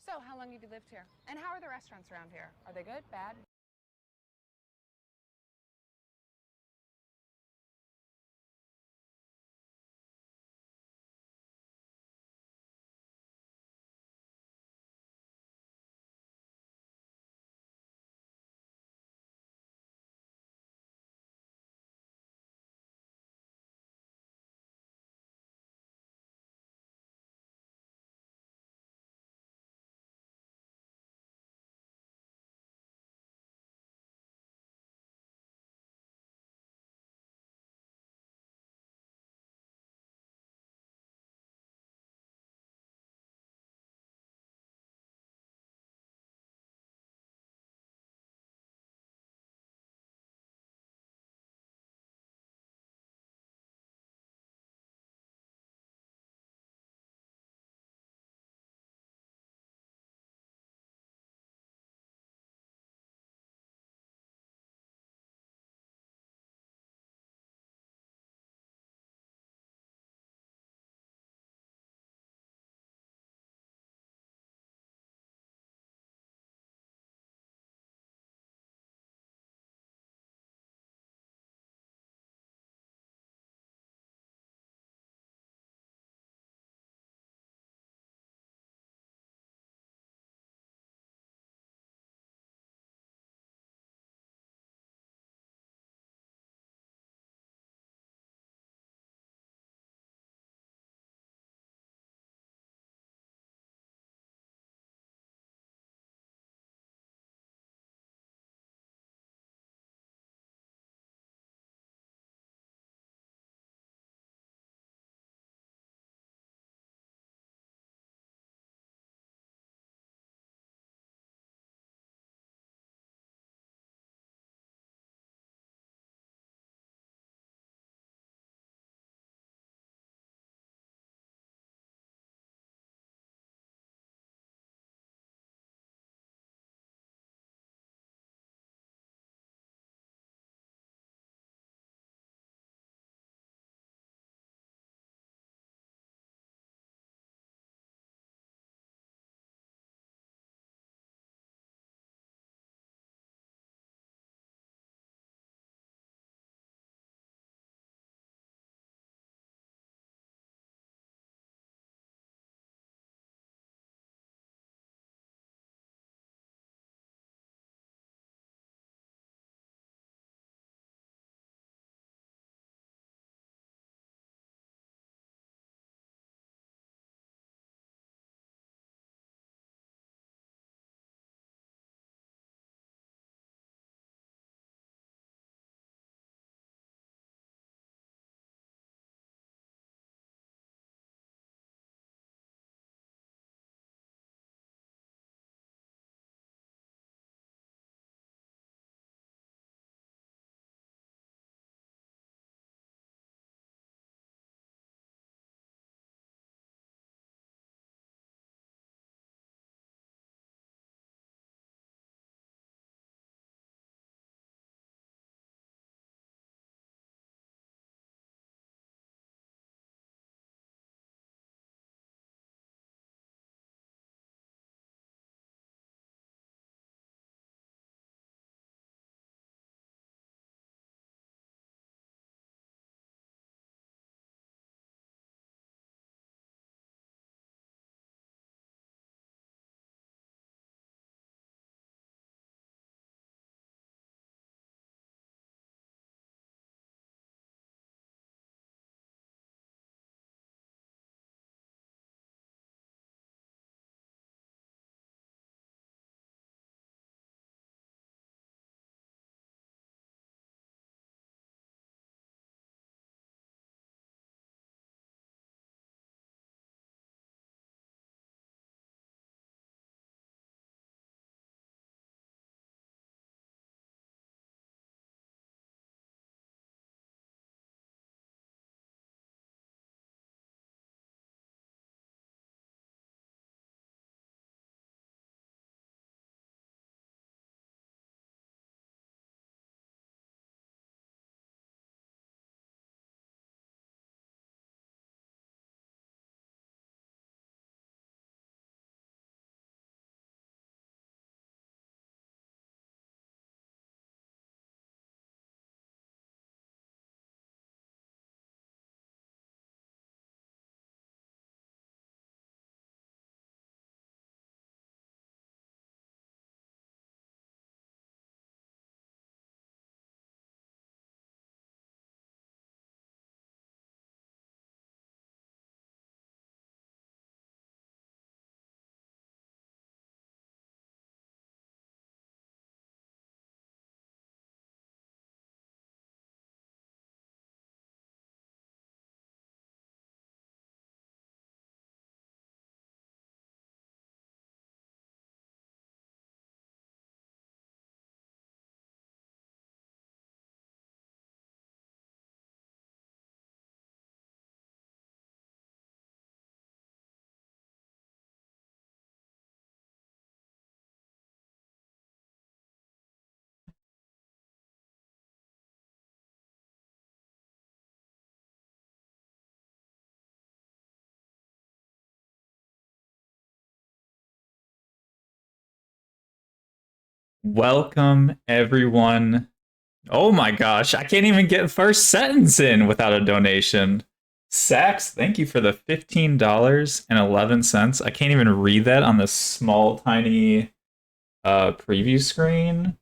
So, how long have you lived here? And how are the restaurants around here? Are they good, bad? Welcome, everyone. Oh my gosh, I can't even get first sentence in without a donation. Sax, thank you for the $15.11. I can't even read that on this small, tiny preview screen.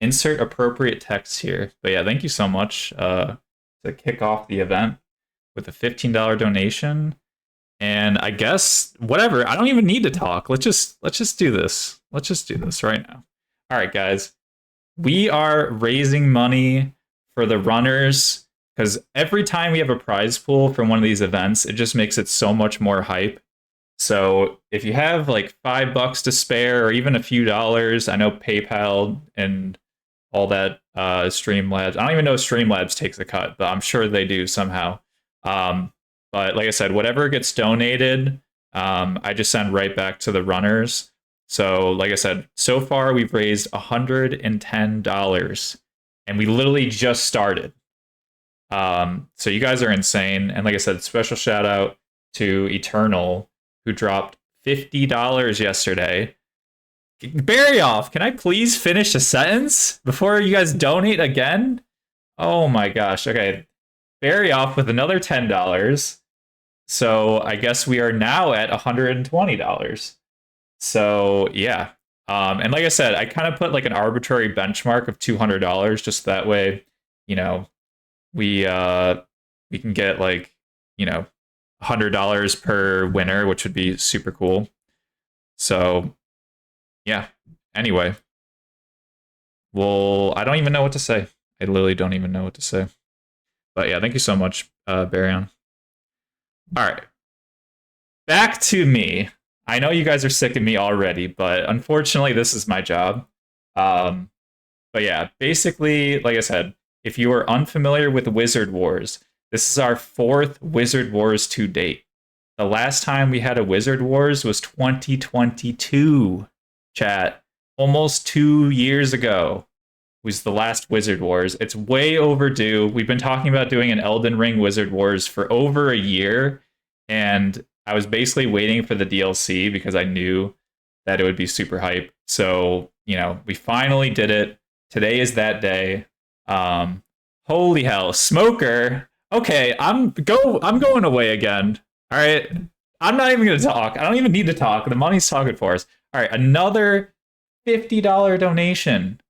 Insert appropriate text here. But yeah, thank you so much to kick off the event with a $15 donation. And I guess whatever. I don't even need to talk. Let's just do this. Let's just do this right now. All right, guys. We are raising money for the runners because every time we have a prize pool from one of these events, it just makes it so much more hype. So if you have like $5 to spare or even a few dollars, I know PayPal and all that Streamlabs. I don't even know if Streamlabs takes a cut, but I'm sure they do somehow. But like I said, whatever gets donated, I just send right back to the runners. So, like I said, so far we've raised $110, and we literally just started. So you guys are insane. And like I said, special shout out to Eternal, who dropped $50 yesterday. Barry off. Can I please finish a sentence before you guys donate again? Oh my gosh. Okay. Barry off with another $10. So I guess we are now at $120. So yeah. And like I said, I kind of put like an arbitrary benchmark of $200 just that way, you know, we we can get like, $100 per winner, which would be super cool. So yeah. Anyway, well, I don't even know what to say. I literally don't even know what to say. But yeah, thank you so much, Baryon. All right. Back to me. I know you guys are sick of me already, but unfortunately, this is my job. But yeah, basically, like I said, if you are unfamiliar with Wizard Wars, this is our fourth Wizard Wars to date. The last time we had a Wizard Wars was 2022, chat. Almost 2 years ago was the last Wizard Wars. It's way overdue. We've been talking about doing an Elden Ring Wizard Wars for over a year, and I was basically waiting for the DLC because I knew that it would be super hype. So, we finally did it. Today is that day. Holy hell, Smoker. Okay, I'm going away again. All right. I'm not even going to talk. I don't even need to talk. The money's talking for us. All right, another $50 donation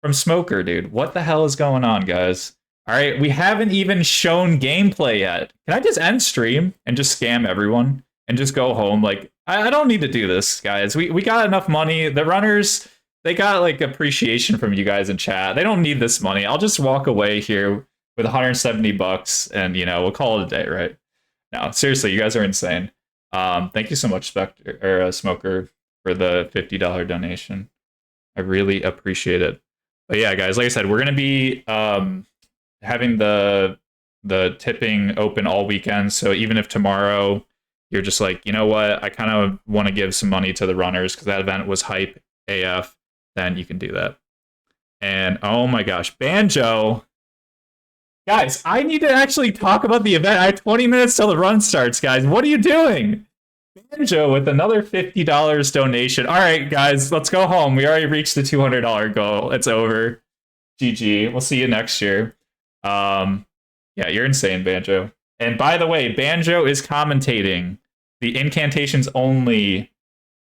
from Smoker, dude. What the hell is going on, guys? All right, we haven't even shown gameplay yet. Can I just end stream and just scam everyone and just go home? Like, I don't need to do this, guys. We got enough money. The runners, they got like appreciation from you guys in chat. They don't need this money. I'll just walk away here with $170 and, we'll call it a day, right? No, seriously, you guys are insane. Thank you so much, Spectre or Smoker, for the $50 donation. I really appreciate it. But yeah, guys, like I said, we're gonna be having the tipping open all weekend. So even if tomorrow you're just like, you know what, I kind of want to give some money to the runners because that event was hype AF, then you can do that. And oh my gosh, Banjo. Guys, I need to actually talk about the event. I have 20 minutes till the run starts, guys. What are you doing? Banjo with another $50 donation. All right, guys, let's go home. We already reached the $200 goal. It's over. GG. We'll see you next year. Yeah, you're insane, Banjo. And by the way, Banjo is commentating the Incantations Only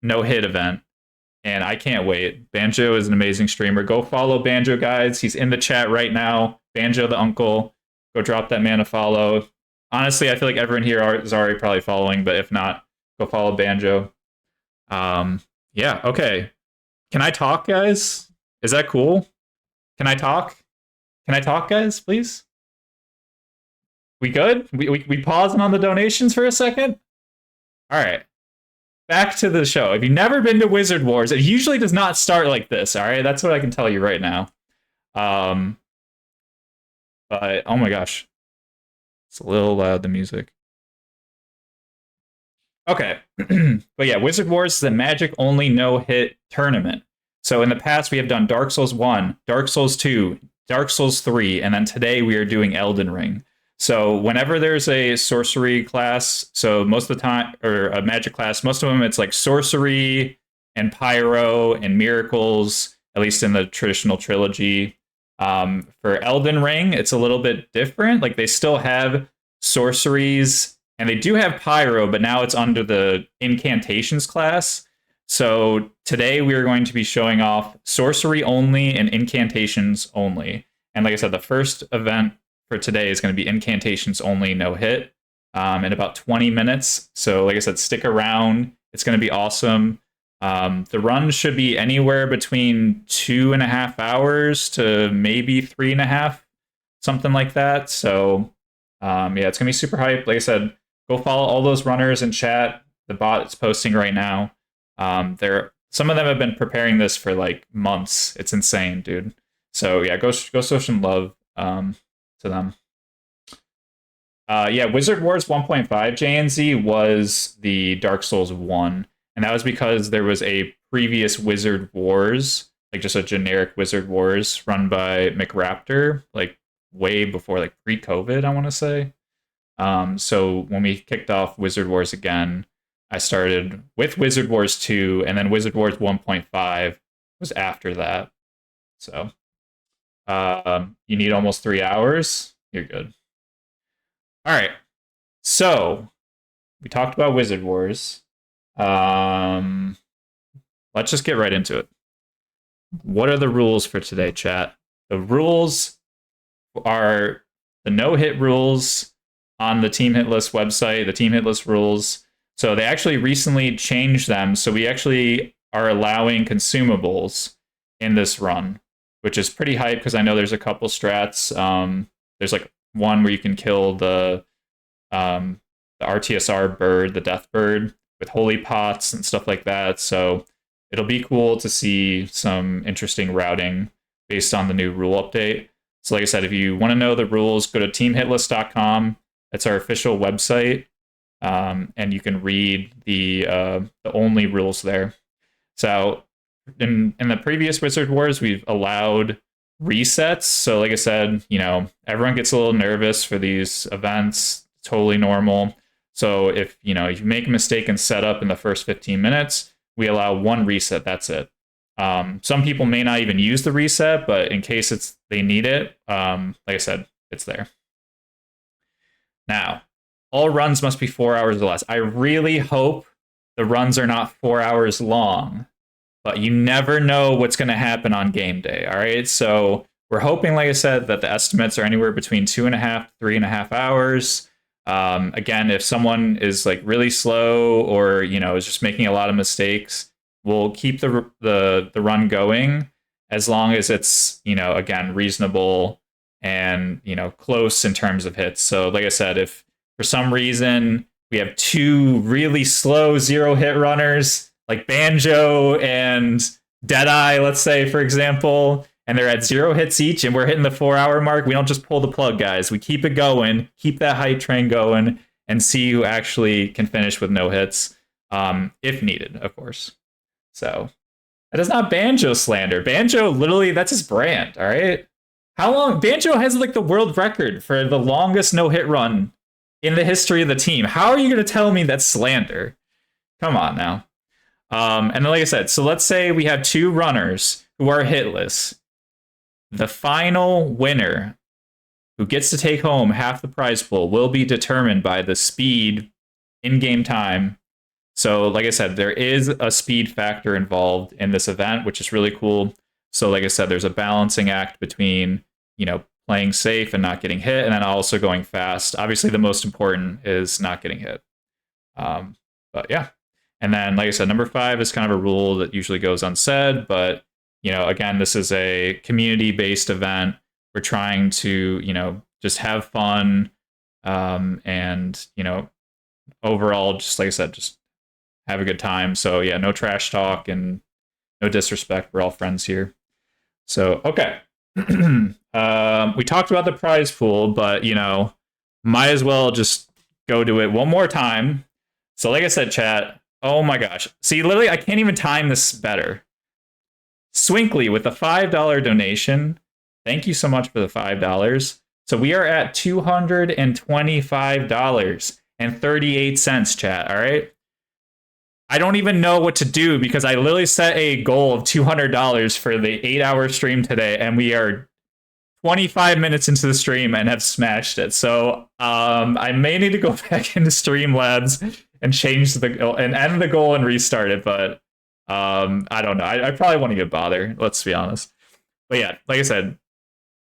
no-hit event. And I can't wait. Banjo is an amazing streamer. Go follow Banjo, guys. He's in the chat right now. Banjo the uncle. Go drop that man a follow. Honestly, I feel like everyone here is already probably following, but if not, go follow Banjo. Yeah, okay. Can I talk, guys? Is that cool? Can I talk? Can I talk, guys, please? We good? We pausing on the donations for a second? All right. Back to the show. If you've never been to Wizard Wars, it usually does not start like this, all right? That's what I can tell you right now. But, oh my gosh. It's a little loud, the music. Okay. But yeah, Wizard Wars is a magic-only no-hit tournament. So in the past, we have done Dark Souls 1, Dark Souls 2, Dark Souls 3, and then today we are doing Elden Ring. So whenever there's a sorcery class, so most of the time, or a magic class, most of them it's like sorcery and pyro and miracles, at least in the traditional trilogy. For Elden Ring, it's a little bit different. Like they still have sorceries and they do have pyro, but now it's under the incantations class. So today we are going to be showing off sorcery only and incantations only. And like I said, the first event for today is going to be incantations only, no hit, in about 20 minutes. So like I said, stick around. It's going to be awesome. The run should be anywhere between 2.5 hours to maybe 3.5, something like that. So yeah, it's gonna be super hype. Like I said, go follow all those runners in chat. The bot is posting right now. Some of them have been preparing this for like months. It's insane, dude. So yeah, go show some love to them. Yeah, Wizard Wars 1.5 JNZ was the Dark Souls 1. And that was because there was a previous Wizard Wars, like just a generic Wizard Wars run by McRaptor, like way before, like pre-COVID, I want to say. So when we kicked off Wizard Wars again, I started with Wizard Wars 2, and then Wizard Wars 1.5 was after that. So you need almost 3 hours. You're good. All right. So we talked about Wizard Wars. Let's just get right into it. What are the rules for today, chat? The rules are the no-hit rules on the Team Hit List website, the Team Hit List rules. So they actually recently changed them. So we actually are allowing consumables in this run, which is pretty hype because I know there's a couple strats. There's like one where you can kill the RTSR bird, the death bird, with holy pots and stuff like that. So it'll be cool to see some interesting routing based on the new rule update. So like I said, if you want to know the rules, go to teamhitlist.com. It's our official website. And you can read the only rules there. So in the previous Wizard Wars, we've allowed resets. So like I said, you know, everyone gets a little nervous for these events. Totally normal. So if you make a mistake in setup in the first 15 minutes, we allow one reset. That's it. Some people may not even use the reset, but in case they need it, like I said, it's there. Now, all runs must be 4 hours or less. I really hope the runs are not 4 hours long, but you never know what's going to happen on game day. All right. So we're hoping, like I said, that the estimates are anywhere between 2.5 to 3.5 hours. Again, if someone is like really slow or, is just making a lot of mistakes, we'll keep the run going as long as it's, again, reasonable and, close in terms of hits. So like I said, if for some reason we have two really slow 0-hit runners like Banjo and Deadeye, let's say, for example, and they're at 0 hits each, and we're hitting the 4-hour mark, we don't just pull the plug, guys. We keep it going, keep that hype train going, and see who actually can finish with no hits, if needed, of course. So that is not Banjo slander. Banjo, literally, that's his brand, all right? How long? Banjo has like the world record for the longest no-hit run in the history of the team. How are you going to tell me that's slander? Come on now. And then, like I said, so let's say we have two runners who are hitless. The final winner who gets to take home half the prize pool will be determined by the speed in-game time. So, like I said, there is a speed factor involved in this event, which is really cool. So, like I said, there's a balancing act between, playing safe and not getting hit, and then also going fast. Obviously, the most important is not getting hit. But yeah. And then, like I said, number 5 is kind of a rule that usually goes unsaid, but again, this is a community-based event. We're trying to, just have fun, and, overall, just like I said, just have a good time. So yeah, no trash talk and no disrespect. We're all friends here. So, okay. We talked about the prize pool, but, might as well just go to it one more time. So like I said, chat, oh my gosh. See, literally, I can't even time this better. Swinkly with a $5 donation. Thank you so much for the $5. So we are at $225.38, chat. All right. I don't even know what to do because I literally set a goal of $200 for the 8-hour stream today, and we are 25 minutes into the stream and have smashed it. So I may need to go back into Streamlabs and change the goal and end the goal and restart it, but I don't know. I probably won't even bother, let's be honest. But yeah, like I said,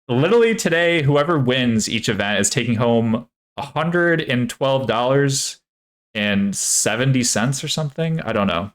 literally today, whoever wins each event is taking home $112.70 or something. I don't know.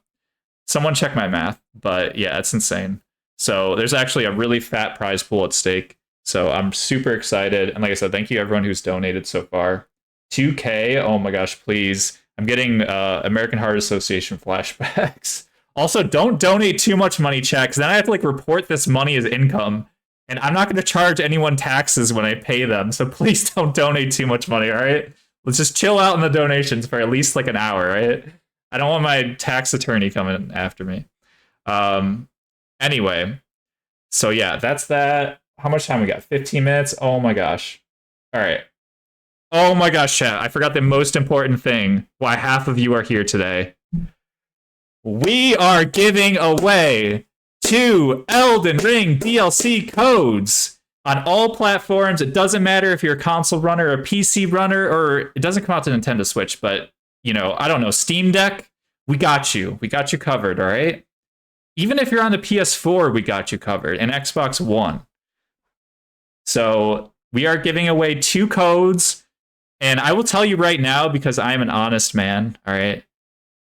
Someone check my math, but yeah, it's insane. So there's actually a really fat prize pool at stake. So I'm super excited. And like I said, thank you everyone who's donated so far. 2K, oh my gosh, please. I'm getting American Heart Association flashbacks. Also, don't donate too much money, chat, because then I have to like report this money as income. And I'm not going to charge anyone taxes when I pay them. So please don't donate too much money, all right? Let's just chill out in the donations for at least like an hour, right? I don't want my tax attorney coming after me. Anyway, so yeah, that's that. How much time we got? 15 minutes? Oh my gosh. All right. Oh my gosh, chat. I forgot the most important thing. Why half of you are here today. We are giving away 2 Elden Ring DLC codes on all platforms. It doesn't matter if you're a console runner, a PC runner, or it doesn't come out to Nintendo Switch, but, you know, I don't know, Steam Deck, we got you. We got you covered, all right? Even if you're on the PS4, we got you covered, and Xbox One. So we are giving away 2 codes, and I will tell you right now, because I'm an honest man, all right?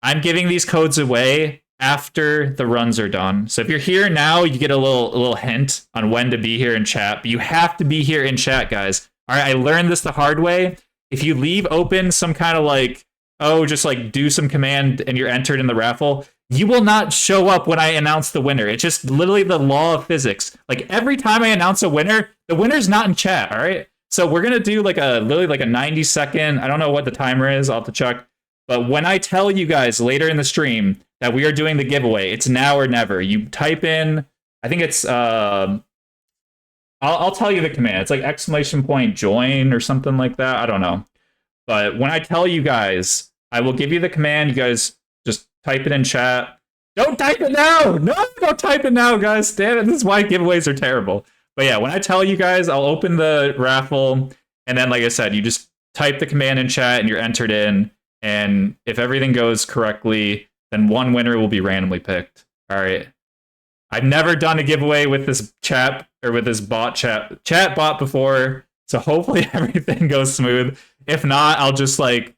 I'm giving these codes away after the runs are done. So if you're here now, you get a little hint on when to be here in chat. But you have to be here in chat, guys. All right, I learned this the hard way. If you leave open some kind of like, oh, just like do some command and you're entered in the raffle, you will not show up when I announce the winner. It's just literally the law of physics. Like every time I announce a winner, the winner's not in chat, all right? So we're going to do like a 90-second, I don't know what the timer is, I'll have to check. But when I tell you guys later in the stream that we are doing the giveaway, it's now or never. You type in, I think it's, I'll tell you the command. It's like !join or something like that. I don't know. But when I tell you guys, I will give you the command. You guys just type it in chat. Don't type it now. No, don't type it now, guys. Damn it. This is why giveaways are terrible. But yeah, when I tell you guys, I'll open the raffle. And then, like I said, you just type the command in chat and you're entered in. And if everything goes correctly, then one winner will be randomly picked. All right. I've never done a giveaway with this chat or with this chat bot before. So hopefully everything goes smooth. If not, I'll just like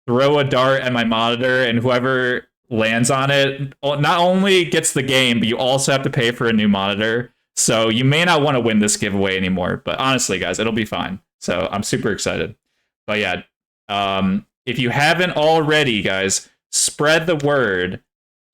throw a dart at my monitor and whoever lands on it not only gets the game, but you also have to pay for a new monitor. So you may not want to win this giveaway anymore. But honestly, guys, it'll be fine. So I'm super excited. But yeah, if you haven't already, guys, spread the word.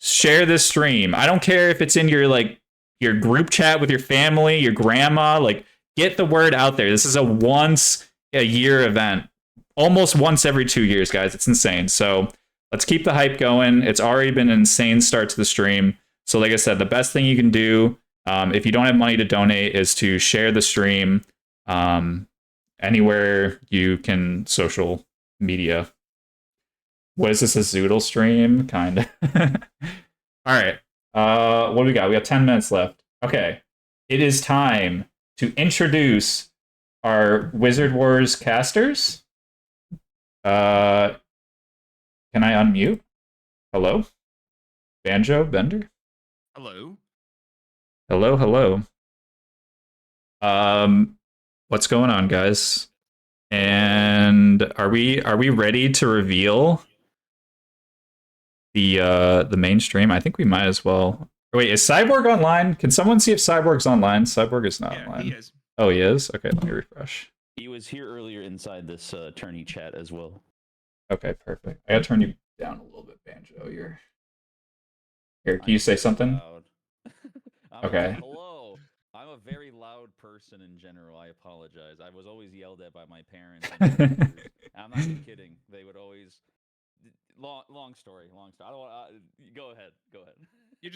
Share this stream. I don't care if it's in your like your group chat with your family, your grandma, like get the word out there. This is a once a year event. Almost once every 2 years, guys. It's insane. So let's keep the hype going. It's already been an insane start to the stream. So like I said, the best thing you can do if you don't have money to donate is to share the stream anywhere you can social media. What is this, a Zoodle stream? Kind of. All right. What do we got? We got 10 minutes left. Okay. It is time to introduce our Wizard Wars casters. Can I unmute? Hello? Banjo, Bender? Hello. Hello, hello. What's going on, guys? And are we ready to reveal the mainstream? I think we might as well. Wait, is Cyborg online? Can someone see if Cyborg's online? Cyborg is not online. He is. Oh, he is? Okay, let me refresh. He was here earlier inside this tourney chat as well. Okay, perfect. I gotta turn you down a little bit, Banjo. Here, can you say something? Okay. Hello. I'm a very loud person in general. I apologize. I was always yelled at by my parents. And I'm not even kidding. They would always. Long story. I don't want. Go ahead.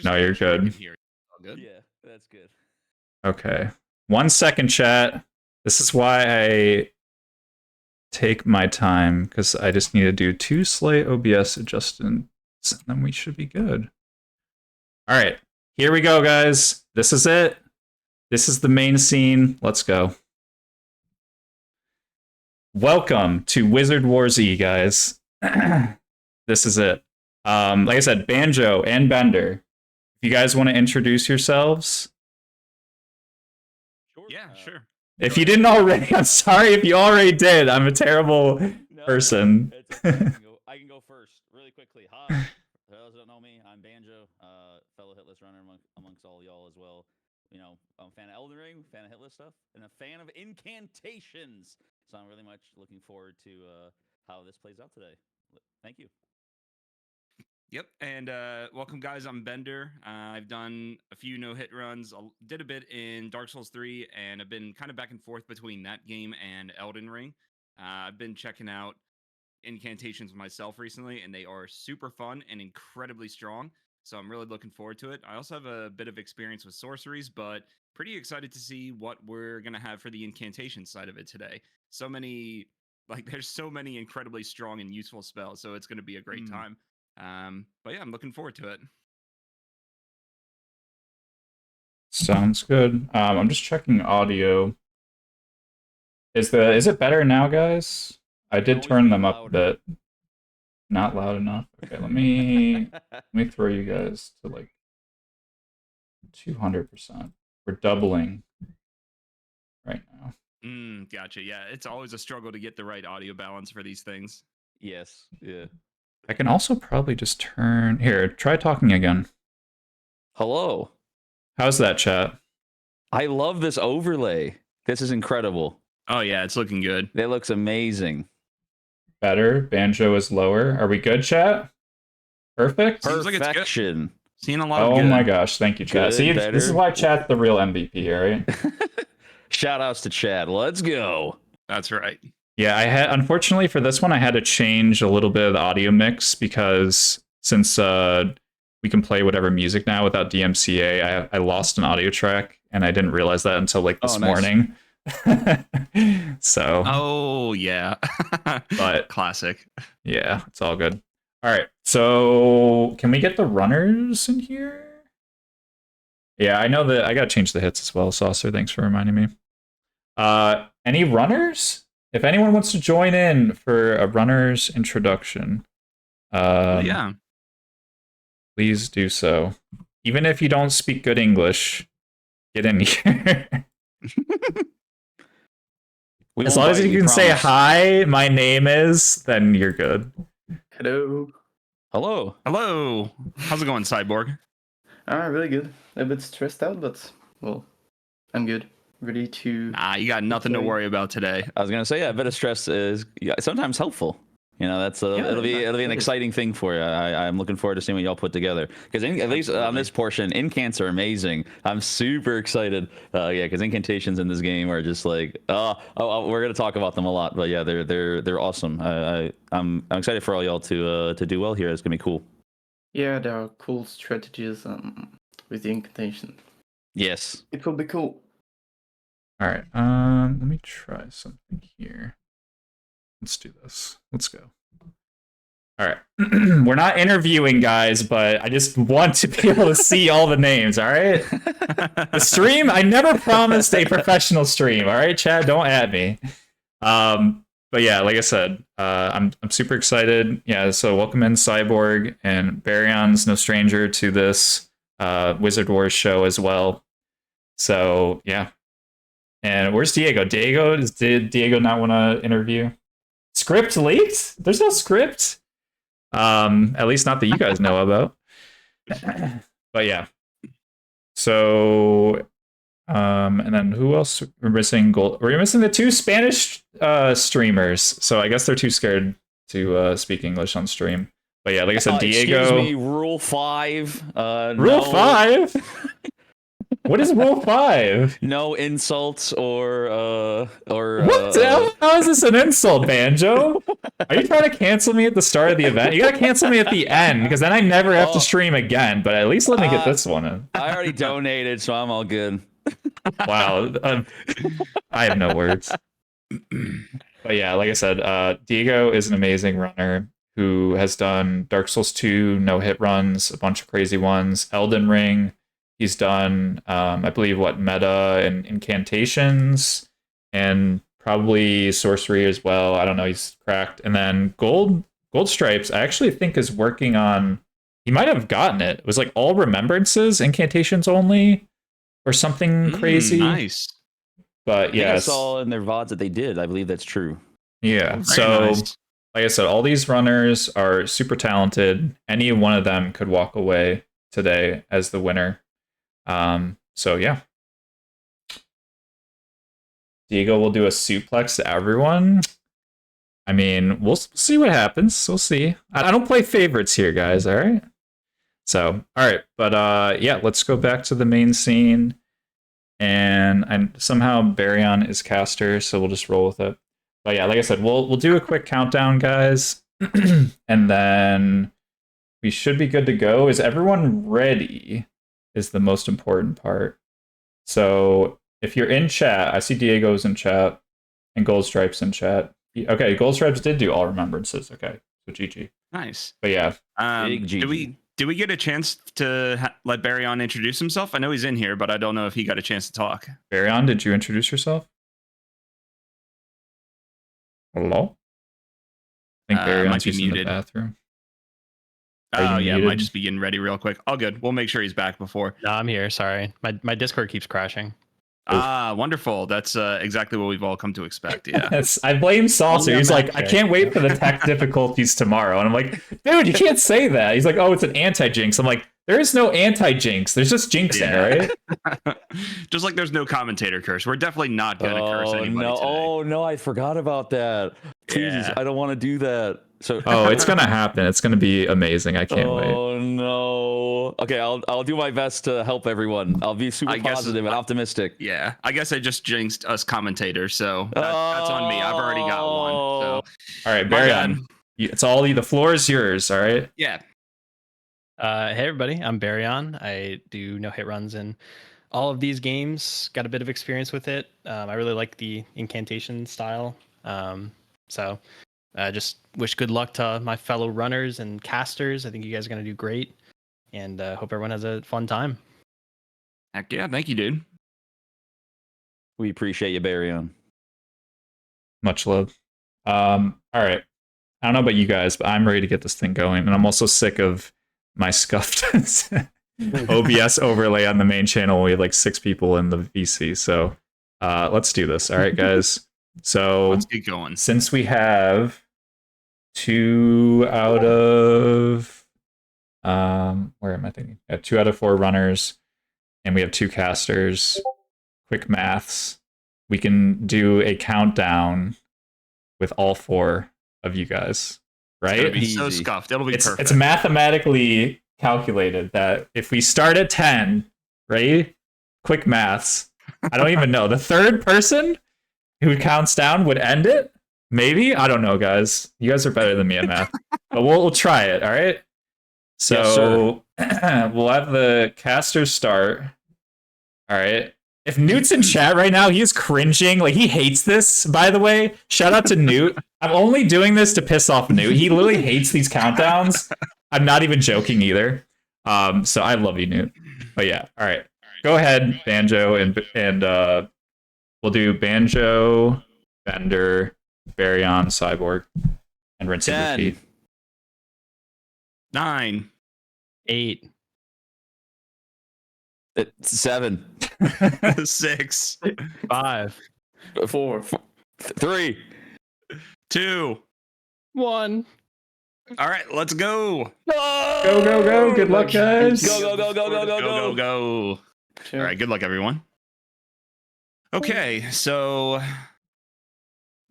No, you're good. Here. All good. Yeah, that's good. Okay. 1 second, chat. This is why I take my time, because I just need to do 2 Slate OBS adjustments and then we should be good. All right, here we go, guys. This is it. This is the main scene. Let's go. Welcome to Wizard War Z, guys. This is it. Like I said, Banjo and Bender. If you guys want to introduce yourselves. Sure. Yeah, sure. If you didn't already, I'm sorry if you already did. I'm a terrible person. I can go first really quickly. Hi. For those that don't know me, I'm Banjo, fellow hitless runner amongst all y'all as well. You know, I'm a fan of Elden Ring, fan of hitless stuff, and a fan of incantations. So I'm really much looking forward to how this plays out today. Thank you. Yep, and welcome, guys. I'm Bender. I've done a few no-hit runs. Did a bit in Dark Souls 3, and I've been kind of back and forth between that game and Elden Ring. I've been checking out incantations myself recently, and they are super fun and incredibly strong. So I'm really looking forward to it. I also have a bit of experience with sorceries, but pretty excited to see what we're going to have for the incantation side of it today. So many, there's so many incredibly strong and useful spells, so it's going to be a great time. But yeah, I'm looking forward to it. Sounds good. I'm just checking audio. Is it better now, guys? I did turn them up a bit. Not loud enough. Okay, let me throw you guys to like 200%. We're doubling right now. Gotcha. Yeah, it's always a struggle to get the right audio balance for these things. Yes. Yeah. I can also probably just turn... Here, try talking again. Hello. How's that, chat? I love this overlay. This is incredible. Oh yeah, it's looking good. It looks amazing. Better. Banjo is lower. Are we good, chat? Perfect? Seems like it's good. Perfection. Seeing a lot of Oh good. my gosh, thank you, chat. Good, See, better. this is why chat's the real MVP here, right? Shout outs to Chad. Let's go. That's right. Yeah, unfortunately for this one, I had to change a little bit of the audio mix because since we can play whatever music now without DMCA, I lost an audio track and I didn't realize that until like this morning. So. Oh yeah. But classic. Yeah, it's all good. All right, so can we get the runners in here? Yeah, I know that I gotta change the hits as well. Saucer, thanks for reminding me. Any runners? If anyone wants to join in for a runner's introduction, Yeah, please do so. Even if you don't speak good English, get in here. As long as you can say hi, my name is, then you're good. Hello. Hello. hello. How's it going, Cyborg? Really good. A bit stressed out, but well, I'm good. Ready to. Nah, you got nothing to Okay. worry about today. I was gonna say, a bit of stress is sometimes helpful. You know, that's it'll be an absolutely. exciting thing for you. I'm looking forward to seeing what y'all put together. Because at least on this portion, incants are amazing. I'm super excited. Yeah, because incantations in this game are just like, we're gonna talk about them a lot. But yeah, they're awesome. I'm excited for all y'all to do well here. It's gonna be cool. Yeah, there are cool strategies with the incantation. Yes. It will be cool. All right, let me try something here. Let's do this. Let's go. All right. We're not interviewing, guys, but I just want to be able to see all the names, all right? The stream, I never promised a professional stream, all right, Chad? Don't at me. But yeah, like I said, I'm super excited. Yeah, so welcome in Cyborg, and Baryon's no stranger to this Wizard Wars show as well. So, yeah. And where's Diego? Did Diego not want to interview? Script leaked? There's no script. At least not that you guys know about. But yeah. So, and then who else? We're missing gold. We're missing the two Spanish streamers. So I guess they're too scared to speak English on stream. But yeah, like I said, Diego. Excuse me, Rule 5. Rule 5? What is Rule 5? No insults or What the hell? How is this an insult, Banjo? Are you trying to cancel me at the start of the event? You gotta cancel me at the end, because then I never have to stream again. But at least let me get this one in. I already donated, so I'm all good. Wow, I have no words. But yeah, like I said, Diego is an amazing runner. who has done Dark Souls 2 no hit runs, a bunch of crazy ones. Elden Ring, he's done, I believe, meta and incantations, and probably sorcery as well. I don't know. He's cracked. And then Gold Stripes, I actually think is working on. He might have gotten it. It was like all remembrances, incantations only, or something crazy. Nice. But yeah, I saw in their VODs that they did. I believe that's true. Yeah. Very So, nice. like I said, all these runners are super talented. Any one of them could walk away today as the winner. So yeah. Diego will do a suplex to everyone. I mean, we'll see what happens. We'll see. I don't play favorites here, guys. All right. So, all right, but yeah, let's go back to the main scene. And somehow Baryon is caster, so we'll just roll with it. But yeah, like I said, we'll do a quick countdown, guys, and then we should be good to go. Is everyone ready? Is the most important part. So if you're in chat, I see Diego's in chat and Gold Stripes in chat. Okay, Gold Stripes did do all remembrances. Okay, so GG. Nice. But yeah, Big GG. Did we get a chance to let Baryon introduce himself? I know he's in here, but I don't know if he got a chance to talk. Baryon, did you introduce yourself? Hello? I think Might Baryon's be using the muted. bathroom. Are Oh you yeah, muted? might just be getting ready real quick. All good. We'll make sure he's back before. No, I'm here. Sorry. My Discord keeps crashing. Wonderful. That's exactly what we've all come to expect. Yeah. I blame Saucer. Yeah, He's Matt, like, I okay. can't wait for the tech difficulties tomorrow. And I'm like, dude, you can't say that. He's like, oh, it's an anti-jinx. I'm like, there is no anti-jinx. There's just jinxing, Yeah. right? Just like there's no commentator curse. We're definitely not going to curse anybody no! today. Oh no! I forgot about that. Please, Yeah. I don't want to do that. So. Oh, it's going to happen. It's going to be amazing. I can't wait. Oh no! Okay, I'll do my best to help everyone. I'll be super I guess- positive and optimistic. Yeah. I guess I just jinxed us commentators, so that's on me. I've already got one. So All right, my bad. Baryon, it's all you. The floor is yours, all right? Yeah. Hey everybody, I'm Baryon. I do no hit runs in all of these games. Got a bit of experience with it. I really like the incantation style. So just wish good luck to my fellow runners and casters. I think you guys are gonna do great, and hope everyone has a fun time. Heck yeah. Thank you, dude. We appreciate you, Baryon. Much love. All right. I don't know about you guys, but I'm ready to get this thing going. And I'm also sick of my scuffed OBS overlay on the main channel. We have like 6 people in the VC. So let's do this. All right, guys. So Let's get going. since we have 2 out of where am I thinking? 2 out of 4 runners, and we have 2 casters. Quick maths. We can do a countdown with all 4 of you guys, It's gonna right? be so Easy. scuffed. It'll be It's perfect. it's mathematically calculated that if we start at 10, right? Quick maths. I don't even know. The third person who counts down would end it? Maybe? I don't know, guys. You guys are better than me at math. But we'll try it, all right? So we'll have the casters start. All right. If Newt's in chat right now, he's cringing. Like, he hates this, by the way. Shout out to Newt. I'm only doing this to piss off Newt. He literally hates these countdowns. I'm not even joking either. So I love you, Newt. But yeah, all right. Go ahead, Banjo, and we'll do Banjo, Bender, Baryon, Cyborg, and rinse and 10. repeat. 9. 8. It's 7, 6. 5. 4. 3. 2. 1. All right, let's go. Go. Good luck, guys. Go. Go. Sure. All right, good luck, everyone. Okay, so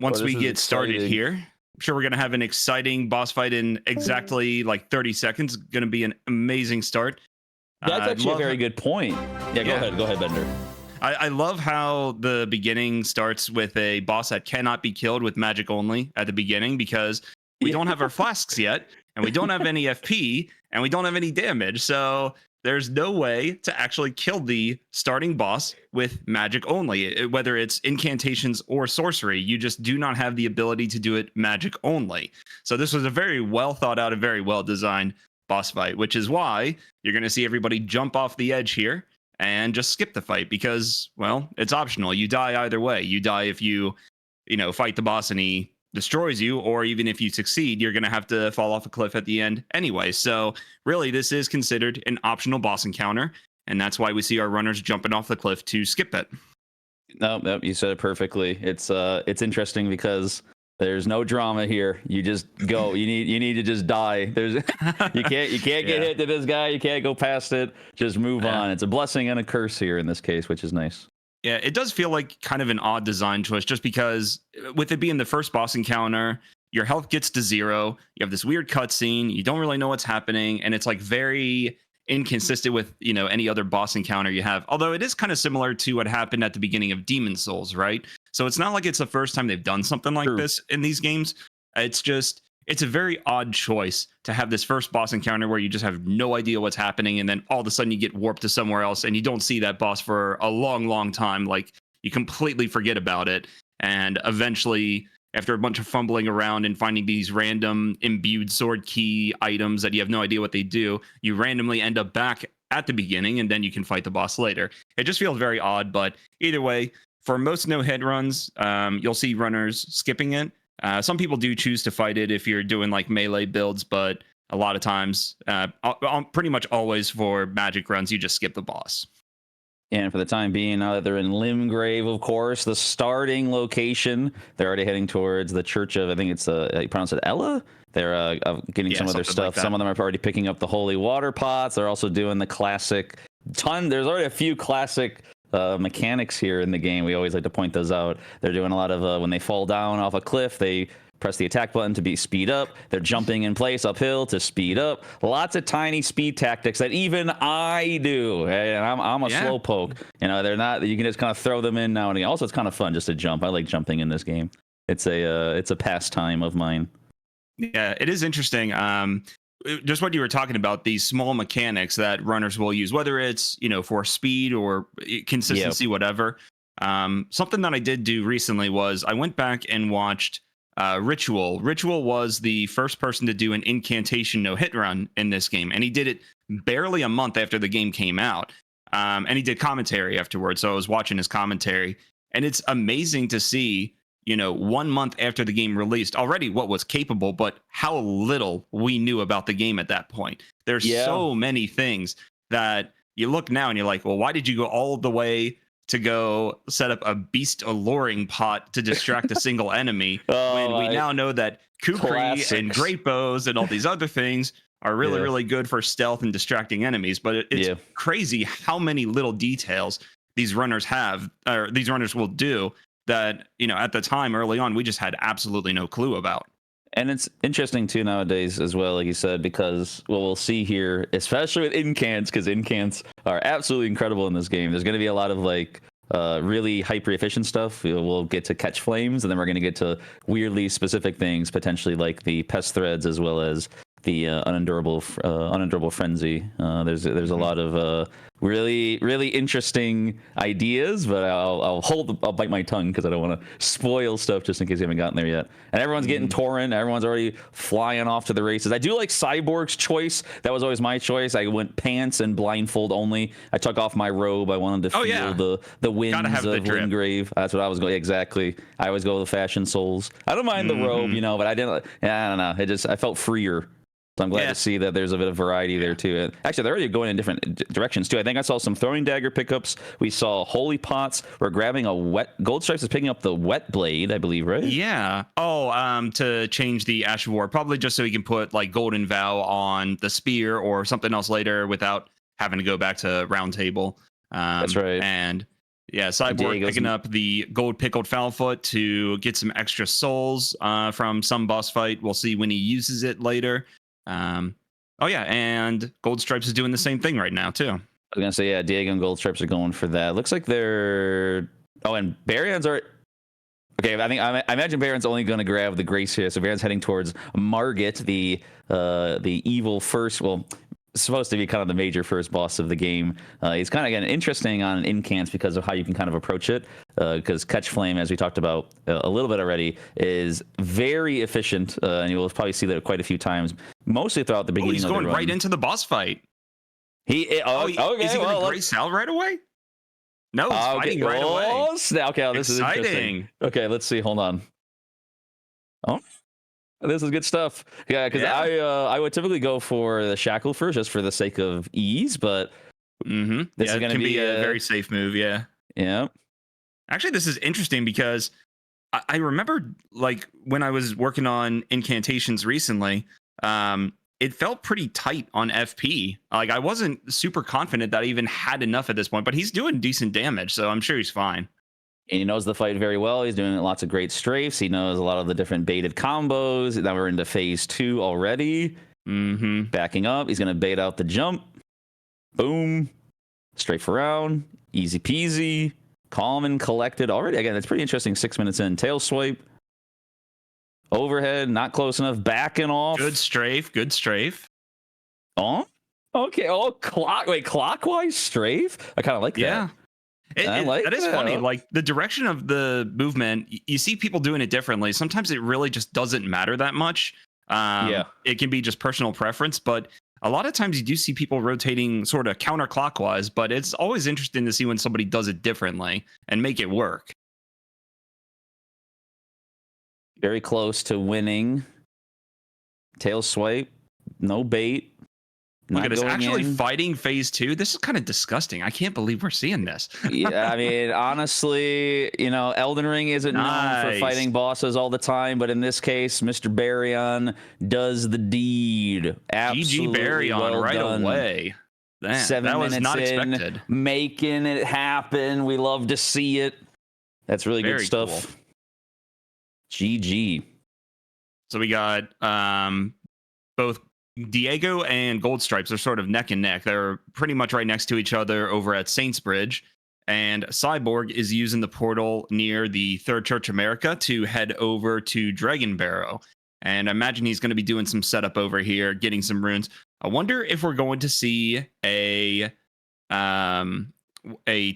once Well, we this is get started exciting. here, I'm sure we're going to have an exciting boss fight in exactly like 30 seconds. Going to be an amazing start. That's I actually a love very how- good point. Yeah, Yeah. Go ahead, Bender. I love how the beginning starts with a boss that cannot be killed with magic only at the beginning, because we don't have our flasks yet, and we don't have any FP, and we don't have any damage. So there's no way to actually kill the starting boss with magic only, whether it's incantations or sorcery. You just do not have the ability to do it magic only. So this was a very well thought out and very well designed boss fight, which is why you're going to see everybody jump off the edge here and just skip the fight because, well, it's optional. You die either way. You die if you fight the boss and he destroys you, or even if you succeed, you're going to have to fall off a cliff at the end anyway. So really, this is considered an optional boss encounter, and that's why we see our runners jumping off the cliff to skip it. No, you said it perfectly. It's interesting because there's no drama here. You just go. You need to just die. There's you can't get hit to this guy. You can't go past it. Just move on. It's a blessing and a curse here in this case, which is nice. Yeah, it does feel like kind of an odd design choice just because with it being the first boss encounter, your health gets to 0. You have this weird cutscene. You don't really know what's happening. And it's like very inconsistent with, any other boss encounter you have. Although it is kind of similar to what happened at the beginning of Demon Souls, right? So it's not like it's the first time they've done something like this in these games. It's a very odd choice to have this first boss encounter where you just have no idea what's happening, and then all of a sudden you get warped to somewhere else and you don't see that boss for a long, long time. Like, you completely forget about it. And eventually, after a bunch of fumbling around and finding these random imbued sword key items that you have no idea what they do, you randomly end up back at the beginning, and then you can fight the boss later. It just feels very odd, but either way, for most no-hit runs, you'll see runners skipping it. Some people do choose to fight it if you're doing like melee builds, but a lot of times, pretty much always for magic runs, you just skip the boss. And for the time being, now that they're in Limgrave, of course, the starting location, they're already heading towards the Church of, I think it's, you pronounce it Ella? They're getting some of their stuff. Some of them are already picking up the holy water pots. They're also doing the classic there's already a few classic mechanics here in the game. We always like to point those out. They're doing a lot of when they fall down off a cliff, they press the attack button to speed up. They're jumping in place uphill to speed up. Lots of tiny speed tactics that even I do. And I'm a slowpoke. They're not. You can just kind of throw them in now and again. Also, it's kind of fun just to jump. I like jumping in this game. It's a pastime of mine. Yeah, it is interesting. Just what you were talking about, these small mechanics that runners will use, whether it's, for speed or consistency, whatever. Something that I did do recently was I went back and watched Ritual. Ritual was the first person to do an incantation no-hit run in this game, and he did it barely a month after the game came out. And he did commentary afterwards, so I was watching his commentary, and it's amazing to see 1 month after the game released, already what was capable, but how little we knew about the game at that point. There's so many things that you look now and you're like, well, why did you go all the way to go set up a beast alluring pot to distract a single enemy when we now know that Kukri and Great Bows and all these other things are really, really good for stealth and distracting enemies. But it's crazy how many little details these runners have, or these runners will do, that at the time early on we just had absolutely no clue about. And it's interesting too nowadays as well, like you said, because what we'll see here, especially with incants, because incants are absolutely incredible in this game. There's going to be a lot of really hyper efficient stuff. We'll get to catch flames, and then we're going to get to weirdly specific things, potentially like the pest threads as well as the unendurable frenzy. There's a lot of really, really interesting ideas, but I'll bite my tongue because I don't want to spoil stuff just in case you haven't gotten there yet. And everyone's getting torrent. Everyone's already flying off to the races. I do like Cyborg's choice. That was always my choice. I went pants and blindfold only. I took off my robe. I wanted to feel the winds of Limgrave. That's what I was going. Exactly. I always go with the Fashion Souls. I don't mind the robe, but I didn't. I don't know. I felt freer. So I'm glad to see that there's a bit of variety there too. Actually, they're already going in different directions too. I think I saw some throwing dagger pickups. We saw holy pots. We're grabbing a wet. Gold Stripes is picking up the wet blade, I believe, right? Yeah. Oh, to change the Ash of War, probably just so he can put like Golden Vow on the spear or something else later without having to go back to Round Table. That's right. And Cyborg picking up the gold pickled Foulfoot to get some extra souls from some boss fight. We'll see when he uses it later. And Gold Stripes is doing the same thing right now too. I was gonna say, Diego and Gold Stripes are going for that. Looks like they're and Barion's are okay. I imagine Barion's only going to grab the Grace here, so Barion's heading towards Margit, the evil first. Well, supposed to be kind of the major first boss of the game. He's kind of, again, interesting on incants because of how you can kind of approach it. Because Catch Flame, as we talked about a little bit already, is very efficient, and you will probably see that quite a few times, mostly throughout the beginning he's of the going run. right into the boss fight. Okay, Is he going well, to grace out right away? No, he's fighting right away. Okay, this is interesting. Exciting. Okay, let's see. Hold on. Oh, this is good stuff. Yeah, because I would typically go for the shackle first, just for the sake of ease. But Mm-hmm. this is it going to can be a very safe move. Yeah. Yeah. Actually, this is interesting because I remember, like, when I was working on incantations recently, it felt pretty tight on FP. Like, I wasn't super confident that I even had enough at this point, but he's doing decent damage, so I'm sure he's fine. And he knows the fight very well. He's doing lots of great strafes. He knows a lot of the different baited combos. Now we're into phase 2 already. Mm-hmm. Backing up. He's going to bait out the jump. Boom. Strafe around. Easy peasy. Calm and collected already. Again, it's pretty interesting. 6 minutes in. Tail swipe. Overhead. Not close enough. Backing off. Good strafe. Good strafe. Oh, okay. Oh, clockwise strafe. I kind of like that. Yeah. That is funny. that. Like, the direction of the movement, you see people doing it differently. Sometimes it really just doesn't matter that much. It can be just personal preference, but a lot of times you do see people rotating sort of counterclockwise, but it's always interesting to see when somebody does it differently and make it work. Very close to winning. Tail swipe. No bait. Look at us actually in. fighting phase 2. This is kind of disgusting. I can't believe we're seeing this. Yeah, I mean, honestly, Elden Ring isn't known for fighting bosses all the time, but in this case, Mr. Baryon does the deed. Absolutely GG Baryon well right done. away. That 7 was minutes not in, expected. making it happen. We love to see it. That's really Very good stuff. GG. So we got both Diego and Gold Stripes are sort of neck and neck. They're pretty much right next to each other over at Saints Bridge. And Cyborg is using the portal near the Third Church America to head over to Dragon Barrow. And I imagine he's going to be doing some setup over here, getting some runes. I wonder if we're going to see a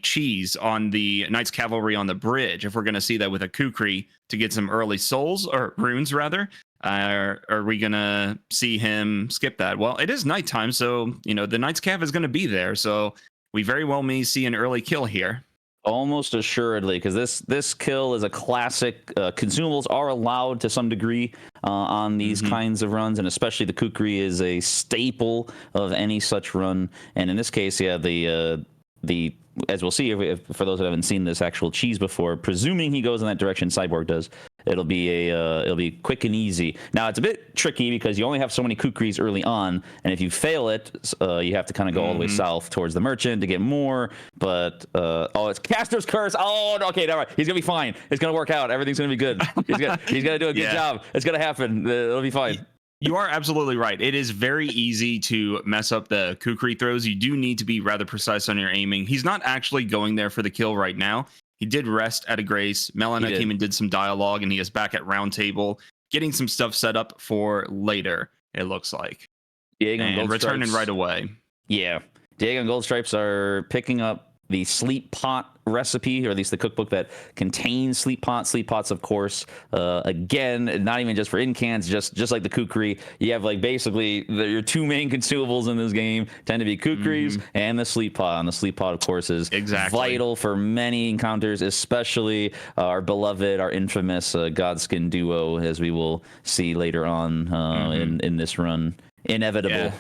cheese on the Knights Cavalry on the bridge. If we're going to see that with a Kukri to get some early souls, or runes rather. Are we going to see him skip that? Well, it is nighttime, so, the Knights Cav is going to be there. So we very well may see an early kill here. Almost assuredly, because this kill is a classic. Consumables are allowed to some degree on these kinds of runs, and especially the Kukri is a staple of any such run. And in this case, yeah, the as we'll see if for those that haven't seen this actual cheese before, presuming he goes in that direction, Cyborg does. It'll be quick and easy. Now it's a bit tricky because you only have so many Kukris early on, and if you fail it, you have to kind of go all the way south towards the merchant to get more. But it's Caster's Curse. Oh, okay, all right. He's gonna be fine. It's gonna work out. Everything's gonna be good. He's gonna do a good job. It's gonna happen. It'll be fine. You are absolutely right. It is very easy to mess up the Kukri throws. You do need to be rather precise on your aiming. He's not actually going there for the kill right now. He did rest at a grace. Melina came and did some dialogue, and he is back at round table, getting some stuff set up for later, it looks like. Diego and Gold returning Stripes. right away. Yeah. Diego and Gold Stripes are picking up the sleep pot recipe, or at least the cookbook that contains sleep pots. Sleep pots, of course, again, not even just for incants, just like the Kukri. You have like basically your two main consumables in this game tend to be Kukris and the sleep pot. And the sleep pot, of course, is vital for many encounters, especially our beloved, our infamous Godskin duo, as we will see later on in this run. Inevitable.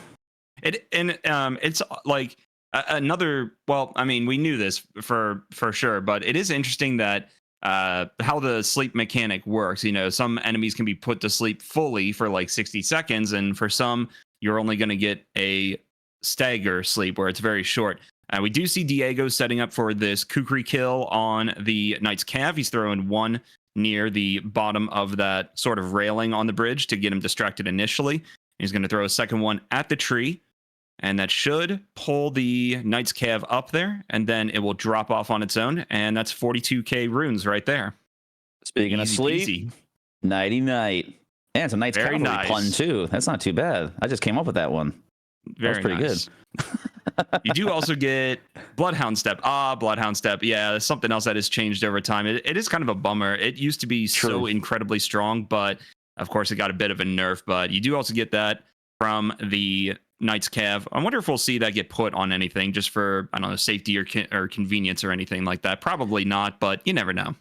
Yeah. It's like another, well, I mean, we knew this for sure, but it is interesting that how the sleep mechanic works. Some enemies can be put to sleep fully for like 60 seconds, and for some, you're only going to get a stagger sleep where it's very short. We do see Diego setting up for this Kukri kill on the Knights Cav. He's throwing one near the bottom of that sort of railing on the bridge to get him distracted initially. He's going to throw a second one at the tree. And that should pull the Knights Cav up there, and then it will drop off on its own. And that's 42k runes right there. Speaking of sleep, peasy. Nighty night. And it's a Knights Cavalry pun, too. That's not too bad. I just came up with that one. Very pretty good. nice. You do also get Bloodhound Step. Bloodhound Step. Yeah, something else that has changed over time. It is kind of a bummer. It used to be so True. incredibly strong, but of course it got a bit of a nerf. But you do also get that from the Knight's Cav. I wonder if we'll see that get put on anything just for, I don't know, safety or convenience or anything like that. Probably not, but you never know.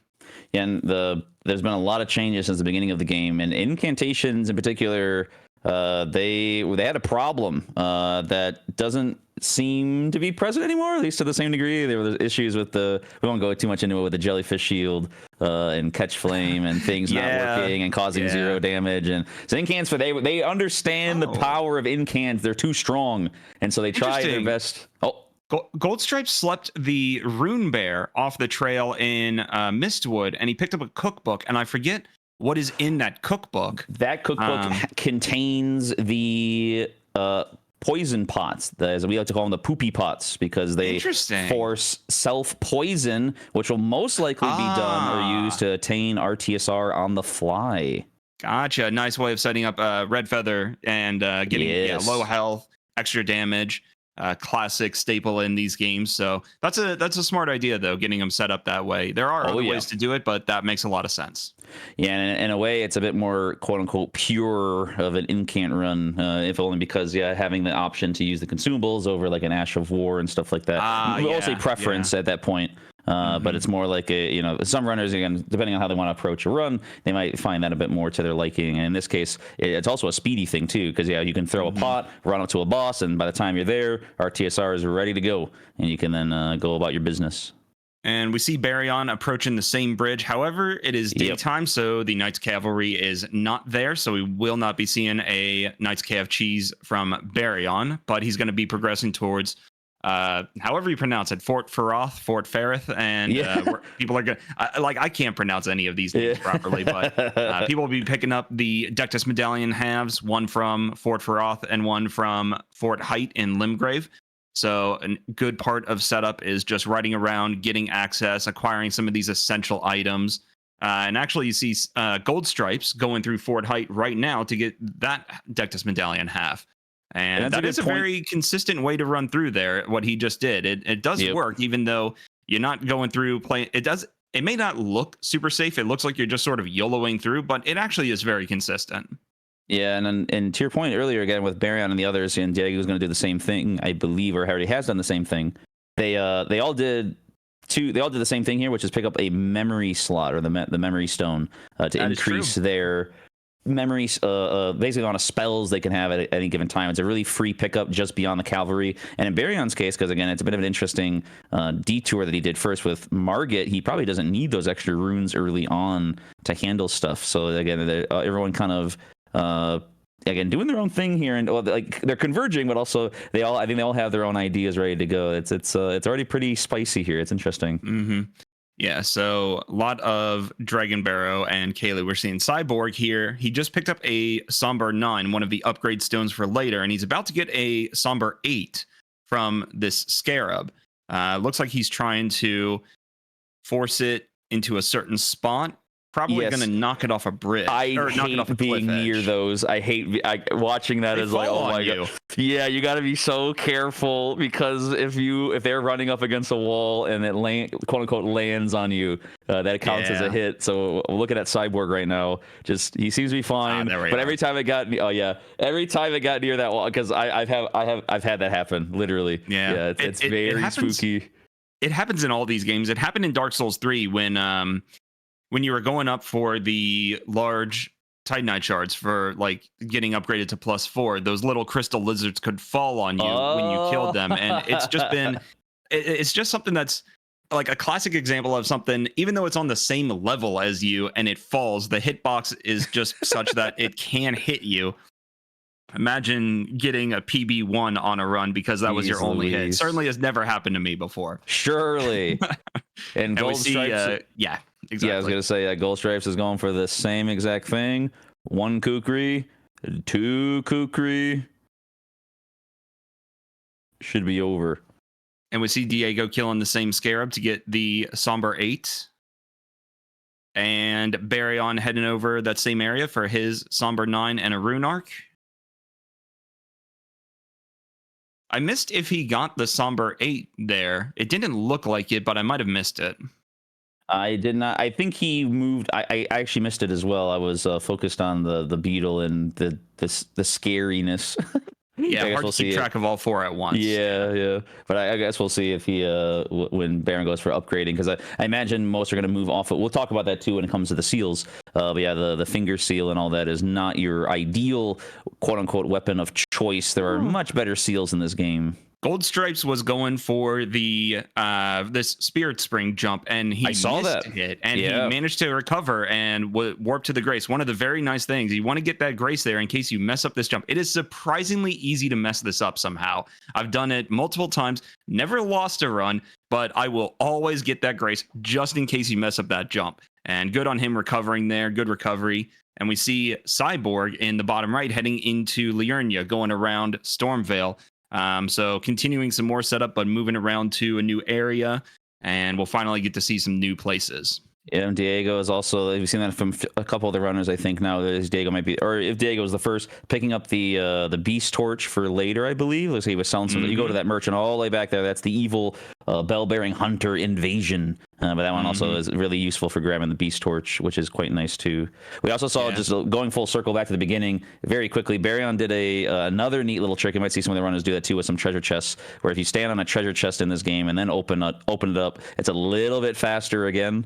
Yeah, and there's been a lot of changes since the beginning of the game, and incantations in particular. They had a problem that doesn't seem to be present anymore, at least to the same degree. There were issues with we won't go too much into it, with the jellyfish shield and catch flame and things not working and causing 0 damage. And so incants, they understand the power of incants. They're too strong, and so they try their best. Goldstripe slept the Rune Bear off the trail in Mistwood, and he picked up a cookbook, and I forget what is in that cookbook. That cookbook contains the poison pots, as we like to call them, the poopy pots, because they force self-poison, which will most likely be done or used to attain RTSR on the fly. Gotcha. Nice way of setting up Red Feather and getting low health, extra damage. Classic staple in these games. So that's a smart idea, though, getting them set up that way. There are other ways to do it, but that makes a lot of sense. Yeah, and in a way, it's a bit more quote unquote pure of an incant run, if only because having the option to use the consumables over like an Ash of War and stuff like that. We'll say preference at that point. But it's more like some runners, again, depending on how they want to approach a run, they might find that a bit more to their liking. And in this case, it's also a speedy thing too, because you can throw a pot, run up to a boss, and by the time you're there, RTSR is ready to go, and you can then go about your business. And we see Baryon approaching the same bridge. However, it is daytime, so the Knights Cavalry is not there. So we will not be seeing a Knights Cav cheese from Baryon, but he's going to be progressing towards however you pronounce it, Fort Ferrith, and people are gonna I can't pronounce any of these names properly, but people will be picking up the Dectus Medallion halves, one from Fort Ferrith and one from Fort Height in Limgrave. So a good part of setup is just riding around, getting access, acquiring some of these essential items. And actually, you see Gold Stripes going through Fort Height right now to get that Dectus Medallion half. And that is a very consistent way to run through there, what he just did. It does work, even though you're not going through playing. It may not look super safe. It looks like you're just sort of YOLOing through, but it actually is very consistent. Yeah, and to your point earlier, again, with Baryon and the others, and Diego's going to do the same thing, I believe, or already has done the same thing. They all did the same thing here, which is pick up a memory slot or the memory stone to increase their memories, basically on a spells they can have at any given time. It's a really free pickup just beyond the cavalry. And in Baryon's case, because again, it's a bit of an interesting detour that he did first with Margit, he probably doesn't need those extra runes early on to handle stuff. So again, everyone kind of again doing their own thing here, and like they're converging, but also I think they all have their own ideas ready to go. It's already pretty spicy here. It's interesting. Yeah, so a lot of Dragon Barrow and Kaylee. We're seeing Cyborg here. He just picked up a Somber 9, one of the upgrade stones for later, and he's about to get a Somber 8 from this Scarab. Looks like he's trying to force it into a certain spot. Probably going to knock it off a bridge. I hate being near those. I hate watching that. As like, oh my god. Yeah, you got to be so careful, because if they're running up against a wall and it quote unquote lands on you, that counts as a hit. So looking at Cyborg right now, he seems to be fine. But every time it got every time it got near that wall, because I've had that happen literally. Yeah, it's very spooky. It happens in all these games. It happened in Dark Souls 3 when you were going up for the large Titanite shards for like getting upgraded to +4, those little crystal lizards could fall on you when you killed them. And it's just something that's like a classic example of something, even though it's on the same level as you and it falls, the hitbox is just such that it can hit you. Imagine getting a PB1 on a run because that was your only hit. Certainly has never happened to me before. Surely. And Gold Stripes. Exactly. Yeah, I was going to say Gold Stripes is going for the same exact thing. 1 Kukri, 2 Kukri. Should be over. And we see Diego killing the same Scarab to get the Somber 8. And Baryon heading over that same area for his Somber 9 and a Rune Arc. I missed if he got the Somber 8 there. It didn't look like it, but I might have missed it. I did not. I think he moved. I actually missed it as well. I was focused on the beetle and the scariness. Yeah, I guess hard we'll to keep see track of all 4 at once. Yeah. But I guess we'll see if he when Baron goes for upgrading, because I imagine most are going to move off it. We'll talk about that too when it comes to the seals. But yeah, the finger seal and all that is not your ideal quote unquote weapon of choice. There are much better seals in this game. Gold Stripes was going for the this Spirit Spring jump, and he I saw missed that. it, and Yeah. he managed to recover and warp to the Grace. One of the very nice things, you want to get that Grace there in case you mess up this jump. It is surprisingly easy to mess this up somehow. I've done it multiple times, never lost a run, but I will always get that Grace just in case you mess up that jump. And good on him recovering there, good recovery. And we see Cyborg in the bottom right heading into Liurnia, going around Stormvale. So continuing some more setup, but moving around to a new area, and we'll finally get to see some new places. Yeah, Diego is also. We've seen that from a couple of the runners. I think now that Diego might be, or if Diego was the first, picking up the Beast Torch for later, I believe. Looks like he was selling some. You go to that merchant all the way back there. That's the evil bell-bearing hunter invasion. But that one also is really useful for grabbing the Beast Torch, which is quite nice too. We also saw, just going full circle back to the beginning very quickly, Baryon did another neat little trick. You might see some of the runners do that too with some treasure chests, where if you stand on a treasure chest in this game and then open it up, it's a little bit faster again.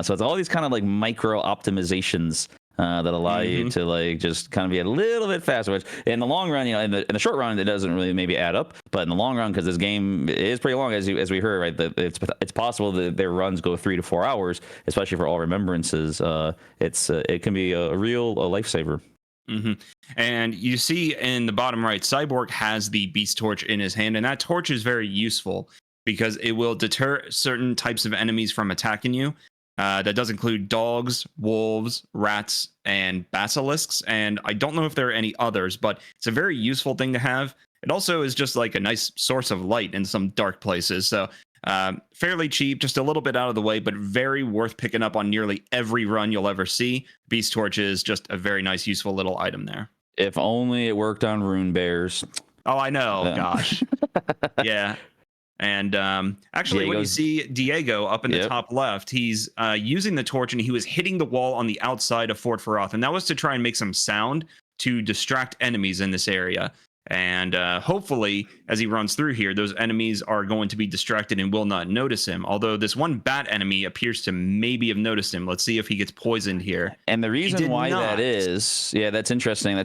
So it's all these kind of like micro optimizations that allow you to like just kind of be a little bit faster, which in the long run, in the short run, it doesn't really maybe add up, but in the long run, because this game is pretty long, as we heard, right, that it's possible that their runs go 3 to 4 hours, especially for all remembrances. It can be a real lifesaver. And you see in the bottom right, Cyborg has the Beast Torch in his hand, and that torch is very useful because it will deter certain types of enemies from attacking you. That does include dogs, wolves, rats, and basilisks. And I don't know if there are any others, but it's a very useful thing to have. It also is just like a nice source of light in some dark places. So fairly cheap, just a little bit out of the way, but very worth picking up on nearly every run you'll ever see. Beast Torch is just a very nice, useful little item there. If only it worked on rune bears. Oh, I know. Gosh. Yeah. And actually, when you see Diego up in the top left, he's using the torch, and he was hitting the wall on the outside of Fort Feroth, and that was to try and make some sound to distract enemies in this area. And hopefully, as he runs through here, those enemies are going to be distracted and will not notice him. Although this one bat enemy appears to maybe have noticed him. Let's see if he gets poisoned here. And the reason why that is, that's interesting.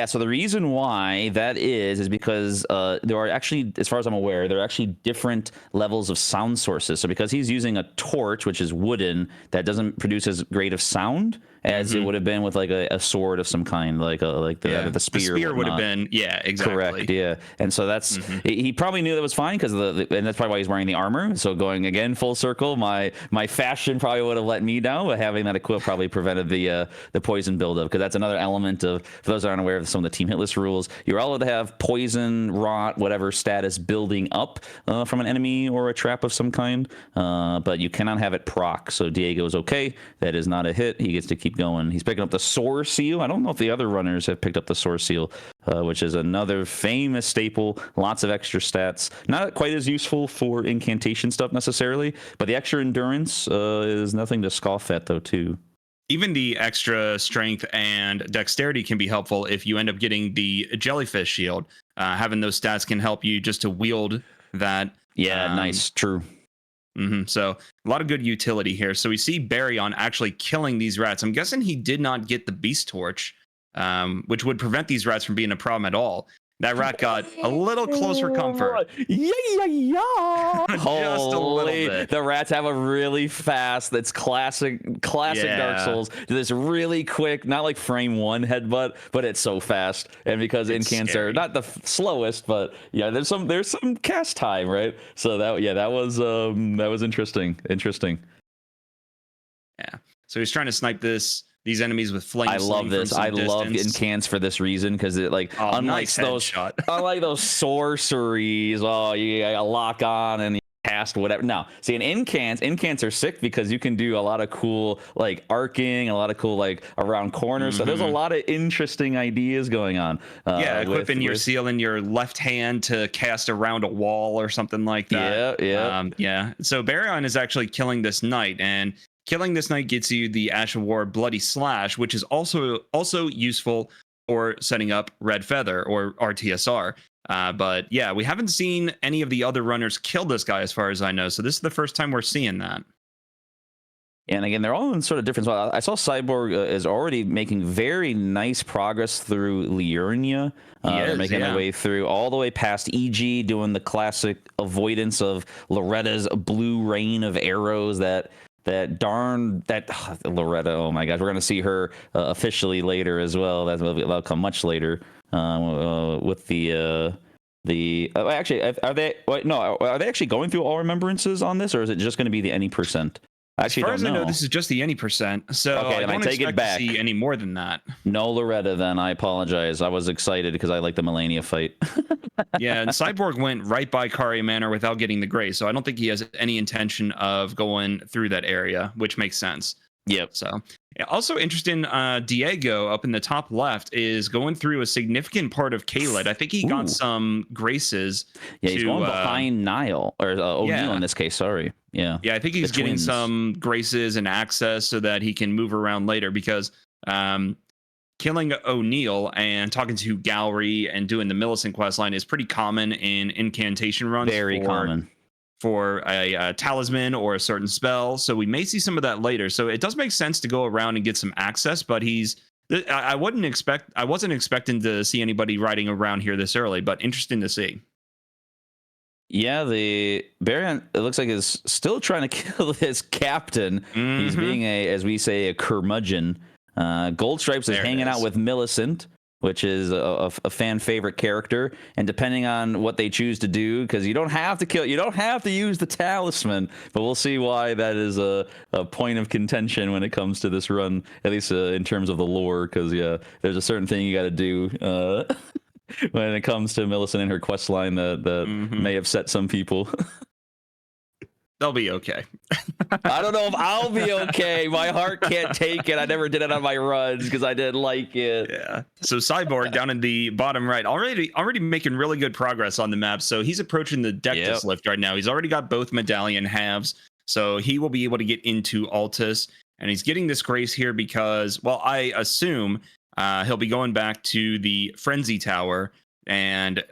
So the reason why that is because there are actually, as far as I'm aware, there are actually different levels of sound sources. So because he's using a torch, which is wooden, that doesn't produce as great of sound as it would have been with like a sword of some kind, like the spear. The spear would have been, exactly. Correct, yeah. And so that's he probably knew that was fine because and that's probably why he's wearing the armor. So going again full circle, my fashion probably would have let me down, but having that equipped probably prevented the poison buildup, because that's another element of, for those that aren't aware of some of the team hit list rules, you're allowed to have poison, rot, whatever status building up from an enemy or a trap of some kind, but you cannot have it proc. So Diego's okay. That is not a hit. He gets to keep going. He's picking up the Soar Seal. I don't know if the other runners have picked up the Soar Seal, which is another famous staple. Lots of extra stats. Not quite as useful for incantation stuff necessarily, but the extra endurance is nothing to scoff at, though, too. Even the extra strength and dexterity can be helpful if you end up getting the jellyfish shield. Having those stats can help you just to wield that. Yeah, nice. True. So a lot of good utility here. So we see Baryon actually killing these rats. I'm guessing he did not get the Beast Torch, which would prevent these rats from being a problem at all. That rat got a little close for comfort. Yeah. Just a little bit. The rats have a really fast, that's classic Dark Souls. This really quick, not like frame 1 headbutt, but it's so fast. And because incants are not the slowest, but there's some cast time, right? So that was interesting. Yeah. So he's trying to snipe these enemies with flames. I love this. I love incants for this reason, because it unlike those sorceries, you gotta lock on and cast whatever. No, see, incants are sick because you can do a lot of cool like arcing, a lot of cool like around corners. So there's a lot of interesting ideas going on. Yeah, equipping your seal in your left hand to cast around a wall or something like that. Yeah. So Baryon is actually killing this knight, and killing this knight gets you the Ash of War Bloody Slash, which is also useful for setting up Red Feather or RTSR. But yeah, we haven't seen any of the other runners kill this guy as far as I know. So this is the first time we're seeing that. And again, they're all in sort of different spots. I saw Cyborg is already making very nice progress through Liurnia. They're making their way through all the way past EG, doing the classic avoidance of Loretta's blue rain of arrows. That Loretta, oh my gosh, we're going to see her officially later as well. That'll come much later with actually, are they actually going through all remembrances on this, or is it just going to be the any percent? Actually, as far as I know, this is just the any percent. So okay, I don't take it back. To see any more than that. No Loretta, then. I apologize. I was excited because I like the Melania fight. Yeah, and Cyborg went right by Kari Manor without getting the grace, so I don't think he has any intention of going through that area, which makes sense. Yep. So also interesting, Diego up in the top left is going through a significant part of Caelid. I think he got some graces. Yeah, he's going behind Niall, or O'Neill in this case, sorry. Yeah. Yeah, I think he's getting some graces and access so that he can move around later, because killing O'Neill and talking to Gallery and doing the Millicent questline is pretty common in incantation runs. Very common. For a talisman or a certain spell. So we may see some of that later. So it does make sense to go around and get some access, but I wasn't expecting to see anybody riding around here this early, but interesting to see. Yeah, the Baryon, it looks like, is still trying to kill his captain. He's being as we say, a curmudgeon. Gold Stripes is hanging out with Millicent, which is a fan favorite character, and depending on what they choose to do, because you don't have to use the talisman, but we'll see why that is a point of contention when it comes to this run, at least in terms of the lore, because there's a certain thing you got to do when it comes to Millicent and her quest line that may upset some people. They'll be okay. I don't know if I'll be okay. My heart can't take it. I never did it on my runs because I didn't like it. Yeah. So Cyborg down in the bottom right, already making really good progress on the map. So he's approaching the Dectus lift right now. He's already got both medallion halves, so he will be able to get into Altus, and he's getting this grace here because, well, I assume he'll be going back to the Frenzy Tower and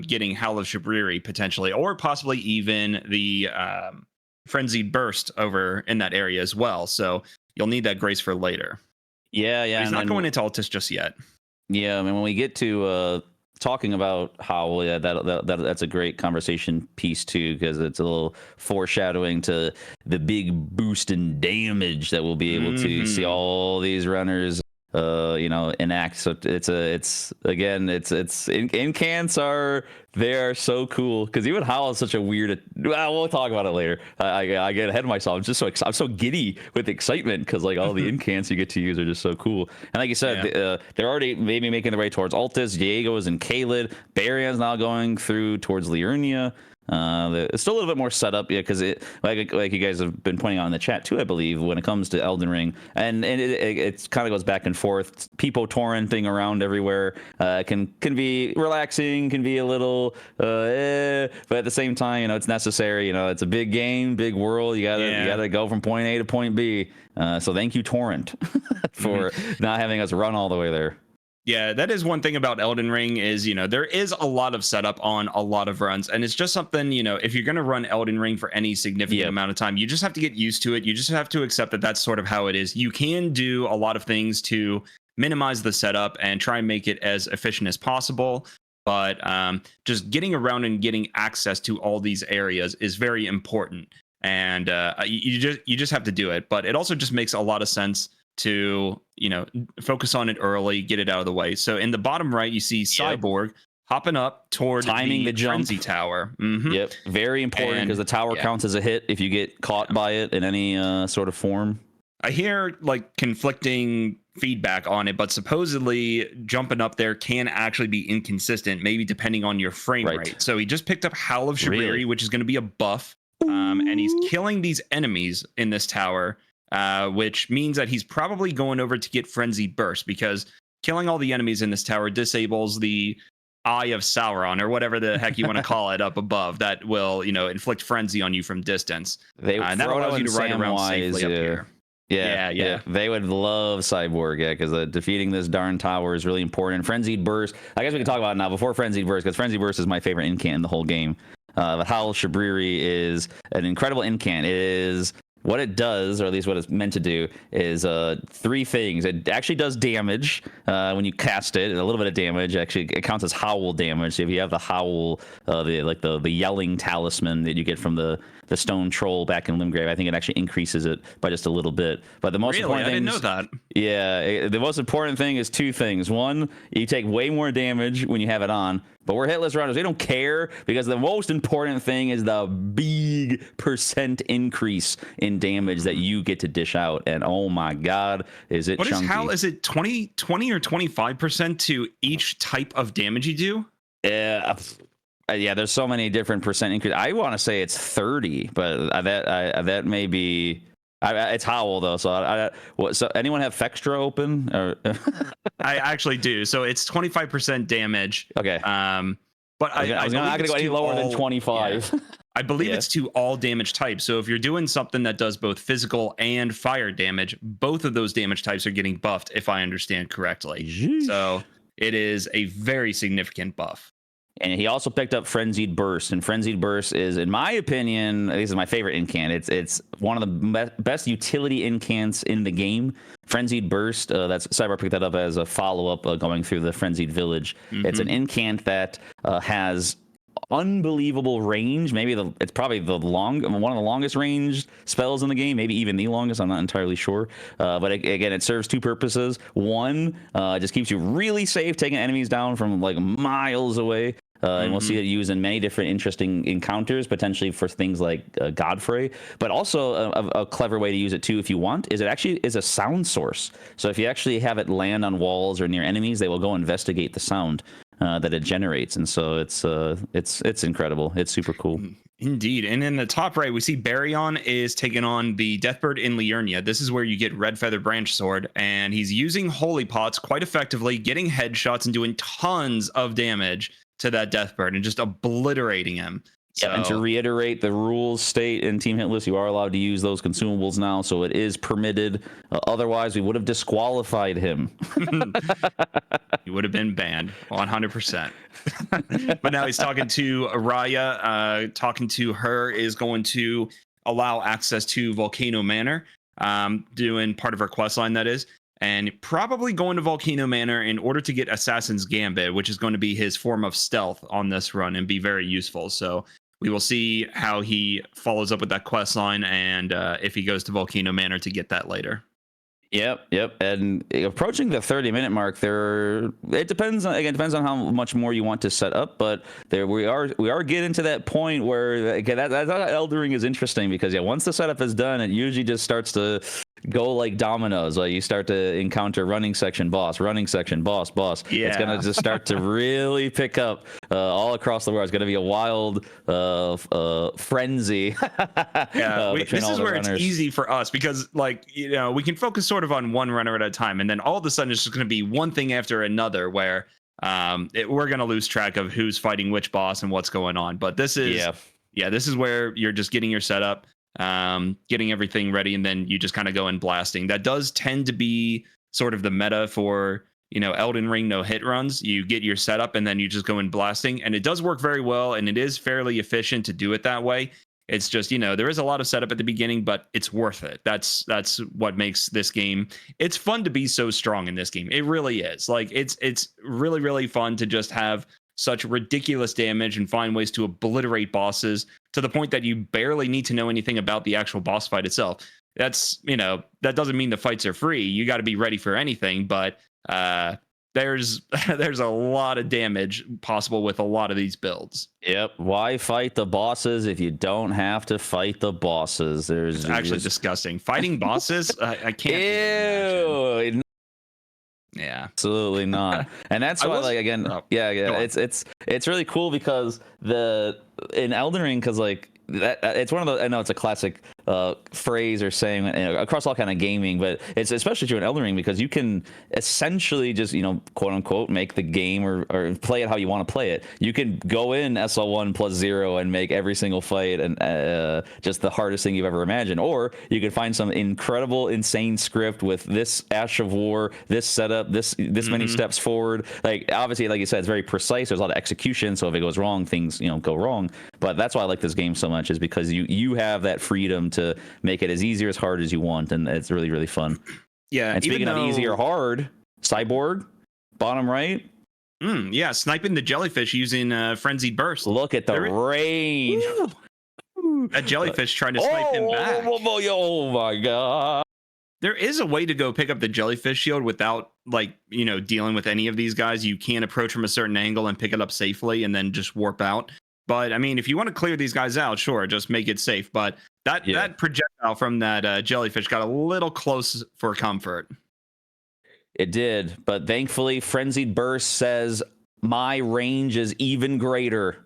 getting Howl of Shabriri potentially, or possibly even the Frenzied Burst over in that area as well. So you'll need that grace for later. Yeah. He's not going into Altus just yet. Yeah, I mean, when we get to talking about Howl, that's a great conversation piece too, because it's a little foreshadowing to the big boost in damage that we'll be able to see all these runners enact. So incants they are so cool, because even Howl is such a weird. We'll talk about it later. I get ahead of myself. I'm so giddy with excitement because like all the incants you get to use are just so cool. And like you said, they're already maybe making their way towards Altus. Diego is in Caelid. Baryon's now going through towards Liurnia. It's still a little bit more set up, because it like you guys have been pointing out in the chat too, I believe, when it comes to Elden Ring, and it kind of goes back and forth. People torrenting around everywhere can be relaxing, can be a little but at the same time, it's necessary. It's a big game, big world. You gotta go from point A to point B. So thank you, Torrent, for not having us run all the way there. Yeah, that is one thing about Elden Ring is, there is a lot of setup on a lot of runs. And it's just something, if you're going to run Elden Ring for any significant amount of time, you just have to get used to it. You just have to accept that that's sort of how it is. You can do a lot of things to minimize the setup and try and make it as efficient as possible. But just getting around and getting access to all these areas is very important. And you just have to do it. But it also just makes a lot of sense to focus on it early, get it out of the way. So in the bottom right, you see Cyborg hopping up toward timing the jump. Frenzy Tower. Yep, very important, because the tower counts as a hit if you get caught by it in any sort of form. I hear like conflicting feedback on it, but supposedly jumping up there can actually be inconsistent, maybe depending on your frame rate. So he just picked up Howl of Shabriri, which is going to be a buff and he's killing these enemies in this tower, which means that he's probably going over to get Frenzied Burst, because killing all the enemies in this tower disables the Eye of Sauron, or whatever the heck you want to call it, up above, that will, inflict frenzy on you from distance. And that allows you to ride around safely up here. Yeah. They would love Cyborg, because defeating this darn tower is really important. Frenzied Burst, I guess we can talk about it now before Frenzied Burst, because Frenzied Burst is my favorite incant in the whole game. The Howl Shabriri is an incredible incant. It is, what it does, or at least what it's meant to do, is 3 things. It actually does damage when you cast it, a little bit of damage. Actually, it counts as howl damage. So if you have the howl, the yelling talisman that you get from the stone troll back in Limgrave, I think it actually increases it by just a little bit. But the most important thing, I didn't know that. Yeah, the most important thing is 2 things. One, you take way more damage when you have it on. But we're hitless runners. We don't care, because the most important thing is the big % increase in damage that you get to dish out. And oh my God, is it chunky. How is it 20 or 25% to each type of damage you do? Yeah, there's so many different % increase. I want to say it's 30, but that may be. It's Howl though, so so anyone have Fextra open? Or I actually do. So it's 25% damage. Okay. But I'm not gonna go any lower than 25. Yeah. I believe it's to all damage types. So if you're doing something that does both physical and fire damage, both of those damage types are getting buffed, if I understand correctly. Jeez. So it is a very significant buff. And he also picked up Frenzied Burst, and Frenzied Burst is, in my opinion, this is my favorite incant. It's one of the best utility incants in the game. Frenzied Burst, that's Cyber picked that up as a follow-up going through the Frenzied Village. Mm-hmm. It's an incant that has unbelievable range. Maybe it's probably one of the longest ranged spells in the game, maybe even the longest. I'm not entirely sure. But again, it serves 2 purposes. One, it just keeps you really safe, taking enemies down from like miles away. And we'll see it used in many different interesting encounters, potentially for things like Godfrey. But also a clever way to use it too, if you want, is it actually is a sound source. So if you actually have it land on walls or near enemies, they will go investigate the sound that it generates. And so it's incredible. It's super cool. Indeed. And in the top right, we see Baryon is taking on the Deathbird in Liurnia. This is where you get Red Feather Branch Sword, and he's using Holy Pots quite effectively, getting headshots and doing tons of damage to that Deathbird and just obliterating him. Yeah, and to reiterate, the rules state in Team Hitless, you are allowed to use those consumables now, so it is permitted. Otherwise, we would have disqualified him. He would have been banned 100%. But now he's talking to Araya. Talking to her is going to allow access to Volcano Manor, doing part of her quest line, that is. And probably going to Volcano Manor in order to get Assassin's Gambit, which is going to be his form of stealth on this run and be very useful. So we will see how he follows up with that quest line, and if he goes to Volcano Manor to get that later. Yep. And approaching the 30-minute mark, it depends on how much more you want to set up, but we are getting to that point where that's how Elden Ring is interesting, because once the setup is done, it usually just starts to go like dominoes. Like you start to encounter running section boss. Yeah. It's gonna just start to really pick up all across the world. It's gonna be a wild frenzy. This is where it's easy for us, because we can focus sort of on one runner at a time, and then all of a sudden it's just going to be one thing after another where we're going to lose track of who's fighting which boss and what's going on. But this is this is where you're just getting your setup, getting everything ready, and then you just kind of go in blasting. That does tend to be sort of the meta for Elden Ring no hit runs. You get your setup and then you just go in blasting, and it does work very well, and it is fairly efficient to do it that way. It's just, there is a lot of setup at the beginning, but it's worth it. That's what makes this game. It's fun to be so strong in this game. It really is. Like it's really, really fun to just have such ridiculous damage and find ways to obliterate bosses to the point that you barely need to know anything about the actual boss fight itself. That's, that doesn't mean the fights are free. You got to be ready for anything, but there's a lot of damage possible with a lot of these builds. Yep. Why fight the bosses if you don't have to fight the bosses? It's actually disgusting. Fighting bosses, I can't. Ew. Yeah, absolutely not. And that's why, it's really cool because in Elden Ring, because that it's one of the, I know it's a classic phrase or saying across all kind of gaming, but it's especially true in Elden Ring because you can essentially just, quote unquote, make the game or play it how you want to play it. You can go in SL1 plus 0 and make every single fight and just the hardest thing you've ever imagined, or you could find some incredible, insane script with this Ash of War, this setup, this many steps forward. Like obviously, like you said, it's very precise. There's a lot of execution, so if it goes wrong, things go wrong. But that's why I like this game so much, is because you have that freedom to make it as easy or as hard as you want, and it's really, really fun. Yeah. And speaking of easy or hard, Cyborg, bottom right. Yeah, sniping the jellyfish using Frenzied Burst. Look at the range. That jellyfish trying to snipe him back. Oh my god. There is a way to go pick up the jellyfish shield without dealing with any of these guys. You can approach from a certain angle and pick it up safely and then just warp out. But I mean, if you want to clear these guys out, sure, just make it safe. But that projectile from that jellyfish got a little close for comfort. It did, but thankfully, Frenzied Burst says my range is even greater.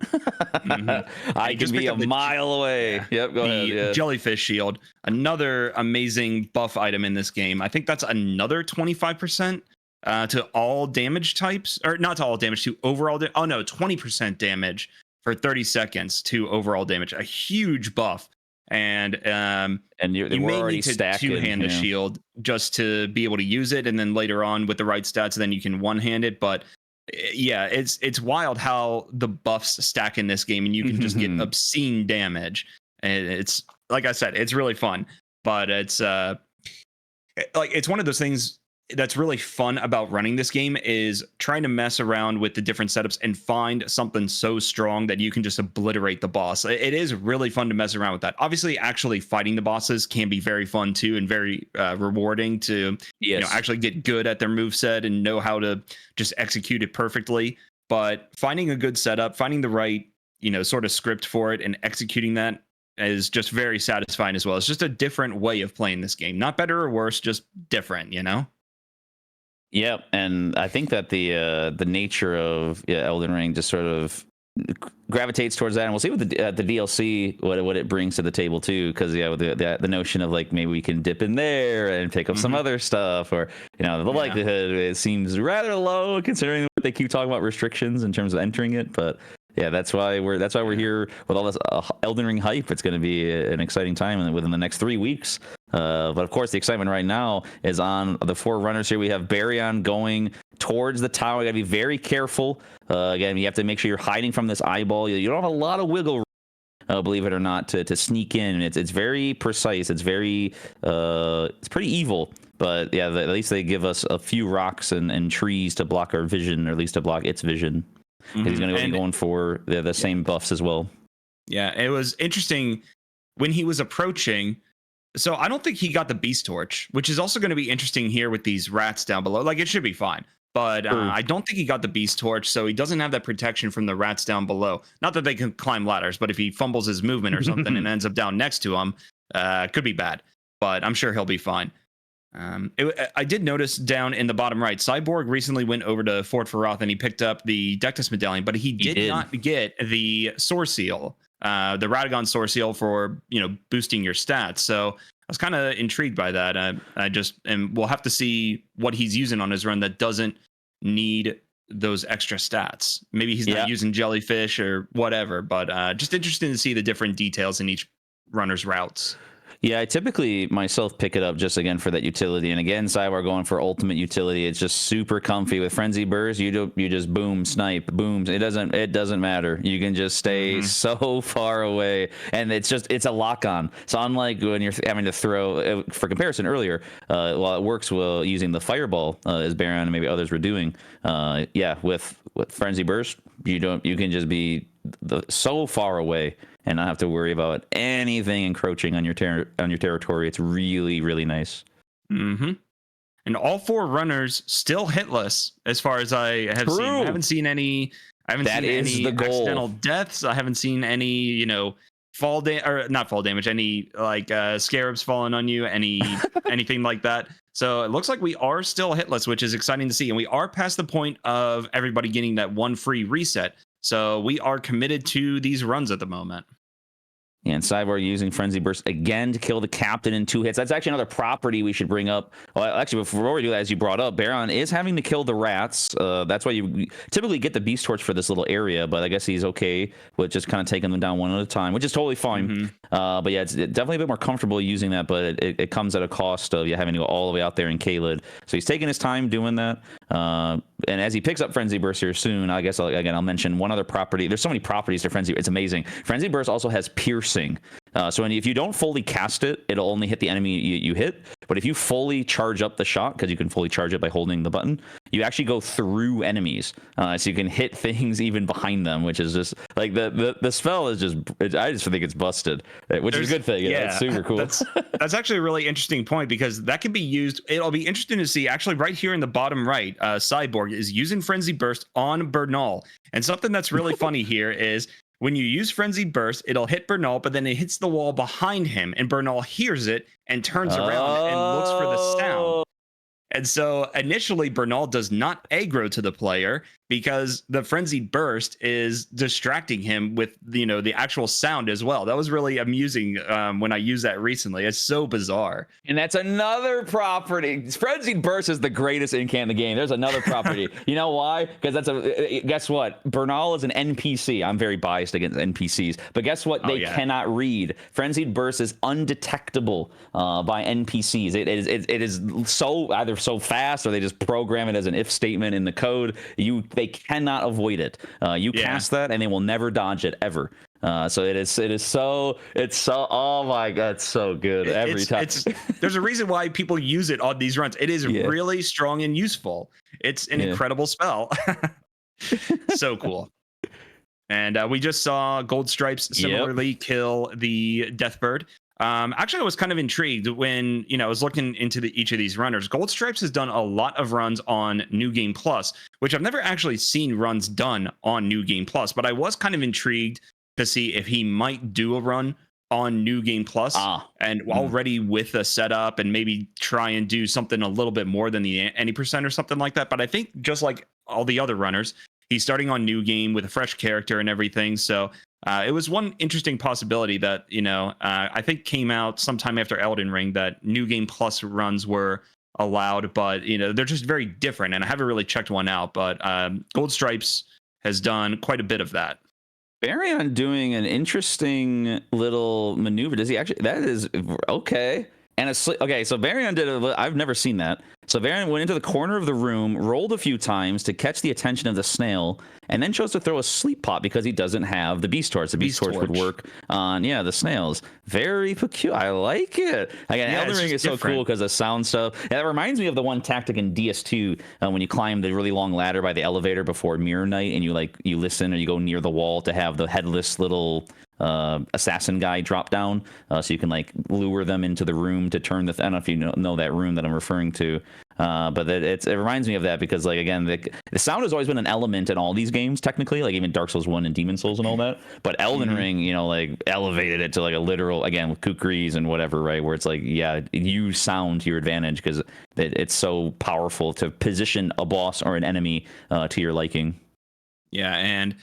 I can be a mile away. Yeah. Yep, go ahead. Yeah. Jellyfish shield, another amazing buff item in this game. I think that's another 25% to all damage types, or not to all damage, to overall. 20% damage for 30 seconds to overall damage. A huge buff. And you may need to two-hand the shield just to be able to use it, and then later on with the right stats, then you can one-hand it. But yeah, it's wild how the buffs stack in this game, and you can just get obscene damage. And it's, like I said, it's really fun. But it's it's one of those things that's really fun about running this game, is trying to mess around with the different setups and find something so strong that you can just obliterate the boss. It is really fun to mess around with that. Obviously, actually fighting the bosses can be very fun too, and very rewarding to actually get good at their moveset and know how to just execute it perfectly. But finding a good setup, finding the right sort of script for it, and executing that is just very satisfying as well. It's just a different way of playing this game. Not better or worse, just different, Yep, and I think that the nature of Elden Ring just sort of gravitates towards that, and we'll see what the DLC what it brings to the table too. Because with the notion of like maybe we can dip in there and pick up some other stuff, or the likelihood it seems rather low considering what they keep talking about restrictions in terms of entering it. But yeah, that's why we're here with all this Elden Ring hype. It's going to be an exciting time within the next 3 weeks. But of course, the excitement right now is on the 4 runners here. We have Baryon going towards the tower. You got to be very careful. Again, you have to make sure you're hiding from this eyeball. You don't have a lot of wiggle room, believe it or not, to sneak in. It's very precise. It's very it's pretty evil. But yeah, at least they give us a few rocks and trees to block our vision, or at least to block its vision. He's going to be going for the same buffs as well. Yeah, it was interesting when he was approaching. So I don't think he got the Beast Torch, which is also going to be interesting here with these rats down below. Like, it should be fine. But I don't think he got the Beast Torch, so he doesn't have that protection from the rats down below. Not that they can climb ladders, but if he fumbles his movement or something and ends up down next to him, could be bad. But I'm sure he'll be fine. I did notice down in the bottom right, Cyborg recently went over to Fort Faroth and he picked up the Dectus Medallion, but he did not get the Source Seal, the Radagon Source Seal for boosting your stats. So I was kind of intrigued by that. And we'll have to see what he's using on his run that doesn't need those extra stats. Maybe he's not using jellyfish or whatever, but just interesting to see the different details in each runner's routes. Yeah, I typically myself pick it up just again for that utility. And again, Cyborg going for ultimate utility. It's just super comfy with Frenzied Burst. You just boom, snipe, booms. It doesn't matter. You can just stay so far away, and it's a lock on. So unlike when you're having to throw, for comparison earlier, while it works well using the fireball, as Baron and maybe others were doing, with Frenzied Burst, you can just be so far away and not have to worry about anything encroaching on your territory. It's really, really nice. And all 4 runners still hitless, as far as I have seen. I haven't seen any. Accidental deaths. I haven't seen any, not fall damage. Any scarabs falling on you. Anything like that. So it looks like we are still hitless, which is exciting to see. And we are past the point of everybody getting that 1 free reset. So we are committed to these runs at the moment. And Cyborg using Frenzy Burst again to kill the captain in 2 hits. That's actually another property we should bring up. Well, actually, before we do that, as you brought up, Baron is having to kill the rats. That's why you typically get the Beast Torch for this little area, but I guess he's okay with just kind of taking them down one at a time, which is totally fine. But yeah, it's definitely a bit more comfortable using that, but it comes at a cost of having to go all the way out there in Caelid. So he's taking his time doing that. And as he picks up Frenzy Burst here soon, I guess I'll mention one other property. There's so many properties to Frenzy. It's amazing. Frenzy Burst also has Piercing. So if you don't fully cast it, it'll only hit the enemy you hit. But if you fully charge up the shot, because you can fully charge it by holding the button, you actually go through enemies. So you can hit things even behind them, which is just like the spell is just, I just think it's busted, which is a good thing. Yeah, it's super cool. That's actually a really interesting point, because that can be used. It'll be interesting to see actually right here in the bottom right, Cyborg is using Frenzy Burst on Bernal. And something that's really funny here is, when you use Frenzy Burst, it'll hit Bernal, but then it hits the wall behind him, and Bernal hears it and turns around and looks for the sound. And so initially, Bernal does not aggro to the player because the Frenzied Burst is distracting him with the actual sound as well. That was really amusing when I used that recently. It's so bizarre. And that's another property. Frenzied Burst is the greatest incant in the game. There's another property. You know why? Because guess what? Bernal is an NPC. I'm very biased against NPCs, but guess what? They cannot read. Frenzied Burst is undetectable by NPCs. It is so either so fast, or they just program it as an if statement in the code. They cannot avoid it. You cast that and they will never dodge it ever. So it's so oh my god, it's so good every time. There's a reason why people use it on these runs. It is really strong and useful. It's an incredible spell. So cool. And we just saw Gold Stripes similarly kill the Deathbird. Actually, I was kind of intrigued when I was looking into each of these runners. Gold Stripes has done a lot of runs on New Game Plus, which I've never actually seen runs done on New Game Plus. But I was kind of intrigued to see if he might do a run on New Game Plus and already with a setup, and maybe try and do something a little bit more than the any percent or something like that. But I think just like all the other runners, he's starting on New Game with a fresh character and everything. So it was one interesting possibility that, I think came out sometime after Elden Ring, that New Game Plus runs were allowed, but, they're just very different. And I haven't really checked one out, but Gold Stripes has done quite a bit of that. Baryon doing an interesting little maneuver. Does he actually? That is okay. And okay, so Baryon did I've never seen that. So Baryon went into the corner of the room, rolled a few times to catch the attention of the snail, and then chose to throw a sleep pot because he doesn't have the Beast Torch. The Beast Torch would work on the snails. Very peculiar. I like it. Again, Elden Ring is so cool because of sound stuff. Yeah, that reminds me of the one tactic in DS2 when you climb the really long ladder by the elevator before Mirror Night, and you listen or you go near the wall to have the headless little assassin guy drop down, so you can lure them into the room to turn I don't know if you know that room that I'm referring to, but it reminds me of that because again the sound has always been an element in all these games technically, even Dark Souls 1 and Demon Souls and all that, but Elden Ring elevated it to a literal, again with kukris and whatever, right, where it's use sound to your advantage because it's so powerful to position a boss or an enemy to your liking. And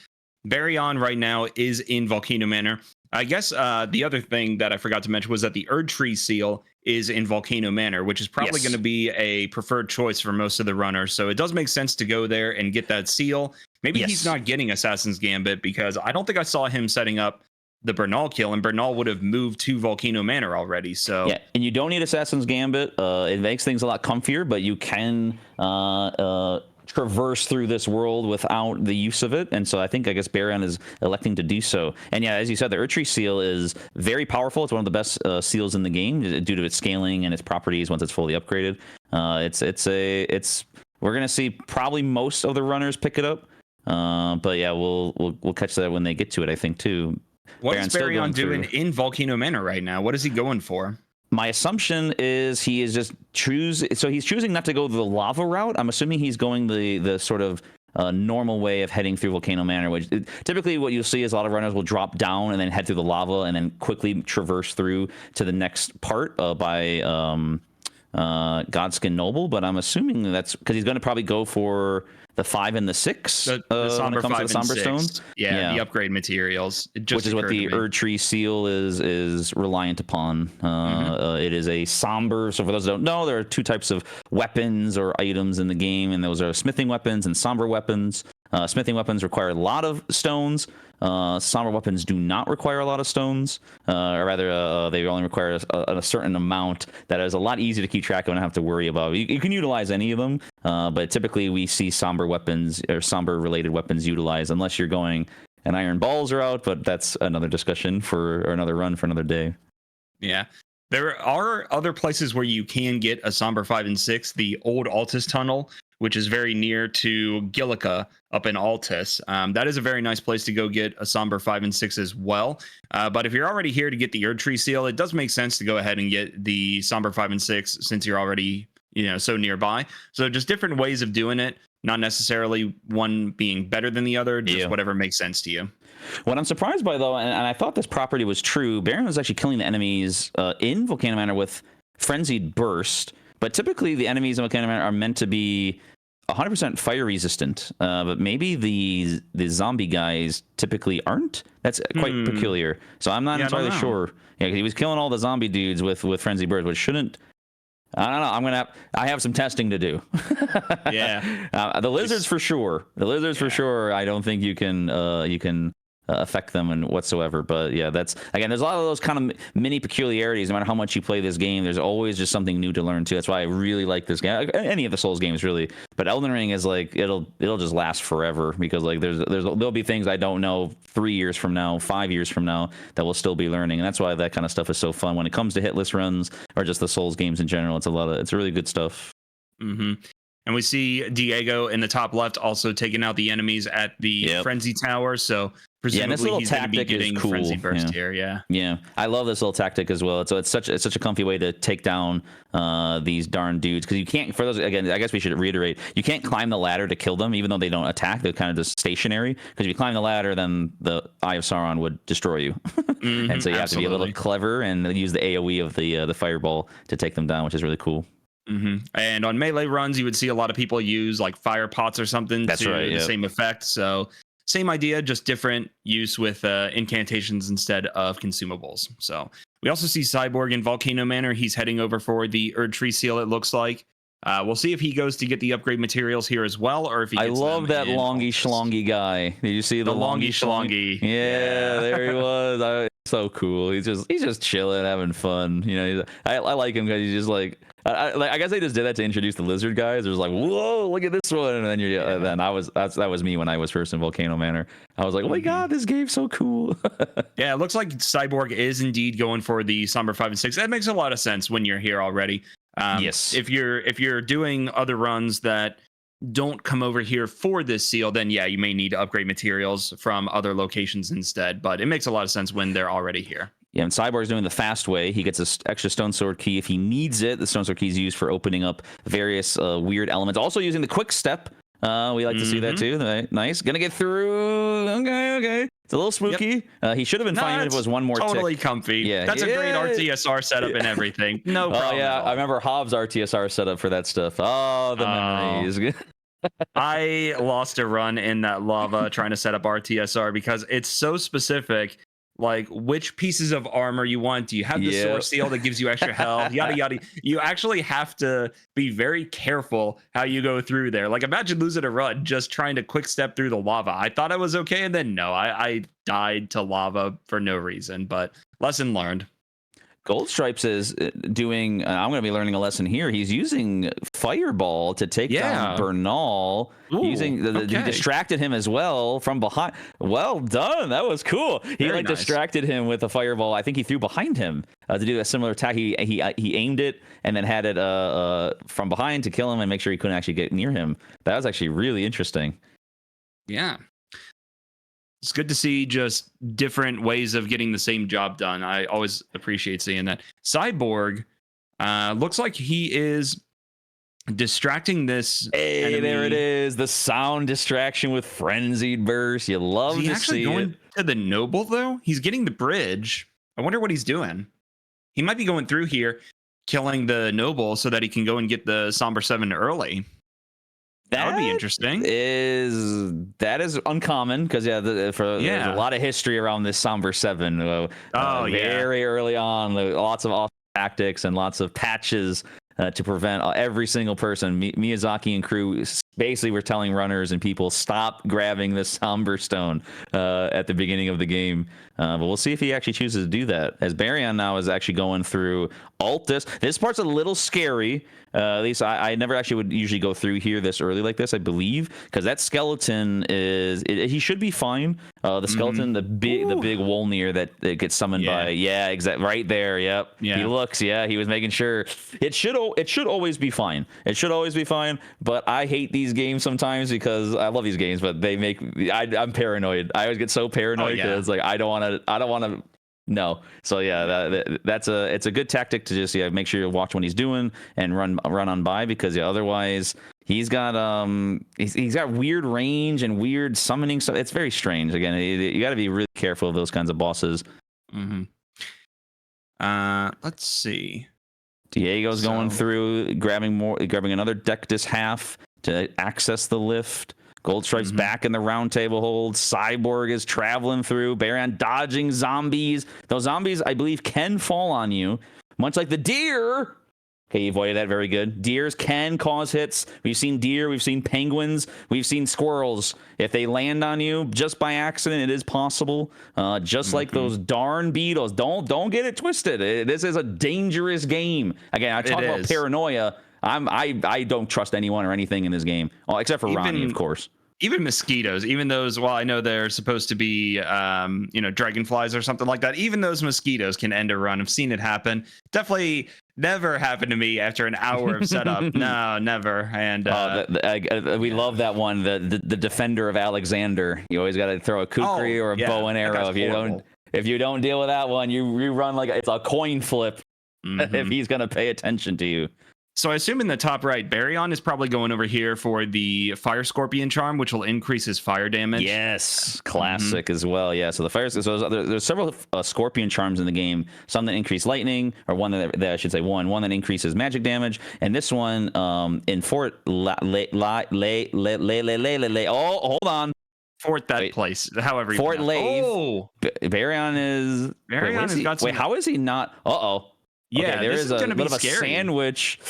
Baryon right now is in Volcano Manor. I guess the other thing that I forgot to mention was that the Erdtree seal is in Volcano Manor, which is probably going to be a preferred choice for most of the runners. So it does make sense to go there and get that seal. Maybe he's not getting Assassin's Gambit because I don't think I saw him setting up the Bernal kill, and Bernal would have moved to Volcano Manor already. So and you don't need Assassin's Gambit. It makes things a lot comfier, but you can traverse through this world without the use of it, and so I guess Baryon is electing to do so. And as you said, the Erdtree seal is very powerful. It's one of the best seals in the game due to its scaling and its properties once it's fully upgraded. We're gonna see probably most of the runners pick it up, but we'll catch that when they get to it, I think too. What is Baryon doing in Volcano Manor right now? What is he going for? My assumption is he is just he's choosing not to go the lava route. I'm assuming he's going the sort of normal way of heading through Volcano Manor, which typically what you'll see is a lot of runners will drop down and then head through the lava and then quickly traverse through to the next part by Godskin Noble. But I'm assuming that's because he's going to probably go for the 5 and the 6 The when Somber it comes 5 to the and Somber 6. Stones. Yeah, the upgrade materials. It just Which is what occurred the to me. Erdtree seal is reliant upon. It is a somber. So for those who don't know, there are two types of weapons or items in the game, and those are smithing weapons and somber weapons. Smithing weapons require a lot of stones. Somber weapons do not require a lot of stones, or rather, they only require a certain amount that is a lot easier to keep track of and not have to worry about. You can utilize any of them, but typically we see somber weapons or somber related weapons utilized unless you're going and iron balls are out, but that's another discussion or another run for another day. Yeah. There are other places where you can get a Somber 5 and 6. The old Altus Tunnel, which is very near to Gillica up in Altus. That is a very nice place to go get a Somber 5 and 6 as well. But if you're already here to get the Erdtree seal, it does make sense to go ahead and get the Somber 5 and 6 since you're already, so nearby. So just different ways of doing it, not necessarily one being better than the other, just whatever makes sense to you. What I'm surprised by, though, and I thought this property was true, Baron was actually killing the enemies in Volcano Manor with Frenzied Burst, but typically the enemies in Volcano Manor are meant to be 100% fire resistant, but maybe the zombie guys typically aren't. That's quite peculiar. So I'm not entirely sure. Yeah, 'cause he was killing all the zombie dudes with Frenzied Burst, which shouldn't. I don't know. I have some testing to do. Yeah. The lizards for sure. For sure. I don't think you can affect them and whatsoever. But yeah, that's again. There's a lot of those kind of mini peculiarities. No matter how much you play this game, there's always just something new to learn too. That's why I really like this game. Any of the Souls games really, but Elden Ring is like it'll just last forever because like there'll be things I don't know 3 years from now, 5 years from now that we'll still be learning, and that's why that kind of stuff is so fun when it comes to hit list runs or just the Souls games in general. It's really good stuff. Mm-hmm. And we see Diego in the top left also taking out the enemies at the Frenzy Tower. So presumably this little he's going to be tactic is getting cool. Frenzy Burst here. Yeah, I love this little tactic as well. So it's such a comfy way to take down these darn dudes because you can't. For those again, I guess we should reiterate: you can't climb the ladder to kill them, even though they don't attack. They're kind of just stationary. Because if you climb the ladder, then the Eye of Sauron would destroy you. And so you have to be a little clever and use the AOE of the fireball to take them down, which is really cool. And on melee runs, you would see a lot of people use like fire pots or something to the same effect. So same idea, just different use with incantations instead of consumables. So we also see Cyborg in Volcano Manor. He's heading over for the Erdtree seal, it looks like. We'll see if he goes to get the upgrade materials here as well, or if he gets I love that longy schlongy guy. Did you see the longy schlongy? Yeah, there he was. So cool. He's just chilling, having fun. I like him because he's just like. I guess they just did that to introduce the lizard guys. There's like, whoa, look at this one, and then then that was me when I was first in Volcano Manor. I was like, oh my god, this game's so cool. Yeah, it looks like Cyborg is indeed going for the Somber 5 and 6. That makes a lot of sense when you're here already. Yes. If you're doing other runs that don't come over here for this seal, then yeah, you may need to upgrade materials from other locations instead. But it makes a lot of sense when they're already here. Yeah, and Cyborg's doing the fast way. He gets an extra Stone Sword key if he needs it. The Stone Sword key is used for opening up various weird elements. Also using the quick step. We like to see that too. Nice. Gonna get through. Okay. It's a little spooky. He should have been fine if it was one more totally tick. comfy. Yeah. That's a great RTSR setup and everything. No problem. Oh, yeah. I remember Hobbs' RTSR setup for that stuff. Oh, the memories. I lost a run in that lava trying to set up RTSR because it's so specific. Like which pieces of armor you want. Do you have the source seal that gives you extra health? Yada yada. You actually have to be very careful how you go through there. Like imagine losing a run just trying to quick step through the lava. I thought I was okay, and then no, I died to lava for no reason. But lesson learned. Gold Stripes is doing. I'm going to be learning a lesson here. He's using Fireball to take down Bernal. He distracted him as well from behind. Well done. That was cool. He nice. Distracted him with a Fireball. I think he threw behind him to do a similar attack. He aimed it and then had it from behind to kill him and make sure he couldn't actually get near him. That was actually really interesting. Yeah. It's good to see just different ways of getting the same job done. I always appreciate seeing that. Cyborg looks like he is distracting this enemy. There it is. The sound distraction with Frenzied Burst. You love to see it. Is he actually going to the Noble, though? He's getting the bridge. I wonder what he's doing. He might be going through here, killing the Noble so that he can go and get the Somber 7 early. That would be interesting. That is uncommon because there's a lot of history around this Somber 7. Very early on, lots of off tactics and lots of patches to prevent every single person. Miyazaki and crew basically were telling runners and people, stop grabbing the Somber Stone at the beginning of the game. But we'll see if he actually chooses to do that. As Baryon now is actually going through Altus. This part's a little scary. At least I never actually would usually go through here this early like this, I believe, because that skeleton he should be fine. The skeleton, the big Wolnir that gets summoned by, exactly right there. Yep. Yeah. He looks, he was making sure it should always be fine. It should always be fine. But I hate these games sometimes because I love these games, but they make I'm paranoid. I always get so paranoid because like I don't want to. No, so it's a good tactic to just make sure you watch what he's doing and run on by, because otherwise he's got he's got weird range and weird summoning stuff. It's very strange. Again, you got to be really careful of those kinds of bosses. Let's see. Diego's going through, grabbing another Dectus half to access the lift. Goldstripe's back in the round table hold. Cyborg is traveling through. Baryon dodging zombies. Those zombies, I believe, can fall on you, much like the deer. Okay, you avoided that. Very good. Deers can cause hits. We've seen deer. We've seen penguins. We've seen squirrels. If they land on you just by accident, it is possible. Just like those darn beetles. Don't get it twisted. This is a dangerous game. Again, I talk about paranoia. I don't trust anyone or anything in this game, except for Ronnie, of course. Even mosquitoes, even those, well, I know they're supposed to be, dragonflies or something like that. Even those mosquitoes can end a run. I've seen it happen. Definitely never happened to me after an hour of setup. No, never. And we love that one, the defender of Alexander. You always got to throw a kukri or a bow and arrow. If you don't deal with that one, you run like it's a coin flip. If he's going to pay attention to you. So I assume in the top right, Baryon is probably going over here for the Fire Scorpion charm, which will increase his fire damage. Yes, classic as well. Yeah, so there's several Scorpion charms in the game. Some that increase lightning, or one that I should say one that increases magic damage, and this one in Fort hold on. Fort that place, however. Fort Lave. Baryon is got some. Wait, how is he not? Yeah, there is a bit of a scary sandwich.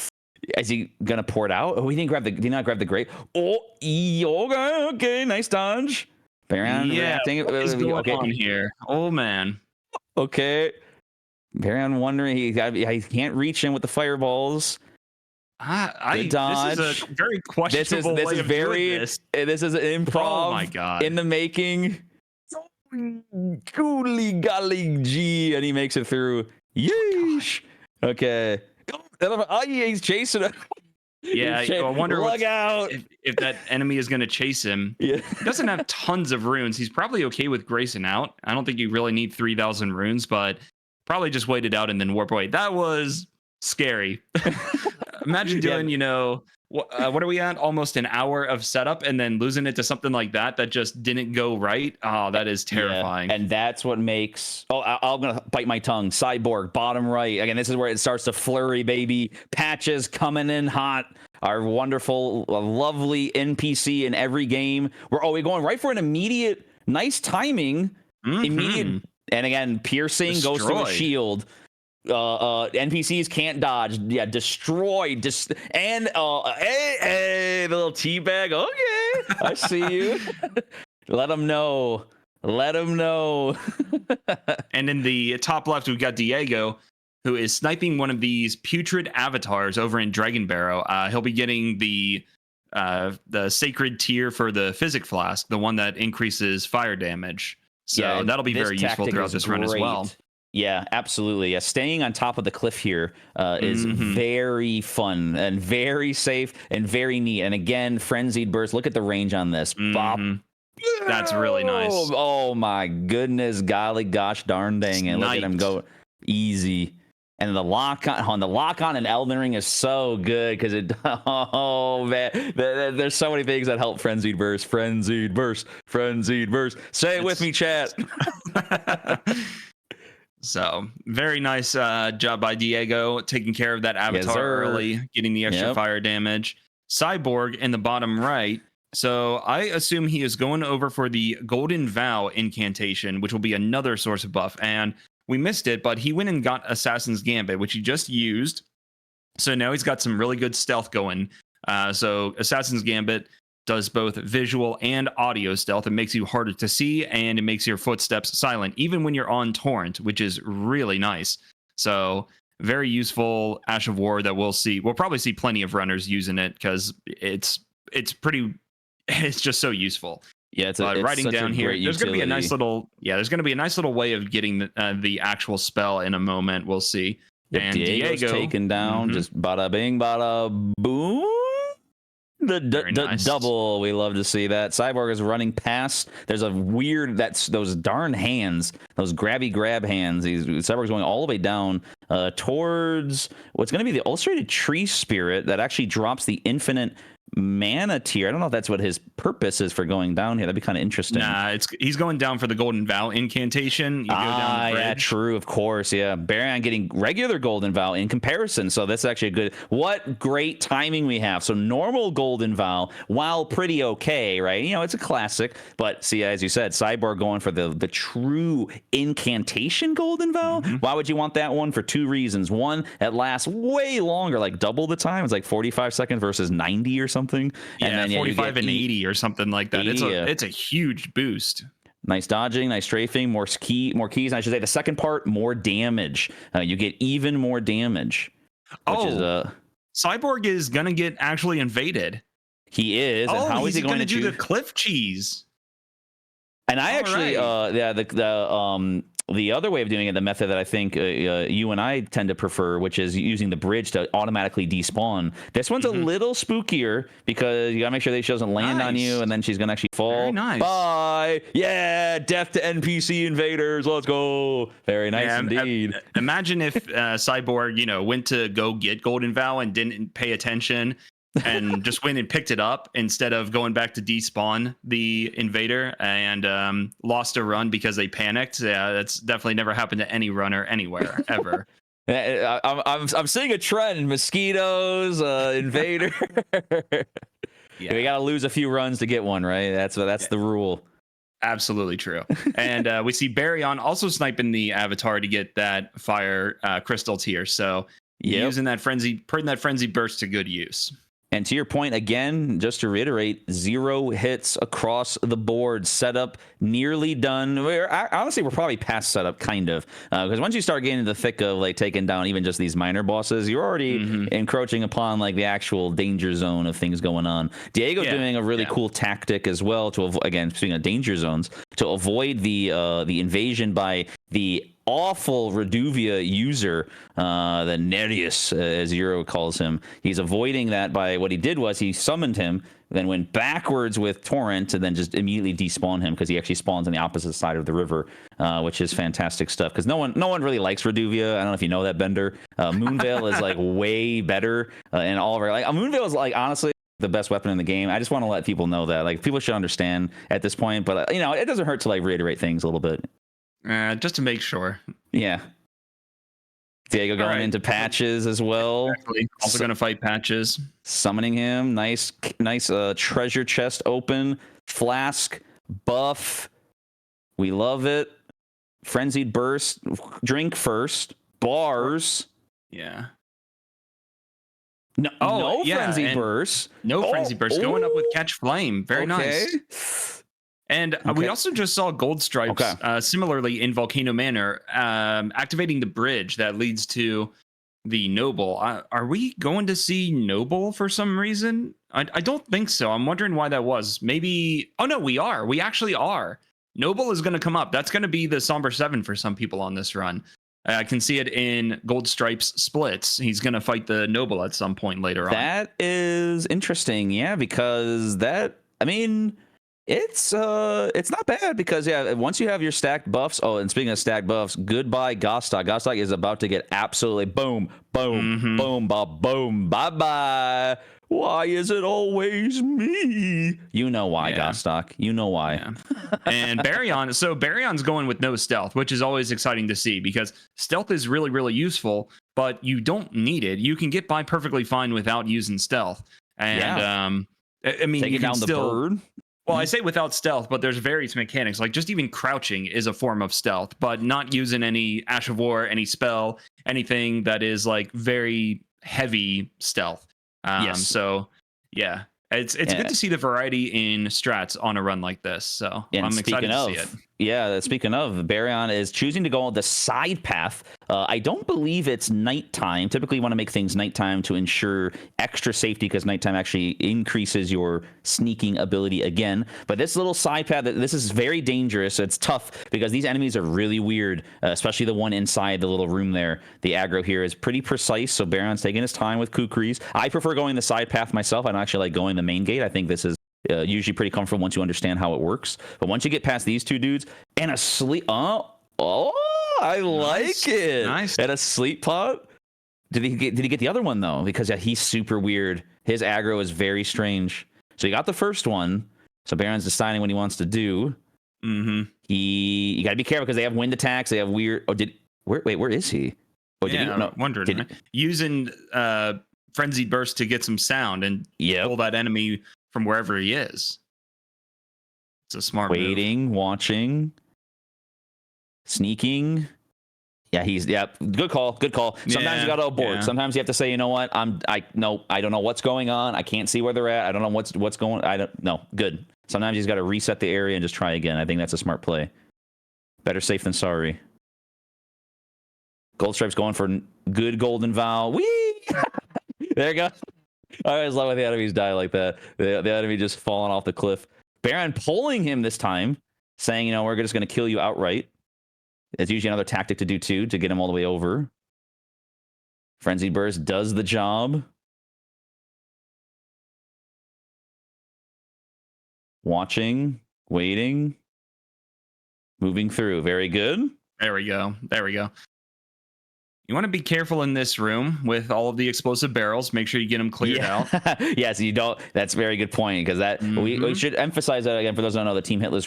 Is he gonna pour it out? Oh, he didn't grab the grape. Okay, nice dodge. Baryon reacting. What is going on here? Oh man. Okay. Baryon wondering he can't reach in with the fireballs. This is a very questionable way of doing this. This is an improv. Oh my god. In the making. Golly golly gee, and he makes it through. Yeesh. Okay. He's chasing him. Yeah, I wonder out. If that enemy is going to chase him. Yeah. He doesn't have tons of runes. He's probably okay with Grayson out. I don't think you really need 3,000 runes, but probably just wait it out and then warp away. That was scary. Imagine doing, what are we at? Almost an hour of setup and then losing it to something like that just didn't go right. Oh, that is terrifying. Yeah, and that's what makes... I'm going to bite my tongue. Cyborg, bottom right. Again, this is where it starts to flurry, baby. Patches coming in hot. Our wonderful, lovely NPC in every game. We're going right for an immediate, nice timing. Immediate... And again, piercing goes through a shield. NPCs can't dodge. Yeah, destroyed. And hey, the little teabag. Okay, I see you. Let them know. And in the top left, we've got Diego, who is sniping one of these putrid avatars over in Dragon Barrow. He'll be getting the sacred tier for the Physic Flask, the one that increases fire damage. So that'll be very useful throughout this run as well. Yeah, absolutely. Yeah, staying on top of the cliff here is very fun and very safe and very neat. And again, Frenzied Burst. Look at the range on this. Bop. That's really nice. Oh my goodness, golly gosh darn dang. And look at him go easy. And the lock on in Elden Ring is so good because there's so many things that help Frenzied Burst. Say it with me, chat. So very nice job by Diego taking care of that avatar early, getting the extra fire damage. Cyborg in the bottom right. So I assume he is going over for the Golden Vow incantation, which will be another source of buff. And we missed it, but he went and got Assassin's Gambit, which he just used. So now he's got some really good stealth going. So Assassin's Gambit does both visual and audio stealth. It makes you harder to see, and it makes your footsteps silent, even when you're on Torrent, which is really nice. So very useful Ash of War that we'll see. We'll probably see plenty of runners using it because it's just so useful. Yeah, it's writing such a down here. great There's going to be a nice utility. little there's going to be a nice little way of getting the actual spell in a moment. We'll see. Yep, And Diego's Diego taken down, just bada bing, bada boom. Very nice. Double. We love to see that. Cyborg is running past. There's a weird, that's those darn hands, those grabby grab hands. Cyborg's going all the way down towards what's going to be the Ulcerated Tree Spirit that actually drops the infinite mana tier. I don't know if that's what his purpose is for going down here. That'd be kind of interesting. Nah, he's going down for the Golden Vow incantation. You go down the bridge. Yeah, true, of course. Yeah, Baryon getting regular Golden Vow in comparison. So that's actually a good. What great timing we have. So normal Golden Vow, while pretty okay, right? You know, it's a classic. But see, as you said, Cyborg going for the true incantation Golden Vow. Why would you want that one? For two reasons. One, it lasts way longer, like double the time. It's like 45 seconds versus 90 or something. Yeah, And then 45 and 80 or something like that. 80, It's a huge boost. Nice dodging, nice strafing, more keys. And I should say the second part, more damage. You get even more damage. Cyborg is gonna get actually invaded. He is. And how is he going to do the cliff cheese? And I All actually, right. the other way of doing it, the method that I think you and I tend to prefer, which is using the bridge to automatically despawn. This one's a little spookier because you gotta make sure that she doesn't land on you, and then she's gonna actually fall. Very nice. Bye. Yeah, death to NPC invaders. Let's go. Very nice indeed. Imagine if Cyborg, went to go get Golden Vow and didn't pay attention. And just went and picked it up instead of going back to despawn the invader and lost a run because they panicked. Yeah, that's definitely never happened to any runner anywhere ever. I'm seeing a trend: mosquitoes, invader. Yeah. We gotta lose a few runs to get one, right? That's the rule. Absolutely true. And we see Baryon also sniping the avatar to get that fire crystal tier. So using putting that frenzy burst to good use. And to your point, again, just to reiterate, 0 hits across the board. Setup nearly done. Honestly, we're probably past setup, kind of. Because once you start getting into the thick of like taking down even just these minor bosses, you're already encroaching upon like the actual danger zone of things going on. Diego's doing a really cool tactic as well to avoid, again, speaking of danger zones, to avoid the invasion by the awful Reduvia user, the Nereus, as Euro calls him. He's avoiding that by what he did was he summoned him, then went backwards with Torrent, and then just immediately despawned him because he actually spawns on the opposite side of the river, which is fantastic stuff. Because no one really likes Reduvia. I don't know if you know that, Bender. Moonveil is like way better, and all of our Moonveil is like honestly the best weapon in the game. I just want to let people know that like people should understand at this point, but it doesn't hurt to like reiterate things a little bit. Just to make sure. Yeah. Diego going into Patches as well. Exactly. Also going to fight Patches. Summoning him. Nice treasure chest open. Flask. Buff. We love it. Frenzied Burst. Drink first. Bars. Yeah. No Frenzied Burst. No Frenzied Burst. Going up with Catch Flame. Very nice. And we also just saw Gold Stripes, similarly in Volcano Manor, activating the bridge that leads to the Noble. Are we going to see Noble for some reason? I don't think so. I'm wondering why that was. Maybe... Oh, no, we are. We actually are. Noble is going to come up. That's going to be the Somber 7 for some people on this run. I can see it in Gold Stripes splits. He's going to fight the Noble at some point later on. That is interesting, yeah, because that... I mean... It's not bad because once you have your stacked buffs. Oh, and speaking of stacked buffs, goodbye Gostok. Gostok is about to get absolutely boom, boom, boom, bye bye. Why is it always me? You know why, Gostok. You know why. Yeah. And Baryon. So Baryon's going with no stealth, which is always exciting to see because stealth is really, really useful, but you don't need it. You can get by perfectly fine without using stealth. And I mean, you Taking can down the still, bird. well, I say without stealth, but there's various mechanics. Like just even crouching is a form of stealth, but not using any Ash of War, any spell, anything that is like very heavy stealth. Yes. So yeah, it's good to see the variety in strats on a run like this. So And I'm excited to see it. Speaking of, Baryon is choosing to go on the side path. I don't believe it's nighttime. Typically, you want to make things nighttime to ensure extra safety because nighttime actually increases your sneaking ability again. But this little side path, this is very dangerous. It's tough because these enemies are really weird, especially the one inside the little room there. The aggro here is pretty precise, so Baron's taking his time with Kukris. I prefer going the side path myself. I don't actually like going the main gate. I think this is usually pretty comfortable once you understand how it works. But once you get past these two dudes and a sleep, I like it. Nice. And a sleep pot. Did he get the other one though? Because he's super weird. His aggro is very strange. So you got the first one. So Baron's deciding what he wants to do. Mm-hmm. You got to be careful because they have wind attacks. They have weird. Where is he? Oh, Yeah, I'm wondering. Using Frenzied Burst to get some sound and pull that enemy from wherever he is. It's a smart move. Waiting, watching, sneaking. Yeah, good call. Sometimes you got to abort. Yeah. Sometimes you have to say, you know what? I don't know what's going on. I can't see where they're at. I don't know what's going. I don't know. Good. Sometimes you just got to reset the area and just try again. I think that's a smart play. Better safe than sorry. Goldstripe's going for good golden vow. Whee! There you go. I always love when the enemies die like that. The enemy just falling off the cliff. Baron pulling him this time, saying, we're just going to kill you outright. It's usually another tactic to do too, to get him all the way over. Frenzied Burst does the job. Watching, waiting, moving through. Very good. There we go. You want to be careful in this room with all of the explosive barrels. Make sure you get them cleared out. Yes, you don't. That's a very good point because we should emphasize that again for those who don't know. The Team Hitless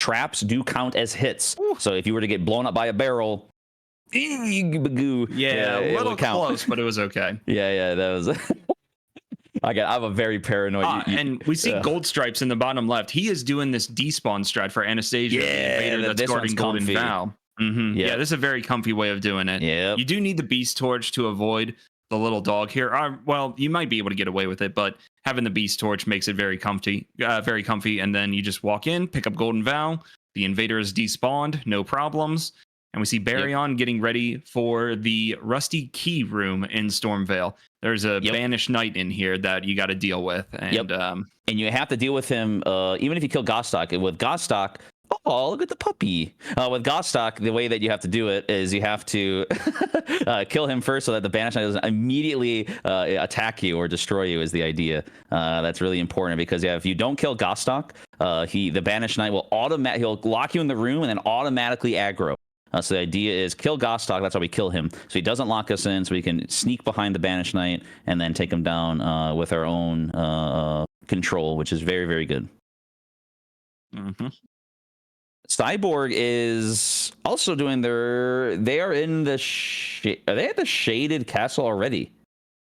traps do count as hits. Ooh. So if you were to get blown up by a barrel, a little close, but it was okay. Yeah, that was. I'm a very paranoid. And we see Gold Stripes in the bottom left. He is doing this despawn strat for Anastasia, the invader that's guarding Golden Vow. Mm-hmm. Yeah, this is a very comfy way of doing it. Yeah, you do need the Beast Torch to avoid the little dog here. Well, you might be able to get away with it, but having the Beast Torch makes it very comfy. And then you just walk in, pick up Golden Vow. The invader is despawned, no problems. And we see Baryon getting ready for the Rusty Key room in Stormveil. There's a banished knight in here that you got to deal with, and and you have to deal with him even if you kill Gostock. With Gostock. Oh, look at the puppy. With Gostock, the way that you have to do it is you have to kill him first so that the Banished Knight doesn't immediately attack you or destroy you is the idea. That's really important because if you don't kill Gostock, the Banished Knight he'll lock you in the room and then automatically aggro. So the idea is kill Gostock. That's how we kill him. So he doesn't lock us in so we can sneak behind the Banished Knight and then take him down with our own control, which is very, very good. Mm-hmm. Cyborg is also doing they are in the are they at the shaded castle already?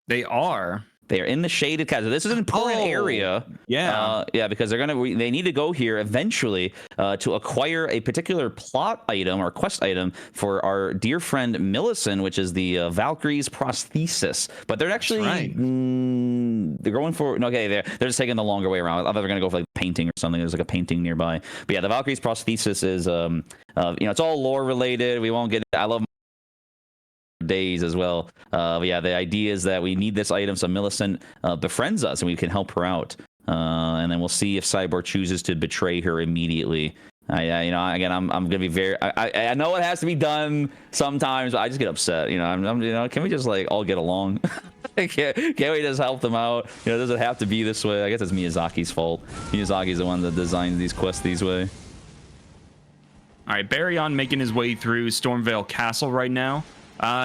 They are. They are in the shaded castle. This is an important area. Yeah. Because they need to go here eventually to acquire a particular plot item or quest item for our dear friend Millicent, which is the Valkyrie's prosthesis. But they're actually they're going for they're just taking the longer way around. I thought they're going to go for like painting or something. There's like a painting nearby. But yeah, the Valkyrie's prosthesis is it's all lore related. We won't get I love days as well. But yeah, the idea is that we need this item so Millicent befriends us and we can help her out. And then we'll see if Cyborg chooses to betray her immediately. I'm gonna be very. I know it has to be done sometimes, but I just get upset. Can we just like all get along? Can't we just help them out? Does it have to be this way? I guess it's Miyazaki's fault. Miyazaki's the one that designed these quests these way. All right, Baryon making his way through Stormveil Castle right now.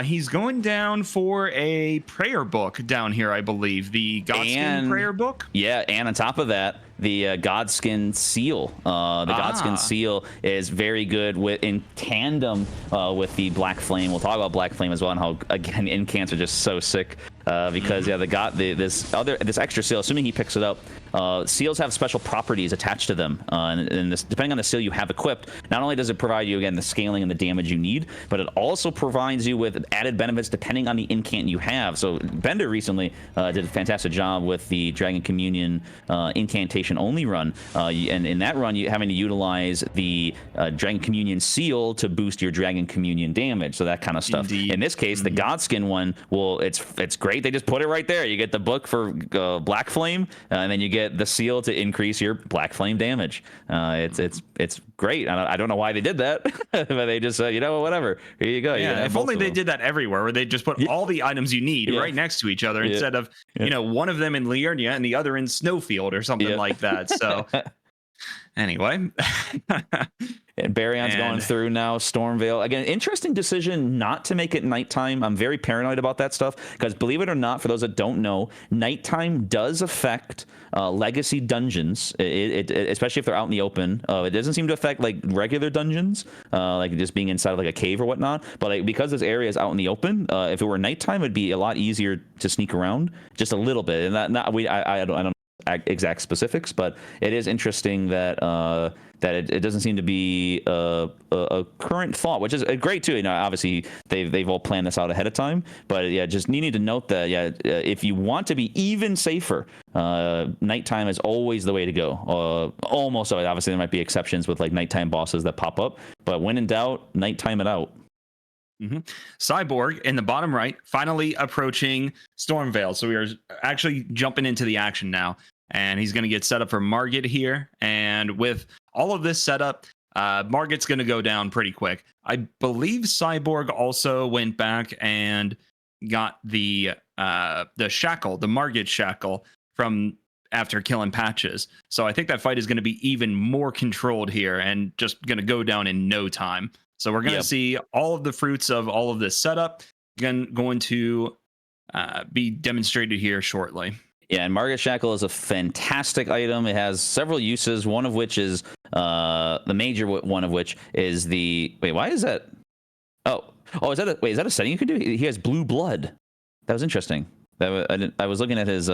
He's going down for a prayer book down here, I believe. The Godskin prayer book? Yeah, and on top of that, the Godskin seal. Godskin seal is very good in tandem with the Black Flame. We'll talk about Black Flame as well and how, again, incants are just so sick. because they got this extra seal. Assuming he picks it up, seals have special properties attached to them, and this, depending on the seal you have equipped, not only does it provide you again the scaling and the damage you need, but it also provides you with added benefits depending on the incant you have. So Bender recently did a fantastic job with the Dragon Communion incantation only run, and in that run you having to utilize the Dragon Communion seal to boost your Dragon Communion damage, so that kind of stuff. Indeed. In this case, the Godskin one, well, it's great. They just put it right there. You get the book for Black Flame, and then you get the seal to increase your Black Flame damage. It's great. I don't know why they did that, but they just said, whatever. Here you go. Yeah, if only they did that everywhere, where they just put all the items you need right next to each other instead of one of them in Liurnia and the other in Snowfield or something like that. So anyway. And Baryon's going through now. Stormveil. Again, interesting decision not to make it nighttime. I'm very paranoid about that stuff because, believe it or not, for those that don't know, nighttime does affect legacy dungeons, especially if they're out in the open. It doesn't seem to affect like regular dungeons, like just being inside of like a cave or whatnot. But because this area is out in the open, if it were nighttime, it'd be a lot easier to sneak around just a little bit. And I don't know exact specifics, but it is interesting that it doesn't seem to be a current thought, which is great too. Obviously they've all planned this out ahead of time, but just needing to note that if you want to be even safer, nighttime is always the way to go. Almost always. Obviously there might be exceptions with like nighttime bosses that pop up, but when in doubt, nighttime it out. Cyborg in the bottom right, finally approaching Stormveil. So we are actually jumping into the action now, and he's going to get set up for Margit here. And with all of this set up, Margit's going to go down pretty quick. I believe Cyborg also went back and got the shackle, the Margit shackle from after killing Patches. So I think that fight is going to be even more controlled here and just going to go down in no time. So we're going to see all of the fruits of all of this setup going to be demonstrated here shortly. Yeah, and Margit Shackle is a fantastic item. It has several uses, one of which is the major one of which is the... Wait, why is that? Oh, is that a setting you can do? He has blue blood. That was interesting. I was looking at his...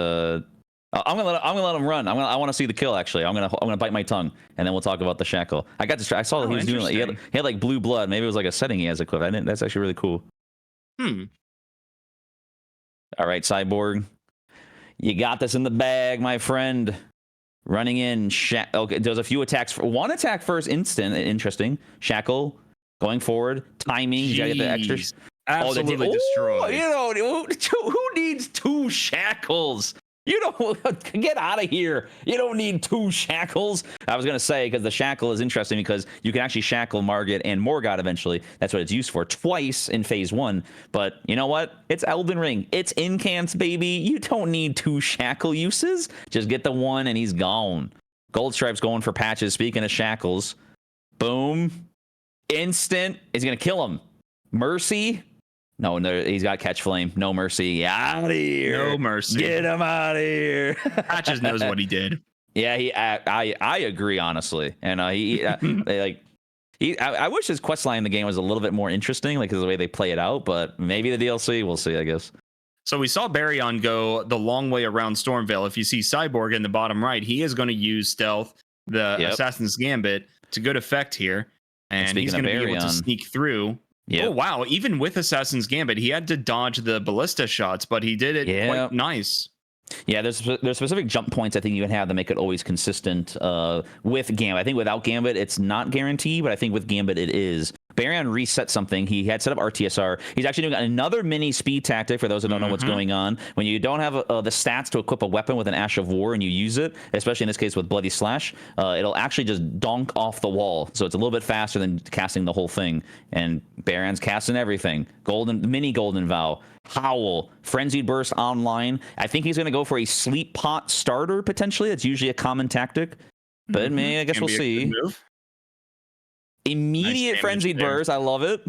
I'm gonna let him run. I want to see the kill. Actually, I'm gonna bite my tongue, and then we'll talk about the shackle. I got distracted. I saw that he was doing like, he had like blue blood. Maybe it was like a setting he has equipped. That's actually really cool. All right, Cyborg, you got this in the bag, my friend. Running in. Okay, there's a few attacks. One attack first, instant. Interesting. Shackle going forward. Timing. You gotta get the extra. Absolutely destroyed. Who needs two shackles? You don't get out of here. You don't need two shackles. I was going to say, because the shackle is interesting because you can actually shackle Margit and Morgott eventually. That's what it's used for twice in phase 1. But you know what? It's Elden Ring. It's incants, baby. You don't need two shackle uses. Just get the one and he's gone. Goldstripe's going for Patches. Speaking of shackles. Boom. Instant. He's going to kill him. Mercy. No, he's got Catch Flame. No mercy. Out of here. No mercy. Get him out of here. Patches knows what he did. Yeah, I agree, honestly. And I wish his questline in the game was a little bit more interesting, like the way they play it out. But maybe the DLC, we'll see, I guess. So we saw Baryon go the long way around Stormveil. If you see Cyborg in the bottom right, he is going to use Stealth, the Assassin's Gambit, to good effect here. And he's going to be able to sneak through. Yep. Oh, wow. Even with Assassin's Gambit, he had to dodge the ballista shots, but he did it quite nice. Yeah, there's specific jump points I think you can have that make it always consistent with Gambit. I think without Gambit, it's not guaranteed, but I think with Gambit, it is. Baryon reset something. He had set up RTSR. He's actually doing another mini speed tactic for those who don't know what's going on. When you don't have the stats to equip a weapon with an Ash of War and you use it, especially in this case with Bloody Slash, it'll actually just donk off the wall. So it's a little bit faster than casting the whole thing. And Baryon's casting everything. Mini Golden Vow. Howl, Frenzied Burst online. I think he's going to go for a Sleep Pot starter, potentially. That's usually a common tactic. But I guess we'll see. Immediate nice Frenzied Burst. I love it.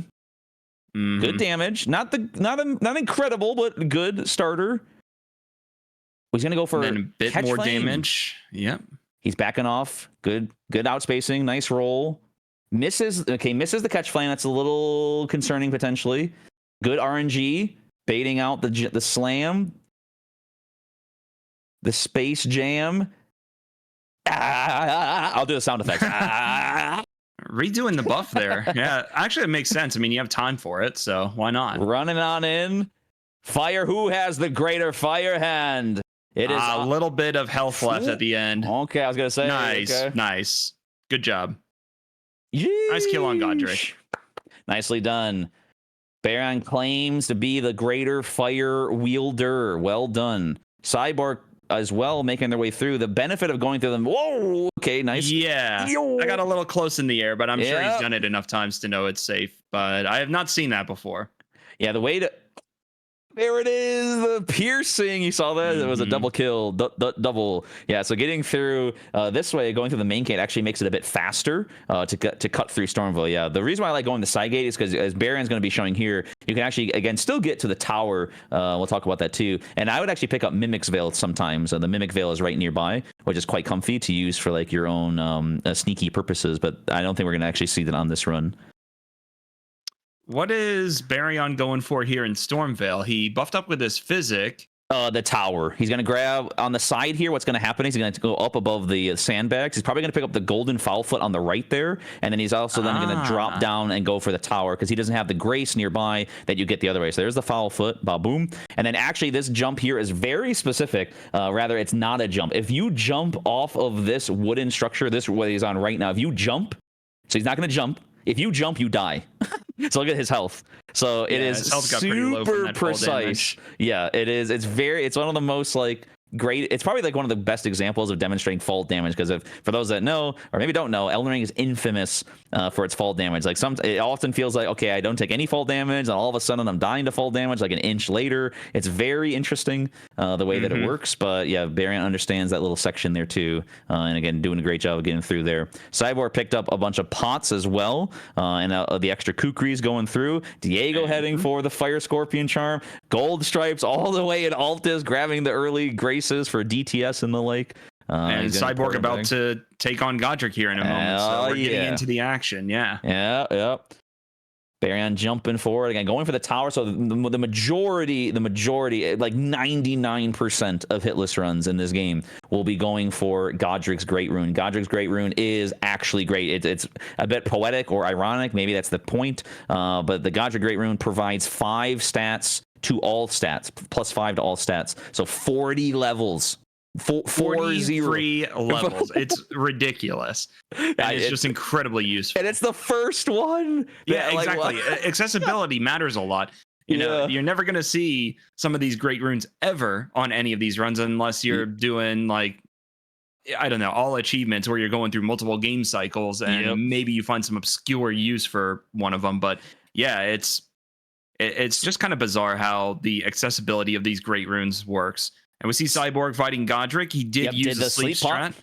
Good damage. Not incredible, but good starter. He's going to go for a bit more damage. Yep. He's backing off. Good outspacing. Nice roll. Misses the Catch Flame. That's a little concerning, potentially. Good RNG. baiting out the slam, the space jam. I'll do the sound effects. Redoing the buff there. Yeah, actually, it makes sense. I mean, you have time for it, so why not? Running on in. Fire. Who has the greater fire hand? It is a little bit of health left at the end. Okay, I was gonna say. Nice, okay. nice. Good job. Yeesh. Nice kill on Godric. Nicely done. Baron claims to be the greater fire wielder. Well done. Cyborg as well, making their way through. The benefit of going through them. Whoa. Okay, nice. Yeah, Yo. I got a little close in the air, but I'm sure he's Yep. done it enough times to know it's safe. But I have not seen that before. Yeah, the way to. There it is, the piercing. You saw that? It was a double kill, double. Yeah, so getting through this way, going through the main gate actually makes it a bit faster to cut through Stormville. Yeah, the reason why I like going the side gate is because, as Baron's going to be showing here, you can actually, again, still get to the tower. We'll talk about that too. And I would actually pick up Mimic's Veil sometimes. The Mimic Veil is right nearby, which is quite comfy to use for like your own sneaky purposes, but I don't think we're going to actually see that on this run. What is Baryon going for here in Stormvale? He buffed up with his physic. The tower. He's going to grab on the side here. What's going to happen is he's going to go up above the sandbags. He's probably going to pick up the golden foul foot on the right there. And then he's also then going to drop down and go for the tower because he doesn't have the grace nearby that you get the other way. So there's the foul foot. Ba-boom. And then actually this jump here is very specific. Rather, it's not a jump. If you jump off of this wooden structure, this what he's on right now, if you jump, so he's not going to jump. If you jump, you die. So look at his health. So it is super precise. Yeah, it is. It's one of the most like great. It's probably like one of the best examples of demonstrating fall damage because for those that know or maybe don't know, Elden Ring is infamous for its fall damage. Like it often feels like, okay, I don't take any fall damage, and all of a sudden I'm dying to fall damage like an inch later. It's very interesting the way that it works. But yeah, Baron understands that little section there too, and again, doing a great job of getting through there. Cyborg picked up a bunch of pots as well, and the extra kukris going through. Diego heading for the Fire Scorpion Charm. Gold Stripes all the way in Altis, grabbing the early graces for DTS and the like. And Cyborg about to take on Godric here in a moment. So we're getting into the action. Yeah. Yep. Baron jumping forward again, going for the tower. So the majority, like 99% of hitless runs in this game will be going for Godric's Great Rune. Godric's Great Rune is actually great. It's a bit poetic or ironic. Maybe that's the point. But the Godric Great Rune provides 5 stats to all stats, plus 5 to all stats. So 40 levels. 43 levels. It's ridiculous. And it's just incredibly useful. And it's the first one. Yeah, exactly. Accessibility matters a lot. You know, you're never going to see some of these great runes ever on any of these runs unless you're doing like, I don't know, all achievements where you're going through multiple game cycles and maybe you find some obscure use for one of them. But yeah, it's just kind of bizarre how the accessibility of these great runes works. And we see Cyborg fighting Godric. He did use the sleep strat.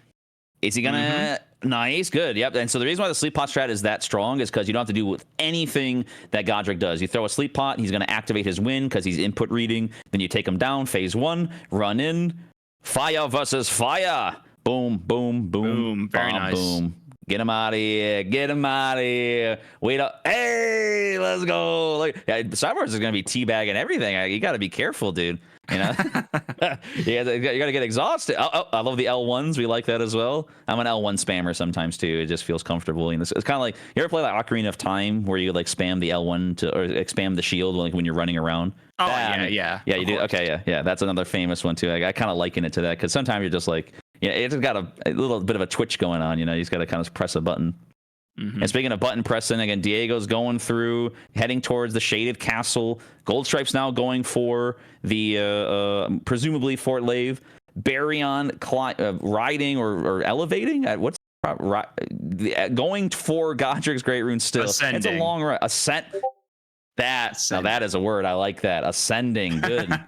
Is he gonna? Nice, good. Yep. And so the reason why the sleep pot strat is that strong is because you don't have to do with anything that Godric does. You throw a sleep pot, he's gonna activate his wind because he's input reading. Then you take him down. Phase 1, run in, fire versus fire. Boom, boom, boom, boom. Very nice. Boom. Get him out of here. Get him out of here. Wait up. Hey, let's go. Like, yeah, Cyborg is going to be teabagging everything. You got to be careful, dude. You know, you got to get exhausted. I love the L1s. We like that as well. I'm an L1 spammer sometimes too. It just feels comfortable. You know, it's kind of like, you ever play like Ocarina of Time where you like spam the L1 or spam the shield like when you're running around? Oh, yeah. Yeah, you do. Okay, yeah. That's another famous one too. I kind of liken it to that because sometimes you're just like, yeah, it's got a little bit of a twitch going on. You know, you just got to kind of press a button. And speaking of button pressing, again, Diego's going through, heading towards the Shaded Castle. Goldstripe's now going for the, presumably, Fort Lave. Baryon riding or elevating? Going for Godric's Great Rune still. Ascending. It's a long ride. Now that is a word. I like that. Ascending. Good.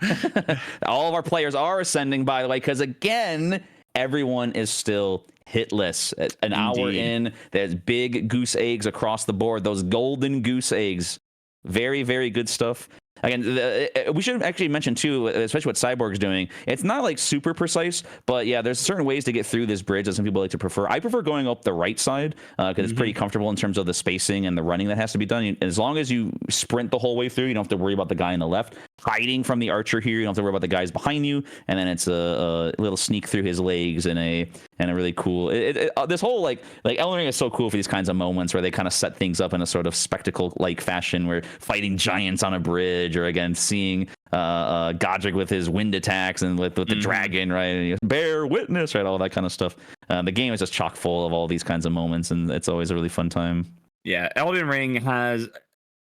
All of our players are ascending, by the way, because, again, everyone is still hitless. An hour in, there's big goose eggs across the board. Those golden goose eggs. Very, very good stuff. Again, we should actually mention too, especially what Cyborg's doing. It's not like super precise, but yeah, there's certain ways to get through this bridge that some people like to prefer. I prefer going up the right side because it's pretty comfortable in terms of the spacing and the running that has to be done. And as long as you sprint the whole way through, you don't have to worry about the guy on the left. hiding from the archer here. You don't have to worry about the guys behind you, and then it's a little sneak through his legs and a really cool. This whole like Elden Ring is so cool for these kinds of moments where they kind of set things up in a sort of spectacle like fashion, where fighting giants on a bridge, or again seeing Godric with his wind attacks and with the dragon, right? And bear witness, right? All that kind of stuff. The game is just chock full of all these kinds of moments, and it's always a really fun time. Yeah, Elden Ring has,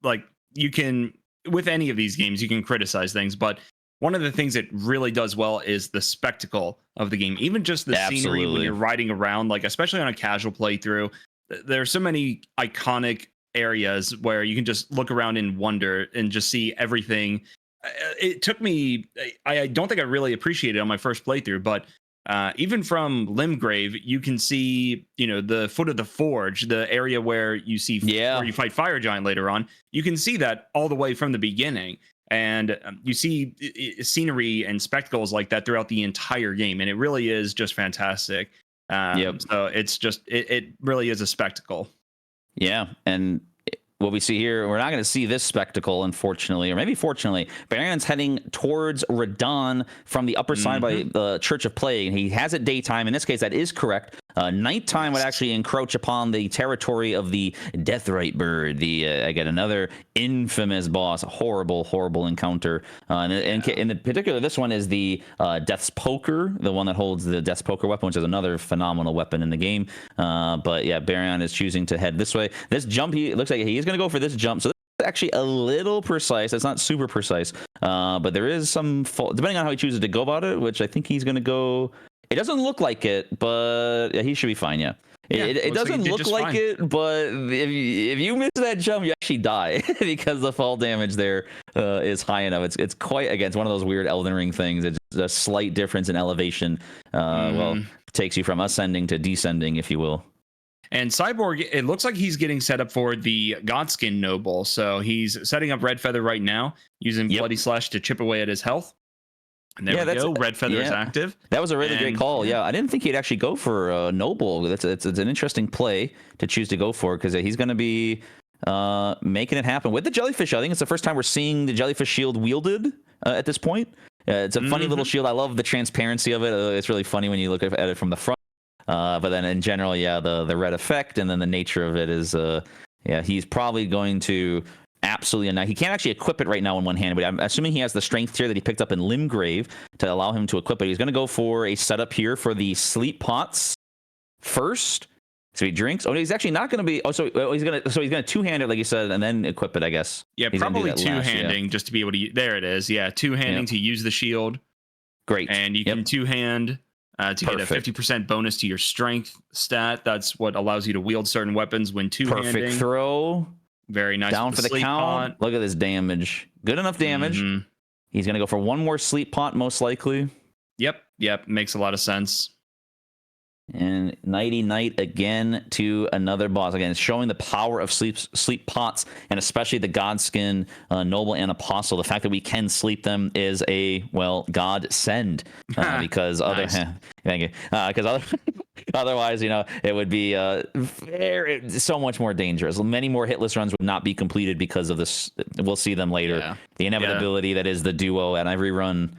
like, you can, with any of these games, you can criticize things, but one of the things it really does well is the spectacle of the game. Even just the scenery when Absolutely. you're riding around, like, especially on a casual playthrough, there are so many iconic areas where you can just look around in wonder and just see everything. It took me, I don't think I really appreciated it on my first playthrough, but even from Limgrave, you can see, you know, the foot of the forge, the area where you see where you fight Fire Giant later on. You can see that all the way from the beginning, and you see scenery and spectacles like that throughout the entire game, and it really is just fantastic. So it's just it really is a spectacle. Yeah, and what we see here, we're not going to see this spectacle, unfortunately, or maybe fortunately. Barion's heading towards Radahn from the upper side by the Church of Plague. He has it daytime. In this case, that is correct. Nighttime would actually encroach upon the territory of the Deathrite Bird. Again, another infamous boss. Horrible encounter. And in particular, this one is the Death's Poker, the one that holds the Death's Poker weapon, which is another phenomenal weapon in the game. But yeah, Barion is choosing to head this way. This jump, it looks like he is going to go for this jump. So this is actually a little precise. It's not super precise, but there is some depending on how he chooses to go about it, which I think he's going to go. It doesn't look like it, but he should be fine. Yeah. It doesn't look like it, but if you miss that jump, you actually die because the fall damage there is high enough. It's quite, again, it's one of those weird Elden Ring things. It's a slight difference in elevation. Well, takes you from ascending to descending, if you will. And Cyborg, it looks like he's getting set up for the Godskin Noble. So he's setting up Red Feather right now, using Bloody Slash to chip away at his health. And there we go. Red Feather is active. That was a really great call. Yeah, I didn't think he'd actually go for Noble. It's an interesting play to choose to go for, because he's going to be making it happen with the Jellyfish. I think it's the first time we're seeing the Jellyfish shield wielded at this point. It's a funny little shield. I love the transparency of it. It's really funny when you look at it from the front. But then in general, the red effect, and then the nature of it is, he's probably going to absolutely annihilate. He can't actually equip it right now in one hand, but I'm assuming he has the strength tier that he picked up in Limgrave to allow him to equip it. He's going to go for a setup here for the sleep pots first. So he drinks. Oh, he's actually not going to be. He's going to two-hand it, like you said, and then equip it, I guess. Yeah, he's probably two-handing just to be able to. There it is. Yeah, two-handing to use the shield. Great. And you can two-hand to get a 50% bonus to your strength stat. That's what allows you to wield certain weapons when two-handing. Perfect throw. Very nice. Down for the count. Pot. Look at this damage. Good enough damage. He's going to go for one more sleep pot, most likely. Yep. Makes a lot of sense. And Nighty Night again to another boss. Again, it's showing the power of sleep pots, and especially the Godskin Noble and Apostle. The fact that we can sleep them is God send, because thank you. Because otherwise, it would be so much more dangerous. Many more hitless runs would not be completed because of this. We'll see them later. Yeah. The inevitability that is the duo at every run.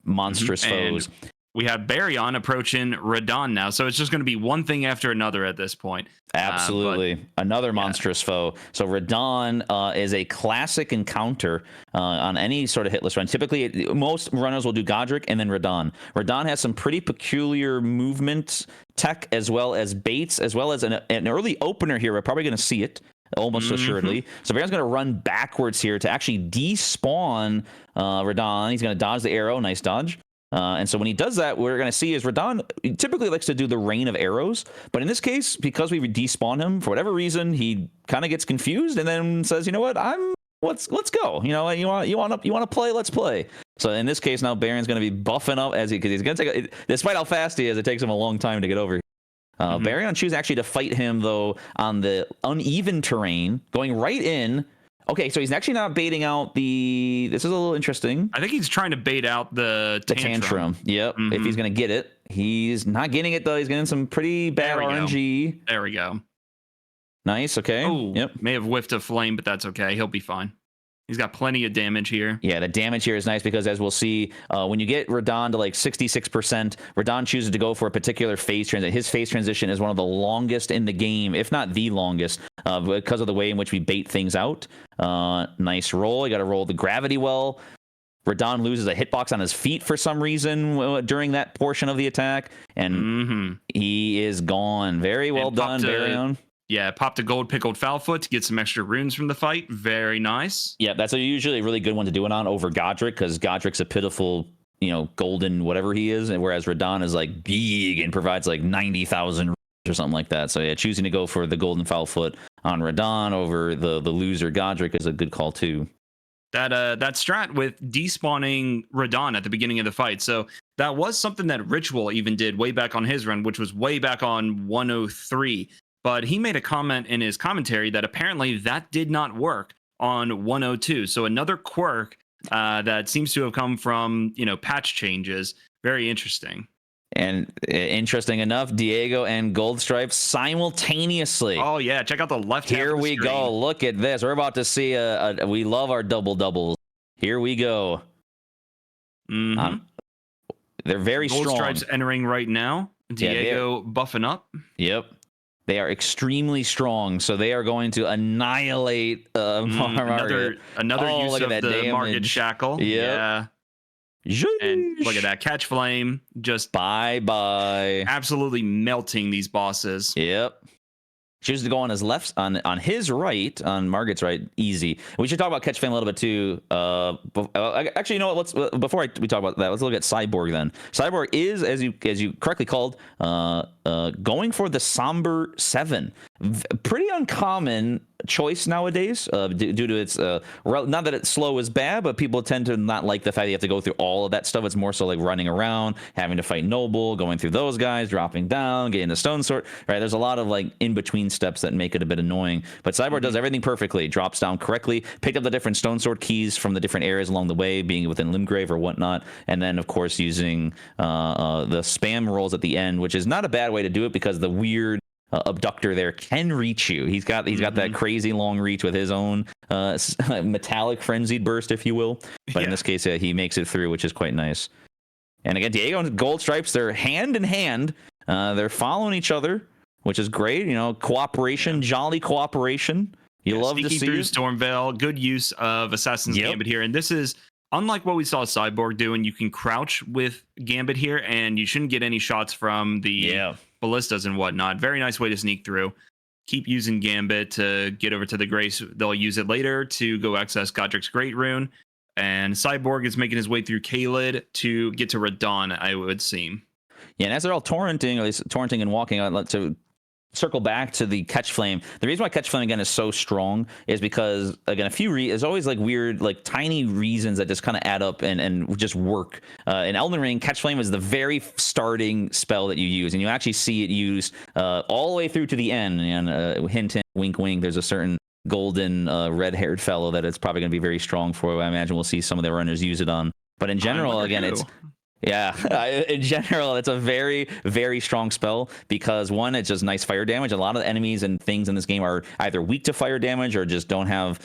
Monstrous foes. We have Baryon approaching Radahn now, so it's just going to be one thing after another at this point. Absolutely. Another monstrous foe. So Radahn is a classic encounter on any sort of hitless run. Typically, most runners will do Godric and then Radahn. Radahn has some pretty peculiar movement tech, as well as baits, as well as an early opener here. We're probably going to see it. Almost assuredly. So Baron's going to run backwards here to actually despawn Radahn. He's going to dodge the arrow. Nice dodge. And so when he does that, what we're going to see is Radahn typically likes to do the rain of arrows. But in this case, because we despawn him, for whatever reason, he kind of gets confused and then says, you know what, let's go. You want to play? Let's play. So in this case, now Baron's going to be buffing up because he's going to take despite how fast he is, it takes him a long time to get over here. Baryon chooses actually to fight him, though, on the uneven terrain, going right in. Okay, so he's actually not baiting out this is a little interesting. I think he's trying to bait out the tantrum. Yep, if he's going to get it. He's not getting it, though. He's getting some pretty bad RNG. There we go. Nice, okay. Oh, yep. May have whiffed a flame, but that's okay. He'll be fine. He's got plenty of damage here. Yeah, the damage here is nice because, as we'll see, when you get Radon to like 66%, Radon chooses to go for a particular phase transition. His phase transition is one of the longest in the game, if not the longest, because of the way in which we bait things out. Nice roll. You got to roll the gravity well. Radon loses a hitbox on his feet for some reason during that portion of the attack, and he is gone. Very well done, Baryon. Yeah, popped a gold pickled Foulfoot to get some extra runes from the fight. Very nice. Yeah, that's usually a really good one to do it on over Godric, because Godric's a pitiful, golden whatever he is, and whereas Radon is like big and provides like 90,000 or something like that. So yeah, choosing to go for the golden Foulfoot on Radon over the loser Godric is a good call too. That strat with despawning Radon at the beginning of the fight. So that was something that Ritual even did way back on his run, which was way back on 103. But he made a comment in his commentary that apparently that did not work on 102. So another quirk that seems to have come from, patch changes. Very interesting. And interesting enough, Diego and Goldstripe simultaneously. Oh, yeah. Check out the left half Here of the we screen. go. Look at this. We're about to see we love our doubles. Here we go. Mm-hmm. They're very strong. Goldstripe's entering right now. Diego buffing up. Yep. They are extremely strong, so they are going to annihilate Margit. Another use look of at that the damage. Margit Shackle. Yep. Yeah. And look at that. Catch Flame. Just bye. absolutely melting these bosses. Yep. Chooses to go on his left, on his right, on Margit's right, easy. We should talk about Catch Flame a little bit too. Actually, you know what? Before we talk about that, let's look at Cyborg then. Cyborg is, as you correctly called, going for the Somber 7. Pretty uncommon choice nowadays, due to its not that it's slow is bad, but people tend to not like the fact that you have to go through all of that stuff. It's more so like running around, having to fight Noble, going through those guys, dropping down, getting the Stone Sword. Right, there's a lot of like in between steps that make it a bit annoying. But Cyborg does everything perfectly, drops down correctly, picked up the different Stone Sword keys from the different areas along the way, being within Limgrave or whatnot, and then of course using the spam rolls at the end, which is not a bad way to do it because the weird abductor there can reach you. He's got that crazy long reach with his own metallic frenzied burst, if you will. But in this case, he makes it through, which is quite nice. And again, Diego and Goldstripes, they're hand in hand. They're following each other, which is great. Cooperation, jolly cooperation. You love to see through it. Stormveil. Good use of Assassin's Gambit here. And this is unlike what we saw Cyborg doing. You can crouch with Gambit here, and you shouldn't get any shots from the ballistas and whatnot. Very nice way to sneak through. Keep using Gambit to get over to the Grace. They'll use it later to go access Godric's Great Rune. And Cyborg is making his way through Caelid to get to Radon, I would seem. Yeah, and as they're all torrenting, or at least torrenting and walking, to circle back to the Catch Flame. The reason why Catch Flame again is so strong is because again there's always like weird like tiny reasons that just kind of add up and just work. In Elden Ring, Catch Flame is the very starting spell that you use, and you actually see it used all the way through to the end. And hint, wink, wink. There's a certain golden red-haired fellow that it's probably going to be very strong for. I imagine we'll see some of the runners use it on. But in general, again, in general, it's a very, very strong spell because one, it's just nice fire damage. A lot of the enemies and things in this game are either weak to fire damage or just don't have,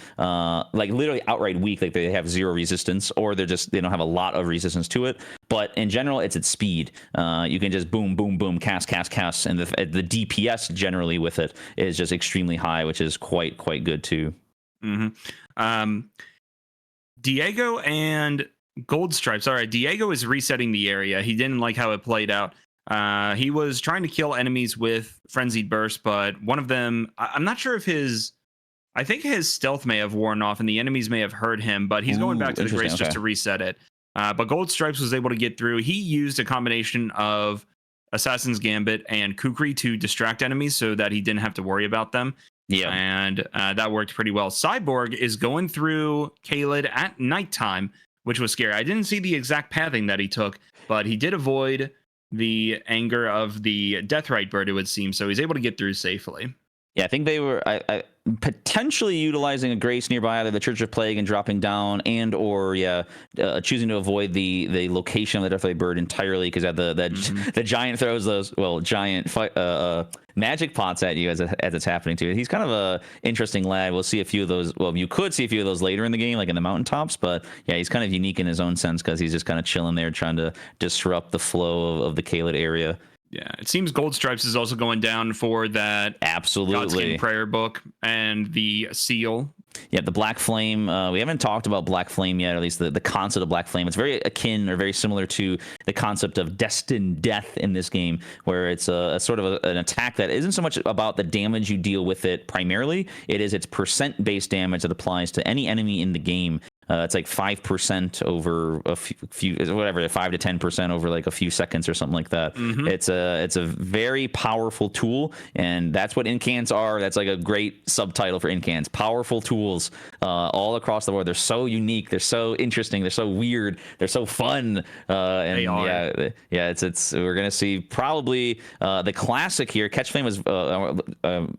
like literally outright weak, like they have zero resistance, or they don't have a lot of resistance to it. But in general, it's its speed. You can just boom, boom, boom, cast, and the DPS generally with it is just extremely high, which is quite good too. Diego and Goldstripes. All right, Diego is resetting the area. He didn't like how it played out. He was trying to kill enemies with Frenzied Burst, but one of them, I'm not sure if I think his stealth may have worn off and the enemies may have hurt him, but he's going back to the Grace just to reset it. But Goldstripes was able to get through. He used a combination of Assassin's Gambit and Kukri to distract enemies so that he didn't have to worry about them. Yeah, and that worked pretty well. Cyborg is going through Caelid at nighttime, which was scary. I didn't see the exact pathing that he took, but he did avoid the anger of the Deathrite bird, it would seem, so he's able to get through safely. Yeah, I think they were potentially utilizing a grace nearby, either the Church of Plague and dropping down, and or choosing to avoid the location of the Deathlight Bird entirely, because the giant throws those giant magic pots at you as it's happening too. He's kind of a interesting lad. We'll see a few of those. Well, you could see a few of those later in the game, like in the mountaintops. But yeah, he's kind of unique in his own sense because he's just kind of chilling there, trying to disrupt the flow of the Caelid area. Yeah, it seems Gold Stripes is also going down for that Absolutely Godskin prayer book and the seal. Yeah, the Black Flame. We haven't talked about Black Flame yet, or at least the concept of Black Flame. It's very akin or very similar to the concept of Destined Death in this game, where it's a sort of an attack that isn't so much about the damage you deal with it primarily. It is its percent-based damage that applies to any enemy in the game. It's like 5% over a few, whatever, 5 to 10% over like a few seconds or something like that. Mm-hmm. It's a very powerful tool, and that's what incants are. That's like a great subtitle for incants. Powerful tools all across the board. They're so unique. They're so interesting. They're so weird. They're so fun. And they are. Yeah. It's we're gonna see probably the classic here. Catchflame was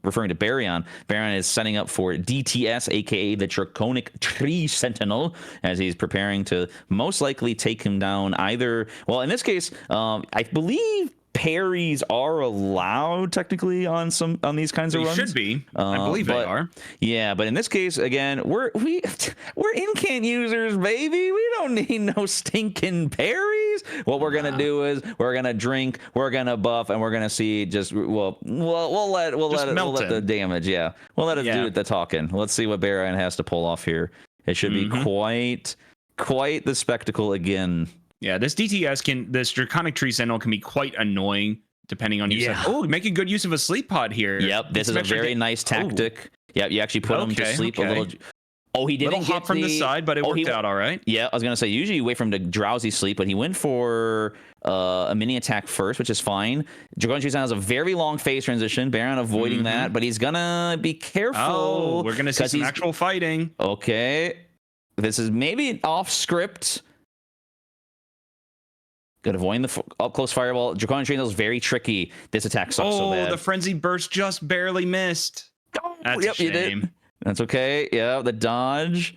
referring to Baryon. Baryon is setting up for DTS, aka the Draconic Tree Sentinel, as he's preparing to most likely take him down either. Well, in this case, I believe parries are allowed technically on these kinds of runs. Should be. I believe they are. Yeah, but in this case, again, we're incant users, baby. We don't need no stinking parries. What we're gonna do is we're gonna drink, we're gonna buff, and we're gonna see just we'll let the damage. Yeah, we'll let it do the talking. Let's see what Baryon has to pull off here. It should be quite the spectacle again. Yeah, this this Draconic Tree Sentinel can be quite annoying depending on your set. Oh, making good use of a sleep pod here. Yep, this is a very nice tactic. Yeah, you actually put him to sleep a little. Oh, he didn't hop from the side, but it worked out all right. Yeah, I was gonna say usually you wait for him to drowsy sleep, but he went for a mini attack first, which is fine. Draconic Tree Sentinel has a very long phase transition. Baron avoiding that, but he's gonna be careful. Oh, we're gonna see some actual fighting. Okay, this is maybe off script. Good, avoiding the up close fireball. Draconic Tree Sentinel is very tricky. This attack sucks so bad. Oh, the frenzy burst just barely missed. That's a shame. You did. That's okay. Yeah, the dodge.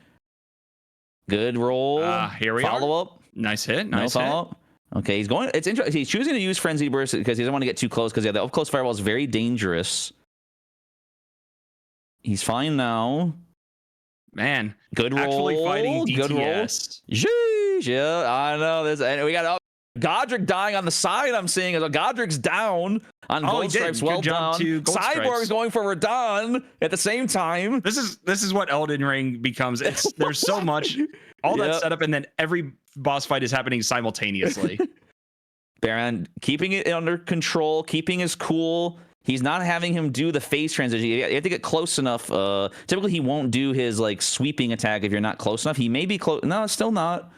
Good roll. Here we follow are. Up. Nice hit. Nice follow up. Okay, he's going. It's interesting. He's choosing to use frenzy burst because he doesn't want to get too close. Because the up close fireball is very dangerous. He's fine now. Man, good roll. Actually fighting DTS. Good roll. Jeez, yeah, I know this. And we got Godric dying on the side. I'm seeing as Godric's down on Gold Stripes. Well done. Cyborg's going for Radahn at the same time. This is what Elden Ring becomes. There's so much, all that setup, and then every boss fight is happening simultaneously. Baron keeping it under control, keeping his cool. He's not having him do the phase transition. You have to get close enough. Typically, he won't do his like sweeping attack if you're not close enough. He may be close. No, still not.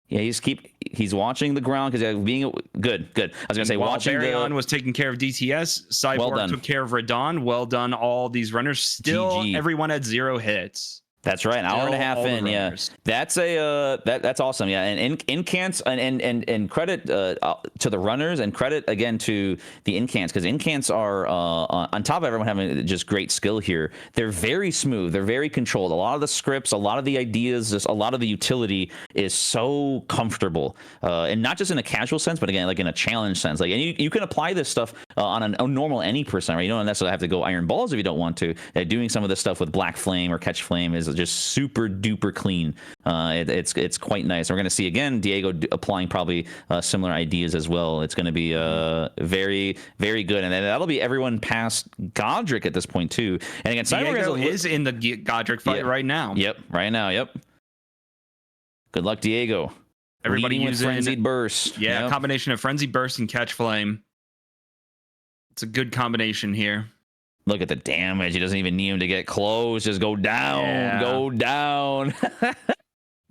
Yeah, he's watching the ground because being good. I was gonna say while watching. Baryon was taking care of DTS, Cyborg took care of Radahn. Well done, all these runners. Still, GG. Everyone had 0 hits. That's right, an hour and a half in. Yeah, that's that's awesome. Yeah, and incants and credit to the runners, and credit again to the incants, because incants are on top of everyone having just great skill here. They're very smooth. They're very controlled. A lot of the scripts, a lot of the ideas, just a lot of the utility is so comfortable, and not just in a casual sense, but again like in a challenge sense. Like, and you can apply this stuff on a normal any percent, right? You don't necessarily have to go Iron Balls if you don't want to. Doing some of this stuff with Black Flame or Catch Flame is just super duper clean. It's quite nice. We're going to see again Diego applying probably similar ideas as well. It's going to be very, very good, and then that'll be everyone past Godric at this point too. And again, Diego is in the Godric fight right now. Yep, right now. Yep. Good luck, Diego. Everybody using Frenzied Burst. Yeah, a combination of Frenzied Burst and Catch Flame. It's a good combination here. Look at the damage. He doesn't even need him to get close. Just go down. Go down.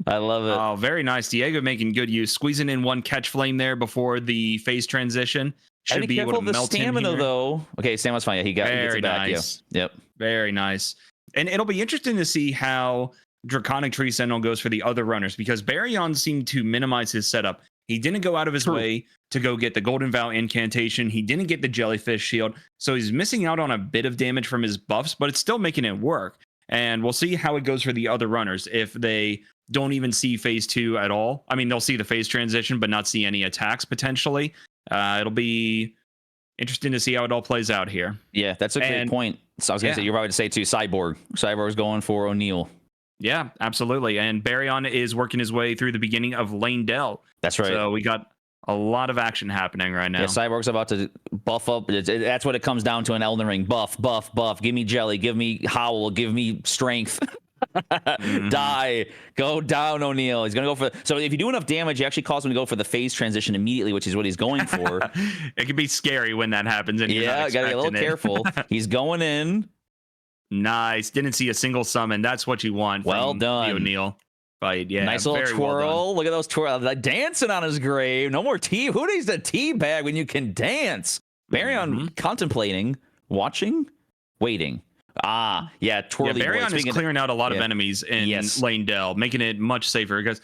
I love it. Oh, very nice. Diego making good use. Squeezing in one Catch Flame there before the phase transition. Should be able to melt him stamina, here. though. Okay, stamina's fine. Yeah, he gets it back. Nice. Yeah. Yep. Very nice. And it'll be interesting to see how Draconic Tree Sentinel goes for the other runners, because Baryon seemed to minimize his setup. He didn't go out of his True. way to go get the Golden Vow incantation. He didn't get the Jellyfish Shield. So he's missing out on a bit of damage from his buffs, but it's still making it work. And we'll see how it goes for the other runners if they don't even see phase 2 at all. I mean, they'll see the phase transition, but not see any attacks potentially. It'll be interesting to see how it all plays out here. Yeah, that's a great point. So I was going to say, you're about to say too, Cyborg. Cyborg's going for O'Neal. Yeah, absolutely. And Baryon is working his way through the beginning of Lane Dell. That's right. So we got a lot of action happening right now. Yeah, Cyborg's about to buff up. That's what it comes down to in Elden Ring. Buff, buff, buff. Give me jelly. Give me howl. Give me strength. Die. Go down, O'Neal. He's going to go for... So if you do enough damage, you actually cause him to go for the phase transition immediately, which is what he's going for. It can be scary when that happens. And Yeah, got to be a little careful. He's going in. Nice. Didn't see a single summon. That's what you want. Well from done. the O'Neal fight. Yeah, nice little very twirl. well done. Look at those twirls. Like dancing on his grave. No more tea. Who needs a tea bag when you can dance? Baryon contemplating, watching, waiting. Ah, yeah, twirly. Yeah, Baryon is clearing out a lot of enemies in Lane Dell, making it much safer because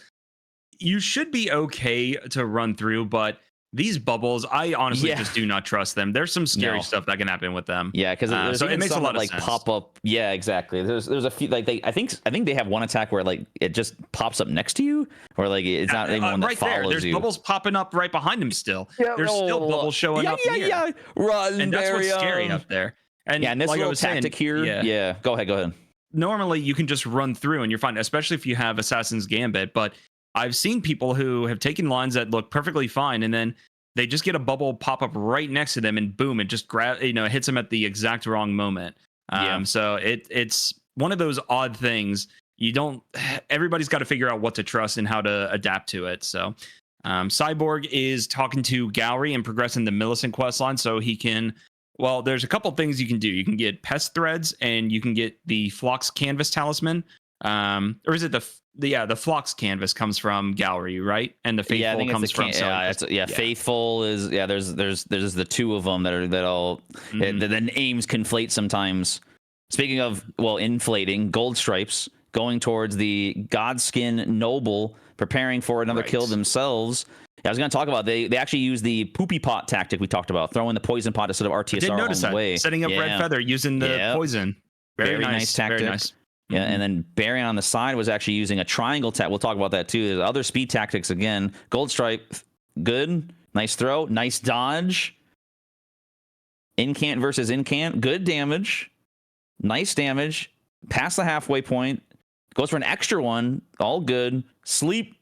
you should be okay to run through, but these bubbles, I honestly just do not trust them. There's some scary stuff that can happen with them. Yeah, because so it makes a lot of like sense. pop up. Yeah, exactly. There's a few like I think they have one attack where like it just pops up next to you, or like it's not even one that right follows there. There's you. bubbles popping up right behind him still. Yeah, There's still bubbles showing up here. Run, and that's what's scary up there. And yeah, and this like little I was saying, tactic here. Yeah, go ahead. Normally you can just run through and you're fine, especially if you have Assassin's Gambit. But I've seen people who have taken lines that look perfectly fine, and then they just get a bubble pop up right next to them, and boom, it just hits them at the exact wrong moment. So it's one of those odd things. Everybody's got to figure out what to trust and how to adapt to it. So Cyborg is talking to Gowry and progressing the Millicent quest line so he can. Well, there's a couple things you can do. You can get Pest Threads, and you can get the Phlox Canvas Talisman. Or is it the Phlox Canvas comes from Gowry, right? And the Faithful comes from Faithful is There's the two of them that all the names conflate sometimes. Speaking of inflating, Gold Stripes going towards the Godskin Noble, preparing for another kill themselves. I was going to talk about they actually use the poopy pot tactic we talked about, throwing the poison pot instead of RTSR along the way. Setting up Red Feather using the poison. Very nice tactic. Very nice. Yeah, and then Baryon on the side was actually using a triangle tactic. We'll talk about that too. There's other speed tactics again. Gold Stripe, good. Nice throw. Nice dodge. Incant versus incant. Good damage. Nice damage. Past the halfway point. Goes for an extra one. All good. Sleep.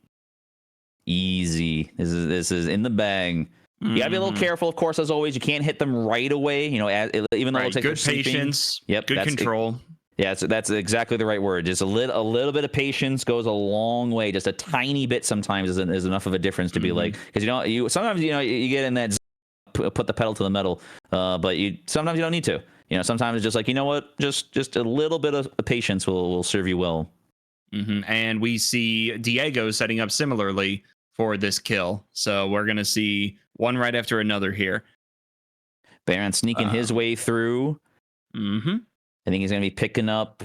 Easy. This is in the bag. You gotta be a little careful, of course, as always. You can't hit them right away. Even though it looks like good patience. Yep. Good control. Yeah, that's exactly the right word. Just a little bit of patience goes a long way. Just a tiny bit sometimes is enough of a difference to be like, because sometimes you get in that put the pedal to the metal, but sometimes you don't need to. Sometimes it's just like, you know what, just a little bit of patience will serve you well. And we see Diego setting up similarly for this kill, so we're gonna see one right after another here. Baron sneaking his way through. I think he's going to be picking up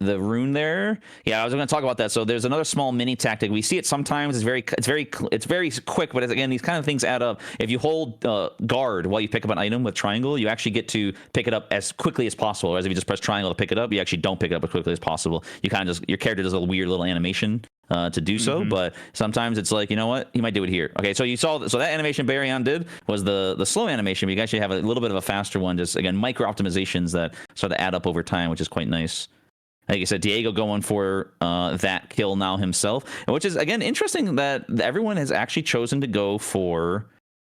the rune there. Yeah, I was going to talk about that. So there's another small mini tactic. We see it sometimes. It's very quick, but again, these kind of things add up. If you hold guard while you pick up an item with triangle, you actually get to pick it up as quickly as possible. Whereas if you just press triangle to pick it up, you actually don't pick it up as quickly as possible. You kind of your character does a weird little animation to do so, but sometimes it's like, you know what, you might do it here. Okay, so you saw that animation Baryon did was the slow animation, but you actually have a little bit of a faster one. Just again, micro optimizations that sort of add up over time, which is quite nice. Like I said, Diego going for that kill now himself, which is, again, interesting that everyone has actually chosen to go for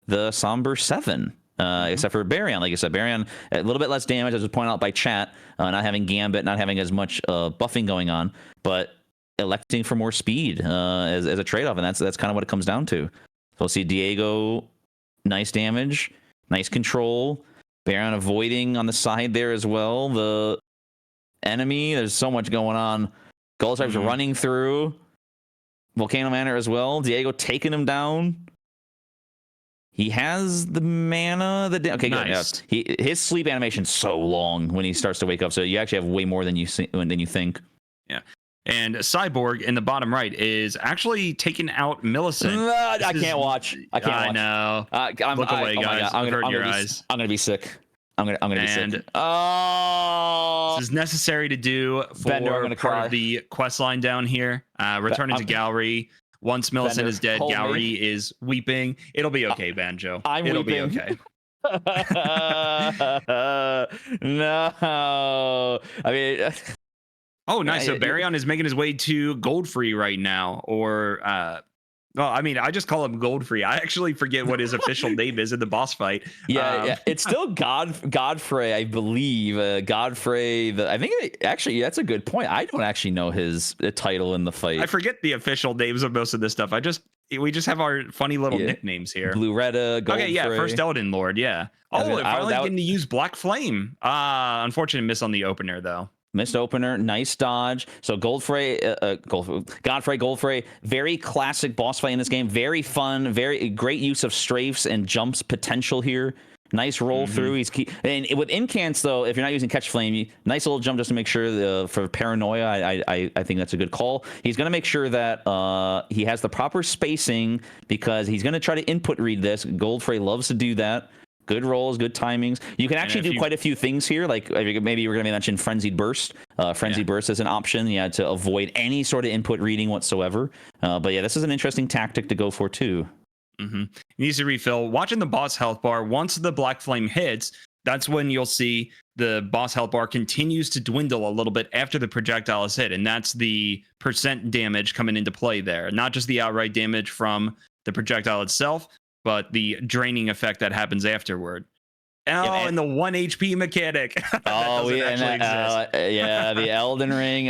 the Somber 7, except for Baryon. Like I said, Baryon, a little bit less damage, as was pointed out by chat, not having Gambit, not having as much buffing going on, but electing for more speed as a trade-off, and that's kind of what it comes down to. So we'll see Diego, nice damage, nice control. Baryon avoiding on the side there as well. The enemy, there's so much going on. Gold Stripes running through. Volcano Manor as well. Diego taking him down. He has the mana. Okay, nice. Good. Yeah. His sleep animation's so long when he starts to wake up, so you actually have way more than you think. Yeah. And Cyborg in the bottom right is actually taking out Millicent. I can't watch. I can't I watch. know. Look away, oh my guys. God, I'm Avert gonna your be, eyes. I'm gonna be sick. I'm gonna be And sick. Oh, This is necessary to do for Bender, I'm gonna part cry. of the quest line down here. Returning to Gallery. Once Millicent Bender, is dead, hold me. Gallery is weeping. It'll be okay, Banjo. It'll be weeping. okay. No, I mean, Oh, nice. So Yeah, Baryon is making his way to Goldfree right now, or well, I mean, I just call him Goldfree. I actually forget what his official name is in the boss fight. yeah, it's still Godfrey, I believe. Godfrey. I think actually that's a good point. I don't actually know his title in the fight. I forget the official names of most of this stuff. We just have our funny little Yeah. nicknames here. Blue-Retta, Godfrey. Okay, yeah, first Elden Lord, yeah. I mean, Finally that getting to use Black Flame. Unfortunate miss on the opener though. Missed opener, nice dodge. So Godfrey, very classic boss fight in this game. Very fun, very great use of strafes and jumps potential here. Nice roll through. And with incants though, if you're not using catch flame, nice little jump just to make sure for paranoia. I think that's a good call. He's going to make sure that he has the proper spacing because he's going to try to input read this. Godfrey loves to do that. Good rolls, good timings. You can actually do quite a few things here. Like maybe you were going to mention Frenzied Burst. Frenzied Burst is an option. To avoid any sort of input reading whatsoever. But yeah, this is an interesting tactic to go for too. He needs to refill. Watching the boss health bar, once the Black Flame hits, that's when you'll see the boss health bar continues to dwindle a little bit after the projectile is hit. And that's the percent damage coming into play there. Not just the outright damage from the projectile itself, but the draining effect that happens afterward. And the 1 HP mechanic. Yeah, the Elden Ring.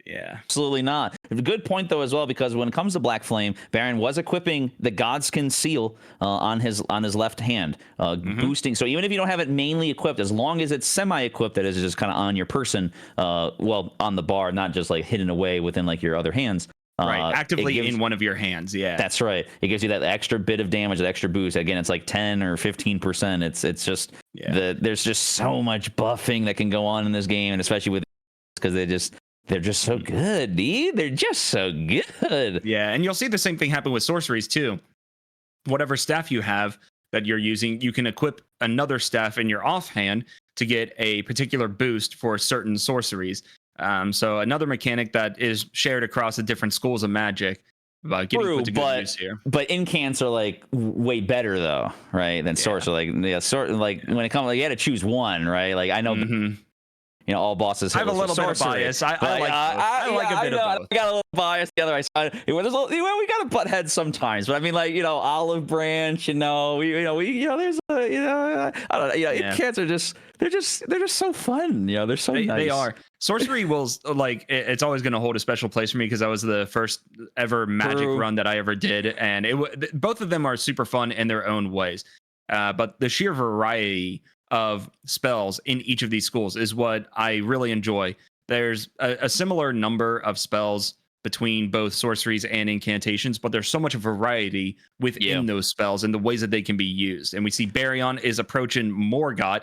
Yeah, absolutely not. Good point though as well, because when it comes to Black Flame, Baron was equipping the Godskin seal on his left hand, boosting. So even if you don't have it mainly equipped, as long as it's semi-equipped, that is just kind of on your person, on the bar, not just like hidden away within like your other hands. Right, actively in one of your hands. Yeah, that's right. It gives you that extra bit of damage, that extra boost. Again, it's like 10 or 15%. It's just there's just so much buffing that can go on in this game, and especially with because they're just so good, dude. They're just so good. Yeah, and you'll see the same thing happen with sorceries too. Whatever staff you have that you're using, you can equip another staff in your offhand to get a particular boost for certain sorceries. So another mechanic that is shared across the different schools of magic. About getting put to good use here. But incants are like way better though, right? Than sorcery. When it comes, like you had to choose one, right? Like I know. All bosses. I have a little bit of bias. I like a bit of both. I got a little bias the other way. We got to butt heads sometimes, but I mean, like Olive Branch. There's I don't know. Incants are they're just so fun. They're so nice. They are. Sorcery will it's always going to hold a special place for me because that was the first ever magic run that I ever did, and both of them are super fun in their own ways. But the sheer variety of spells in each of these schools is what I really enjoy. There's a similar number of spells between both sorceries and incantations, but there's so much variety within those spells and the ways that they can be used. And we see Baryon is approaching Morgott,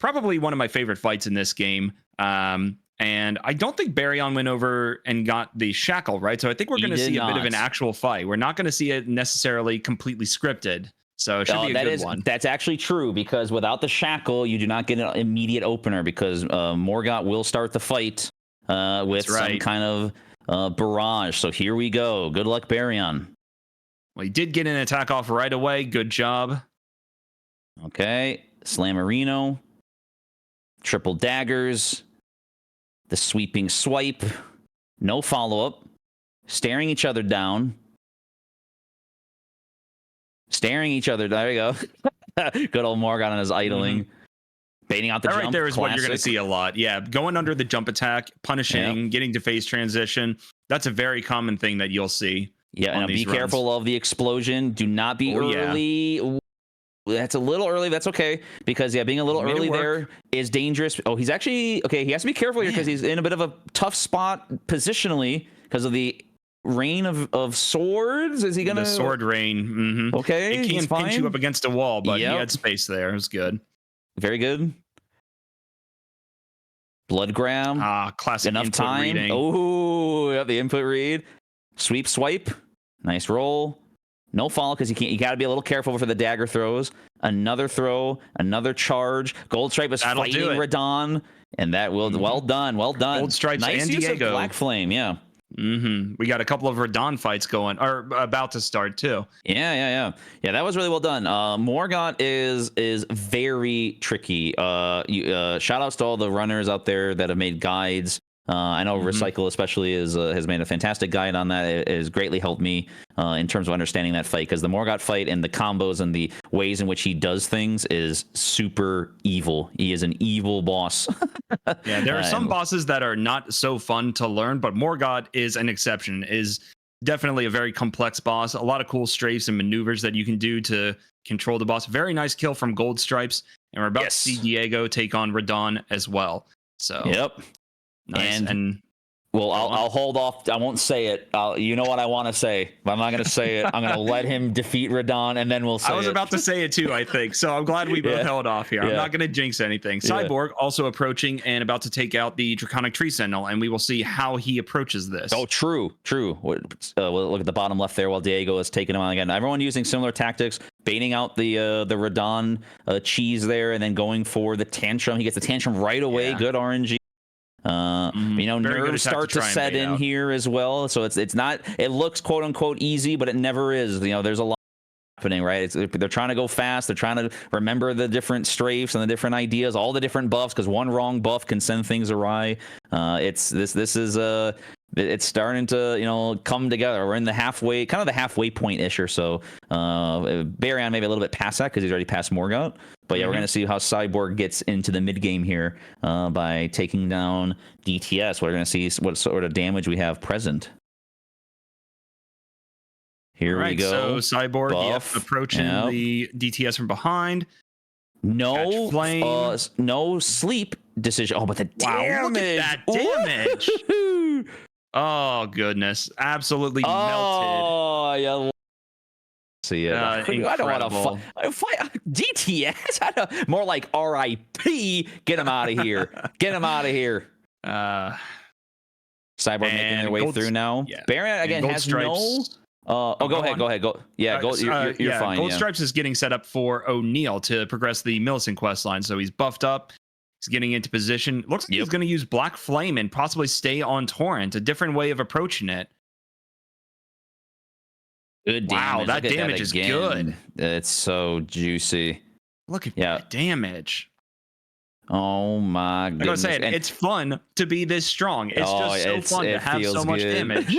probably one of my favorite fights in this game. And I don't think Baryon went over and got the shackle, right? So I think we're going to see a bit of an actual fight. We're not going to see it necessarily completely scripted. So it should be a good one. That's actually true, because without the shackle, you do not get an immediate opener, because Morgott will start the fight with some kind of barrage. So here we go. Good luck, Baryon. Well, he did get an attack off right away. Good job. Okay. Slammerino. Triple daggers. The sweeping swipe. No follow-up. Staring each other down. Staring each other. There you go. Good old Morgott on his idling. Baiting out the jump. Right there is what you're going to see a lot. Yeah, going under the jump attack, punishing, getting to phase transition. That's a very common thing that you'll see. Yeah, and be careful of the explosion. Do not be early. Yeah. That's a little early. That's okay, because being a little early there is dangerous. Oh, he's actually okay. He has to be careful here because he's in a bit of a tough spot positionally because of the rain of swords. Is he gonna the sword rain? Okay, it can pinch you up against a wall, but he had space there. It was good. Very good. Bloodgram. Classic Enough input time. reading. Oh, yeah, the input read. Sweep, swipe. Nice roll. No fall because you got to be a little careful for the dagger throws. Another throw, another charge. Gold Stripe is That'll fighting do it. Radon, and that will well done. Gold Stripes nice and use Diego. of Black Flame, yeah. We got a couple of Radon fights going, or about to start too. Yeah. That was really well done. Morgott is very tricky. Shout outs to all the runners out there that have made guides. I know Recycle especially has made a fantastic guide on that. It has greatly helped me in terms of understanding that fight, because the Morgott fight and the combos and the ways in which he does things is super evil. He is an evil boss. Yeah, there are some bosses that are not so fun to learn, but Morgott is an exception. Is definitely a very complex boss. A lot of cool strafes and maneuvers that you can do to control the boss. Very nice kill from Gold Stripes, and we're about to see Diego take on Radon as well. So yep. Nice. And well, I'll hold off. I won't say it. You know what I want to say, but I'm not going to say it. I'm going to let him defeat Radon, and then we'll say it. I was about to say it too, I think. So I'm glad we both held off here. I'm not going to jinx anything. Cyborg also approaching and about to take out the Draconic Tree Sentinel, and we will see how he approaches this. Oh, true. We'll look at the bottom left there while Diego is taking him on again. Everyone using similar tactics, baiting out the Radon cheese there, and then going for the tantrum. He gets the tantrum right away. Good RNG. Nerves start to set in here as well, so it's not, it looks quote unquote easy, but it never is. There's a lot happening, right? They're trying to go fast, they're trying to remember the different strafes and the different ideas, all the different buffs, because one wrong buff can send things awry. It's starting to come together. We're in the halfway point-ish or so. Baryon maybe a little bit past that because he's already past Morgott. But yeah, we're going to see how Cyborg gets into the mid-game here by taking down DTS. We're going to see what sort of damage we have present. Here we go. So Cyborg approaching the DTS from behind. No sleep decision. Oh, but the damage. Look at that damage. Oh, goodness. Absolutely melted. Oh, yeah. See it. I don't want to fight DTS. More like RIP. Get him out of here. Get him out of here. Cyborg making their way through now. Yeah. Baryon again has Stripes. no. Go ahead. Yeah, you're fine. Gold Stripes is getting set up for O'Neal to progress the Millicent quest line, so he's buffed up. He's getting into position. Looks like he's going to use Black Flame and possibly stay on Torrent. A different way of approaching it. Good damage. Wow, that damage is good. It's so juicy. Look at that damage. Oh my goodness. Like I was saying, it's fun to be this strong. It's just so fun to have so much damage.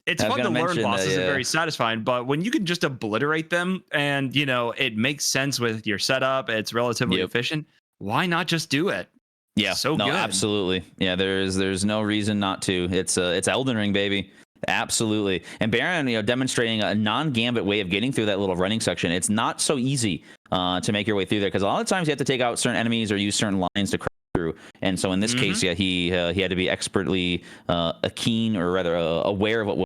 It's fun to learn bosses and very satisfying, but when you can just obliterate them and, it makes sense with your setup, it's relatively efficient, why not just do it? Yeah, so good. Absolutely. Yeah, there's no reason not to. It's Elden Ring, baby. Absolutely. And Baryon, demonstrating a non-gambit way of getting through that little running section. It's not so easy to make your way through there, because a lot of times you have to take out certain enemies or use certain lines to crack through. And so in this case, he had to be expertly keen, or rather aware of what was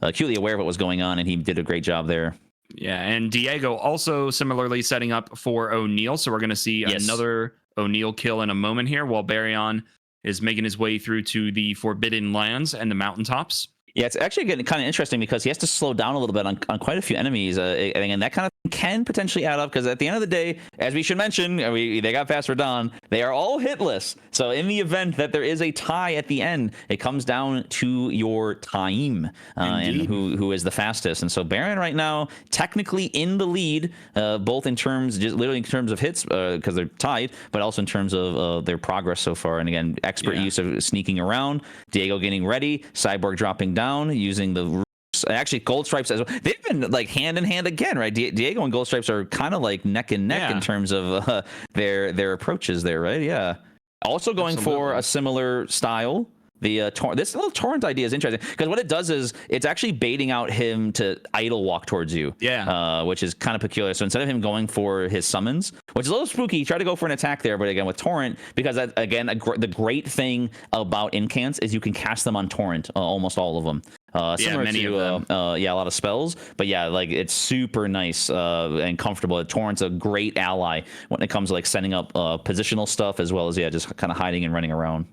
acutely aware of what was going on, and he did a great job there. Yeah, and Diego also similarly setting up for O'Neal, so we're going to see another O'Neal kill in a moment here, while Baryon is making his way through to the Forbidden Lands and the mountaintops. Yeah, it's actually getting kind of interesting because he has to slow down a little bit on quite a few enemies, and that kind of thing can potentially add up, because at the end of the day, as we should mention, they got past Radon, they are all hitless. So in the event that there is a tie at the end, it comes down to your time and who is the fastest. And so Baryon right now technically in the lead, both in terms, just literally in terms of hits, because they're tied, but also in terms of their progress so far. And again, expert use of sneaking around, Diego getting ready, Cyborg dropping down, using the actually Gold Stripes as well. They've been like hand in hand again, right? Diego and Gold Stripes are kind of like neck and neck in terms of their approaches there, right? Yeah. Also going for a similar style. This little torrent idea is interesting, because what it does is it's actually baiting out him to idle walk towards you. Yeah. Which is kind of peculiar. So instead of him going for his summons, which is a little spooky, he tried to go for an attack there, but again with torrent, because that, again, the great thing about incants is you can cast them on torrent, almost all of them. Yeah, many to of them. yeah, a lot of spells. But yeah, like it's super nice and comfortable. Torrent's a great ally when it comes to like setting up positional stuff as well as just kind of hiding and running around.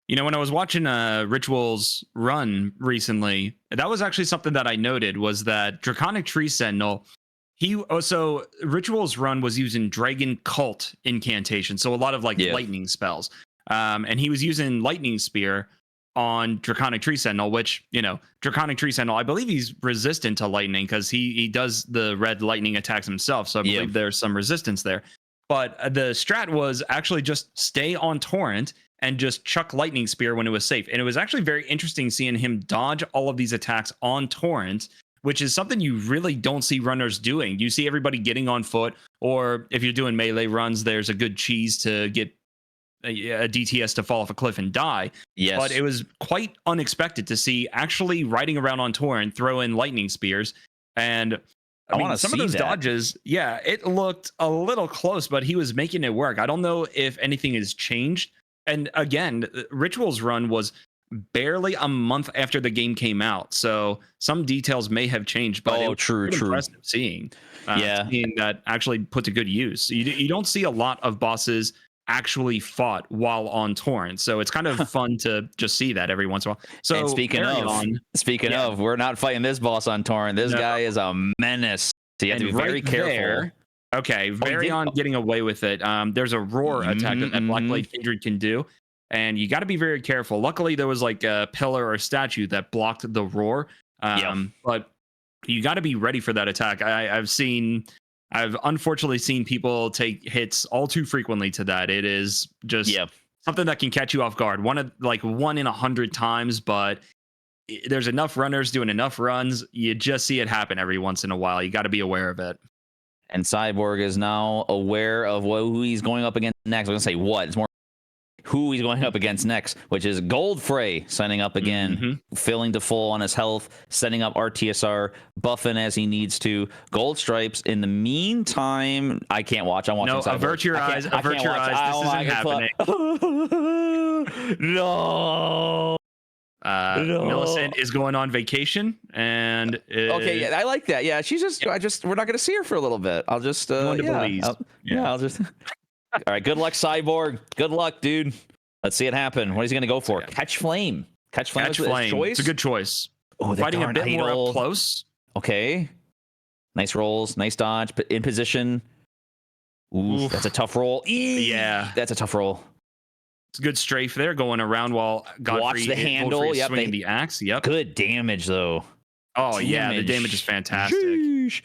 You know, when I was watching Rituals run recently, that was actually something that I noted was that Draconic Tree Sentinel, so Rituals run was using Dragon Cult incantation, so a lot of like lightning spells. And he was using Lightning Spear on Draconic Tree Sentinel, which, you know, Draconic Tree Sentinel, I believe he's resistant to lightning because he does the red lightning attacks himself. So I believe there's some resistance there. But the strat was actually just stay on Torrent and just chuck Lightning Spear when it was safe. And it was actually very interesting seeing him dodge all of these attacks on Torrent, which is something you really don't see runners doing. You see everybody getting on foot, or if you're doing melee runs, there's a good cheese to get a DTS to fall off a cliff and die. Yes. But it was quite unexpected to see actually riding around on Torrent, throw in Lightning Spears. And I mean, some of those dodges, it looked a little close, but he was making it work. I don't know if anything has changed. And again, Rituals run was barely a month after the game came out, so some details may have changed. But true. Impressive seeing that actually put to good use. You don't see a lot of bosses actually fought while on Torrent, so it's kind of fun to just see that every once in a while. So and speaking of, we're not fighting this boss on Torrent. This guy is a menace. So you have to be very careful. Okay, Varian getting away with it. There's a roar attack that Blackblade Kindred can do, and you got to be very careful. Luckily, there was like a pillar or statue that blocked the roar, but you got to be ready for that attack. I've unfortunately seen people take hits all too frequently to that. It is just something that can catch you off guard. One in 100 times, but there's enough runners doing enough runs. You just see it happen every once in a while. You got to be aware of it. And Cyborg is now aware of who he's going up against next. I'm going to say what. It's more who he's going up against next, which is Goldfrey signing up again, filling to full on his health, setting up RTSR, buffing as he needs to. Gold Stripes. In the meantime, I can't watch. I'm watching Cyborg. Avert your eyes. Avert your eyes. This isn't happening. No. Millicent is going on vacation, and I like that. Yeah, she's just. We're not going to see her for a little bit. I'll just. I'll just. All right. Good luck, Cyborg. Good luck, dude. Let's see it happen. What is he going to go for? Catch Flame. Catch Flame. It's a good choice. Oh, fighting a bit more up close. Okay. Nice rolls. Nice dodge. But in position. Oof. That's a tough roll. Yeah, that's a tough roll. It's a good strafe there going around while Godfrey watch the handle. Swinging the axe. Yep. Good damage though. Oh yeah, the damage is fantastic. Sheesh.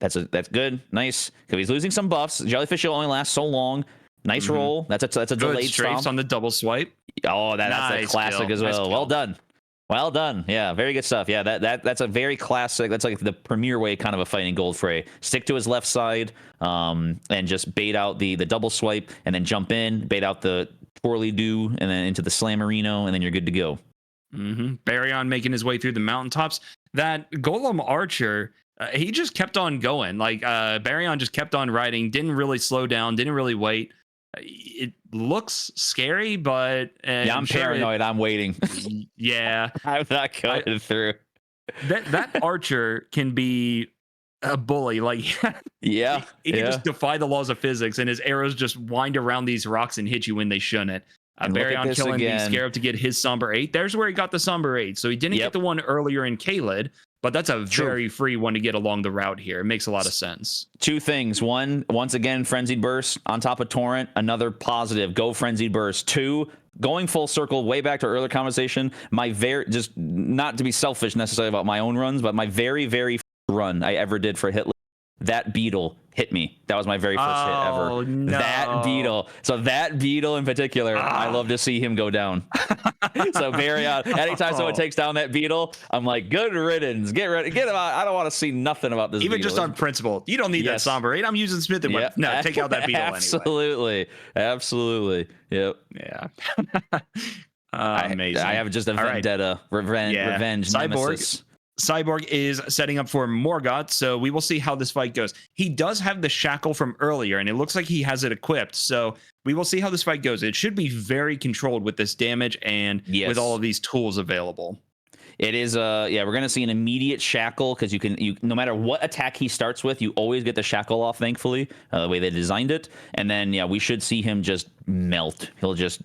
That's good. Nice. Because he's losing some buffs. Jellyfish will only last so long. Nice roll. That's a delayed strafes on the double swipe. Oh, that's a classic as well. Well done. Well done. Yeah, very good stuff. Yeah, that's a very classic. That's like the premier way kind of a fighting Goldfrey. Stick to his left side, and just bait out the double swipe, and then jump in, bait out the poorly do, and then into the Slammerino, and then you're good to go. Baryon making his way through the mountaintops. That Golem Archer, he just kept on going. Like Baryon just kept on riding, didn't really slow down, didn't really wait. It looks scary, but I'm paranoid. I'm waiting. Yeah, I'm not going through. That Archer can be a bully. Like, he can just defy the laws of physics, and his arrows just wind around these rocks and hit you when they shouldn't. Baryon killing the Scarab to get his Somber 8. There's where he got the Somber 8. So he didn't get the one earlier in Kaled, but that's a very free one to get along the route here. It makes a lot of sense. Two things. One, once again, Frenzied Burst on top of Torrent. Another positive. Go Frenzied Burst. Two, going full circle, way back to our earlier conversation, just not to be selfish necessarily about my own runs, but my very, very first run I ever did for Hitler, that beetle hit me. That was my very first hit ever. No. That beetle. So that beetle in particular, I love to see him go down. So Baryon, anytime someone takes down that beetle, I'm like, good riddance. Get ready. Get him out. I don't want to see nothing about this Even beetle. just on principle. You don't need that Somber 8. I'm using Smith and Wesson. No, take out that beetle anyway. Absolutely. Yep. Yeah. Amazing. I have just a vendetta. Revenge. Nemesis. Cyborg is setting up for Morgoth, so we will see how this fight goes. He does have the shackle from earlier, and it looks like he has it equipped, so we will see how this fight goes. It should be very controlled with this damage and with all of these tools available. It is yeah, we're gonna see an immediate shackle because you no matter what attack he starts with, you always get the shackle off, thankfully, the way they designed it. And then yeah, we should see him just melt.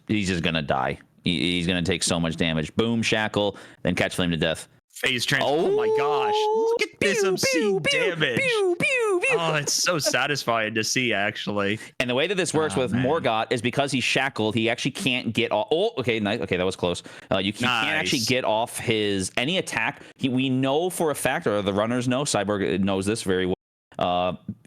He's just gonna die. He's gonna take so much damage. Boom, shackle, then catch flame to death. Phase trans. Oh my gosh! Look at this obscene damage. Oh, it's so satisfying to see, actually. And the way that this works with Morgott is because he's shackled, he actually can't get off. Oh, okay, nice. Okay, that was close. You can't actually get off his any attack. We know for a fact, or the runners know, Cyborg knows this very well.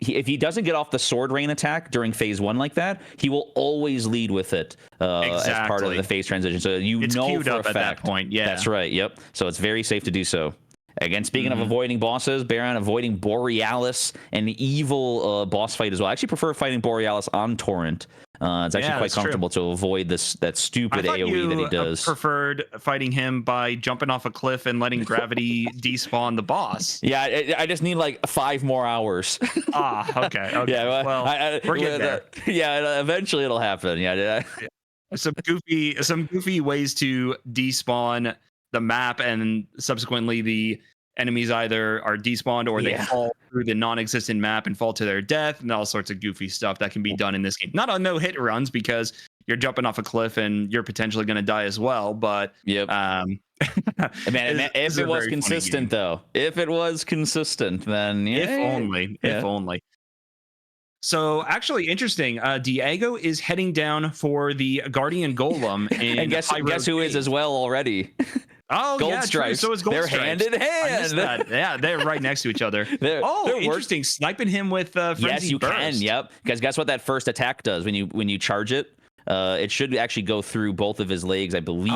If he doesn't get off the sword rain attack during phase 1 like that, he will always lead with it as part of the phase transition. So it's know queued for up a at fact. that point. Yeah, that's right. Yep. So it's very safe to do so. Again, speaking of avoiding bosses, Baron avoiding Borealis, an evil boss fight as well. I actually prefer fighting Borealis on Torrent. It's actually quite comfortable to avoid that stupid AoE that he does. Preferred fighting him by jumping off a cliff and letting gravity despawn the boss. Yeah, I just need like 5 more hours. Okay. Yeah, well, we're getting there. Yeah, eventually it'll happen. Yeah. Some goofy ways to despawn the map, and subsequently the enemies either are despawned or they fall through the non-existent map and fall to their death, and all sorts of goofy stuff that can be done in this game. Not on no hit runs because you're jumping off a cliff and you're potentially going to die as well. But man, if it was consistent though, if it was consistent, then if only. So actually interesting. Diego is heading down for the Guardian Golem, and guess who is as well already. Oh, Gold Stripes. So is Gold They're Stripes. hand in hand. Yeah, they're right next to each other. They're interesting. Sniping him with Frenzy Yes, you Burst. can. Yep. Because guess what that first attack does when you charge it? It should actually go through both of his legs, I believe,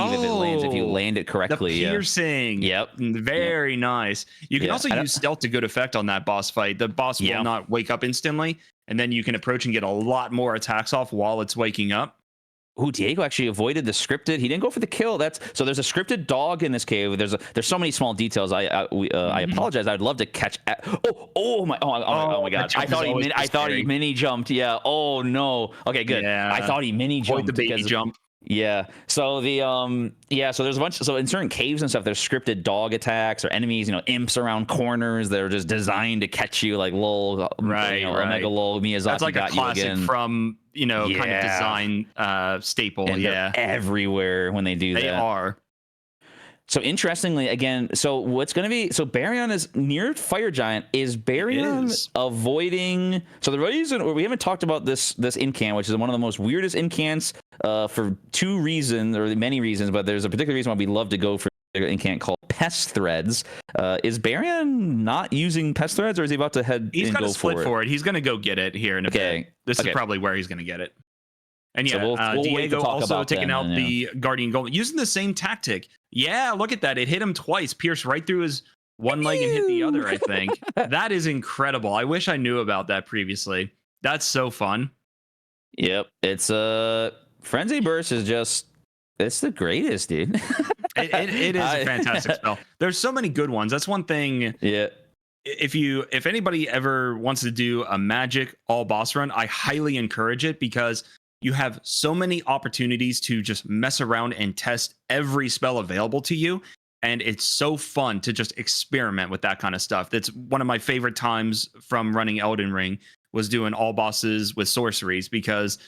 if you land it correctly. The piercing. Yep. Very nice. You can also use stealth to good effect on that boss fight. The boss will not wake up instantly, and then you can approach and get a lot more attacks off while it's waking up. Ooh, Diego actually avoided the scripted. He didn't go for the kill. So there's a scripted dog in this cave. There's so many small details. I apologize. I'd love to catch. Oh my god! I thought he mini jumped. Yeah. Oh no. Okay, good. Yeah. I thought he mini jumped. Avoid the baby jump. Yeah. So so there's a bunch. So in certain caves and stuff, there's scripted dog attacks or enemies. Imps around corners. They're just designed to catch you, like lol. Right. Omega lol. Miyazaki That's like got a classic you again. from kind of design staple. And they're everywhere when they do that. They are. So interestingly, again, so what's going to be, so Baryon is near Fire Giant. Is Baryon avoiding? So the reason we haven't talked about this incant, which is one of the most weirdest incants for 2 reasons, or many reasons, but there's a particular reason why we love to go for an incant called Pest Threads. Is Baryon not using Pest Threads, or is he about to head? He's and got go to split for it. He's going to go get it here in a bit. This is probably where he's going to get it. And yeah, so we'll Diego also taking out the Guardian Golem using the same tactic. Yeah, look at that. It hit him twice, pierced right through his one leg and hit the other, I think. That is incredible. I wish I knew about that previously. That's so fun. Yep. It's Frenzy Burst is just, it's the greatest, dude. It is a fantastic spell. There's so many good ones. That's one thing. Yeah. If anybody ever wants to do a Magic all boss run, I highly encourage it because you have so many opportunities to just mess around and test every spell available to you. And it's so fun to just experiment with that kind of stuff. That's one of my favorite times from running Elden Ring, was doing all bosses with sorceries, because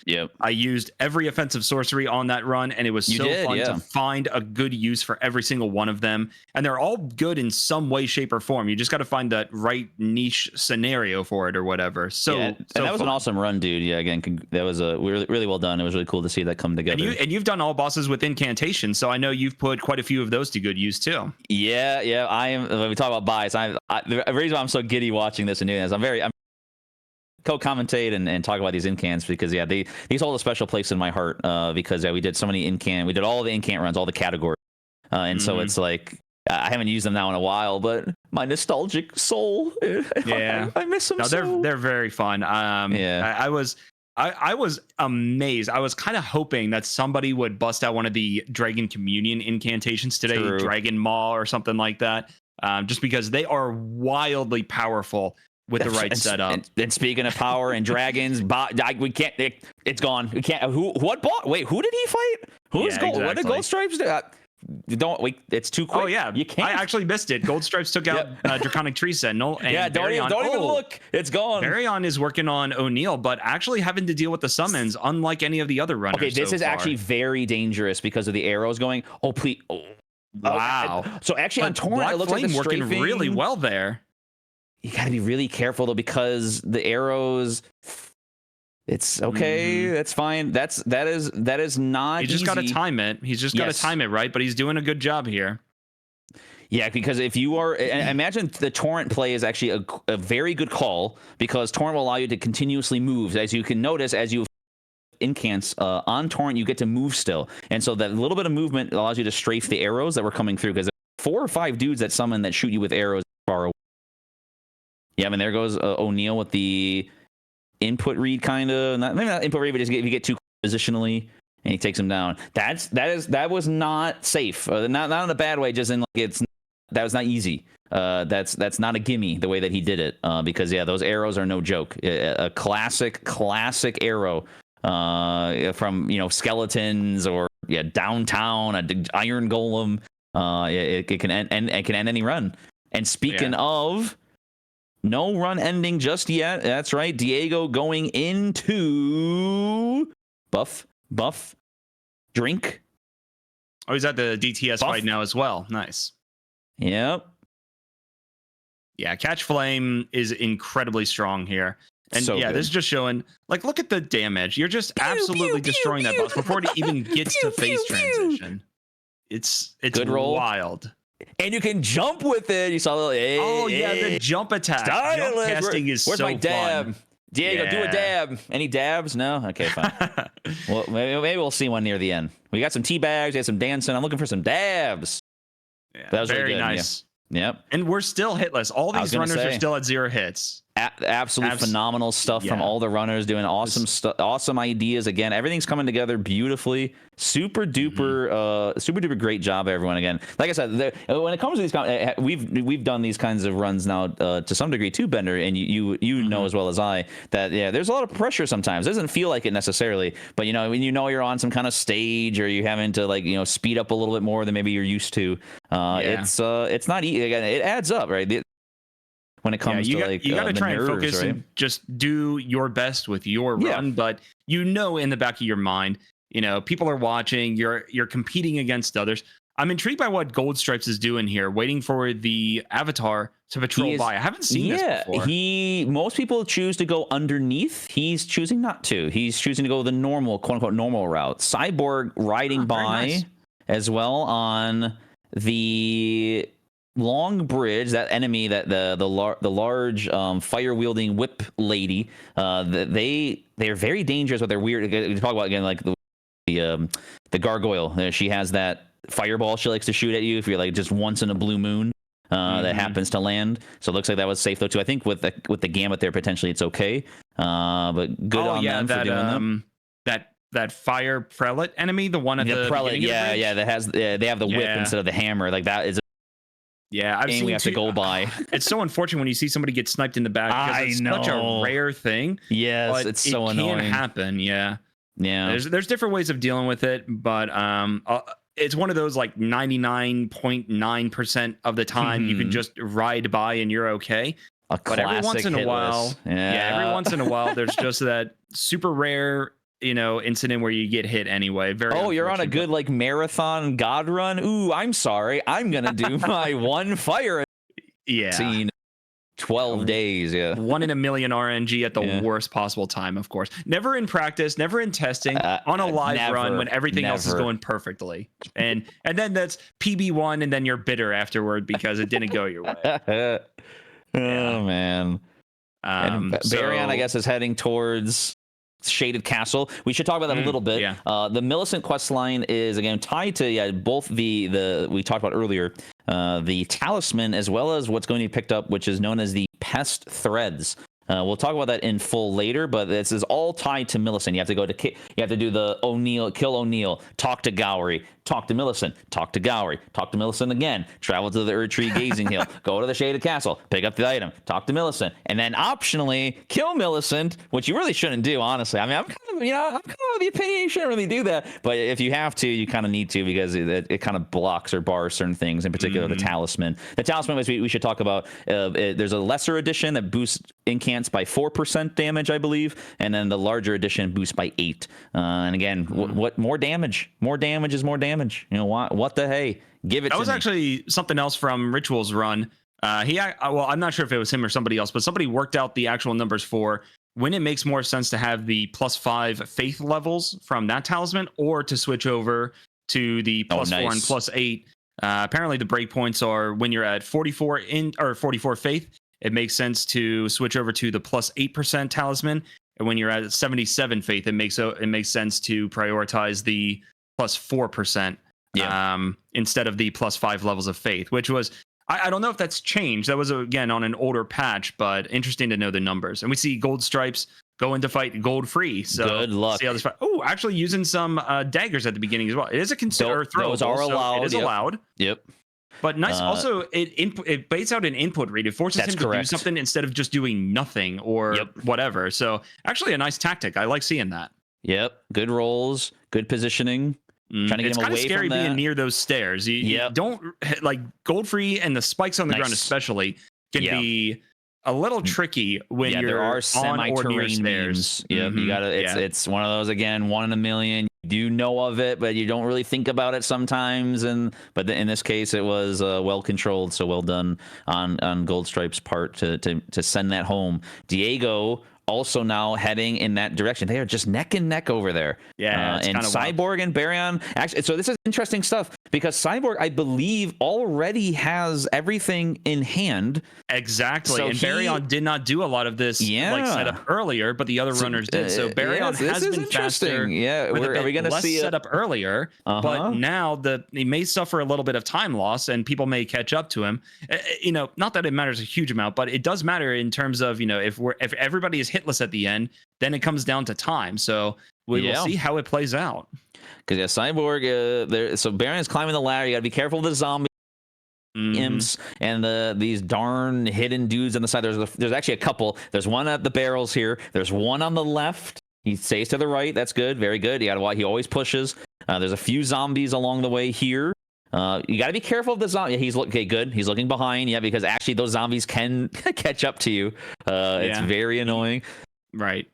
I used every offensive sorcery on that run, and it was fun to find a good use for every single one of them. And they're all good in some way, shape, or form. You just got to find that right niche scenario for it or whatever. And that was an awesome run, dude. Yeah, again, that was really, really well done. It was really cool to see that come together. And you've done all bosses with incantations, so I know you've put quite a few of those to good use too. Yeah. I am. When we talk about bias, the reason why I'm so giddy watching this and doing this, I'm co-commentate and talk about these incants, because these hold a special place in my heart, because we did so many we did all the incant runs, all the categories, and so it's like I haven't used them now in a while, but my nostalgic soul, I miss them. No, they're very fun. I was amazed. I was kind of hoping that somebody would bust out one of the Dragon Communion incantations today, Dragon Maw or something like that, just because they are wildly powerful with the right setup. And speaking of power and dragons, we can't. It's gone. We can't. What bought? Wait, who did he fight? Who's Gold? What did Gold Stripes do? don't wait. It's too quick. Oh yeah, you can't. I actually missed it. Gold Stripes took out Draconic Tree Sentinel. And yeah, don't even look. It's gone. Baryon is working on O'Neal, but actually having to deal with the summons, unlike any of the other runners. Okay, this is actually very dangerous because of the arrows going. Oh please! Oh, wow. So actually, on Torrent, Black it looks like Flame the working strafing, really well there. You got to be really careful though because the arrows. It's okay. That's fine. That is not. He just got to time it. He's just got to time it right, but he's doing a good job here. Yeah, because if you are, imagine the Torrent play is actually a very good call because Torrent will allow you to continuously move. As you can notice, as you incants on Torrent, you get to move still, and so that little bit of movement allows you to strafe the arrows that were coming through. Because 4 or 5 dudes that summon that shoot you with arrows far away. Yeah, I mean there goes O'Neal with the input read, kind of maybe not input read, but just if you get too positionally and he takes him down. That was not safe. Not in a bad way, just in like that was not easy. That's not a gimme the way that he did it. Because yeah, those arrows are no joke. A classic arrow from skeletons or downtown, a iron golem. It can end any run. And speaking of. No run ending just yet. That's right. Diego going into buff, drink. Oh, he's at the DTS Buff. fight now as well. Nice. Yep. Yeah, Catch Flame is incredibly strong here. And So good. this is just showing, like, look at the damage. You're just absolutely destroying that boss before it even gets to phase transition. It's Good roll. wild. And you can jump with it. You saw The jump attack. Jump casting is where's so my dab? fun. Diego, do a dab. Any dabs? No? Okay, fine. Well, maybe we'll see one near the end. We got some tea bags. We got some dancing. I'm looking for some dabs. Yeah, That was really very good, nice. Yep. And we're still hitless. All I was these gonna runners are say. still at 0 hits. Absolute phenomenal stuff from all the runners doing awesome stuff, awesome ideas. Again, everything's coming together beautifully. Super duper great job, everyone. Again, like I said, when it comes to these, we've done these kinds of runs now to some degree too, Bender, and you know as well as I that there's a lot of pressure sometimes. It doesn't feel like it necessarily, but when you're on some kind of stage or you're having to speed up a little bit more than maybe you're used to. It's not easy. Again, it adds up, right? When it comes to you got to try and focus right? and just do your best with your run, but in the back of your mind, people are watching. You're competing against others. I'm intrigued by what Gold Stripes is doing here, waiting for the avatar to patrol by. I haven't seen this before. Most people choose to go underneath. He's choosing not to. He's choosing to go the normal, quote unquote, normal route. Cyborg riding by as well on the long bridge, that enemy, that the large fire wielding whip lady. They're very dangerous with their weird. We talk about again like the gargoyle. She has that fireball she likes to shoot at you if you're like just once in a blue moon. That happens to land. So it looks like that was safe though too. I think with the Gambit there potentially it's okay. But good on them for doing that. That fire prelate enemy, the one at the prelate, beginning of the bridge? that has they have the whip instead of the hammer. Like that is. I've seen we have to go by. It's so unfortunate when you see somebody get sniped in the back because it's such a rare thing. Yes, it's so annoying. It can happen. Yeah. There's different ways of dealing with it, but it's one of those like 99.9% of the time you can just ride by and you're okay. But every once in a while, every once in a while, there's just that super rare incident where you get hit anyway. You're on a good like marathon god run. Ooh, I'm sorry. I'm gonna do my one fire scene. 12 days. 1 in a million RNG at the worst possible time, of course. Never in practice, never in testing, on a live run when everything else is going perfectly. And then that's PB1 and then you're bitter afterward because it didn't go your way. Oh man. Baryon, I guess, is heading towards Shaded Castle. We should talk about that a little bit. The Millicent quest line is again tied to both the we talked about earlier, the talisman as well as what's going to be picked up, which is known as the Pest Threads. We'll talk about that in full later, but this is all tied to Millicent. You have to go to you have to do the O'Neill, kill O'Neill, talk to Gowry, talk to Millicent, talk to Gowry, talk to Millicent again, travel to the Erdtree Gazing Hill, go to the Shaded Castle, pick up the item, talk to Millicent, and then optionally kill Millicent, which you really shouldn't do, honestly. I mean, I'm kind of of the opinion you shouldn't really do that, but if you have to, you kind of need to, because it kind of blocks or bars certain things, in particular the talisman. The talisman, which we should talk about, there's a lesser edition that boosts incants by 4% damage, I believe, and then the larger edition boosts by 8. And again, what more damage? More damage is more damage. You know what the hey? Give it. That to was me. actually something else from Ritual's run. Well, I'm not sure if it was him or somebody else, but somebody worked out the actual numbers for when it makes more sense to have the +5 faith levels from that talisman, or to switch over to the +4 and +8. Apparently, the breakpoints are when you're at 44 faith. It makes sense to switch over to the +8% talisman, and when you're at 77 faith, it makes sense to prioritize the +4%. Instead of the +5 levels of faith, which was, I don't know if that's changed. That was, again, on an older patch, but interesting to know the numbers. And we see Gold Stripes go into fight gold free. So good luck. See how this fight. Oh, actually using some daggers at the beginning as well. It is a consider throwable. Those are allowed. So it is allowed. Yep. But nice. Also, it baits out an input read. It forces him to do something instead of just doing nothing or whatever. So actually a nice tactic. I like seeing that. Yep. Good rolls. Good positioning. Trying to get it's him kind of away scary from that. being near those stairs. You don't like Goldfree, and the spikes on the ground especially can be a little tricky when you're there are on or near semi-terrain stairs. Yeah, you gotta. It's one of those, again, 1 in a million. You do know of it, but you don't really think about it sometimes. But in this case, it was well controlled. So well done on Gold Stripe's part to send that home. Diego also now heading in that direction. They are just neck and neck over there. Yeah, and Cyborg and Baryon, actually, so this is interesting stuff, because Cyborg, I believe, already has everything in hand. Exactly. So and Baryon did not do a lot lot of this like setup earlier, but the other runners did. So Baryon has been faster. Yeah, are we going to see setup earlier? But now he may suffer a little bit of time loss, and people may catch up to him. Not that it matters a huge amount, but it does matter in terms of if everybody is hitless at the end, then it comes down to time. So we will see how it plays out. Because Cyborg, so Baron is climbing the ladder. You got to be careful of the zombie imps and these darn hidden dudes on the side. There's actually a couple. There's one at the barrels here. There's one on the left. He stays to the right. That's good. Very good. He always pushes. There's a few zombies along the way here. You got to be careful of the zombie. He's good. He's looking behind. Yeah, because actually those zombies can catch up to you. It's very annoying. Right.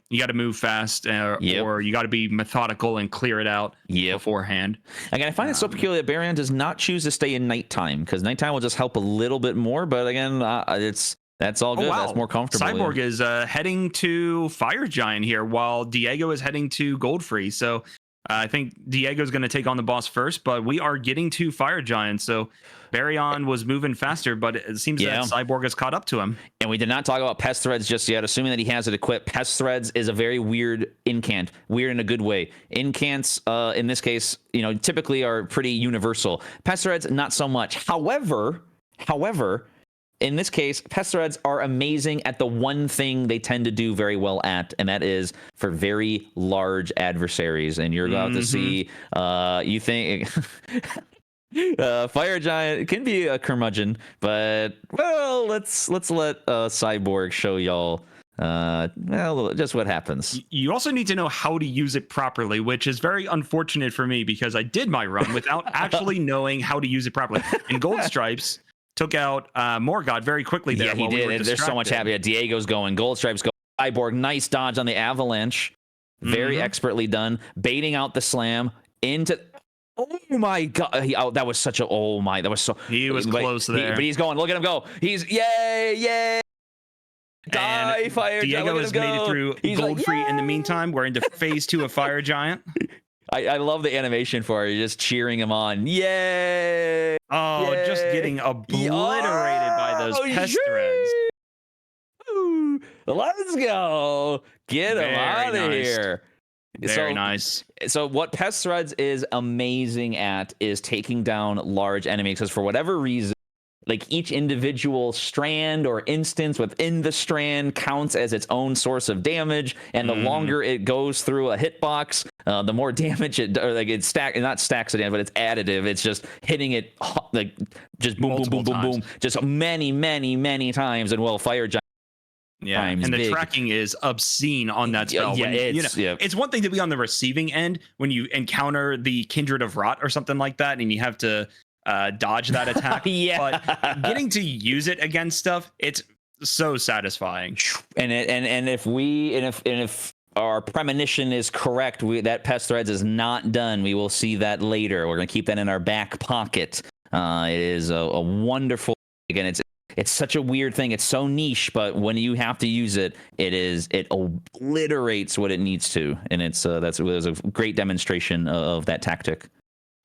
You got to move fast, or you got to be methodical and clear it out beforehand. Again, I find it so peculiar that Baryon does not choose to stay in nighttime, because nighttime will just help a little bit more. But again, that's all good. That's more comfortable. Cyborg is heading to Fire Giant here, while Diego is heading to Goldfree. So I think Diego's going to take on the boss first, but we are getting to Fire Giant. So Baryon was moving faster, but it seems that Cyborg has caught up to him. And we did not talk about Pest Threads just yet, assuming that he has it equipped. Pest Threads is a very weird incant. Weird in a good way. Incants, in this case, typically are pretty universal. Pest Threads, not so much. However, in this case, Pest Threads are amazing at the one thing they tend to do very well at, and that is for very large adversaries. And you're about to see, you think... Fire Giant can be a curmudgeon, but let's let Cyborg show y'all just what happens. You also need to know how to use it properly, which is very unfortunate for me, because I did my run without actually knowing how to use it properly. And Gold Stripes took out Morgott very quickly there. Yeah, he did. There's so much happy. Diego's going. Gold Stripes go. Cyborg, nice dodge on the avalanche. Very expertly done. Baiting out the slam into... Oh my God! That was such a that was so. He was close there, but he's going. Look at him go! He's yay! Die, Fire Giant! Diego has made it through Goldfree. In the meantime, we're into phase 2 of Fire Giant. I love the animation for it. You're just cheering him on. Yay! Oh, Yay. Just getting obliterated by those pest threads. Ooh, let's go! Get him out of here! Very nice. So what Pest Threads is amazing at is taking down large enemies, because for whatever reason, like each individual strand or instance within the strand counts as its own source of damage, and the longer it goes through a hitbox, the more damage not stacks it in, but it's additive. It's just hitting it like just boom, Multiple boom, boom, boom, times. boom, just many times. And well, Fire Giant. Yeah, times and the big. tracking is obscene on that spell. Yeah, When, it's it's one thing to be on the receiving end when you encounter the Kindred of Rot or something like that, and you have to dodge that attack. Yeah. But getting to use it against stuff, it's so satisfying. And if our premonition is correct, that Pest Threads is not done. We will see that later. We're gonna keep that in our back pocket. It is a wonderful. Again, it's such a weird thing. It's so niche, but when you have to use it, it obliterates what it needs to, and it was a great demonstration of that tactic.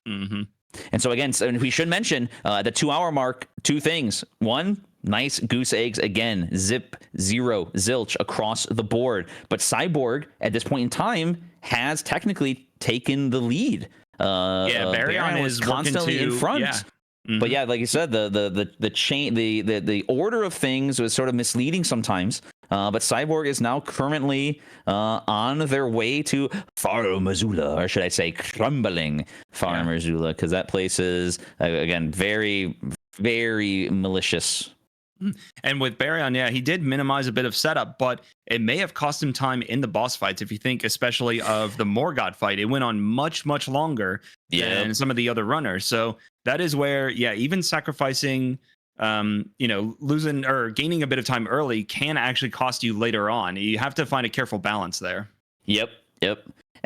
Mm-hmm. And so again, we should mention the 2 hour mark. 2 things. One, nice goose eggs again. Zip, zero, zilch across the board. But Cyborg at this point in time has technically taken the lead. Baryon was is constantly in front. Yeah. Mm-hmm. But yeah, like you said, the chain, the order of things was sort of misleading sometimes. But Cyborg is now currently on their way to Farmazula, or should I say, crumbling Farmazula, because that place is again very, very malicious. And with Baryon, yeah, he did minimize a bit of setup, but it may have cost him time in the boss fights. If you think especially of the Morgoth fight, it went on much longer than some of the other runners. So that is where, even sacrificing, losing or gaining a bit of time early can actually cost you later on. You have to find a careful balance there. Yep.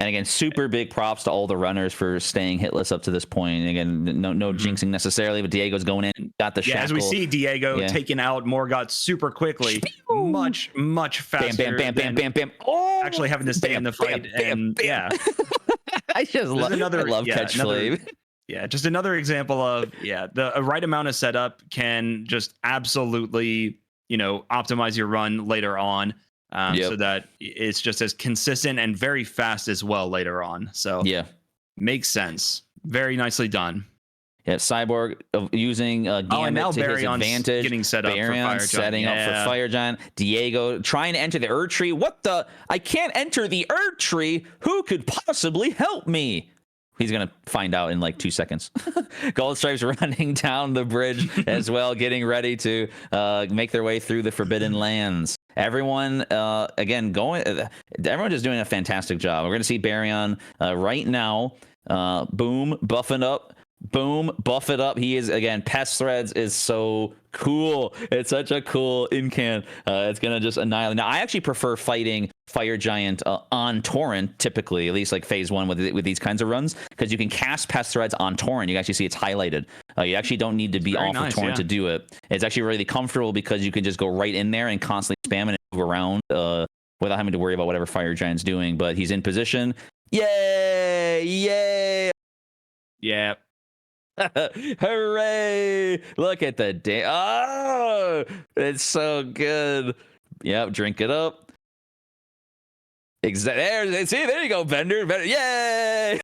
And again, super big props to all the runners for staying hitless up to this point. And again, no jinxing necessarily, but Diego's going in, got the shackle. As we see Diego taking out Morgoth super quickly, much faster. Bam. Oh, actually having to stay in the fight. Bam. I love Catch Flame. Yeah, just another example of the right amount of setup can just absolutely optimize your run later on, so that it's just as consistent and very fast as well later on. So makes sense. Very nicely done. Yeah, Cyborg using Gambit to his advantage. Getting set up for Fire setting up for Fire Giant. Diego trying to enter the Erd Tree. What the? I can't enter the Erd Tree. Who could possibly help me? He's going to find out in like 2 seconds. Gold Stripes running down the bridge as well, getting ready to make their way through the Forbidden Lands. Everyone, everyone just doing a fantastic job. We're going to see Baryon right now. Boom, buffing up. Boom, buff it up. He is, again, Pest Threads is so cool. It's such a cool incant. It's going to just annihilate. Now, I actually prefer fighting Fire Giant on Torrent, typically, at least like phase 1 with these kinds of runs, because you can cast Pest Threads on Torrent. You actually see it's highlighted. You actually don't need to be off of Torrent to do it. It's actually really comfortable because you can just go right in there and constantly spam and move around without having to worry about whatever Fire Giant's doing. But he's in position. Yay! Yeah. Hooray! Look at the day. Oh, it's so good. Yep, drink it up. There you go, Bender. Yay!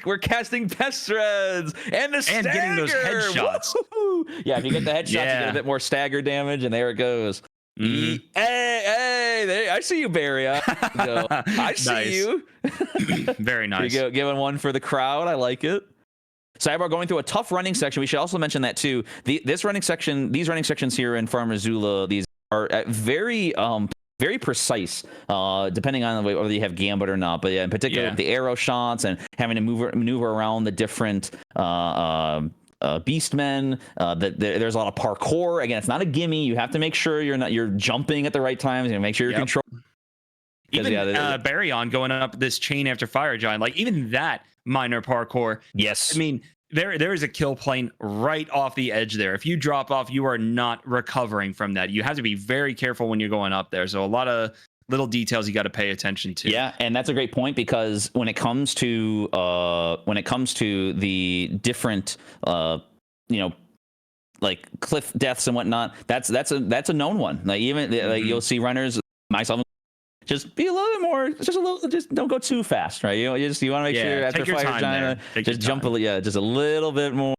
We're casting Pest Threads and getting those headshots. Woo-hoo! Yeah, if you get the headshots, you get a bit more stagger damage, and there it goes. Hey, I see you, Barry. I see you. Very nice. You go, giving one for the crowd. I like it. Cyborg going through a tough running section. We should also mention that too. These running sections here in Farmazula, these are very precise, depending on whether you have Gambit or not. But in particular, the arrow shots and having to maneuver around the different beastmen. There's a lot of parkour. Again, it's not a gimme. You have to make sure you're jumping at the right times and make sure you're controlling. Even Baryon going up this chain after Fire Giant, like even that minor parkour. Yes. I mean, there is a kill plane right off the edge there. If you drop off, you are not recovering from that. You have to be very careful when you're going up there. So a lot of little details you got to pay attention to. Yeah, and that's a great point, because when it comes to the different like cliff deaths and whatnot, that's a known one. Like even like you'll see runners, myself, just be a little bit more, just don't go too fast, right? You want to make sure after Fire Giant, just jump just a little bit more.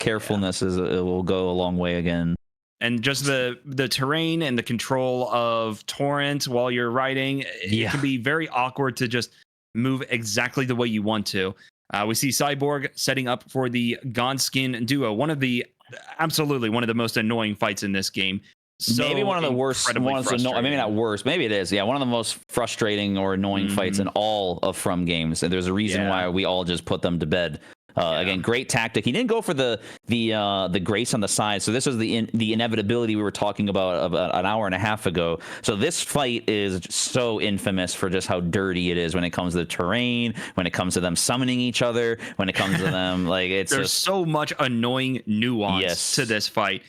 carefulness is it will go a long way again. And just the terrain and the control of torrent while you're riding, it can be very awkward to just move exactly the way you want to. We see Cyborg setting up for the Godskin duo, absolutely one of the most annoying fights in this game. So maybe one of the worst ones. Maybe not worst. Maybe it is. Yeah, one of the most frustrating or annoying fights in all of From games. And there's a reason why we all just put them to bed. Again, great tactic. He didn't go for the grace on the side. So this is the inevitability we were talking about an hour and a half ago. So this fight is so infamous for just how dirty it is when it comes to the terrain, when it comes to them summoning each other, when it comes to them there's just so much annoying nuance to this fight.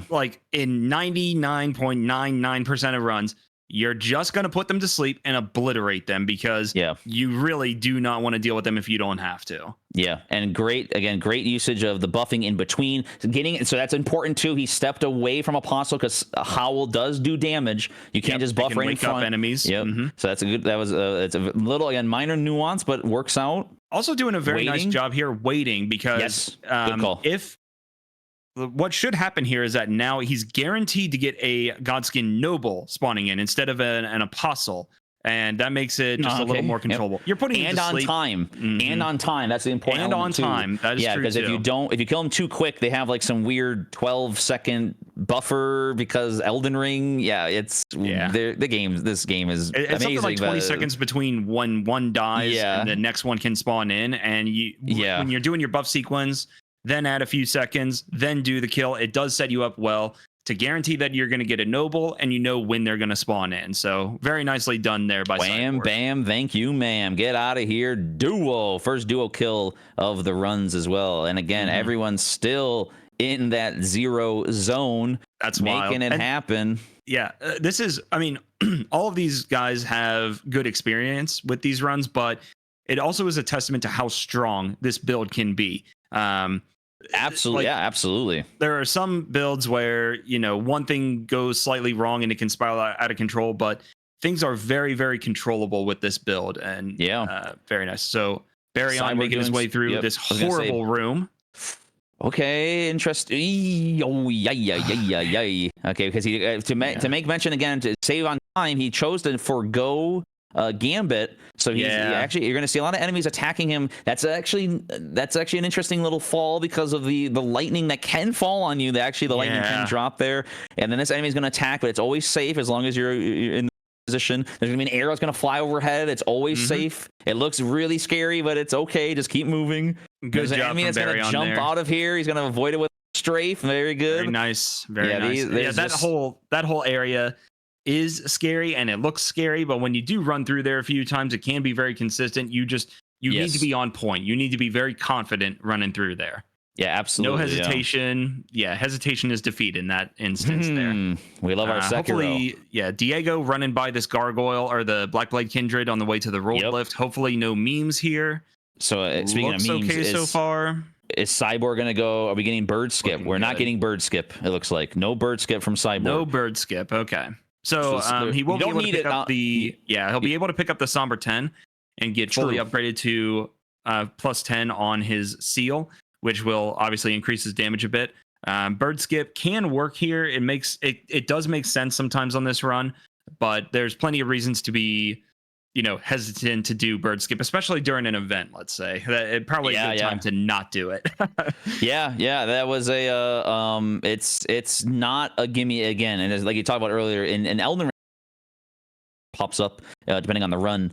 Like in 99.99% of runs, you're just going to put them to sleep and obliterate them because you really do not want to deal with them if you don't have to. Yeah, and great usage of the buffing in between. So that's important too. He stepped away from Apostle because Howl does do damage. You can't just buff right in front. Wake up enemies. Yep. So that's it's a little, again, minor nuance, but works out. Also doing a very nice job here waiting because good call. What should happen here is that now he's guaranteed to get a Godskin Noble spawning in instead of an Apostle. And that makes it just a little more controllable. You're putting and on time. And on time. That's the important and element on time. That is true. Because if you kill them too quick, they have like some weird 12-second buffer because Elden Ring. This game is amazing. It's something like 20 seconds between when one dies and the next one can spawn in. And when you're doing your buff sequence, then add a few seconds, then do the kill. It does set you up well to guarantee that you're going to get a noble and you know when they're going to spawn in. So very nicely done there by Wham, Cyborg. bam, thank you, ma'am. Get out of here. Duo. First duo kill of the runs as well. And again, everyone's still in that 0 zone. That's making it happen. Yeah, this is, all of these guys have good experience with these runs, but it also is a testament to how strong this build can be. Absolutely. Absolutely. There are some builds where, one thing goes slightly wrong and it can spiral out of control, but things are very, very controllable with this build. And very nice. So Baryon making his way through this horrible room. Okay, interesting. Oh, yeah. Okay, because he to make mention again, to save on time, he chose to forgo Gambit. So he's actually, you're going to see a lot of enemies attacking him. That's actually an interesting little fall because of the lightning that can fall on you. The lightning can drop there, and then this enemy's going to attack, but it's always safe as long as you're in position. There's going to be an arrow that's going to fly overhead. It's always safe. It looks really scary, but it's okay. Just keep moving. Good job. Enemy that's going to jump out of here. He's going to avoid it with strafe. Very good. Very nice. Very nice. That whole area is scary and it looks scary, but when you do run through there a few times, it can be very consistent. You need to be on point. You need to be very confident running through there. Yeah, absolutely. No hesitation. Hesitation is defeat in that instance there. We love our Sekiro. Hopefully, Diego running by this gargoyle or the Blackblade Kindred on the way to the roll lift. Hopefully no memes here. So speaking of memes, okay so far. Is Cyborg going to go? Are we getting bird skip? We're not getting bird skip. It looks like no bird skip from Cyborg. No bird skip. Okay. So he will be able to pick up he'll be able to pick up the Somber 10 and get fully upgraded to plus 10 on his seal, which will obviously increase his damage a bit. Bird skip can work here. It does make sense sometimes on this run, but there's plenty of reasons to be hesitant to do bird skip, especially during an event. Let's say it probably a good time to not do it. That was it's not a gimme again, and as like you talked about earlier in Elden Ring pops up depending on the run.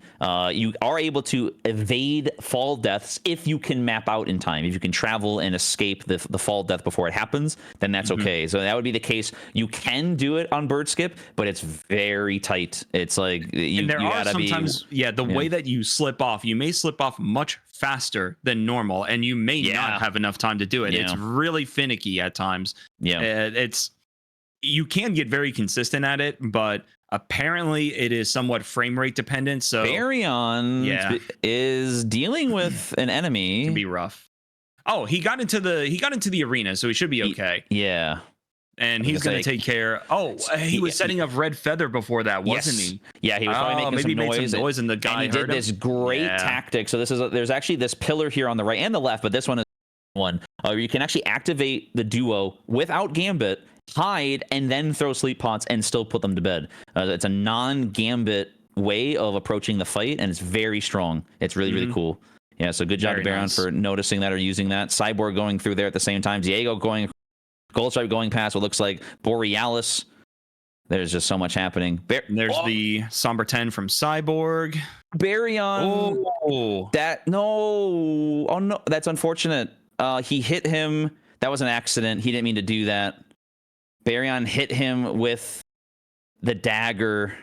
You are able to evade fall deaths if you can map out in time. If you can travel and escape the fall death before it happens, then that's okay. So that would be the case. You can do it on bird skip, but it's very tight. It's like you gotta sometimes the way that you slip off, you may slip off much faster than normal, and you may not have enough time to do it. It's really finicky at times. You can get very consistent at it, but apparently it is somewhat frame rate dependent. So Baryon is dealing with an enemy. It can be rough. Oh, he got into the arena, so he should be okay. And he's going to take care. He was setting up Red Feather before that, wasn't he? Yeah, he was probably making some noise. And the guy and he did this great tactic. So there's actually this pillar here on the right and the left, but this one is one You can actually activate the duo without Gambit, hide, and then throw sleep pots and still put them to bed. It's a non-Gambit way of approaching the fight, and it's very strong. It's really, really cool. Yeah, so good job Very to Baron nice. for noticing that or using that. Cyborg going through there at the same time. Diego going, Goldstripe going past what looks like Borealis. There's just so much happening. There's the Somber 10 from Cyborg. Baryon. Oh, Oh no, that's unfortunate. He hit him. That was an accident. He didn't mean to do that. Baryon hit him with the dagger.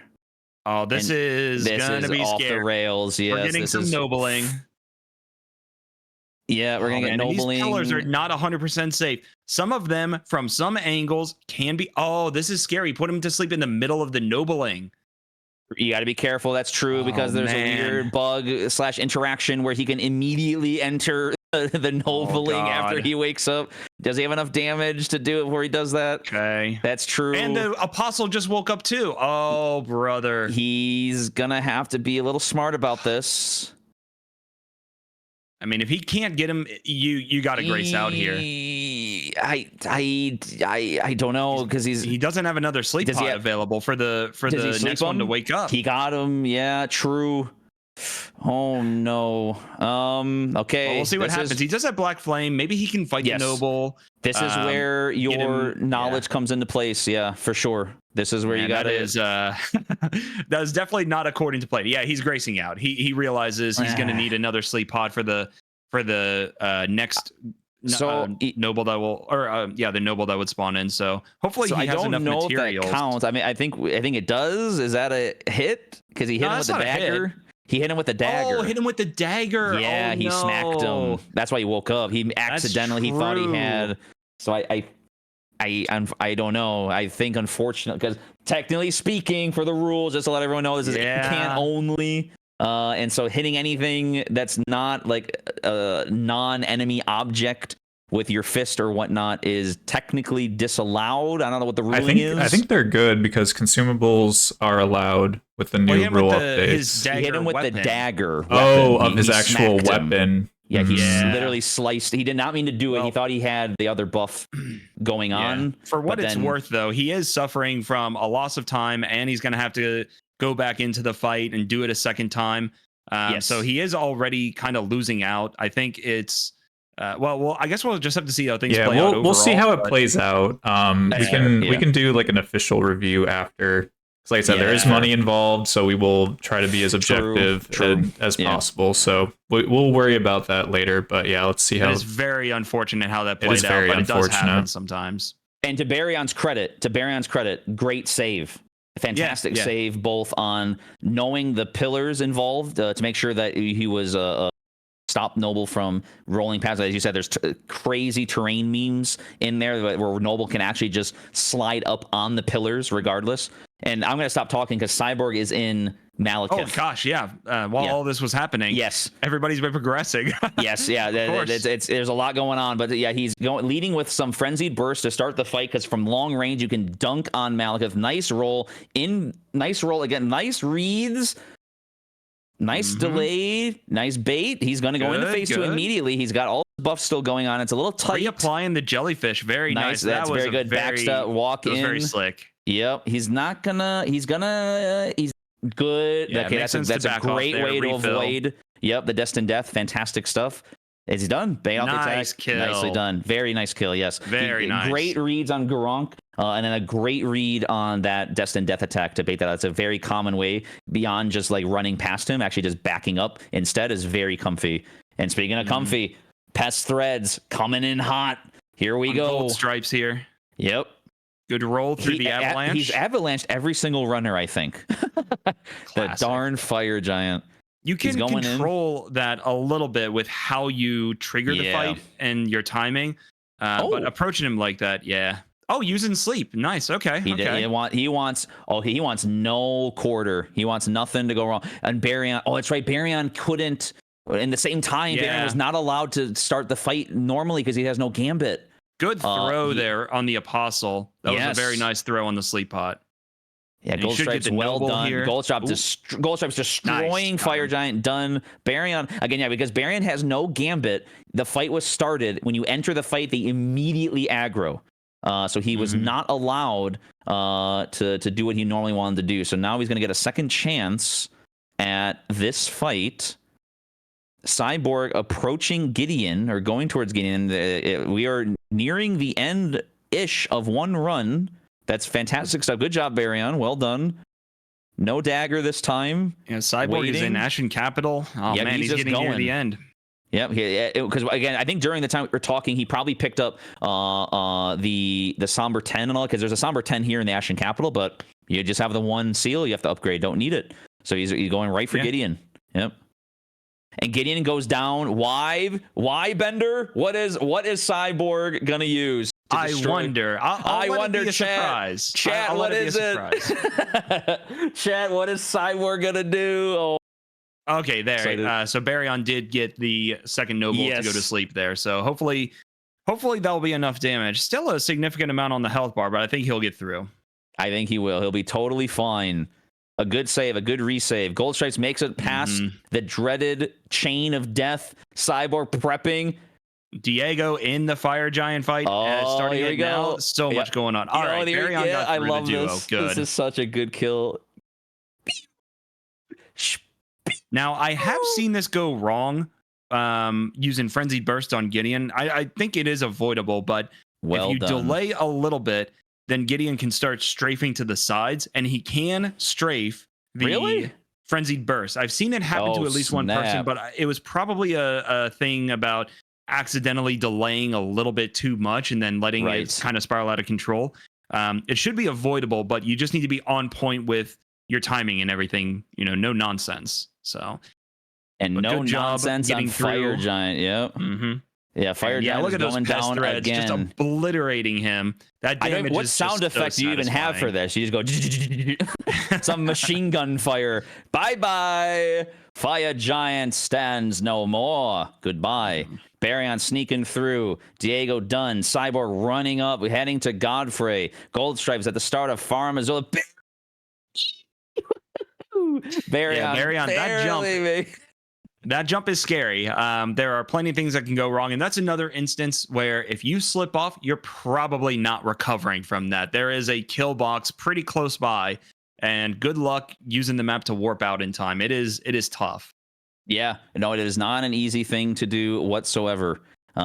oh, this And is This gonna is be off scary. the rails. Yes, We're getting this some is nobling. Yeah, we're gonna get man, and nobling. These pillars are not 100% safe. Some of them, from some angles, can be. Oh, this is scary. Put him to sleep in the middle of the nobling. You got to be careful. That's true because Oh, there's man. a weird bug / interaction where he can immediately enter the nobling after God. he wakes up. Does he have enough damage to do it before he does that? Okay. That's true. And the apostle just woke up too. Oh, brother. He's gonna have to be a little smart about this. I mean, if he can't get him, you got to grace out here. I don't know because He doesn't have another sleep Does he pod have- available for the Does he next sleep one to him? wake up. He got him. Yeah, true. Oh no. Okay. Well, we'll see what this happens. Is, He does have Black Flame. Maybe he can fight Yes. the noble. this is where get your him- knowledge comes into place. Yeah, for sure. This is where you Man, got that it. is that is definitely not according to plan. Yeah, he's gracing out. He realizes he's going to need another sleep pod for the next noble that will the noble that would spawn in. So hopefully So he I has don't enough know materials. if that counts. I mean, I think it does. Is that a hit? Because he hit No, him with that's the not a hit. dagger. He hit him with the dagger. Oh, hit him with the dagger. Yeah, Oh, he smacked no. him. That's why he woke up. He accidentally he thought he true. had. So I don't know. I think unfortunately, because technically speaking, for the rules, just to let everyone know, this is Yeah. can only. And so hitting anything that's not like a non-enemy object with your fist or whatnot is technically disallowed. I don't know what the ruling is. I think they're good because consumables are allowed with the Well, new he hit him rule with updates. his he hit dagger him with weapon. the dagger. Oh, weapon. of his He actual smacked him. weapon. Yeah, he Yeah. literally sliced. He did not mean to do it. He Well- thought he had the other buff going Yeah. on. For what but it's then- worth, though, he is suffering from a loss of time, and he's going to have to go back into the fight and do it a second time. Yes. So he is already kind of losing out. I think it's well, I guess we'll just have to see how things Yeah, play out. we'll see overall, how it but- plays out. We That's can fair, we yeah. can do like an official review after. 'Cause like I said, there is Yeah. money involved, so we will try to be as objective True. as Yeah. possible. So we'll worry about that later. But yeah, let's see It how. is very unfortunate how that It played is out, very but it does happen unfortunate. sometimes. And to Baryon's credit, great save. Fantastic yeah. save, both on knowing the pillars involved to make sure that he was stop Noble from rolling past. As you said, there's crazy terrain memes in there where Noble can actually just slide up on the pillars regardless. And I'm going to stop talking because Cyborg is in Malekith. Oh gosh, yeah. While Yeah. all this was happening, Yes. everybody's been progressing. Yes, yeah, course. there's a lot going on, but yeah, he's leading with some frenzied burst to start the fight because from long range you can dunk on Malekith. Nice roll again, nice reads, nice delay, nice bait. He's going to go into Good, phase 2 good. immediately. He's got all his buffs still going on. It's a little tight. Reapplying the jellyfish, very nice. That's that was very good. Backstep, walk That was in. very slick. Yep, he's good. Yeah, it Okay, makes that's sense to a back off great there, way to refill. avoid. Yep, the destined death. Fantastic stuff. Is he done? Bait off the Nice attack. kill. Nicely done. Very nice kill. Yes. Very nice. Great reads on Garunk, and then a great read on that destined death attack to bait that. That's a very common way beyond just like running past him. Actually, just backing up instead is very comfy. And speaking of comfy, Pest Threads coming in hot. Here we On go. Gold stripes here. Yep. Good roll through the avalanche. He's avalanched every single runner, I think. The Classic. darn fire giant. You he's can going in. control that a little bit with how you trigger the Yeah. fight and your timing. Oh. But approaching him like that, yeah. Oh, using sleep. Nice. Okay. He okay. he wants no quarter. He wants nothing to go wrong. And Baryon, that's right. Baryon couldn't. In the same time, Yeah. Baryon was not allowed to start the fight normally because he has no gambit. Good throw he- there on the apostle. That was Yes. a very nice throw on the sleep pot. Yeah, And he Gold should get Stripes, the well Noble done. here. Gold Stripes, Ooh. Gold Stripes destroying Nice. Fire Giant, done. Baryon, again, yeah, because Baryon has no gambit. The fight was started. When you enter the fight, they immediately aggro. So he was not allowed to do what he normally wanted to do. So now he's going to get a second chance at this fight. Cyborg approaching Gideon, or going towards Gideon. We are nearing the end-ish of one run. That's fantastic stuff. Good job, Baryon. Well done. No dagger this time. Yeah, Cyborg is in Waiting. Ashen Capital. Oh, Yep, man, he's he's just getting near going. the end. Yep, because again, I think during the time we were talking, he probably picked up the Somber 10 and all, because there's a Somber 10 here in the Ashen Capital, but you just have the one seal you have to upgrade. Don't need it. So he's going right for Gideon. Yep. And Gideon goes down. Why, Bender? What is Cyborg gonna use? I wonder. I wonder, Be a chat. surprise. Chat, I'll what let is be a it? surprise. Chat, what is Cyborg gonna do? Oh. Okay, there. Excited. So Baryon did get the second Noble to go to Yes. sleep there. So hopefully that'll be enough damage. Still a significant amount on the health bar, but I think he'll get through. I think he will. He'll be totally fine. A good save, a good resave. Gold Stripes makes it past the dreaded chain of death. Cyborg prepping. Diego in the Fire Giant fight. Oh, Starting here we it now. go. So Yeah. much going on. All Oh, right, there we- Baryon got I through love the duo. this. Good. This is such a good kill. Now, I have seen this go wrong using Frenzied Burst on Gideon. I think it is avoidable, but Well if you done. delay a little bit, then Gideon can start strafing to the sides, and he can strafe the Really? Frenzied Burst. I've seen it happen Oh, to at least one person, snap. but it was probably a thing about accidentally delaying a little bit too much and then letting Right. it kind of spiral out of control. It should be avoidable, but you just need to be on point with your timing and everything. No nonsense. So, And but no good job nonsense on getting Fire through. Giant. Yep. mm-hmm. Yeah, Fire Yeah, Giant look is at those going pest down threads, just again. obliterating him. That I damage don't. What is sound just effect so do you even have for satisfying. this? You just go some machine gun fire. Bye bye. Fire Giant stands no more. Goodbye. Baryon sneaking through. Diego done. Cyborg running up, heading to Godfrey. Gold Stripes at the start of Farm Azula. Baryon, Yeah, Baryon, that jump. barely make- That jump is scary. There are plenty of things that can go wrong, and that's another instance where if you slip off, you're probably not recovering from that. There is a kill box pretty close by, and good luck using the map to warp out in time. It is tough. Yeah, no, it is not an easy thing to do whatsoever.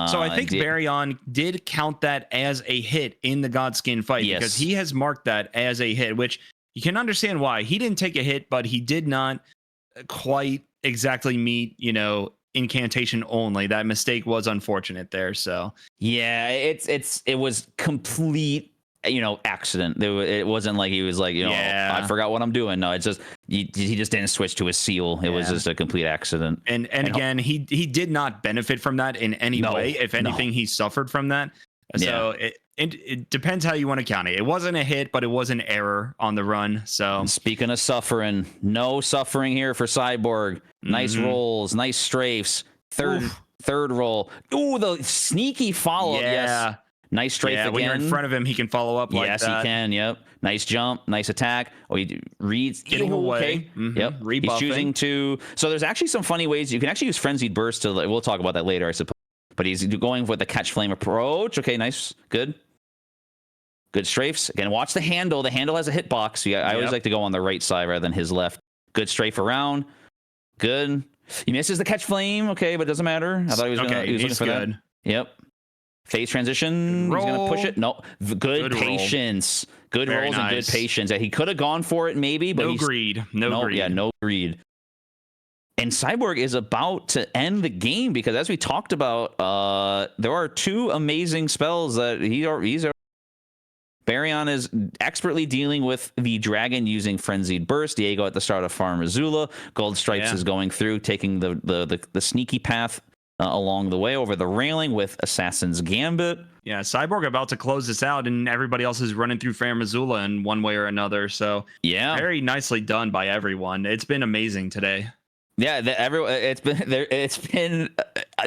So I think Baryon did count that as a hit in the Godskin fight because he has marked that as a hit, which you can understand why. He didn't take a hit, but he did not quite exactly meet, incantation only. That mistake was unfortunate there. So yeah, it was complete, accident. It wasn't like he was like, Yeah. I forgot what I'm doing. No, it's just he just didn't switch to his seal. It was Yeah. just a complete accident. And again, he did not benefit from that in any No, way. If anything, he suffered from that. So it depends how you want to count it. It wasn't a hit, but it was an error on the run. So Speaking of suffering, no suffering here for Cyborg. Nice rolls, nice strafes. Third roll. Ooh, the sneaky follow up. Yes. Nice strafe again. When you're in front of him, he can follow up like yes, that. he can. Yep. Nice jump. Nice attack. Oh, he reads. Getting away. Okay. Mhm. Yep. He's Rebuffing. choosing to. So there's actually some funny ways you can actually use Frenzied Burst to. We'll talk about that later, I suppose. But he's going with the catch flame approach. Okay, nice. Good strafes. Again, watch the handle. The handle has a hitbox. So I always Yep. like to go on the right side rather than his left. Good strafe around. Good. He misses the catch flame. Okay, but it doesn't matter. I thought he was Okay, looking he's for good. that. Yep. Phase transition. Good He's going to push roll. it. No. Good Good roll. patience. Good Very rolls and nice. good patience. Yeah, he could have gone for it maybe, but No he's greed. No greed. Yeah, no greed. And Cyborg is about to end the game because, as we talked about, there are two amazing spells that he's. Baryon is expertly dealing with the dragon using Frenzied Burst. Diego at the start of Farm Azula. Gold Stripes Yeah. is going through, taking the sneaky path along the way over the railing with Assassin's Gambit. Yeah, Cyborg about to close this out, and everybody else is running through Fair Missoula in one way or another. So Yeah, very nicely done by everyone. It's been amazing today. yeah. It's been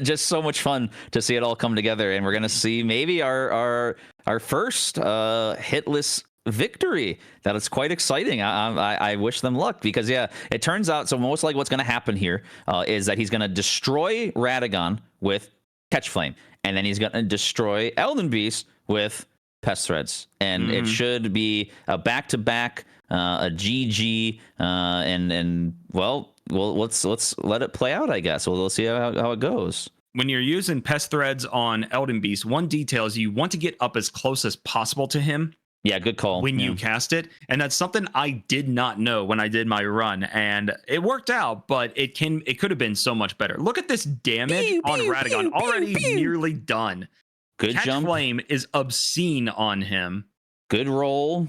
just so much fun to see it all come together, and we're gonna see maybe our first hitless victory. That is quite exciting. I wish them luck because, yeah, it turns out, so most likely what's going to happen here is that he's going to destroy Radagon with Catch Flame, and then he's going to destroy Elden Beast with Pest Threads. And it should be a back-to-back, a GG, and well, let's let it play out, I guess. We'll see how it goes. When you're using Pest Threads on Elden Beast, one detail is you want to get up as close as possible to him. Yeah, good call. When you cast it, and that's something I did not know when I did my run, and it worked out, but it could have been so much better. Look at this damage on Radagon, already nearly done. Good Catch jump. Flame is obscene on him. Good roll.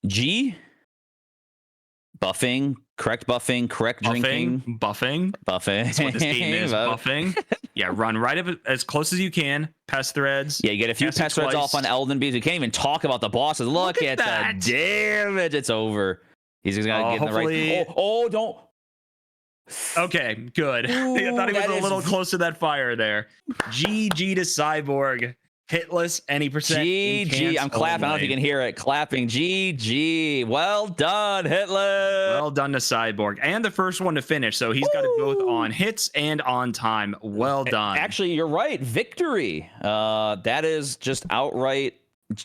G. Buffing. Correct buffing. Correct drinking. Buffing. Buffing. That's what this game is. Buffing. Yeah, run right up as close as you can. Pest Threads. Yeah, you get a few Cast it pest threads twice. off on Elden Beast. We can't even talk about the bosses. Look at that. the damage. It's over. He's just gonna get in the hopefully- right. Oh, don't. Okay, good. I thought he was that a is- little close to that fire there. GG to Cyborg. Hitless, any percent. GG. I'm clapping. I don't know if you can hear it. Clapping. GG. Well done, Hitler. Well done to Cyborg. And the first one to finish. So he's got it both on hits and on time. Well done. Actually, you're right. Victory. That is just outright.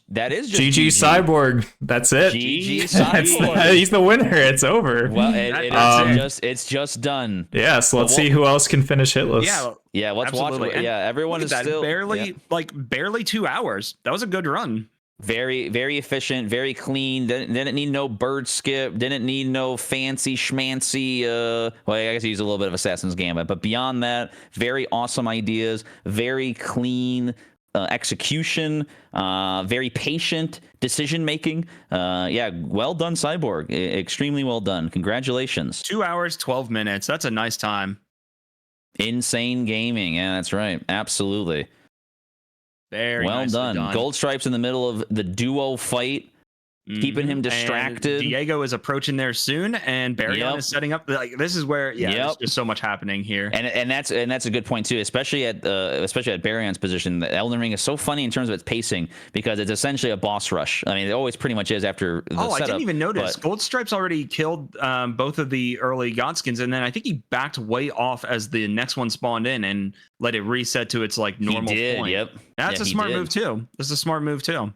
That is just GG Cyborg. That's it. GG That's Cyborg. he's the winner. It's over. Well, That's it's just done. Yeah, so let's see who else can finish hitless. Yeah, Yeah, let's absolutely. watch. And Yeah, everyone look is at that. still barely 2 hours. That was a good run. very, very efficient, very clean. Didn't need no bird skip. Didn't need no fancy schmancy. Well, I guess he used a little bit of Assassin's Gambit, but beyond that, very awesome ideas. Very clean. Execution, very patient decision making. Yeah, well done, Cyborg. Extremely well done. Congratulations. 2 hours, 12 minutes. That's a nice time. Insane gaming. Yeah, that's right. Absolutely. Very Well nicely done. Gold Stripes in the middle of the duo fight. Keeping him And distracted. Diego is approaching there soon, and Baryon Yep. is setting up. Like this is where, there's just so much happening here. And that's a good point too, especially at Baryon's position. The Elden Ring is so funny in terms of its pacing because it's essentially a boss rush. I mean, it always pretty much is after the setup. I didn't even notice. but- Gold Stripes already killed both of the early Godskins, and then I think he backed way off as the next one spawned in and let it reset to its like normal He did. point. Yep. That's Yeah, a he smart did. move too. This is a smart move too.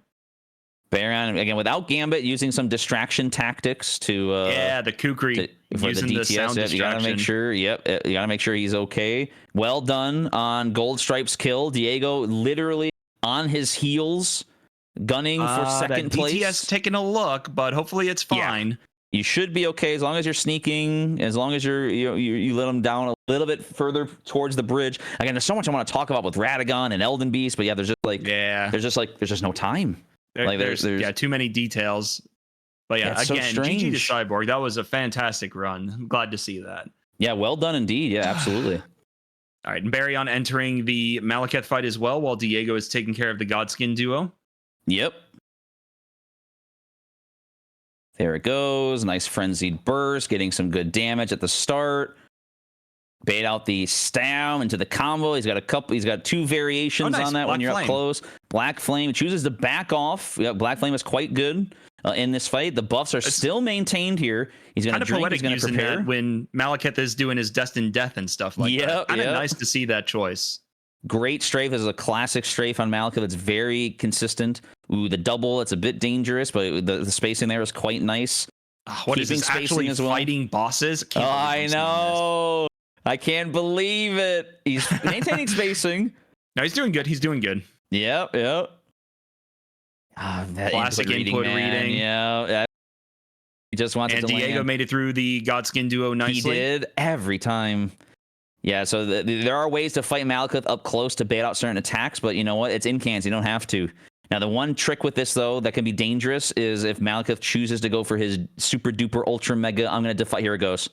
Baryon again without Gambit, using some distraction tactics to The Kukri for using the the DTS. sound Yep, you gotta distraction. make sure. Yep, you gotta make sure he's okay. Well done on Gold Stripes kill. Diego literally on his heels, gunning for second that place. DTS taking a look, but hopefully it's Yeah. fine. You should be okay as long as you're sneaking, as long as you let them down a little bit further towards the bridge. Again, there's so much I want to talk about with Radagon and Elden Beast, but yeah, there's just no time. There's too many details. But yeah, That's so again, GG to strange. Cyborg. That was a fantastic run. I'm glad to see that. Yeah, well done indeed. Yeah, absolutely. All right, and Baryon entering the Malekith fight as well, while Diego is taking care of the Godskin duo. Yep. There it goes. Nice frenzied burst, getting some good damage at the start. Bait out the Stam into the combo. He's got two variations nice. on that when Black you're Flame. up close. Black Flame chooses to back off. Yeah, Black Flame is quite good in this fight. The buffs are still maintained here. He's going Kind to of drink. poetic He's going to using prepare. that when Malekith is doing his destined death and stuff like that. Yep, Kind of yep. nice to see that choice. Great strafe. This is a classic strafe on Malekith. It's very consistent. Ooh, the double. It's a bit dangerous, but the spacing there is quite nice. What is Keeping this? spacing Actually as well. fighting bosses? Can't believe I I'm saying this. know. I can't believe it. He's maintaining spacing. No, he's doing good. He's doing good. Yep. Ah, that Classic input man. reading. Yeah. He just wants And it to Diego land. made it through the Godskin duo nicely. He did every time. Yeah, so there are ways to fight Malekith up close to bait out certain attacks, but you know what? It's incans. You don't have to. Now, the one trick with this, though, that can be dangerous is if Malekith chooses to go for his super duper ultra mega, I'm going to defy. Here it goes.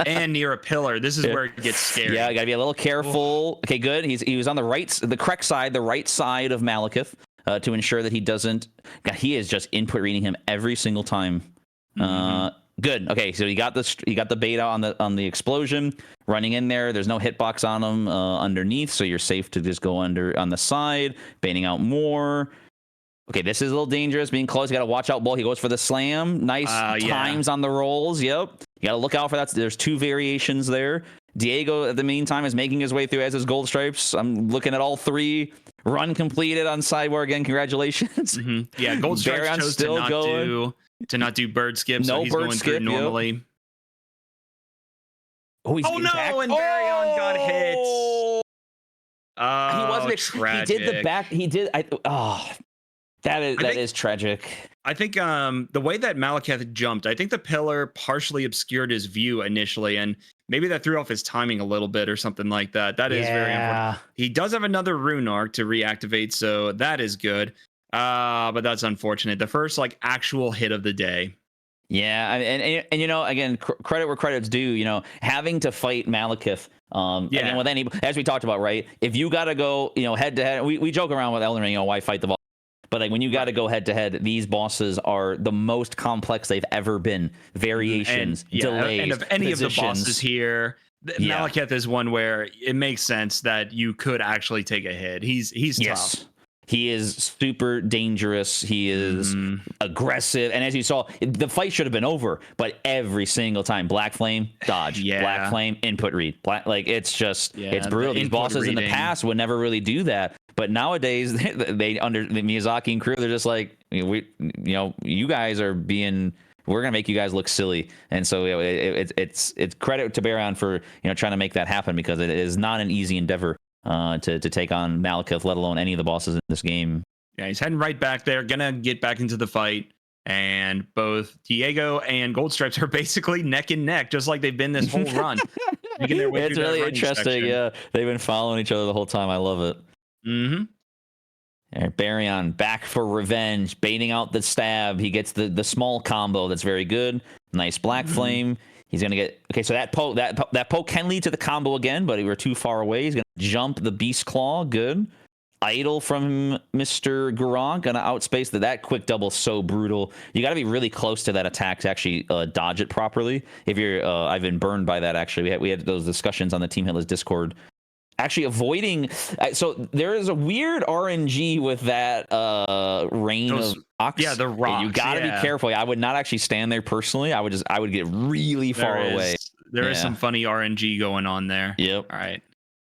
And near a pillar. This is where it gets scary. Yeah, got to be a little careful. Okay, good. He was on the correct side, the right side of Malekith to ensure that he doesn't. God, he is just input reading him every single time. Good. Okay, so he got the bait out on the explosion, running in there. There's no hitbox on him underneath, so you're safe to just go under on the side, baiting out more. Okay, this is a little dangerous, being close. You got to watch out, Bull. He goes for the slam. Nice times on the rolls. Yep. You got to look out for that. There's 2 variations there. Diego, at the meantime, is making his way through as his gold stripes. I'm looking at all 3. Run completed on sidewar again. Congratulations. Yeah, Gold Stripes Barion's chose still to not do bird skip, so No he's bird going skip, through normally. Oh, he's Oh no, and Barion got hit. Oh, He wasn't. tragic. He did the back. He did. That is tragic. I think the way that Malekith jumped, I think the pillar partially obscured his view initially, and maybe that threw off his timing a little bit or something like that. That is very unfortunate. He does have another rune arc to reactivate, so that is good. But that's unfortunate. The first like actual hit of the day. Yeah, and you know, again, credit where credit's due. You know, having to fight Malekith. Again, with any, as we talked about, right? If you got to go, you know, head to head, we joke around with Elden Ring, you know, why fight the boss? But like when you got to go head to head, these bosses are the most complex they've ever been. Variations, delays, and of any positions. of the bosses here, Malekith is one where it makes sense that you could actually take a hit. He's tough. He is super dangerous. He is aggressive. And as you saw, the fight should have been over, but every single time, Black Flame, dodge. Black Flame, input read. It's just, it's brutal. These bosses in the past would never really do that. But nowadays, they under the Miyazaki and crew, they're just like, you guys are being, we're gonna make you guys look silly. And so it's credit to Barion for trying to make that happen, because it is not an easy endeavor to take on Malekith, let alone any of the bosses in this game. Yeah, he's heading right back there, gonna get back into the fight. And both Diego and Gold Stripes are basically neck and neck, just like they've been this whole run. It's really interesting. Section. Yeah, they've been following each other the whole time. I love it. Mm-hmm. And Barion back for revenge, baiting out the stab. He gets the small combo that's very good. Nice Black Flame. He's gonna get so that poke can lead to the combo again, but we were too far away. He's gonna jump the Beast Claw. Good. Idle from Mr. Garant, gonna outspace that quick double. So brutal. You got to be really close to that attack to actually dodge it properly. If you're, I've been burned by that actually. We had those discussions on the Team Hitless Discord. Actually avoiding, so there is a weird RNG with that rain of rocks. Yeah, the rocks. You got to be careful. I would not actually stand there personally. I would get really far away. There is some funny RNG going on there. Yep. All right.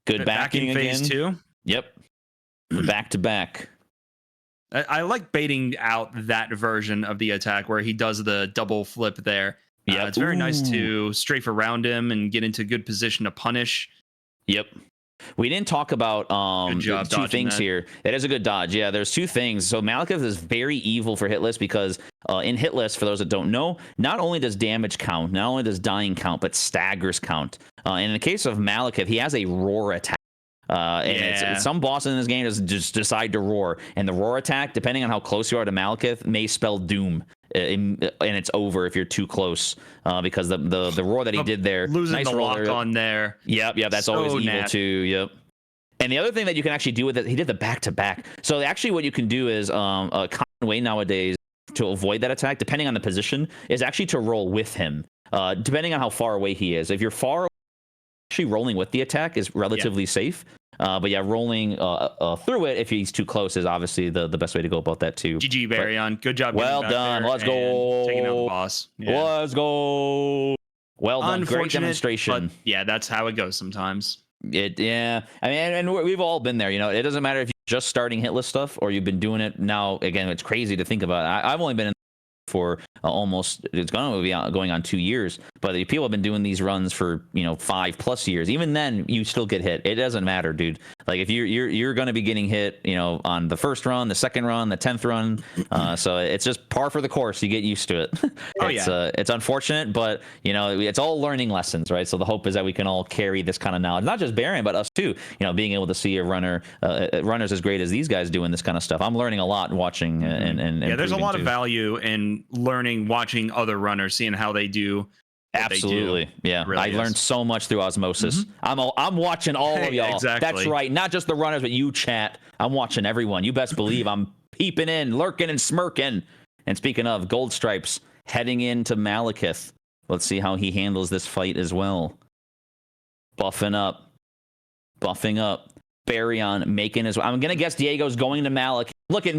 Good backing in phase again. 2. Yep. Back to back. I like baiting out that version of the attack where he does the double flip there. Yeah, it's very nice to strafe around him and get into good position to punish. Yep. We didn't talk about two things here. That is a good dodge. Yeah, there's 2 things. So Malekith is very evil for Hitless because in Hitless, for those that don't know, not only does damage count, not only does dying count, but staggers count. And in the case of Malekith, he has a roar attack. And some bosses in this game just decide to roar, and the roar attack, depending on how close you are to Malekith, may spell doom, and it's over if you're too close, because the roar that he did there, losing nice the roll lock there. on there. Yep, that's so always evil too. Yep. And the other thing that you can actually do with it, he did the back to back. So actually, what you can do is a common way nowadays to avoid that attack, depending on the position, is actually to roll with him, depending on how far away he is. If you're far away, actually rolling with the attack is relatively safe. But yeah, rolling through it if he's too close is obviously the best way to go about that too. GG Barion, good job. Well done. Let's go. Taking out the boss. Yeah. Let's go. Well done. Great demonstration. But yeah, that's how it goes sometimes. I mean, and we've all been there. It doesn't matter if you're just starting Hitless stuff or you've been doing it now. Again, it's crazy to think about. I've only been in for almost, it's going to be going on 2 years, but the people have been doing these runs for 5+ years. Even then, you still get hit. It doesn't matter, dude. Like if you're going to be getting hit on the first run, the second run, the 10th run, so it's just par for the course. You get used to it. It's unfortunate, but it's all learning lessons, right? So the hope is that we can all carry this kind of knowledge, not just Barion, but us too. Being able to see a runners as great as these guys doing this kind of stuff. I'm learning a lot watching and yeah, there's a lot too. of value in learning, watching other runners, seeing how they do. Absolutely. Yeah. Really I learned so much through osmosis. I'm watching all of y'all. Exactly. That's right. Not just the runners, but you chat. I'm watching everyone. You best believe I'm peeping in, lurking and smirking. And speaking of, Gold Stripes heading into Malekith. Let's see how he handles this fight as well. Buffing up. Barion making his... I'm going to guess Diego's going to Malekith. Look at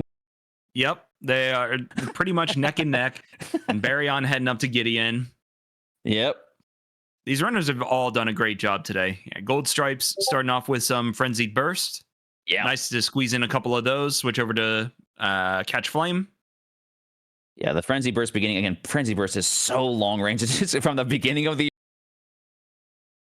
Yep, they are pretty much neck and neck. And Baryon heading up to Gideon. Yep. These runners have all done a great job today. Yeah, Gold Stripes starting off with some Frenzied Burst. Yeah. Nice to squeeze in a couple of those. Switch over to Catch Flame. Yeah, the Frenzy Burst beginning again. Frenzy Burst is so long range. It's just from the beginning of the.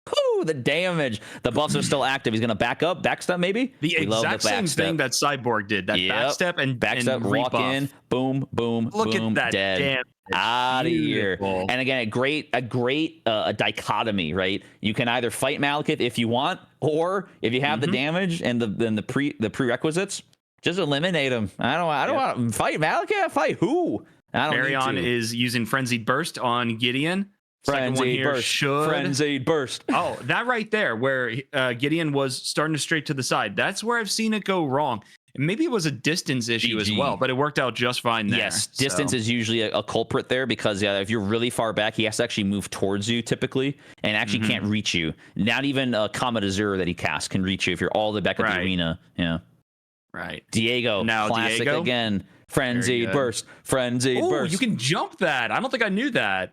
Whoo, the damage. The buffs are still active. He's gonna backstep maybe. The We love exact same backstep. thing that Cyborg did. That Yep. backstep and Backstep, and walk rebuff. in, boom, boom, Look boom, at that dead. damage. Out of here. Beautiful. And again, a great dichotomy, right? You can either fight Malekith if you want, or if you have the damage and the prerequisites, just eliminate him. I don't want to fight Malekith. Fight who? I don't Baryon need to. is using Frenzied Burst on Gideon. Second one here should. Frenzied burst. Oh, that right there, where Gideon was starting to straight to the side. That's where I've seen it go wrong. And maybe it was a distance issue as GG. well, but it worked out just fine there. Yes, distance is usually a culprit there because if you're really far back, he has to actually move towards you typically and actually can't reach you. Not even a Comet Azure that he casts can reach you if you're all the way back at the arena. Yeah. Right. Diego, Now classic Diego. again. Frenzied burst. Frenzied Oh, burst. you can jump that. I don't think I knew that.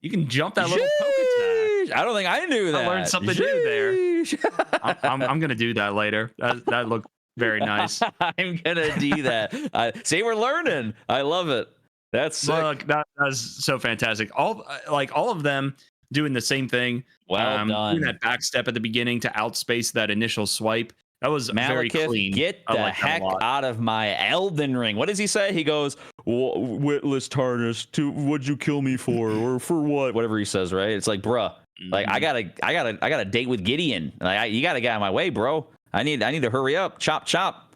You can jump that little poke attack. I don't think I knew that. I learned something new there. there. I'm going to do that later. That looked very nice. I'm gonna do that. See, we're learning. I love it. That's sick. Look, that's so fantastic. All of them doing the same thing. Well done. Doing that back step at the beginning to outspace that initial swipe. That was very Malekith, clean. get I the like that a heck lot. out of my Elden Ring. What does he say? He goes, "Witless Tarnish, what'd you kill me for, or for what?" Whatever he says, right? It's like, bruh, like I got a date with Gideon. Like you gotta get out of my way, bro. I need to hurry up. Chop, chop.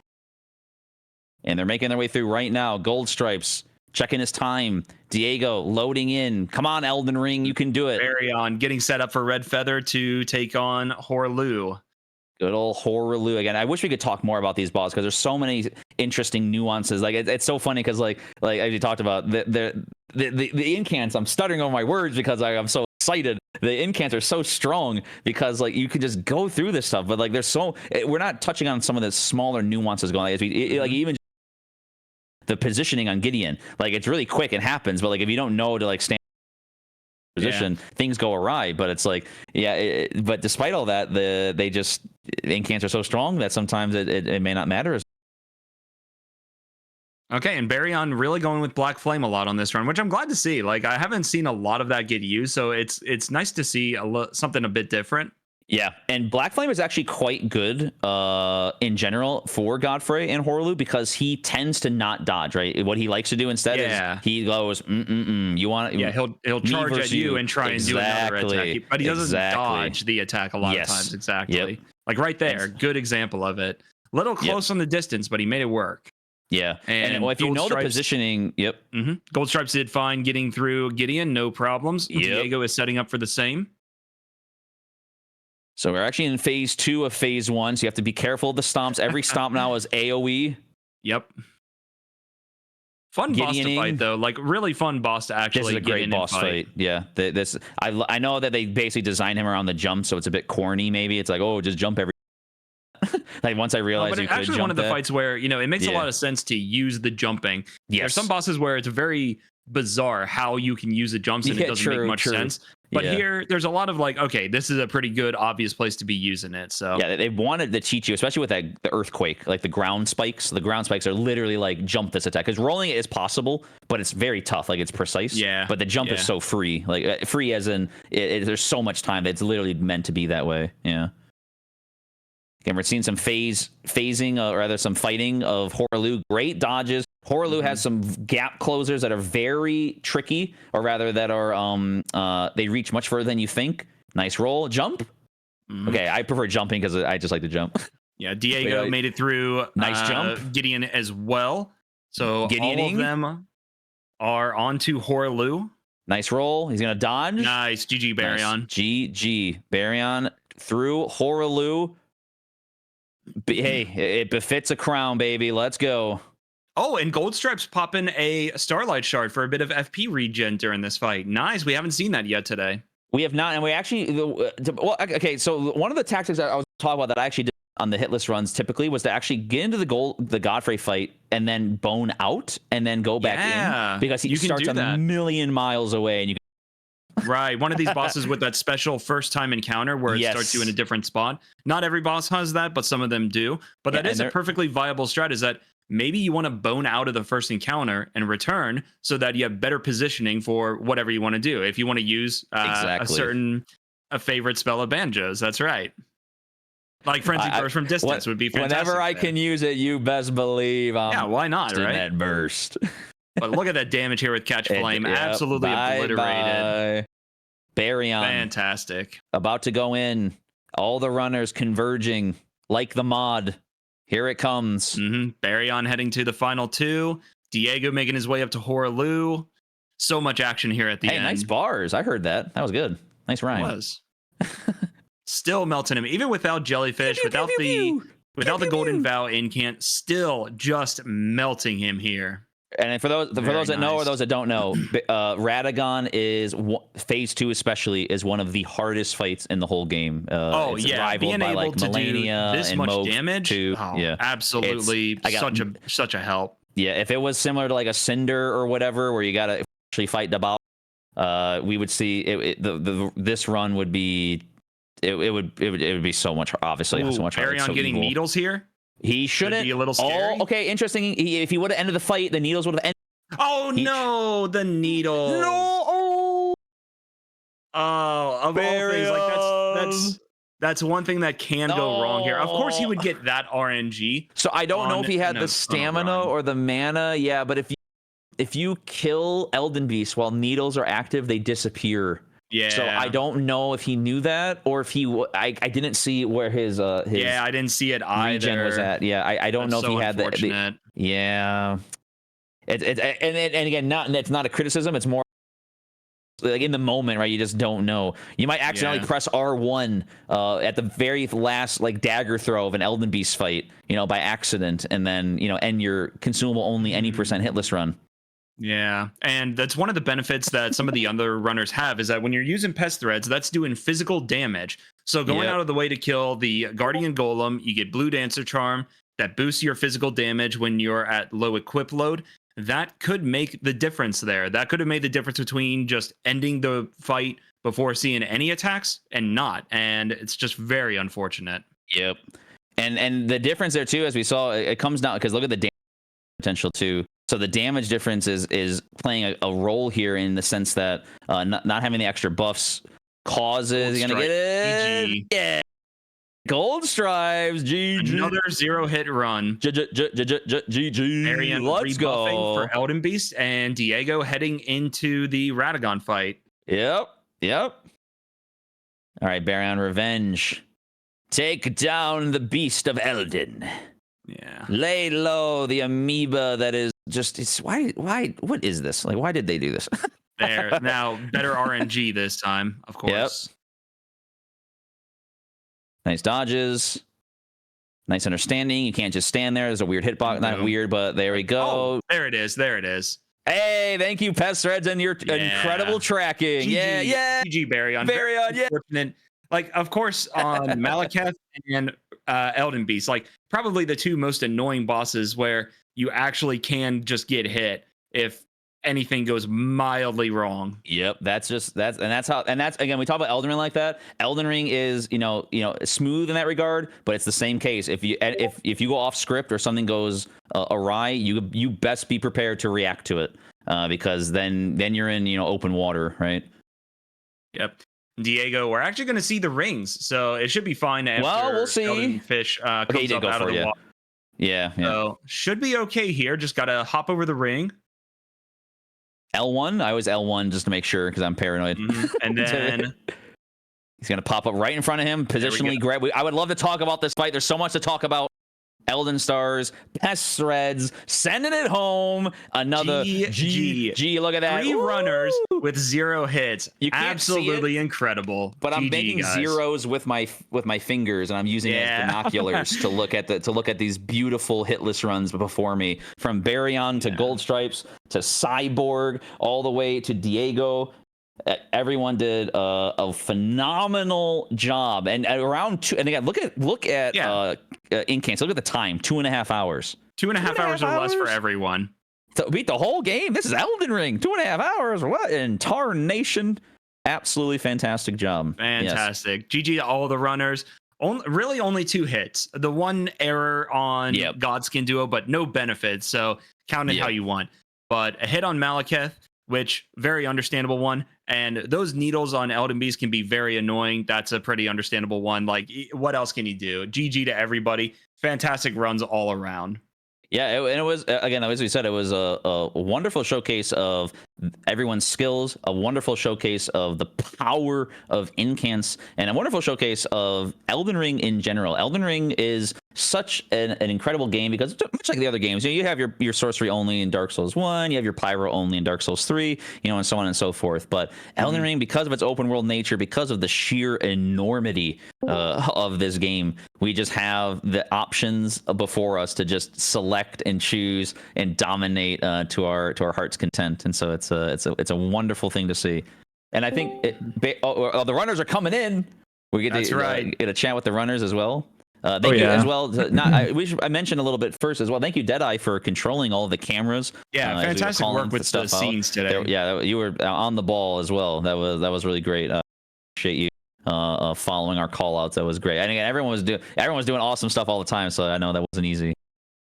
And they're making their way through right now. Gold Stripes checking his time. Diego loading in. Come on, Elden Ring, you can do it. Baryon getting set up for Red Feather to take on Horlu. Good old Horlu again. I wish we could talk more about these balls because there's so many interesting nuances. Like it's so funny because like as you talked about the incants. I'm stuttering on my words because I'm so excited. The incants are so strong because like you can just go through this stuff. But like we're not touching on some of the smaller nuances going on. Like even the positioning on Gideon. Like it's really quick and happens. But like if you don't know to like stand position, things go awry. But it's like but despite all that, the incants are so strong that sometimes it may not matter. Okay, and Baryon really going with Black Flame a lot on this run, which I'm glad to see. Like I haven't seen a lot of that get used, so it's nice to see something a bit different. Yeah, and Black Flame is actually quite good in general for Godfrey and Horlu because he tends to not dodge, right? What he likes to do instead is he goes, you want Yeah, he'll charge at you and try and do another attack. But he doesn't dodge the attack a lot of times. Exactly. Yep. Like right there, good example of it. Little close on the distance, but he made it work. Yeah, and well, if you Gold know the Stripes- positioning, Gold Stripes did fine getting through Gideon, no problems. Yep. Diego is setting up for the same. So we're actually in phase 2 of phase 1, so you have to be careful of the stomps. Every stomp now is AoE. Yep. Fun boss to Gideoning. fight though, like really fun boss to actually This is a get great in boss and fight. fight. Yeah, I know that they basically designed him around the jump, so it's a bit corny. Maybe it's like, oh, just jump every. Like once I No, realized but you it's could actually jump one of the that. fights where it makes a lot of sense to use the jumping. Yes. There's some bosses where it's very bizarre how you can use the jumps and it doesn't make much sense. But here, there's a lot of like, okay, this is a pretty good, obvious place to be using it. So yeah, they wanted to teach you, especially with the earthquake, like the ground spikes. The ground spikes are literally like jump this attack because rolling it is possible, but it's very tough. Like it's precise. Yeah. But the jump is so free, like free as in there's so much time that it's literally meant to be that way. Yeah. Again, we're seeing some phasing, or rather some fighting of Horlu. Great dodges. Horlu has some gap closers that are very tricky, or rather that are they reach much further than you think. Nice roll, jump. Okay, I prefer jumping because I just like to jump. Yeah, Diego made it through. Nice jump. Gideon as well. So all Gideoning. of them are onto Horlu. Nice roll. He's gonna dodge. Nice, GG Baryon. Nice. GG Baryon through Horlu. Hey, it befits a crown, baby. Let's go. Oh, and Gold Stripes popping a Starlight Shard for a bit of FP regen during this fight. Nice. We haven't seen that yet today. We have not, and we actually. Well, okay. So one of the tactics that I was talking about that I actually did on the hitless runs typically was to actually get into the Godfrey fight and then bone out and then go back in because he you can starts do a that. million miles away and you Right, one of these bosses with that special first time encounter where it starts you in a different spot. Not every boss has that, but some of them do. But Yeah, that is and a perfectly viable strat, is that maybe you want to bone out of the first encounter and return so that you have better positioning for whatever you want to do. If you want to use a favorite spell of Banjo's, that's right. Like Frenzy Burst from distance would be fantastic. Whenever I can use it, you best believe I'm yeah, why not, in right? that burst. But look at that damage here with Catch Flame. Absolutely obliterated. Baryon. Fantastic. About to go in. All the runners converging like the mod. Here it comes. Baryon heading to the final 2. Diego making his way up to Hoaraloo. So much action here at the end. Hey, nice bars. I heard that. That was good. Nice rhyme. It was. Still melting him. Even without Jellyfish, without the Golden Vow incant, still just melting him here. And for those that know or those that don't know, Radagon is phase 2 especially is one of the hardest fights in the whole game. It's rivaled being by able like to Melania do this and much Moog damage, too. Absolutely, such a help. Yeah, if it was similar to like a Cinder or whatever, where you gotta actually fight the boss, we would see this run would be it would be so much so much harder. Baryon getting needles here. He shouldn't be a little scary. Oh, okay, interesting. If he would have ended the fight, the needles would have ended. Oh no, the needles. No. Oh, of all things, like that's one thing that can go wrong here. Of course, he would get that RNG. So I don't know if he had the stamina or the mana. Yeah, but if you kill Elden Beast while needles are active, they disappear. Yeah. So I don't know if he knew that or if I didn't see where his yeah, I didn't see it either. Regen was at. Yeah, I don't know if he had that. Yeah. And again, it's not a criticism. It's more like in the moment, right? You just don't know. You might accidentally press R1 at the very last like dagger throw of an Elden Beast fight, by accident, and then end your consumable only any percent hitless run. Yeah, and that's one of the benefits that some of the other runners have is that when you're using Pest Threads, that's doing physical damage. So going out of the way to kill the Guardian Golem, you get Blue Dancer Charm that boosts your physical damage when you're at low equip load. That could make the difference there. That could have made the difference between just ending the fight before seeing any attacks and not. And it's just very unfortunate. Yep. And the difference there too, as we saw, it comes down because look at the damage potential too. So the damage difference is playing a role here in the sense that not having the extra buffs causes you're gonna get it. GG. Yeah. Gold Stripes, GG. Another 0-hit run. GG. Marion Let's go for Elden Beast and Diego heading into the Radagon fight. Yep. All right, Baryon Revenge. Take down the beast of Elden. Yeah. Lay low the amoeba that is just why what is this? Like why did they do this? There. Now better RNG this time, of course. Yep. Nice dodges. Nice understanding. You can't just stand there. There's a weird hitbox. Not weird, but there we go. Oh, there it is. Hey, thank you, Pest Threads, and your incredible tracking. GG, yeah. GG, Baryon. Yeah. Fortunate. Like, of course, on Malekith and Elden Beast, like probably the two most annoying bosses where you actually can just get hit if anything goes mildly wrong. Yep, that's again, we talk about Elden Ring like that. Elden Ring is smooth in that regard, but it's the same case. If you go off script or something goes awry, you best be prepared to react to it because then you're in open water, right? Yep. Diego, we're actually going to see the rings, so it should be fine. After we'll see. Elden Fish comes he did up go out for of the water. Yeah. So should be okay here. Just got to hop over the ring. L1. I was L1 just to make sure because I'm paranoid. And then he's going to pop up right in front of him, positionally grab. I would love to talk about this fight. There's so much to talk about. Elden Stars, Pest Threads, sending it home. Another GG. Look at that. 3 runners with 0 hits. You can't Absolutely incredible. But I'm making zeros with my fingers, and I'm using it as binoculars to look at these beautiful hitless runs before me. From Baryon to Gold Stripes to Cyborg, all the way to Diego. Everyone did a phenomenal job, and at around two. And again, look at Incance. Look at the time, 2.5 hours. 2.5 hours or less for hours? everyone. To beat the whole game. This is Elden Ring. 2.5 hours. What in tarnation? Absolutely fantastic job. Yes. Fantastic. GG to all the runners. Really only 2 hits. The one error on Godskin Duo, but no benefits. So count it how you want. But a hit on Malekith, which very understandable one. And those needles on Elden Beast can be very annoying. That's a pretty understandable one. Like, what else can you do? GG to everybody. Fantastic runs all around. Yeah, and it was, again, as we said, it was a wonderful showcase of everyone's skills, a wonderful showcase of the power of Incance, and a wonderful showcase of Elden Ring in general. Elden Ring is such an incredible game because much like the other games, you have your sorcery only in Dark Souls 1, you have your pyro only in Dark Souls 3, and so on and so forth. But Elden Ring, because of its open world nature, because of the sheer enormity of this game, we just have the options before us to just select and choose and dominate to our heart's content. And so it's a wonderful thing to see. And I think the runners are coming in. We get to get a chat with the runners as well. Thank you as well. I mentioned a little bit first as well. Thank you, Deadeye, for controlling all of the cameras. Yeah, fantastic work with the scenes today. You were on the ball as well. That was really great. Appreciate you following our call outs. That was great. And again, everyone was doing awesome stuff all the time. So I know that wasn't easy.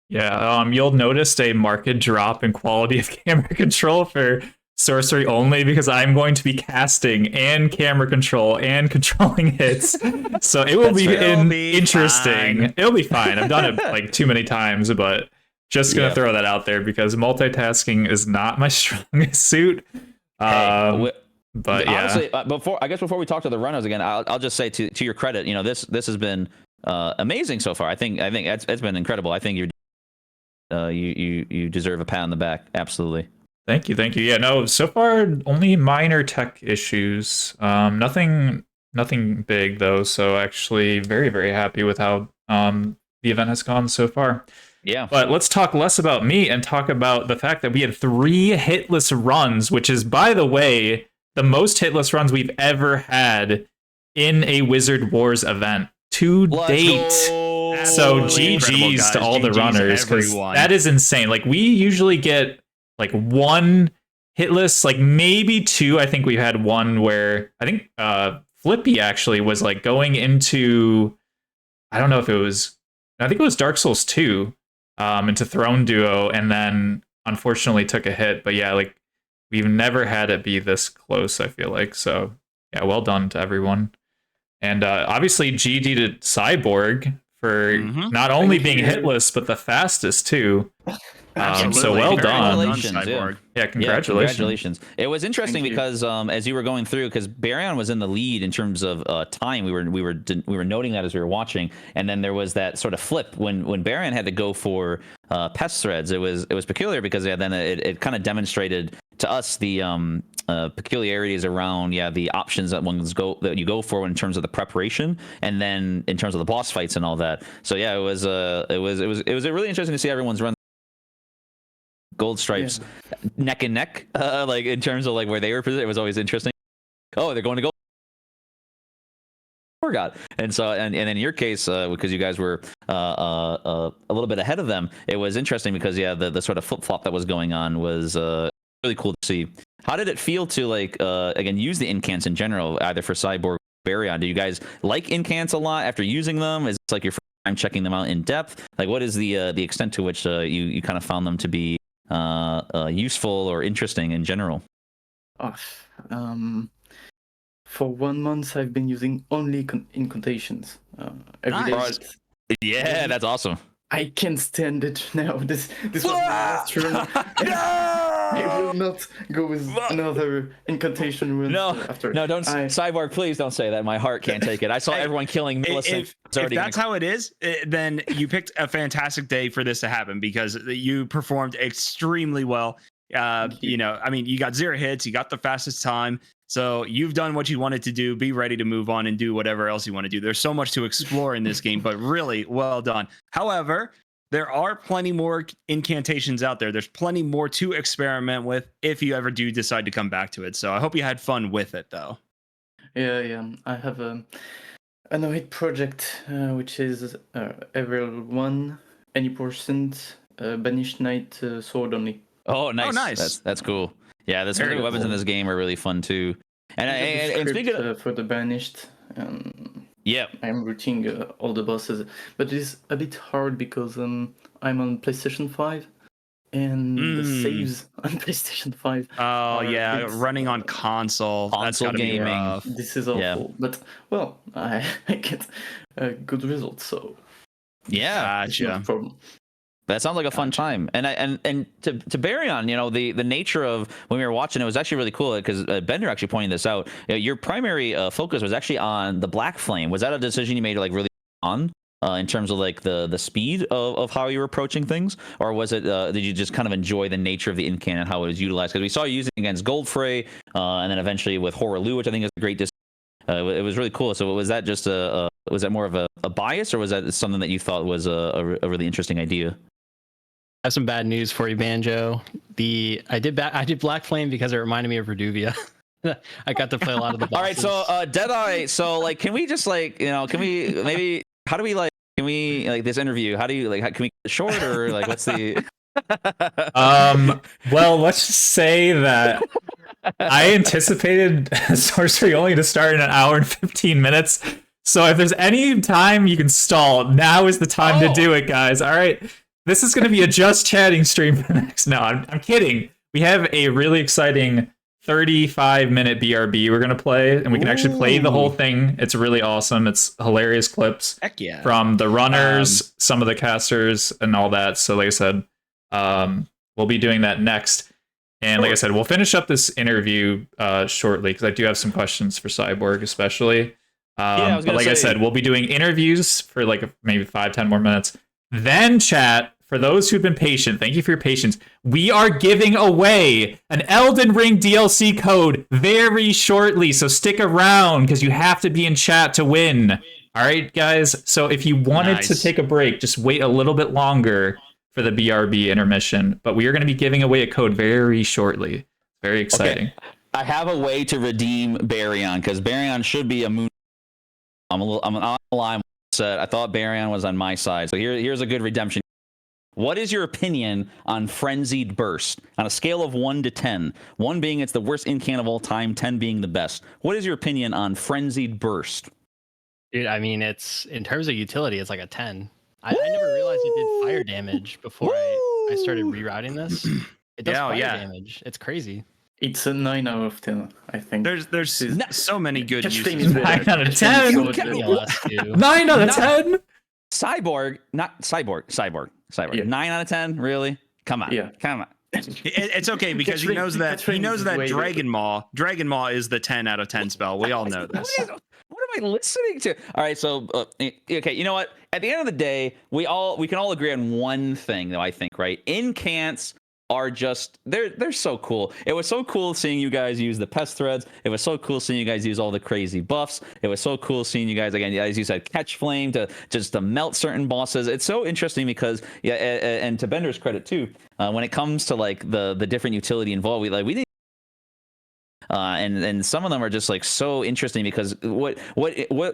Yeah, you'll notice a marked drop in quality of camera control for sorcery only because I'm going to be casting and camera control and controlling hits. So it will be interesting. Fine. It'll be fine. I've done it like too many times, but just gonna throw that out there because multitasking is not my strongest suit. But honestly, before we talk to the runners again, I'll just say to your credit, this has been amazing so far. I think it's been incredible. I think you deserve a pat on the back. Absolutely. Thank you. Yeah, no, so far only minor tech issues. Nothing big though. So actually very, very happy with how the event has gone so far. Yeah. But let's talk less about me and talk about the fact that we had 3 hitless runs, which is, by the way, the most hitless runs we've ever had in a Wizard Wars event to date. So GG's to all the runners, because that is insane. Like, we usually get like 1 hitless, like maybe 2. I think we had one where I think Flippy actually was like going into, I think it was Dark Souls 2 into Throne Duo, and then unfortunately took a hit. But yeah, like, we've never had it be this close, I feel like. So yeah, well done to everyone. And obviously GG to Cyborg for not only being hitless, but the fastest too. So well done. Cyborg. Yeah, congratulations. It was interesting because as you were going through, because Baryon was in the lead in terms of time. We were noting that as we were watching, and then there was that sort of flip when Baryon had to go for pest threads. It was peculiar because then it kind of demonstrated to us the peculiarities around the options that you go for in terms of the preparation, and then in terms of the boss fights and all that. So yeah, it was really interesting to see everyone's run gold stripes neck and neck, like in terms of like where they were positioned. It was always interesting. Oh, they're going to go. Forgot. And so, and in your case, because you guys were a little bit ahead of them, it was interesting because the sort of flip flop that was going on was really cool to see. How did it feel to again use the incants in general, either for Cyborg or Baryon? Do you guys like incants a lot after using them? Is it like your first time checking them out in depth? Like, what is the extent to which you kind of found them to be useful or interesting in general? For 1 month, I've been using only incantations. Every day. Yeah, that's awesome. I can't stand it now. This was my last turn. I will not go with another incantation run after. No, don't. Cyborg, please don't say that. My heart can't take it. I saw everyone killing Millicent. If that's how it is, then you picked a fantastic day for this to happen because you performed extremely well. You got 0 hits, you got the fastest time. So you've done what you wanted to do. Be ready to move on and do whatever else you want to do. There's so much to explore in this game, but really well done. However, there are plenty more incantations out there. There's plenty more to experiment with if you ever do decide to come back to it. So I hope you had fun with it, though. Yeah. I have a no-hit project, which is everyone, any percent, Banished Knight sword only. Oh, nice. Nice. That's cool. Yeah, the Very specific weapons in cool. this game are really fun too. And And speaking of, for the Banished, yeah, I'm routing all the bosses, but it's a bit hard because I'm on PlayStation 5, and the saves on PlayStation 5. Oh are a yeah, bit, running on console. That's console gotta be gaming. rough. This is awful, Yeah. but well, I get good results, so yeah. it's no Gotcha. problem. That sounds like a fun time. And to Baryon, you know, the nature of when we were watching it was actually really cool because Bender actually pointed this out. You know, your primary focus was actually on the Black Flame. Was that a decision you made like really on in terms of like the speed of how you were approaching things, or was it did you just kind of enjoy the nature of the incant and how it was utilized? Because we saw you using it against Goldfrey, and then eventually with Horaloo, which I think is a great. It was really cool. So was that just was that more of a bias, or was that something that you thought was a really interesting idea? I have some bad news for you, Banjo. I did Black Flame because it reminded me of Reduvia. I got to play a lot of the bosses. All right, so Deadeye. So like, can we just like, you know, can we maybe? How do we like? Can we like this interview? How do you like? Can we get it short or like what's the? Well, let's just say that I anticipated sorcery only to start in an hour and 15 minutes. So if there's any time you can stall, now is the time to do it, guys. All right. This is going to be a just chatting stream for the next. No, I'm kidding. We have a really exciting 35-minute BRB we're going to play, and we can actually play the whole thing. It's really awesome. It's hilarious clips Heck yeah. from the runners, some of the casters, and all that. So like I said, we'll be doing that next. And like I said, we'll finish up this interview shortly because I do have some questions for Cyborg especially. I was but gonna like I say- said, we'll be doing interviews for like maybe 5-10 more minutes. Then chat, for those who've been patient, thank you for your patience. We are giving away an Elden Ring DLC code very shortly, so stick around because you have to be in chat to win. All right, guys. So if you wanted to Nice. take a break, just wait a little bit longer for the BRB intermission. But we are going to be giving away a code very shortly. Very exciting. I have a way to redeem Baryon because Baryon should be a moon. I'm on the line. I thought Baryon was on my side, so here's a good redemption. What is your opinion on Frenzied Burst on a scale of 1 to 10? 1 being it's the worst incant of all time, 10 being the best. What is your opinion on Frenzied Burst? Dude, I mean, it's in terms of utility, it's like a 10. I never realized it did fire damage before I started rerouting this. It does fire damage. It's crazy. It's a 9 out of 10, I think. There's so many good Catch uses. Flame is better. 9 out of Catch Flame is 10. so much Yeah, better. last two. 9 out of No. 10? Cyborg. Yeah. 9 out of 10? Really? Come on. Yeah. Come on. It's okay because he Catch knows Flame- that Catch Flame is way Dragon Maw is the 10 out of 10 spell. We all know this. What am I listening to? All right, so okay, you know what? At the end of the day, we can all agree on one thing, though. I think, right? Incants are just they're so cool. It was so cool seeing you guys use the pest threads. It was so cool seeing you guys use all the crazy buffs. It was so cool seeing you guys again, as you said, catch flame to melt certain bosses. It's so interesting because and to Bender's credit too, when it comes to like the different utility involved, we didn't. And some of them are just like so interesting because what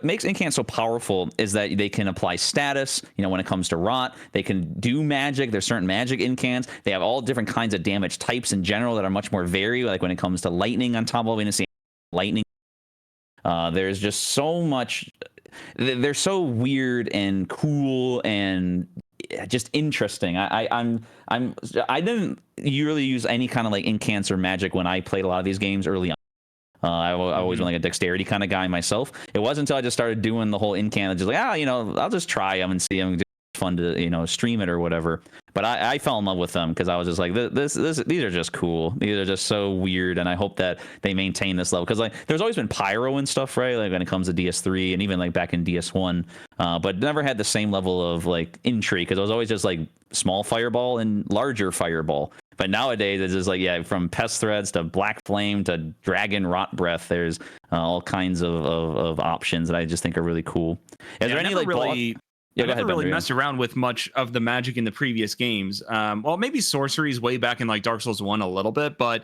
makes incant so powerful is that they can apply status. You know, when it comes to rot, they can do magic. There's certain magic incants. They have all different kinds of damage types in general that are much more varied. Like when it comes to lightning, on top of it, lightning. There's just so much. They're so weird and cool and just interesting. I didn't really use any kind of like incants or magic when I played a lot of these games early on. I always been like a dexterity kind of guy myself. It wasn't until I just started doing the whole incant, just like, I'll just try them and see them. It's fun to stream it or whatever. But I fell in love with them because I was just like, these are just cool. These are just so weird, and I hope that they maintain this level because like there's always been pyro and stuff, right? Like when it comes to DS3 and even like back in DS1, but never had the same level of like intrigue because it was always just like small fireball and larger fireball. But nowadays it's just like from pest threads to black flame to dragon rot breath. There's all kinds of options that I just think are really cool. Is there any like Yeah, I go never ahead, really Bender, yeah. messed around with much of the magic in the previous games. Well, maybe sorceries way back in like Dark Souls 1 a little bit, but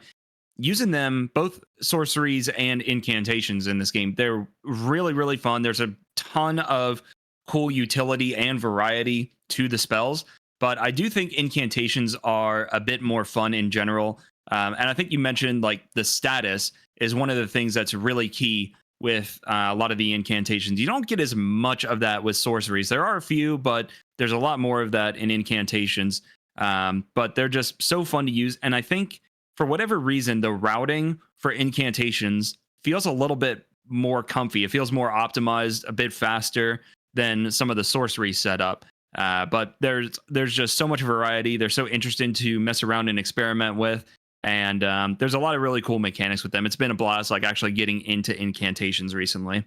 using them, both sorceries and incantations in this game, they're really, really fun. There's a ton of cool utility and variety to the spells, but I do think incantations are a bit more fun in general. And I think you mentioned like the status is one of the things that's really key with a lot of the incantations. You don't get as much of that with sorceries. There are a few, but there's a lot more of that in incantations. But they're just so fun to use. And I think for whatever reason, the routing for incantations feels a little bit more comfy. It feels more optimized, a bit faster than some of the sorcery setup. But there's just so much variety. They're so interesting to mess around and experiment with. And there's a lot of really cool mechanics with them. It's been a blast, like actually getting into incantations recently.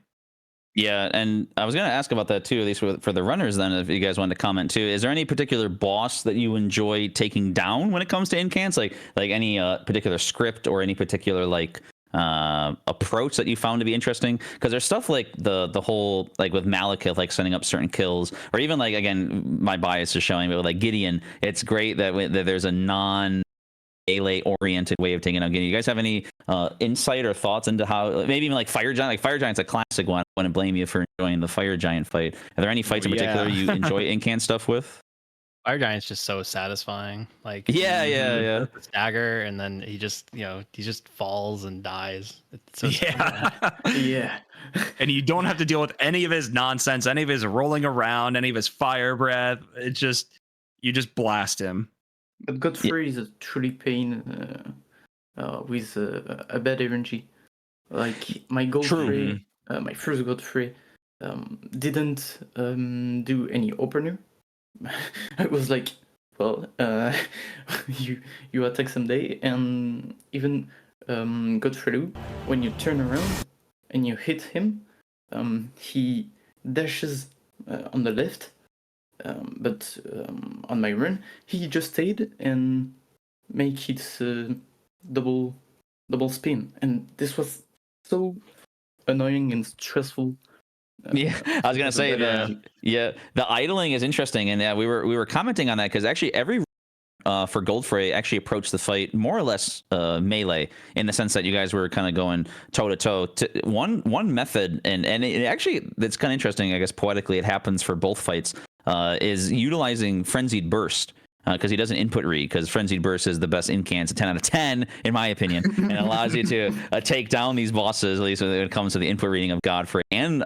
Yeah, and I was going to ask about that too, at least for the runners then, if you guys wanted to comment too. Is there any particular boss that you enjoy taking down when it comes to incants? Like any particular script or any particular like approach that you found to be interesting? Because there's stuff like the whole, like with Malekith, like setting up certain kills, or even like, again, my bias is showing, but with like Gideon, it's great that there's a melee oriented way of taking out Gideon. You guys have any insight or thoughts into how, maybe even like Fire Giant? Like Fire Giant's a classic one. I wouldn't blame you for enjoying the Fire Giant fight. Are there any fights in particular you enjoy incant stuff with? Fire Giant's just so satisfying. Like Yeah. the stagger, and then he just falls and dies. It's so Yeah. And you don't have to deal with any of his nonsense, any of his rolling around, any of his fire breath. You just blast him. But Godfrey is a truly pain with a bad RNG. Like my Godfrey, my first Godfrey, didn't do any opener. I was like, well, you attack someday, and even Godfrey, when you turn around and you hit him, he dashes on the left. But on my run, he just stayed and make it double spin, and this was so annoying and stressful. Yeah, I was gonna say the idling is interesting, and we were commenting on that because actually every for Godfrey actually approached the fight more or less melee, in the sense that you guys were kind of going toe to toe. One method, and it actually, that's kind of interesting. I guess poetically, it happens for both fights. Is utilizing Frenzied Burst, because he doesn't input read, because Frenzied Burst is the best incants, a 10 out of 10 in my opinion, and allows you to take down these bosses, at least when it comes to the input reading of Godfrey and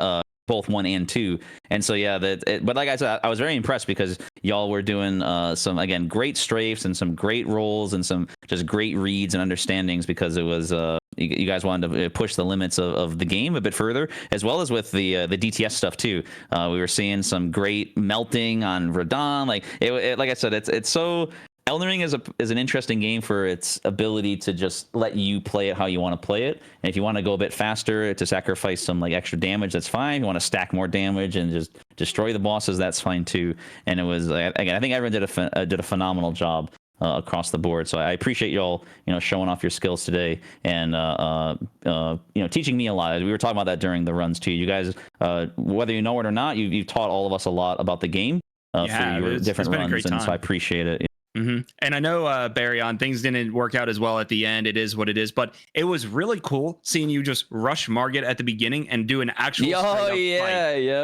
both 1 and 2. And so yeah, but like I said, I was very impressed because y'all were doing some, again, great strafes and some great rolls and some just great reads and understandings, because it was you guys wanted to push the limits of the game a bit further, as well as with the DTS stuff too. We were seeing some great melting on Radahn. Like like I said, it's so. Elden Ring is an interesting game for its ability to just let you play it how you want to play it. And if you want to go a bit faster to sacrifice some like extra damage, that's fine. If you want to stack more damage and just destroy the bosses, that's fine too. And it was, again, I think everyone did a phenomenal job across the board. So I appreciate y'all, showing off your skills today and teaching me a lot. We were talking about that during the runs too. You guys, whether you know it or not, you've taught all of us a lot about the game through your different runs, and so I appreciate it. Mm-hmm. And I know, Barry, on things didn't work out as well at the end. It is what it is, but it was really cool seeing you just rush Margit at the beginning and do an actual fight.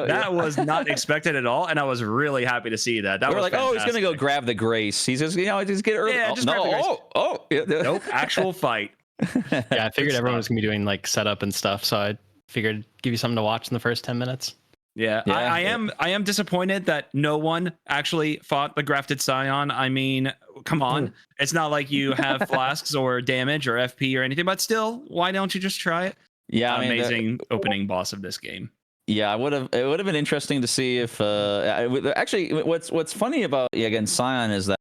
That was not expected at all, and I was really happy to see that. We're like, fantastic. Oh, he's gonna go grab the grace. He's just, just get early. Yeah, nope, actual fight. Yeah, I figured everyone was gonna be doing like setup and stuff, so I figured give you something to watch in the first 10 minutes. Yeah, I am disappointed that no one actually fought the Grafted Scion. I mean, come on. It's not like you have flasks or damage or FP or anything, but still, why don't you just try it? Yeah, amazing opening boss of this game. Yeah, it would have been interesting to see if actually what's funny about again Scion is that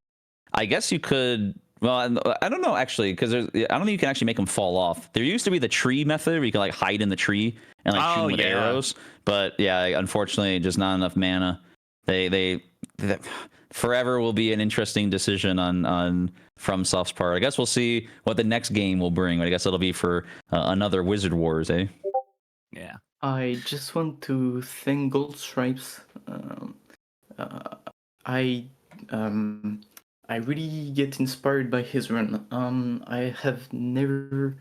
I guess you could. Well, I don't know actually, because I don't think you can actually make them fall off. There used to be the tree method where you can like hide in the tree and like shoot with arrows, but yeah, unfortunately, just not enough mana. They forever will be an interesting decision on FromSoft's part. I guess we'll see what the next game will bring. I guess it'll be for another Wizard Wars, eh? Yeah. I just want to thank Gold Stripes I I really get inspired by his run. I have never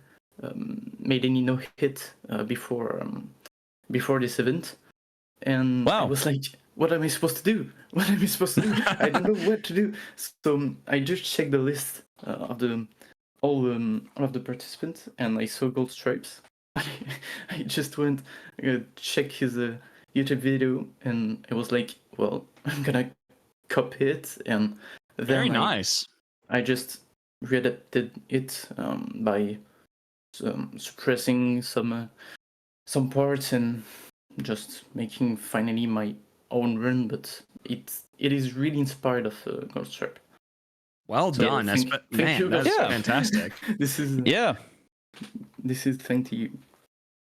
made any no hit before this event, and I Wow. was like, "What am I supposed to do? What am I supposed to do? I don't know what to do." So I just checked the list of all of the participants, and I saw Gold Stripes. I just went check his YouTube video, and I was like, "Well, I'm gonna copy it," and then Very nice. I just readapted it by suppressing some parts and just making finally my own run. But it is really inspired of Ghost Stripe. Well So done. thank Man, you, that's guys. Yeah. fantastic. This is Yeah. thank you.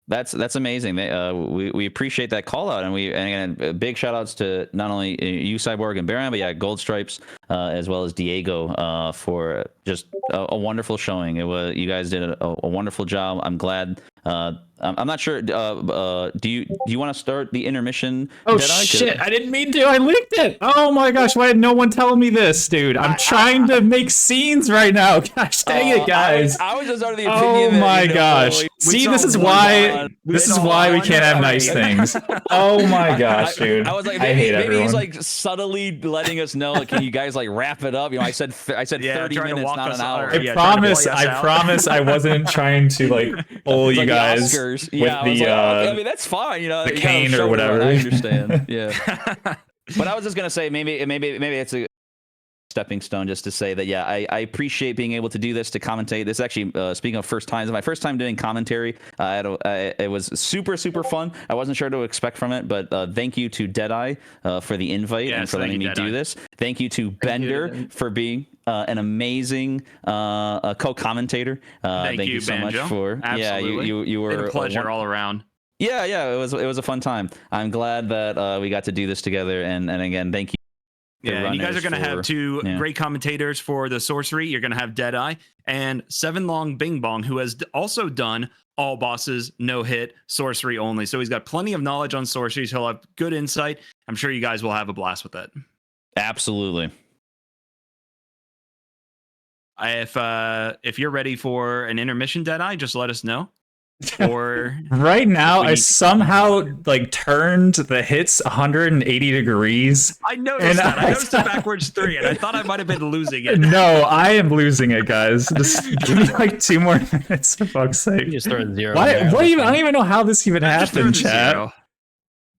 That's amazing. We appreciate that call out, and again, big shout outs to not only you, Cyborg, and Baron, but yeah, Gold Stripes, as well as Diego, for just a wonderful showing. You guys did a wonderful job. I'm glad. I'm not sure. Do you want to start the intermission? Oh Deadeye? 'Cause- shit! I didn't mean to. I leaked it. Oh my gosh! Why did no one tell me this, dude? I'm trying to make scenes right now. Gosh, dang it, guys! I was just under the Oh opinion. my that, gosh! we See, saw this is one why. on- This is saw why we one can't have on nice screen. things. Oh my gosh, dude! I was like, I hate maybe everyone. he's like subtly letting us know. Like, can you guys like wrap it up? You know, I said Yeah, 30 trying to minutes, walk not us an hour. out. I Yeah, trying to promise. play us I out. promise. I wasn't trying to like pull It's you like the guys Oscars. with Yeah, I was the like, okay, I mean, that's fine. You know, the you gotta cane or show whatever. everyone, I understand. Yeah, but I was just gonna say maybe it's a stepping stone just to say that yeah, I appreciate being able to do this, to commentate. This is actually speaking of first times, my first time doing commentary. It was super fun. I wasn't sure what to expect from it, but thank you to Deadeye for the invite and Yes, for thank letting you, me do Deadeye. this. Thank you to Bender you. for being an amazing co-commentator. Thank you, so Banjo. much for Absolutely. you were Been a pleasure one- all around. yeah, it was a fun time. I'm glad that we got to do this together, and again, thank you. the Yeah, and you guys are runners going to have for- two yeah. great commentators for the sorcery. You're going to have Deadeye and Seven Long Bing Bong, who has also done all bosses, no hit, sorcery only. So he's got plenty of knowledge on sorceries. He'll have good insight. I'm sure you guys will have a blast with it. Absolutely. If you're ready for an intermission, Deadeye, just let us know. Or Right now, We I need- somehow like turned the hits 180 degrees. I noticed And that. I I noticed the backwards 3, and I thought I might have been losing it. No, I am losing it, guys. Just give me like 2 more minutes, for fuck's You sake. just throw a 0. Why? in there. What even? I don't even know how this even Just throw happened, the chat. 0.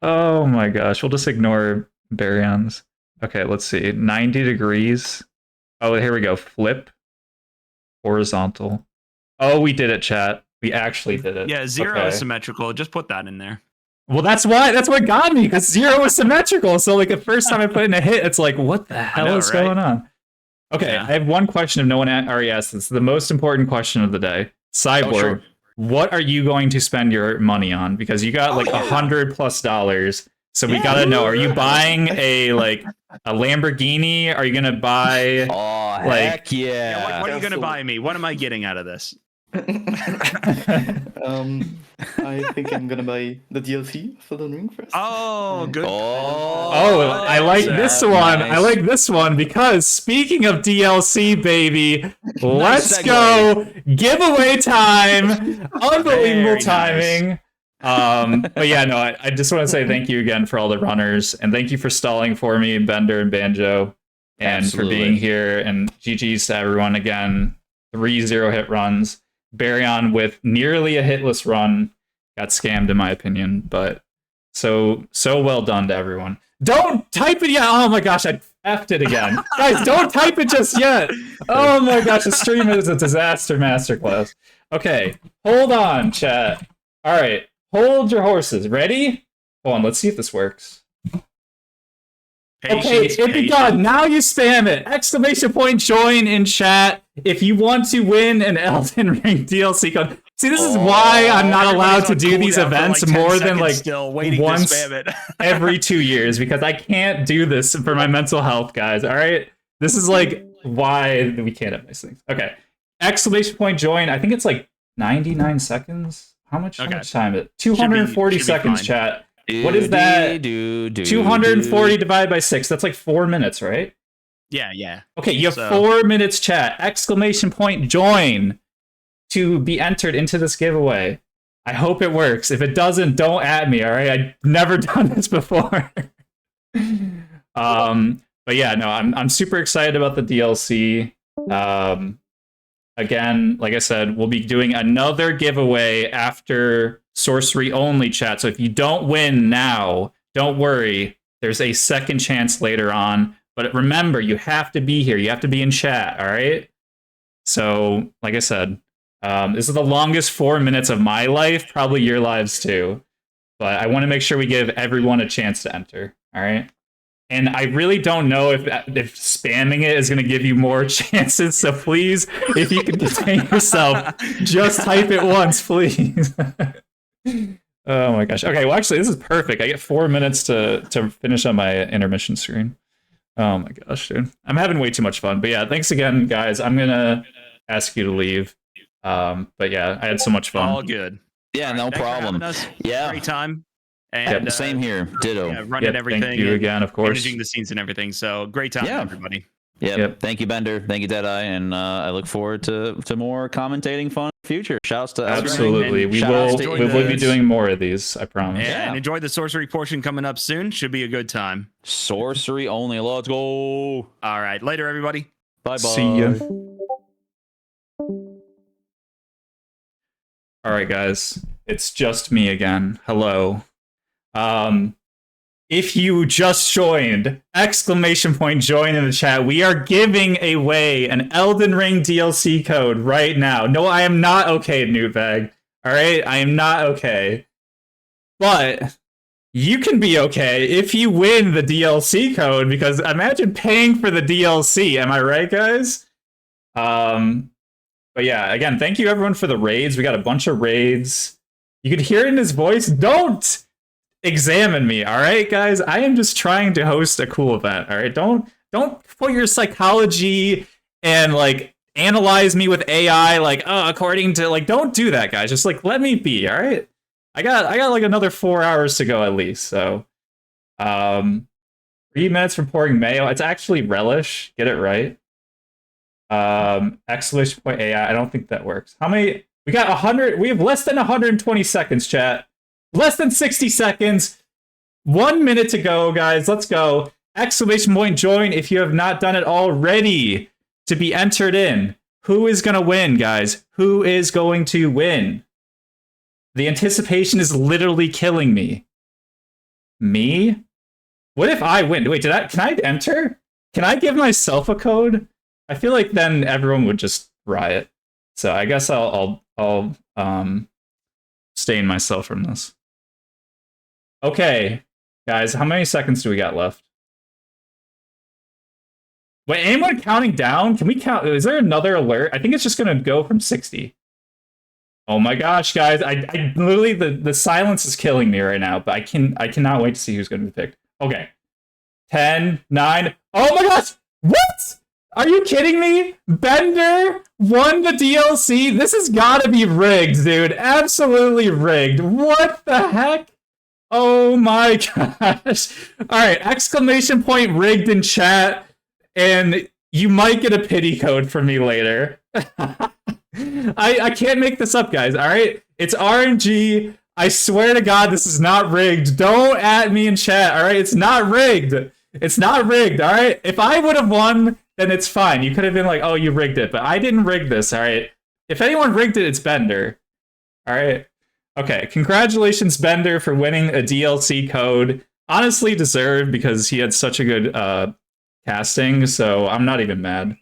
Oh my gosh, we'll just ignore baryons. Okay, let's see. 90 degrees. Oh, here we go. Flip. Horizontal. Oh, we did it, chat. We actually did it. Yeah, 0 Okay. is symmetrical. Just put that in there. Well, that's what got me, because 0 was symmetrical. So like the first time I put in a hit, it's like, what the hell know, is right? going on? Okay, Yeah. I have one question if no one already asked this. The most important question of the day. Cyborg, sure. what are you going to spend your money on? Because you got like $100+. So we gotta know, are you buying a Lamborghini? Are you gonna buy Oh, Like- heck yeah. Yeah, what are you going to Absolutely. buy me? What am I getting out of this? I think I'm gonna buy the DLC for the ring first. Oh, good. Oh, I like this one. I Nice. like this one because speaking of DLC, baby, let's segue. go giveaway time. Unbelievable Very timing. But yeah, no, I just want to say thank you again for all the runners and thank you for stalling for me, Bender and Banjo, and Absolutely. for being here. And GG's to everyone again. 3-0 hit runs. Baryon with nearly a hitless run got scammed in my opinion, but so well done to everyone. Don't type it yet. Oh my gosh, I effed it again. Guys, don't type it just yet. Oh my gosh, the stream is a disaster masterclass. Okay, hold on, chat. All right, hold your horses. Ready? Hold on, let's see if this works. Okay, Patience, it begun. Now you spam it. Exclamation point join in chat if you want to win an Elden Ring DLC code. See, this is why I'm not allowed to do these events more than like still waiting once to spam it. every 2 years because I can't do this for my mental health, guys. All right, this is like why we can't have nice things. Okay, exclamation point join. I think it's like 99 seconds. How much Okay. time? 240 Should be seconds, fine. chat. What is that? 240 divided by 6. That's like 4 minutes, right? Yeah. Okay, you have So- 4 minutes, chat. Exclamation point join to be entered into this giveaway. I hope it works. If it doesn't, don't at me, all right? I've never done this before. But yeah, no, I'm super excited about the DLC. Again, like I said, we'll be doing another giveaway after sorcery only, chat. So if you don't win now, don't worry. There's a second chance later on. But remember, you have to be here. You have to be in chat, all right? So, like I said, this is the longest 4 minutes of my life, probably your lives too. But I want to make sure we give everyone a chance to enter, all right? And I really don't know if spamming it is going to give you more chances. So please, if you can contain yourself, just type it once, please. Oh my gosh. Okay, well, actually, this is perfect. I get 4 minutes to finish on my intermission screen. Oh my gosh, dude. I'm having way too much fun. But yeah, thanks again, guys. I'm going to ask you to leave. But yeah, I had so much fun. All good. Yeah, no Thanks for having problem. us. Yeah, Great time. And same here. Ditto. yeah, running everything. Thank you and again, of course. Managing the scenes and everything. So great time, Yeah. everybody. Yep. Thank you, Bender. Thank you, Deadeye. And I look forward to more commentating fun in the future. Shouts to Elden Ring. Absolutely. And We shout will outs to we will be Ines. doing more of these, I promise. Yeah, and enjoy the sorcery portion coming up soon. Should be a good time. Sorcery only. Let's go. All right. Later, everybody. Bye bye. See ya. All right, guys. It's just me again. Hello. If you just joined, exclamation point join in the chat. We are giving away an Elden Ring DLC code right now. No, I am not okay, Newtbag. All right, I am not okay. But you can be okay if you win the DLC code, because imagine paying for the DLC. Am I right, guys? But yeah, again, thank you everyone for the raids. We got a bunch of raids. You could hear it in his voice. Don't examine me, all right, guys? I am just trying to host a cool event, all right? Don't put your psychology and like analyze me with AI, like, oh, according to, like, don't do that, guys. Just like let me be, all right? I got like another 4 hours to go at least. So 3 minutes for pouring mayo. It's actually relish. Get it right. Exclamation point AI. I don't think that works. How many? We got 100. We have less than 120 seconds, chat. Less than 60 seconds. 1 minute to go, guys. Let's go. Exclamation point join if you have not done it already to be entered in. Who is going to win, guys? Who is going to win? The anticipation is literally killing me. Me? What if I win? Wait, can I enter? Can I give myself a code? I feel like then everyone would just riot. So I guess I'll stain myself from this. Okay, guys, how many seconds do we got left? Wait, anyone counting down? Can we count? Is there another alert? I think it's just gonna go from 60. Oh my gosh, guys! I literally the silence is killing me right now. But I cannot wait to see who's gonna be picked. Okay, 10, 9. Oh my gosh! What? Are you kidding me? Bender won the DLC? This has gotta be rigged, dude. Absolutely rigged. What the heck? Oh my gosh. Alright, exclamation point rigged in chat, and you might get a pity code from me later. I can't make this up, guys, alright? It's RNG. I swear to God, this is not rigged. Don't at me in chat, alright? It's not rigged. It's not rigged, alright? If I would have won, then it's fine. You could have been like, oh, you rigged it. But I didn't rig this, all right? If anyone rigged it, it's Bender. All right? Okay, congratulations, Bender, for winning a DLC code. Honestly deserved, because he had such a good casting, so I'm not even mad.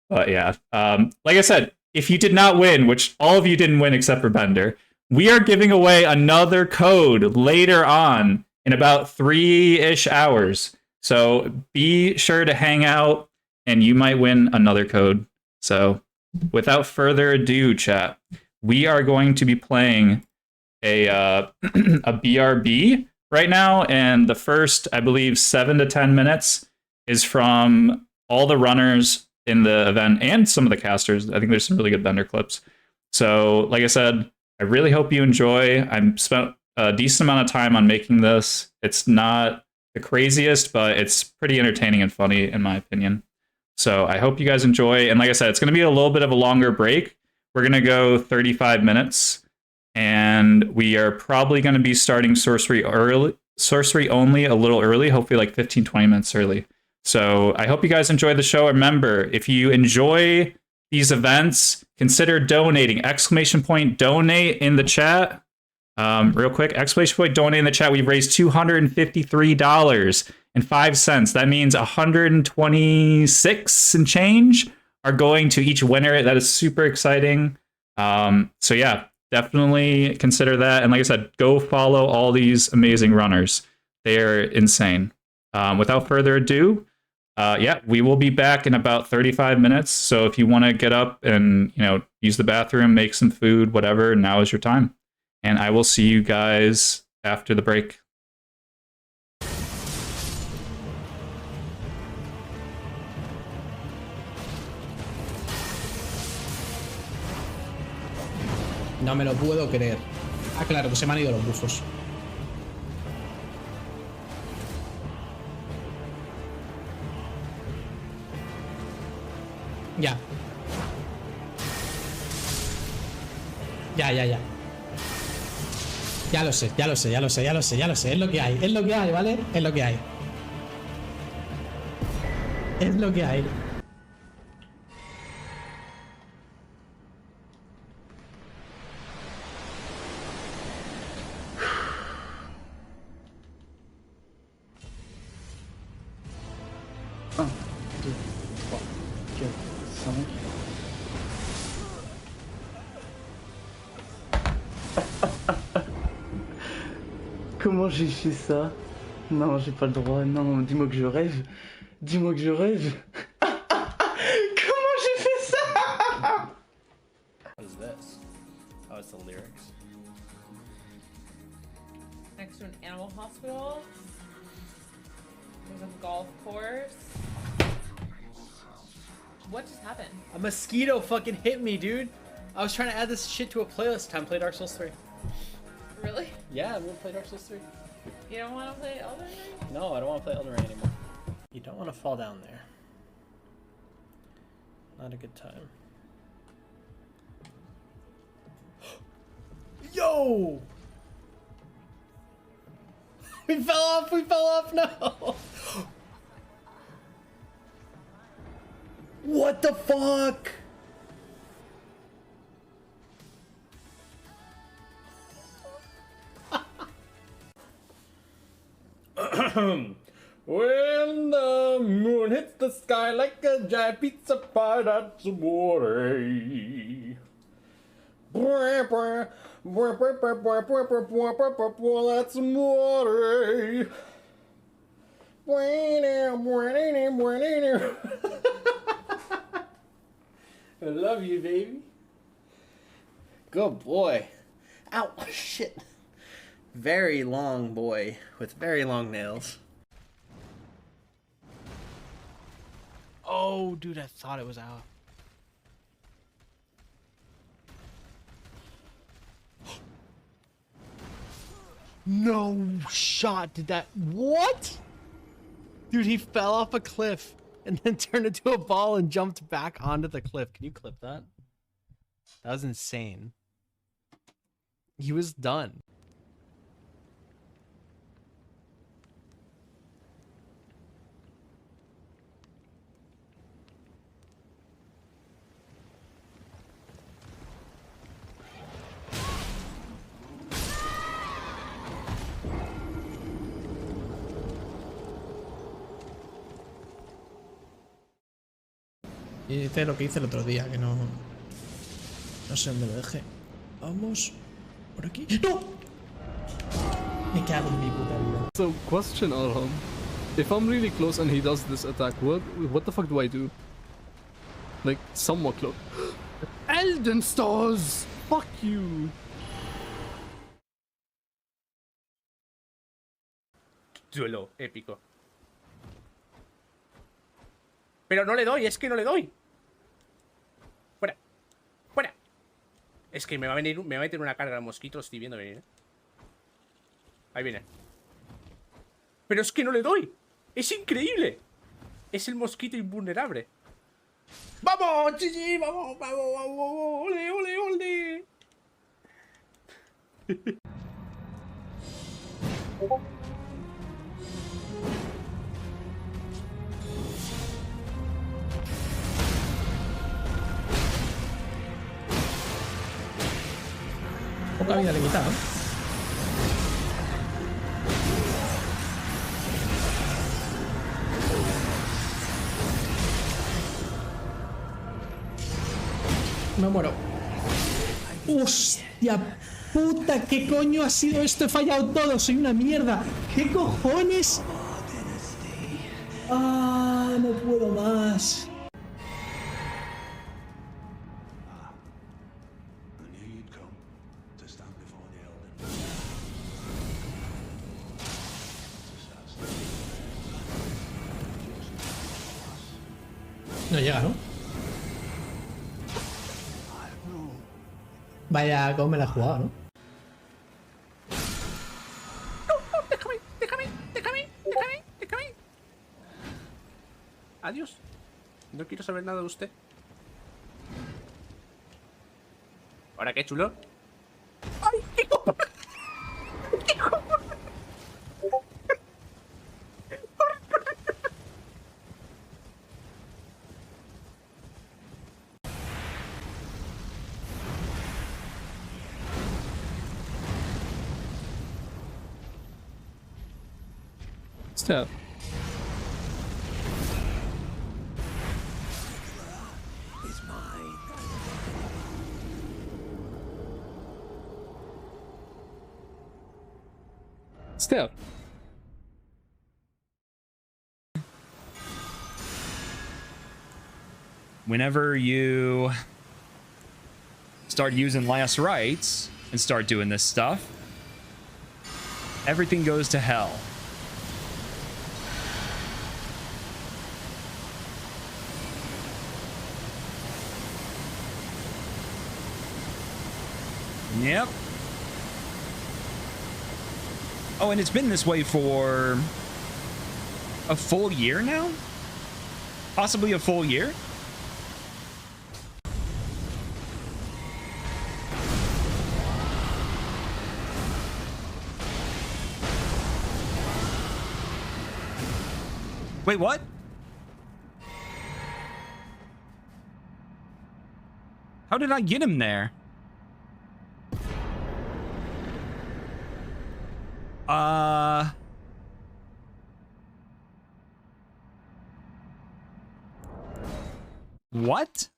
But yeah, like I said, if you did not win, which all of you didn't win except for Bender, we are giving away another code later on in about 3-ish hours. So be sure to hang out, and you might win another code. So without further ado, chat, we are going to be playing a BRB right now, and the first, I believe, 7 to 10 minutes is from all the runners in the event and some of the casters. I think there's some really good Bender clips. So like I said, I really hope you enjoy. I spent a decent amount of time on making this. It's not the craziest, but it's pretty entertaining and funny in my opinion. So I hope you guys enjoy. And like I said, it's going to be a little bit of a longer break. We're going to go 35 minutes, and we are probably going to be starting sorcery only a little early, hopefully like 15-20 minutes early. So I hope you guys enjoy the show. Remember, if you enjoy these events, consider donating. !donate in the chat. Real quick, !donate in the chat. We've raised $253.05. That means 126 and change are going to each winner. That is super exciting. So yeah, definitely consider that. And like I said, go follow all these amazing runners. They are insane. Without further ado, yeah, we will be back in about 35 minutes. So if you want to get up and, use the bathroom, make some food, whatever, now is your time. And I will see you guys after the break. No me lo puedo creer. Ah, claro, que se me han ido los bufos. Ya. Ya. Ya lo sé. Es lo que hay, ¿vale? Es lo que hay. Es lo que hay. Comment j'ai fait ça? Non, j'ai pas le droit. Non, dis-moi que je rêve. Dis-moi que je rêve. Comment j'ai fait ça? What is this? Oh, it's the lyrics. Next to an animal hospital. There's a golf course. What just happened? A mosquito fucking hit me, dude. I was trying to add this shit to a playlist. Time to play Dark Souls 3. Really? Yeah, I'm gonna play Dark Souls 3. You don't want to play Elden Ring? No, I don't want to play Elden Ring anymore. You don't want to fall down there. Not a good time. Yo! We fell off, no! What the fuck? When the moon hits the sky like a giant pizza pie, that's amore. That's amore. I love you, baby. Good boy. Ow, shit. Very long boy with very long nails. Oh, dude, I thought it was out. No shot did that. What? Dude, he fell off a cliff and then turned into a ball and jumped back onto the cliff. Can you clip that? That was insane. He was done. Y hice lo que hice el otro día, que no sé dónde lo dejé. Vamos por aquí. ¡No! Me cago en mi puta vida. So, question, Arham. If I'm really close and he does this attack, what the fuck do I do? Like, somewhat close. Elden Stars! Fuck you! Duelo épico. Pero no le doy, es que no le doy. Fuera. Fuera. Es que me va a meter una carga de mosquitos, estoy viendo venir. Ahí viene. Pero es que no le doy. Es increíble. Es el mosquito invulnerable. ¡Vamos, Chichi! ¡Vamos, vamos, vamos! ¡Ole, ole, ole! Poca vida le quita, ¿no? Me muero. ¡Hostia puta! ¿Qué coño ha sido esto? He fallado todo. Soy una mierda. ¿Qué cojones? Ah, no puedo más. No llega, ¿no? Vaya, cómo me la he jugado, ¿no? Déjame. Adiós. No quiero saber nada de usted. ¿Ahora qué, chulo? ¡Ay, qué cojones! ¡Qué cojones! Step. Step. Whenever you start using last rites and start doing this stuff, everything goes to hell. Yep. Oh, and it's been this way for a full year now? Possibly a full year? Wait, what? How did I get him there? What?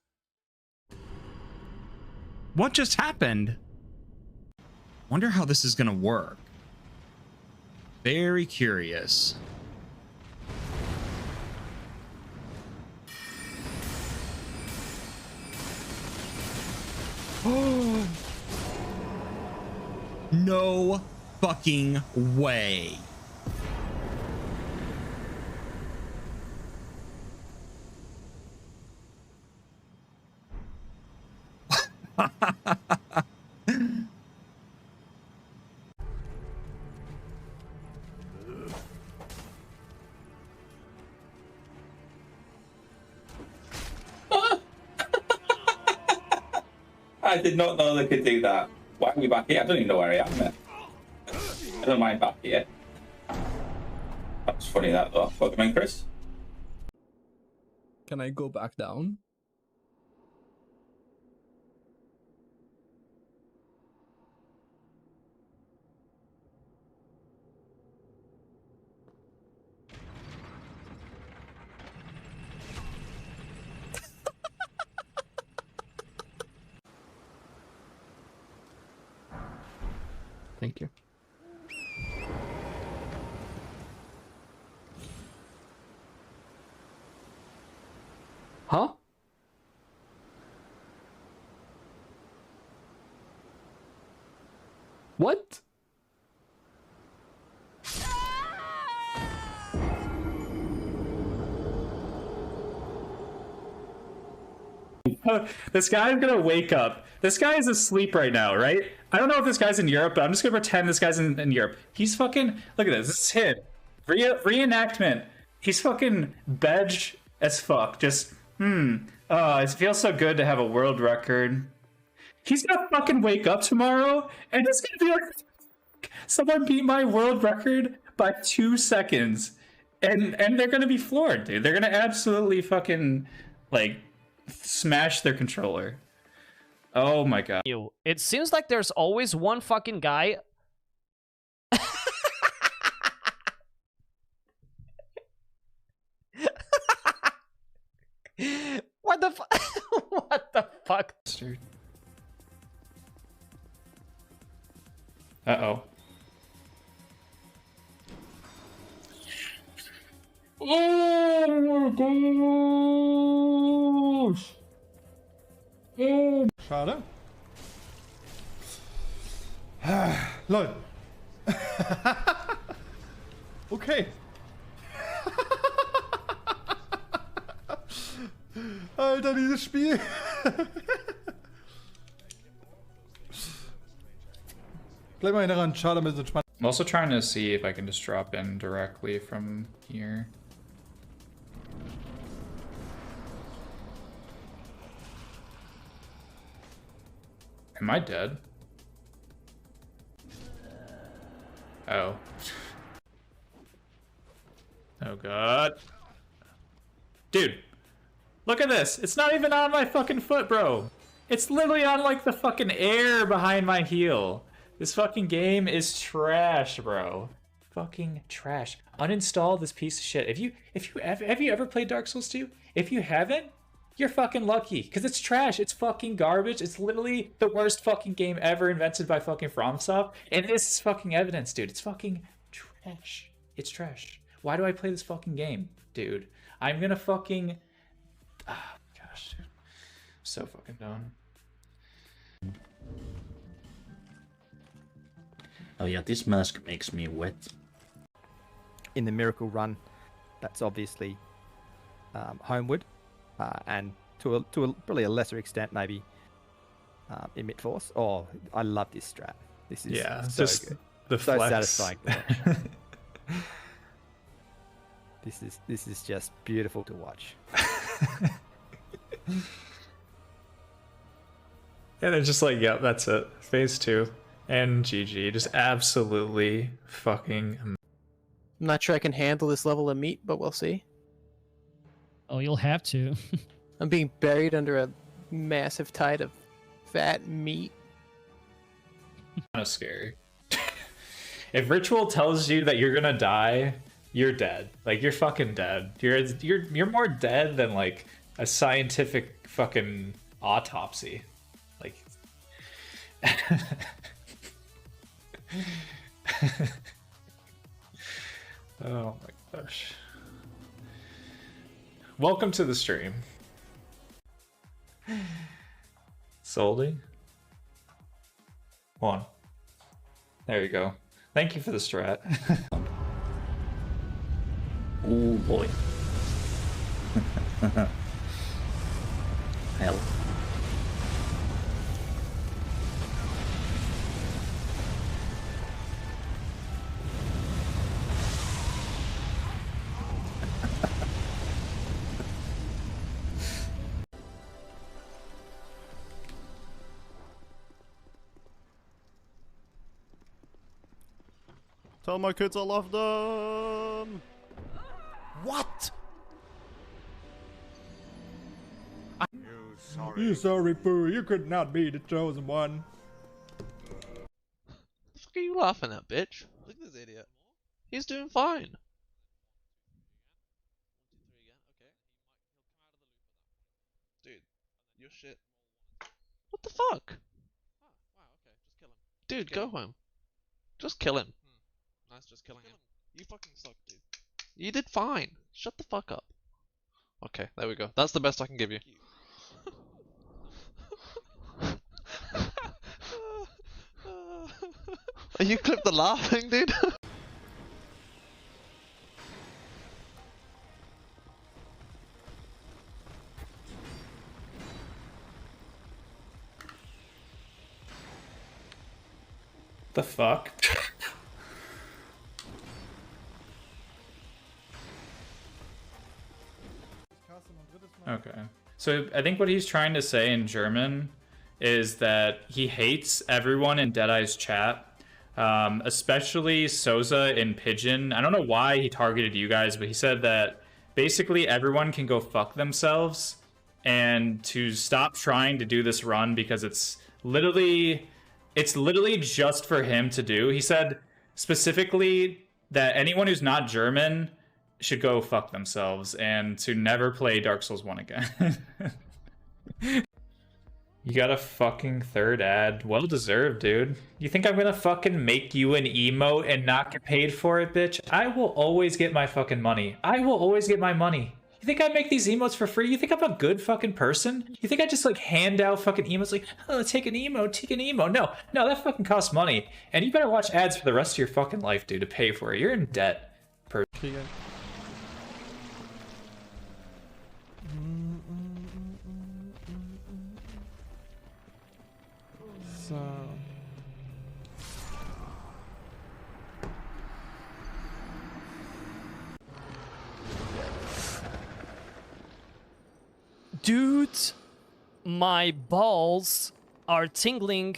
What just happened? Wonder how this is gonna work. Very curious. Oh. No fucking way. I did not know they could do that. Why are we back here? I don't even know where I am, man. I don't mind back here. That's funny, that though. Welcome in, Chris. Can I go back down? Thank you. Huh? What? This guy's gonna wake up. This guy is asleep right now, right? I don't know if this guy's in Europe, but I'm just gonna pretend this guy's in Europe. He's fucking, look at this. This is him. Reenactment. He's fucking bedge as fuck. Just, it feels so good to have a world record. He's gonna fucking wake up tomorrow and it's gonna be like, someone beat my world record by 2 seconds. And they're gonna be floored, dude. They're gonna absolutely fucking, like, smash their controller. Oh my god. It seems like there's always one fucking guy. What the what the fuck? Uh-oh. Oh my gosh! Schade. Lol. Okay. Alter, dieses Spiel. Bleib mal daran, schade, mit so spannend. I'm also trying to see if I can just drop in directly from here. Am I dead? Oh. Oh god. Dude. Look at this. It's not even on my fucking foot, bro. It's literally on like the fucking air behind my heel. This fucking game is trash, bro. Fucking trash. Uninstall this piece of shit. Have you ever played Dark Souls 2? If you haven't, you're fucking lucky, because it's trash. It's fucking garbage. It's literally the worst fucking game ever invented by fucking FromSoft, and this is fucking evidence, dude. It's fucking trash. It's trash. Why do I play this fucking game, dude? I'm gonna fucking... Ah, gosh, dude. I'm so fucking done. Oh yeah, this mask makes me wet. In the Miracle Run, that's obviously Homeward, and to a probably a lesser extent maybe Emit Force. Oh, I love this strat. This is so just good. The so flex. satisfying to watch. This is just beautiful to watch. And it's just like, yep, that's it. Phase 2. And GG. Just absolutely fucking... I'm not sure I can handle this level of meat, but we'll see. Oh, you'll have to. I'm being buried under a massive tide of fat meat. Kind of scary. If Ritual tells you that you're gonna die, you're dead. Like, you're fucking dead. You're more dead than like a scientific fucking autopsy. Like... Oh my gosh. Welcome to the stream. Soldy? 1. There you go. Thank you for the strat. Oh boy. Hell. Tell my kids I love them! What? You sorry poo, you could not be the chosen one. The fuck are you laughing at, bitch? Look at this idiot. He's doing fine. Dude, you're shit. What the fuck? Dude, go home. Just kill him. Nice, just killing him. You fucking suck, dude. You did fine. Shut the fuck up. Okay, there we go. That's the best I can give you. You clipped the laughing, dude. the fuck? Okay. So I think what he's trying to say in German is that he hates everyone in Deadeye's chat, especially Souza in Pigeon. I don't know why he targeted you guys, but he said that basically everyone can go fuck themselves and to stop trying to do this run because it's literally just for him to do. He said specifically that anyone who's not German should go fuck themselves and to never play Dark Souls 1 again. You got a fucking third ad. Well deserved, dude. You think I'm gonna fucking make you an emote and not get paid for it, bitch? I will always get my fucking money. I will always get my money. You think I make these emotes for free? You think I'm a good fucking person? You think I just like hand out fucking emotes like, oh, take an emote, take an emote? No, that fucking costs money. And you better watch ads for the rest of your fucking life, dude, to pay for it. You're in debt. So... Dude, my balls are tingling.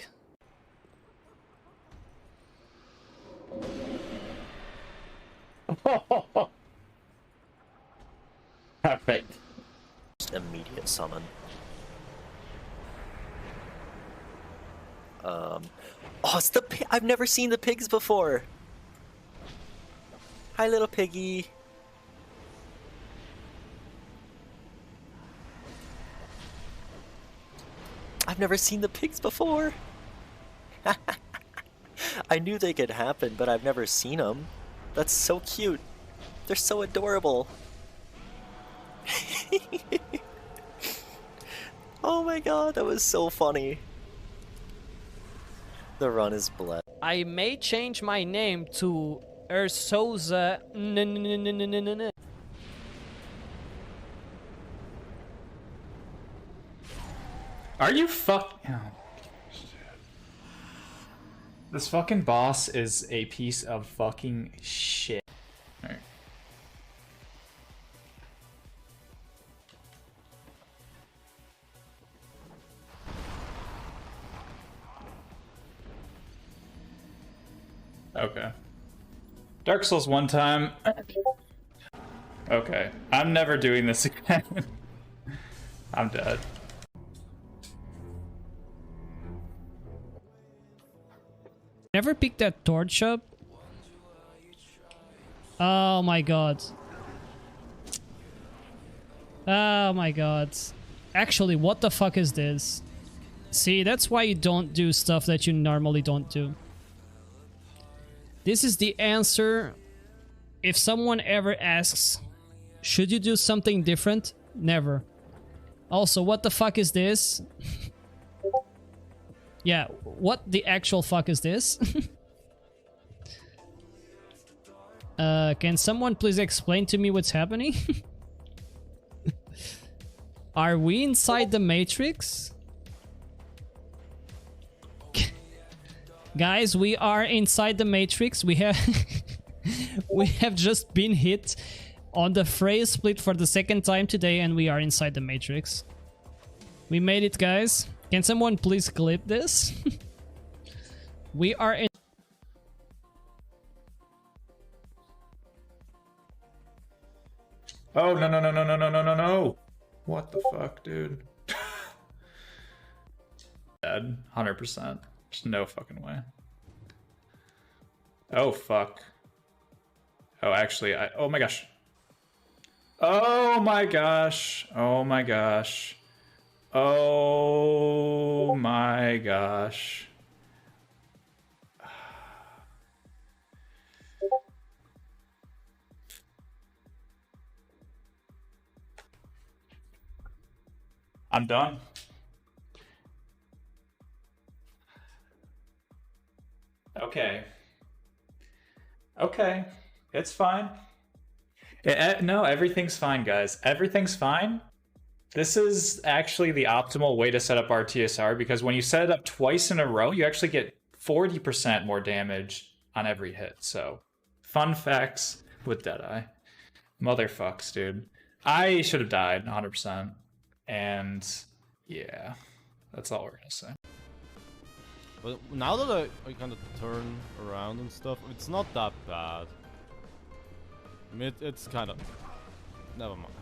Perfect. Immediate summon. Oh, it's the I've never seen the pigs before. Hi, little piggy. I've never seen the pigs before. I knew they could happen, but I've never seen them. That's so cute. They're so adorable. Oh my god, that was so funny. The run is blessed. I may change my name to Ursoza. Are you This fucking boss is a piece of fucking shit. Alright. Okay. Dark Souls one time. Okay. I'm never doing this again. I'm dead. Never picked that torch up. Oh my god. Oh my god. Actually, what the fuck is this? See, that's why you don't do stuff that you normally don't do. This is the answer. If someone ever asks, should you do something different? Never. Also, what the fuck is this? Yeah, what the actual fuck is this? Can someone please explain to me what's happening? Are we inside the Matrix? Guys, we are inside the Matrix. We have we have just been hit on the phrase split for the second time today, and we are inside the Matrix. We made it, guys. Can someone please clip this? We are in. Oh, no. What the fuck, dude? Dead. 100%. There's no fucking way. Oh, fuck. Oh, actually, oh my gosh. Oh my gosh. Oh my gosh. Oh my gosh. I'm done. Okay. Okay. It's fine. No, everything's fine, guys. Everything's fine. This is actually the optimal way to set up RTSR because when you set it up twice in a row, you actually get 40% more damage on every hit. So, fun facts with Deadeye. Motherfucks, dude. I should have died 100%. And yeah, that's all we're gonna say. But now that I kind of turn around and stuff, it's not that bad. I mean, it's kind of... Never mind.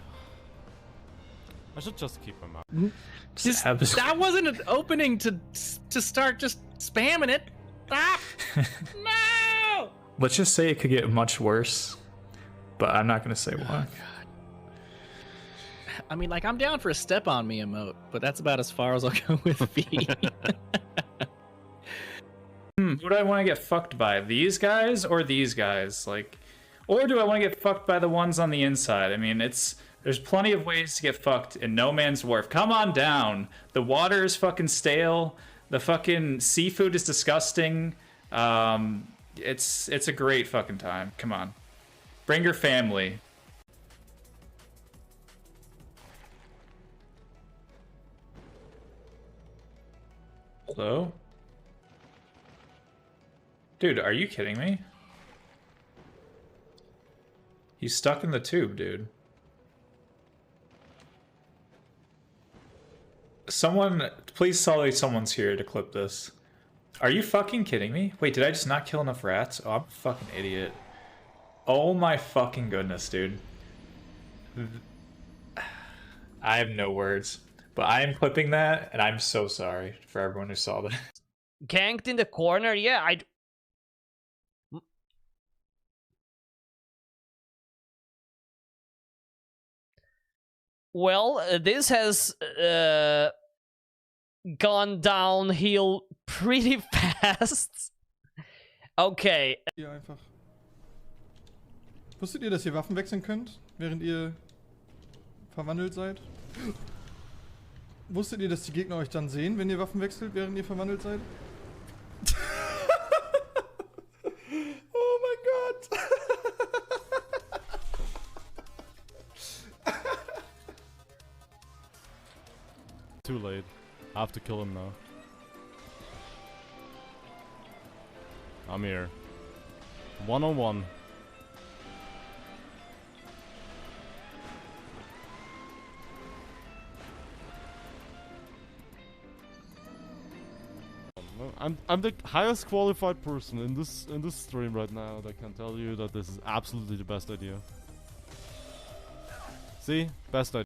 I should just keep my mouth. Just, that wasn't an opening to start just spamming it. Stop! No! Let's just say it could get much worse, but I'm not gonna say why. I mean, like, I'm down for a step on me emote, but that's about as far as I'll go with V. Who do I want to get fucked by? These guys or these guys? Like, or do I want to get fucked by the ones on the inside? I mean, there's plenty of ways to get fucked in No Man's Wharf. Come on down. The water is fucking stale. The fucking seafood is disgusting. It's a great fucking time. Come on. Bring your family. Hello? Dude, are you kidding me? He's stuck in the tube, dude. Someone, please tell me someone's here to clip this. Are you fucking kidding me? Wait, did I just not kill enough rats? Oh, I'm a fucking idiot. Oh my fucking goodness, dude. I have no words. But I am clipping that, and I'm so sorry for everyone who saw that. Ganked in the corner, yeah, Well, this has gone downhill pretty fast. Okay. Hier einfach. Wusstet ihr, dass ihr Waffen wechseln könnt, während ihr verwandelt seid? Wusstet ihr, dass die Gegner euch dann sehen, wenn ihr Waffen wechselt, während ihr verwandelt seid? Oh mein Gott! Too late. I have to kill him now. I'm here. 1-on-1. I'm the highest qualified person in this stream right now that can tell you that this is absolutely the best idea. See? Best idea.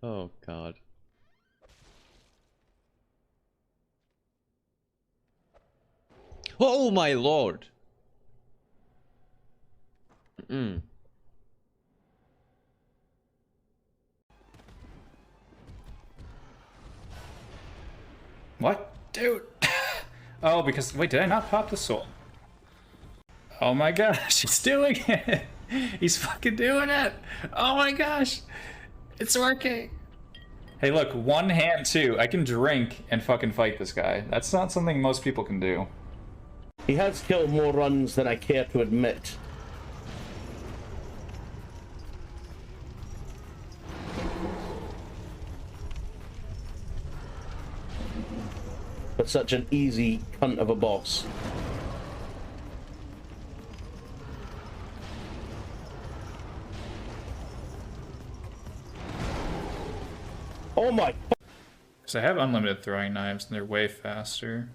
Oh god. Oh my lord. What? Dude! Oh, because... Wait, did I not pop the soul? Oh my gosh, he's doing it! He's fucking doing it! Oh my gosh! It's working! Hey look, one hand too. I can drink and fucking fight this guy. That's not something most people can do. He has killed more runs than I care to admit. But such an easy cunt of a boss. Oh my! So I have unlimited throwing knives and they're way faster.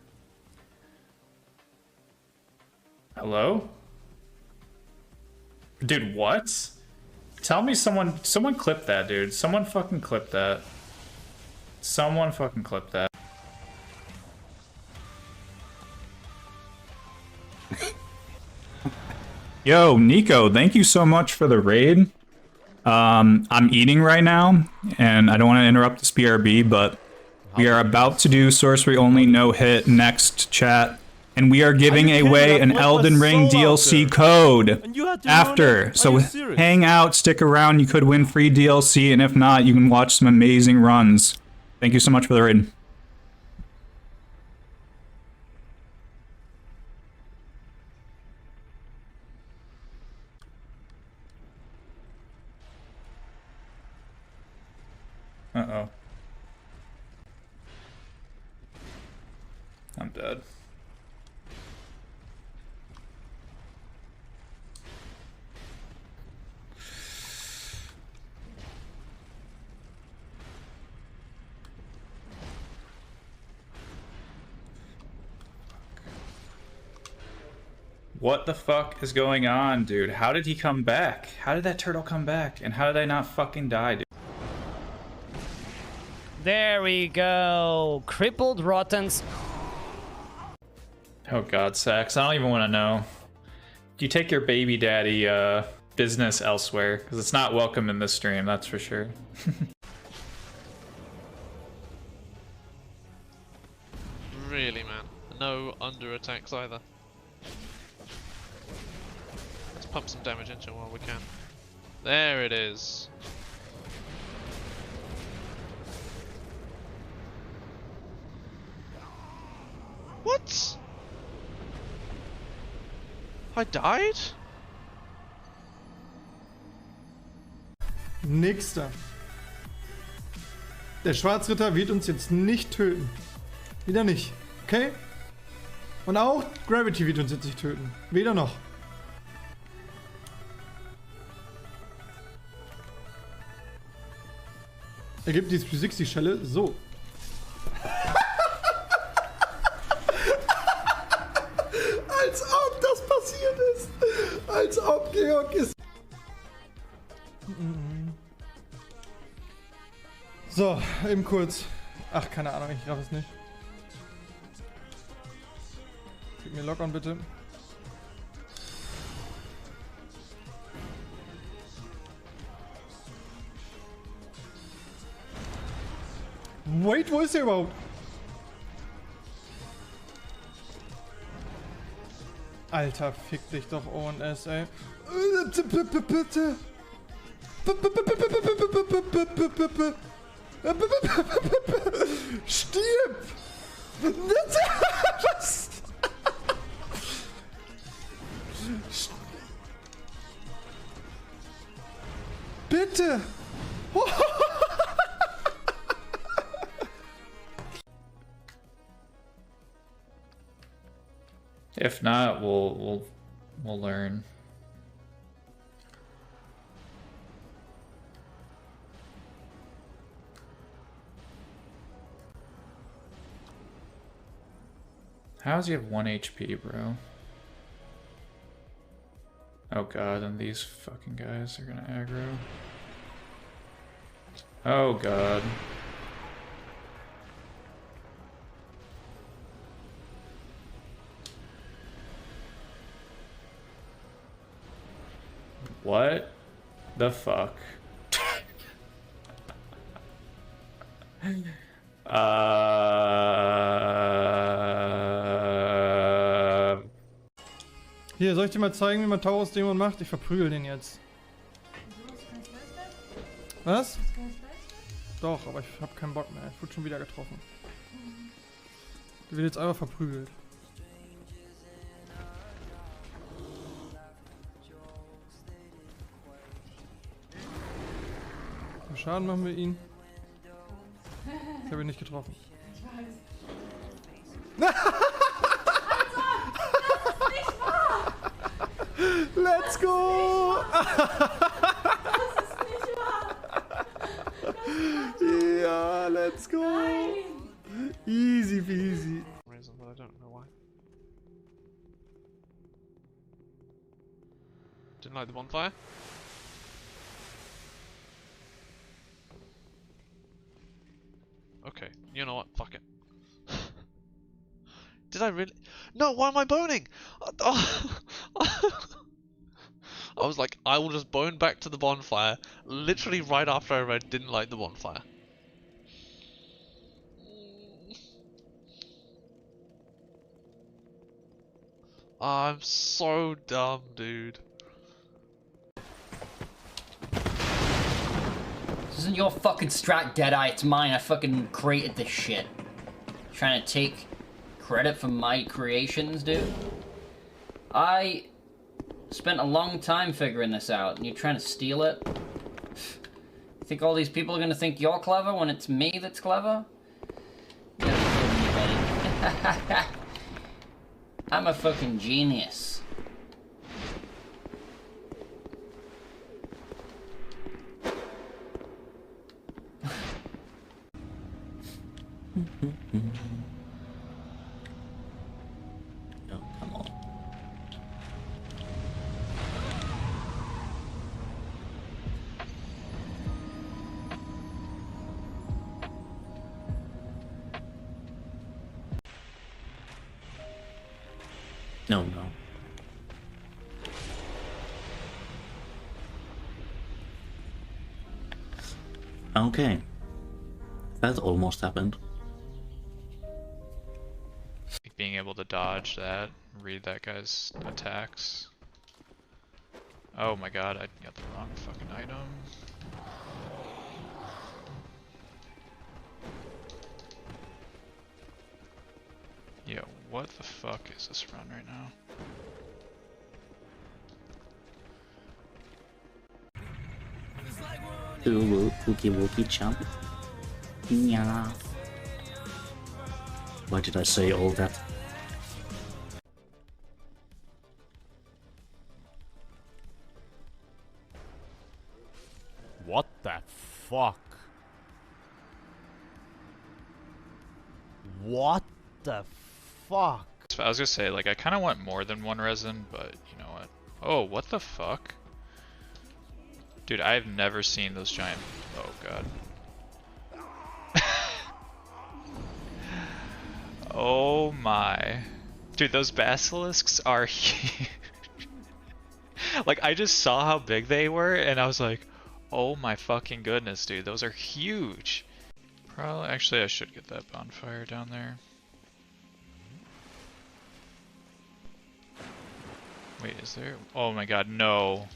Hello? Dude, what? Tell me someone clip that, dude. Someone fucking clip that. Someone fucking clip that. Yo, Nico, thank you so much for the raid. I'm eating right now, and I don't want to interrupt this BRB, but we are about to do sorcery only no hit next, chat, and we are giving away an Elden Ring DLC code after. So hang out, stick around. You could win free DLC, and if not, you can watch some amazing runs. Thank you so much for the raid. Uh-oh. I'm dead. What the fuck is going on, dude? How did he come back? How did that turtle come back? And how did I not fucking die, dude? There we go. Crippled Rottens. Oh god, Sax, I don't even want to know. You take your baby daddy business elsewhere, because it's not welcome in this stream, that's for sure. Really, man. No under attacks either. Let's pump some damage into him while we can. There it is. What? I died? Nächster. Der Schwarzritter wird uns jetzt nicht töten. Wieder nicht. Okay? Und auch Gravity wird uns jetzt nicht töten. Weder noch. Er gibt die 360-Schelle so. Als ob das passiert ist. Als ob Georg ist. So, eben kurz. Ach, keine Ahnung, ich raff es nicht. Gib mir Lock-on bitte. Wait, wo ist der überhaupt? Alter, fick dich doch ONS, ey. Bitte. Stirb! Was? Bitte! If not, we'll learn. How does he have 1 HP, bro? Oh god, and these fucking guys are gonna aggro. Oh god. What the fuck? Hier, soll ich dir mal zeigen, wie man Taurus-Dämon macht? Ich verprügel den jetzt. Was? Doch, aber ich hab keinen Bock mehr. Ich wurde schon wieder getroffen. Der wird jetzt einfach verprügelt. Wie Schaden machen wir ihn? Ich habe ihn nicht getroffen. Ich weiß. Let's go! Das ist nicht wahr! Ja, let's go! Nein. Easy peasy. Reason, but I don't know why. Didn't like the bonfire? Okay, you know what? Fuck it. Did I really? No, why am I boning? I was like, I will just bone back to the bonfire, literally right after I read didn't like the bonfire. I'm so dumb, dude. This isn't your fucking strat, Deadeye. It's mine. I fucking created this shit. Trying to take credit for my creations, dude? I spent a long time figuring this out, and you're trying to steal it? You think all these people are gonna think you're clever when it's me that's clever? You're kidding me, buddy. I'm a fucking genius. Oh, come on. No, no. Okay. That almost happened. Being able to dodge that, read that guy's attacks. Oh my god, I got the wrong fucking item. Yeah, what the fuck is this run right now? Wookie wookie chump. Yeah. Why did I say all that? What the fuck? What the fuck? I was gonna say, like, I kind of want more than one resin, but you know what? Oh, what the fuck? Dude, I've never seen those giant... Oh god. Oh my. Dude, those basilisks are huge. Like, I just saw how big they were, and I was like, oh my fucking goodness, dude, those are huge. Probably, actually, I should get that bonfire down there. Wait, is there? Oh my god, no.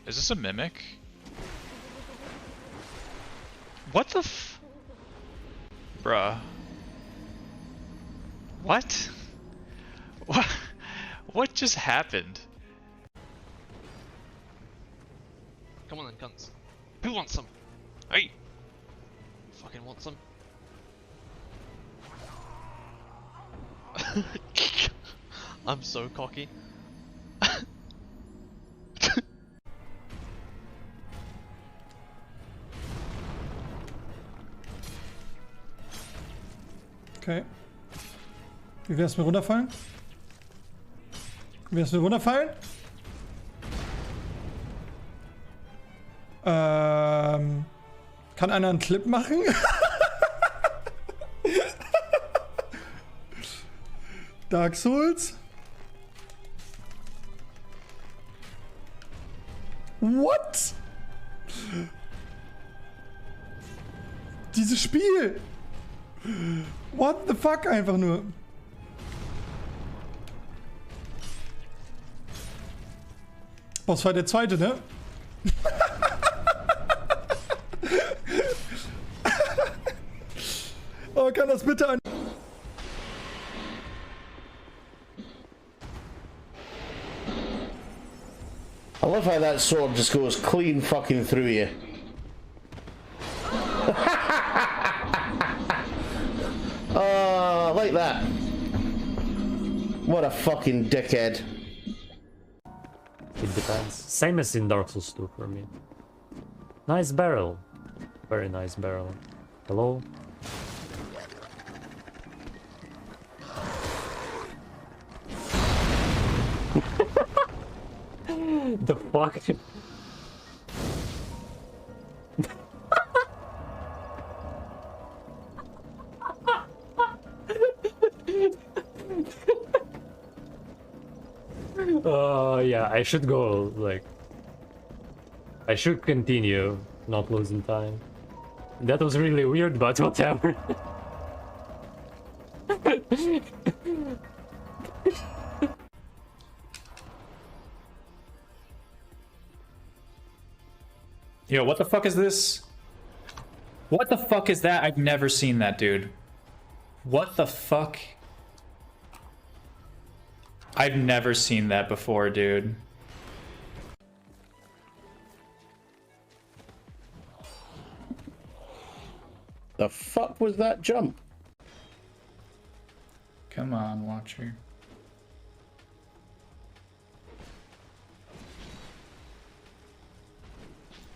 Is this a mimic? What the f... Bruh. What? What just happened? Come on then, cunts. Who wants some? Hey! Fucking want some? I'm so cocky. Okay. Wie wär's mit runterfallen? Wie wär's mit runterfallen? Kann einer einen Clip machen? Dark Souls? What? Dieses Spiel! What the fuck einfach nur? Was war der zweite, ne? Oh, kann das bitte an... I love how that sword just goes clean fucking through you. Like that. What a fucking dickhead. It depends. Same as in Dark Souls 2 for me. Nice barrel. Very nice barrel. Hello? The fuck? Yeah, I should go, like... I should continue, not losing time. That was really weird, but whatever. Yo, what the fuck is this? What the fuck is that? I've never seen that, dude. What the fuck? I've never seen that before, dude. The fuck was that jump? Come on, Watcher.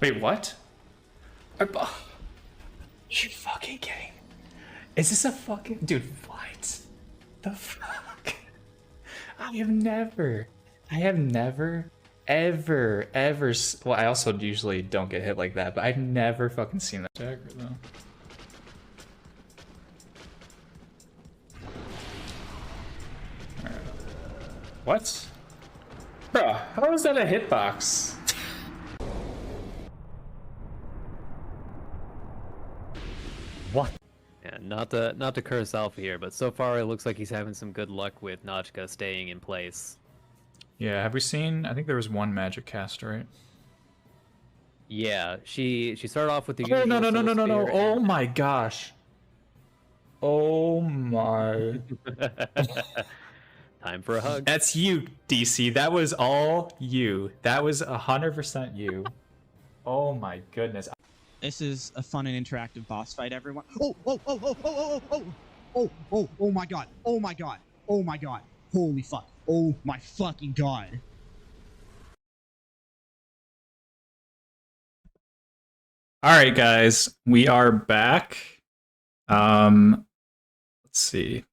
Wait, what? You fucking kidding? Is this a fucking... Dude, what? The fuck? I have never, ever, well, I also usually don't get hit like that, but I've never fucking seen that dagger, though. What? Bro, how is that a hitbox? What? Yeah, not to curse Alpha here, but so far it looks like he's having some good luck with Nachka staying in place. Yeah, have we seen? I think there was one magic cast, right? Yeah, she started off with the Oh, no, usual no, no, Soul no, no, no. Spear Oh my gosh. Oh my. Time for a hug. That's you, DC. That was all you. That was 100% you. Oh my goodness. This is a fun and interactive boss fight, everyone. Oh, oh, oh, oh, oh, oh, oh, oh, oh, oh my god. Oh my god. Oh my god. Holy fuck. Oh my fucking god. All right, guys, we are back. Let's see.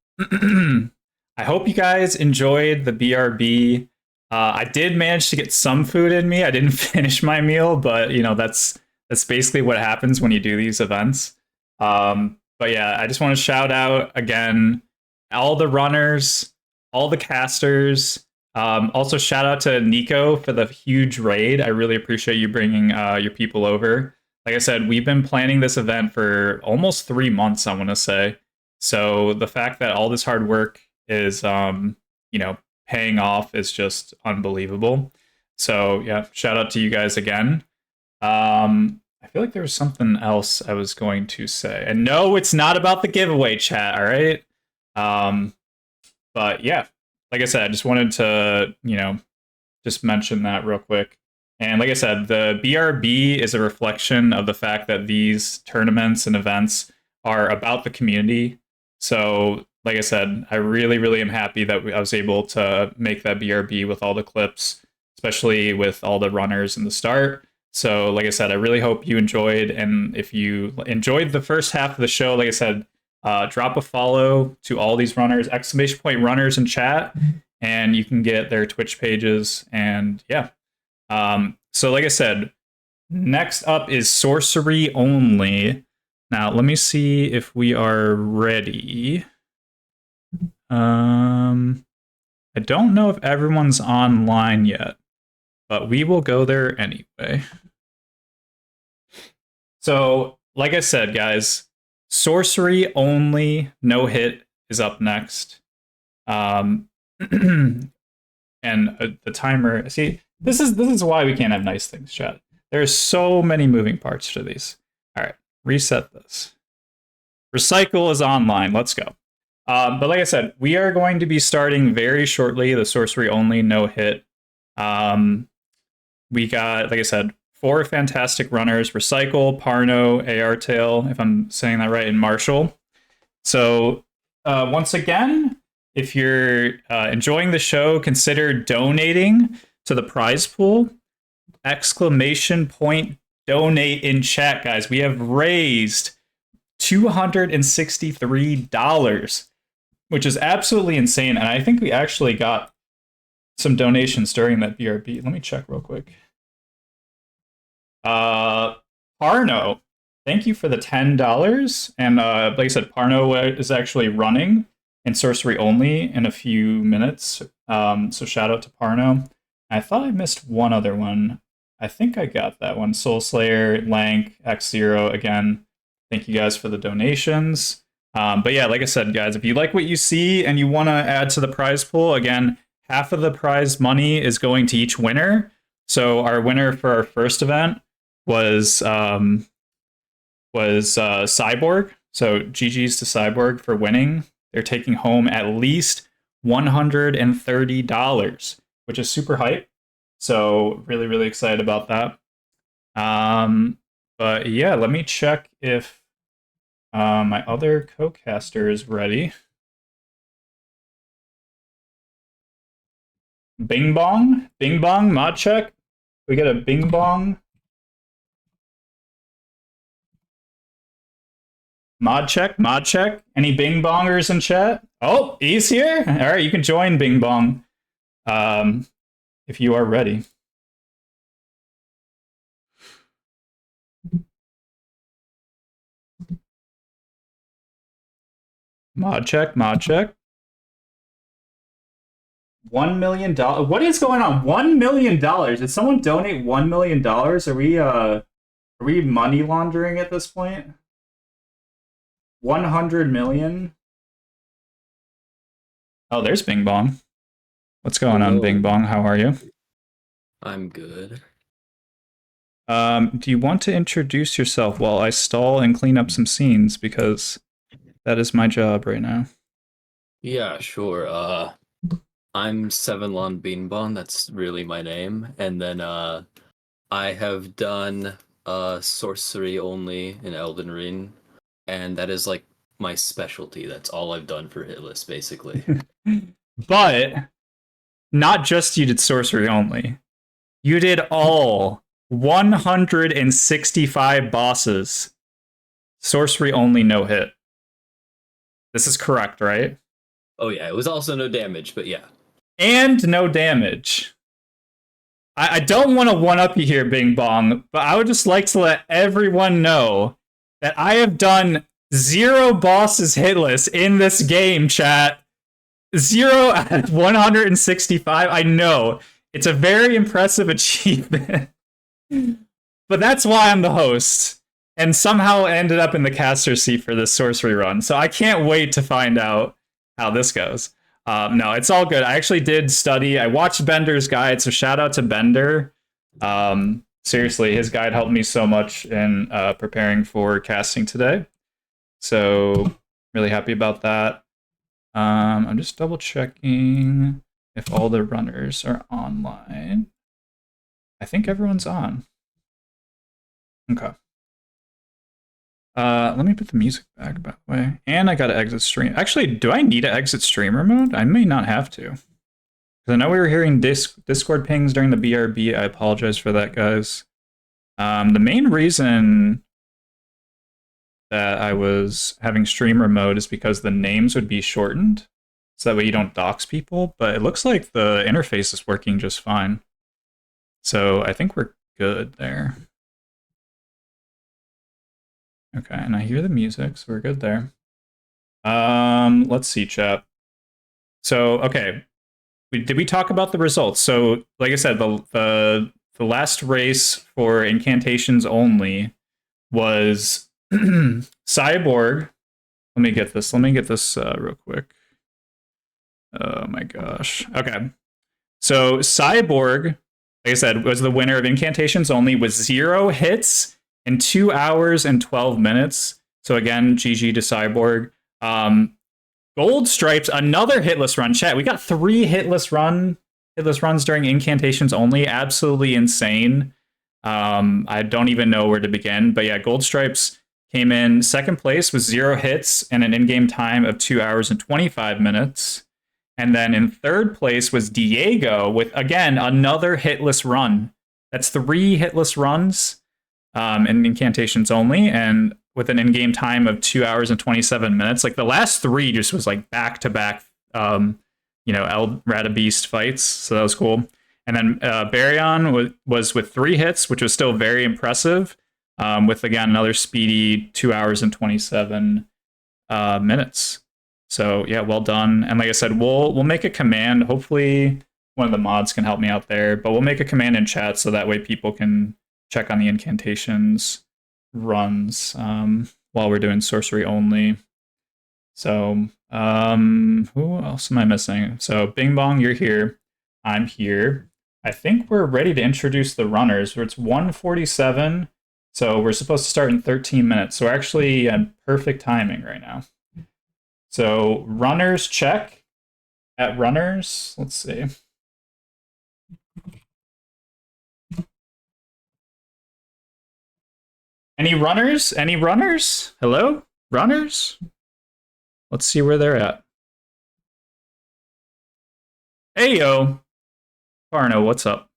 I hope you guys enjoyed the BRB. I did manage to get some food in me. I didn't finish my meal, but you know that's basically what happens when you do these events. But yeah, I just want to shout out again all the runners, all the casters. Also, shout out to Nico for the huge raid. I really appreciate you bringing your people over. Like I said, we've been planning this event for almost 3 months, I want to say. So the fact that all this hard work is, you know, paying off is just unbelievable. So yeah, shout out to you guys again. I feel like there was something else I was going to say. And no, it's not about the giveaway, chat, all right? But yeah, like I said, I just wanted to, you know, just mention that real quick. And like I said, the BRB is a reflection of the fact that these tournaments and events are about the community. So, like I said, I really, really am happy that I was able to make that BRB with all the clips, especially with all the runners in the start. So, like I said, I really hope you enjoyed. And if you enjoyed the first half of the show, like I said, drop a follow to all these runners, ! runners in chat, and you can get their Twitch pages. And yeah. So like I said, next up is sorcery only. Now, let me see if we are ready. I don't know if everyone's online yet, but we will go there anyway. So, like I said, guys, sorcery only no hit is up next. And the timer, see, this is why we can't have nice things, chat. There's so many moving parts to these. All right, reset this. Recycle is online. Let's go. But like I said, we are going to be starting very shortly the sorcery only no hit. We got, like I said, 4 fantastic runners: Recycle, Parno, Artail, if I'm saying that right, and Marshall. So once again, if you're enjoying the show, consider donating to the prize pool. ! Donate in chat, guys. We have raised $263, which is absolutely insane. And I think we actually got some donations during that BRB. Let me check real quick. Parno, thank you for the $10. And like I said, Parno is actually running in sorcery only in a few minutes. So shout out to Parno. I thought I missed one other one. I think I got that one. Soul Slayer, Lank, X0. Again, thank you guys for the donations. But yeah, like I said, guys, if you like what you see and you want to add to the prize pool, again, half of the prize money is going to each winner. So our winner for our first event was Cyborg. So GG's to Cyborg for winning. They're taking home at least $130, which is super hype. So really, really excited about that. But yeah, let me check if my other co-caster is ready. Bing bong, mod check. We get a bing bong. Mod check. Any bing bongers in chat? Oh, he's here. All right, you can join bing bong. If you are ready. Mod check. $1 million. What is going on? $1 million. Did someone donate $1 million? Are we money laundering at this point? 100 million. Oh, there's Bing Bong. What's going on, Bing Bong? How are you? I'm good. Do you want to introduce yourself while I stall and clean up some scenes, because that is my job right now? Yeah, sure. I'm Sevenlon Beanbon, that's really my name. And then I have done sorcery only in Elden Ring, and that is like my specialty. That's all I've done for Hitless, basically. But not just you did sorcery only. You did all 165 bosses. Sorcery only, no hit. This is correct, right? Oh yeah, it was also no damage, but yeah. And no damage. I don't want to one-up you here, Bing Bong, but I would just like to let everyone know that I have done 0 bosses hitless in this game, chat. 0 out of 165. I know. It's a very impressive achievement. But that's why I'm the host. And somehow ended up in the caster seat for this sorcery run. So I can't wait to find out how this goes. No, it's all good. I actually did study. I watched Bender's guide, so shout out to Bender. Seriously, his guide helped me so much in preparing for casting today. So really happy about that. I'm just double checking if all the runners are online. I think everyone's on. Okay. Let me put the music back, by the way. And I gotta exit stream. Actually, do I need to exit streamer mode? I may not have to. Because I know we were hearing Discord pings during the BRB. I apologize for that, guys. The main reason that I was having streamer mode is because the names would be shortened. So that way you don't dox people. But it looks like the interface is working just fine. So I think we're good there. Okay, and I hear the music, so we're good there. Let's see, chat. So, okay, did we talk about the results? So, like I said, the last race for incantations only was Cyborg. Let me get this real quick. Oh my gosh. Okay, so Cyborg, like I said, was the winner of incantations only with 0 hits. In 2 hours and 12 minutes. So again, GG to Cyborg. Gold Stripes, another hitless run. Chat, we got 3 hitless runs during incantations only. Absolutely insane. I don't even know where to begin. But yeah, Gold Stripes came in 2nd place with 0 hits and an in-game time of 2 hours and 25 minutes. And then in 3rd place was Diego with, again, another hitless run. That's 3 hitless runs. And incantations only, and with an in-game time of 2 hours and 27 minutes. Like the last 3 just was like back-to-back, El Radabeast fights, so that was cool. And then Baryon was with 3 hits, which was still very impressive, with again another speedy 2 hours and 27 minutes. So yeah, well done. And like I said, we'll make a command. Hopefully one of the mods can help me out there, but we'll make a command in chat so that way people can check on the incantations runs while we're doing sorcery only. So, who else am I missing? So, Bing Bong, you're here. I'm here. I think we're ready to introduce the runners. It's 1:47, so we're supposed to start in 13 minutes. So, we're actually at perfect timing right now. So, runners check. At runners, let's see. Any runners? Any runners? Hello? Runners? Let's see where they're at. Hey, yo. Parno, what's up?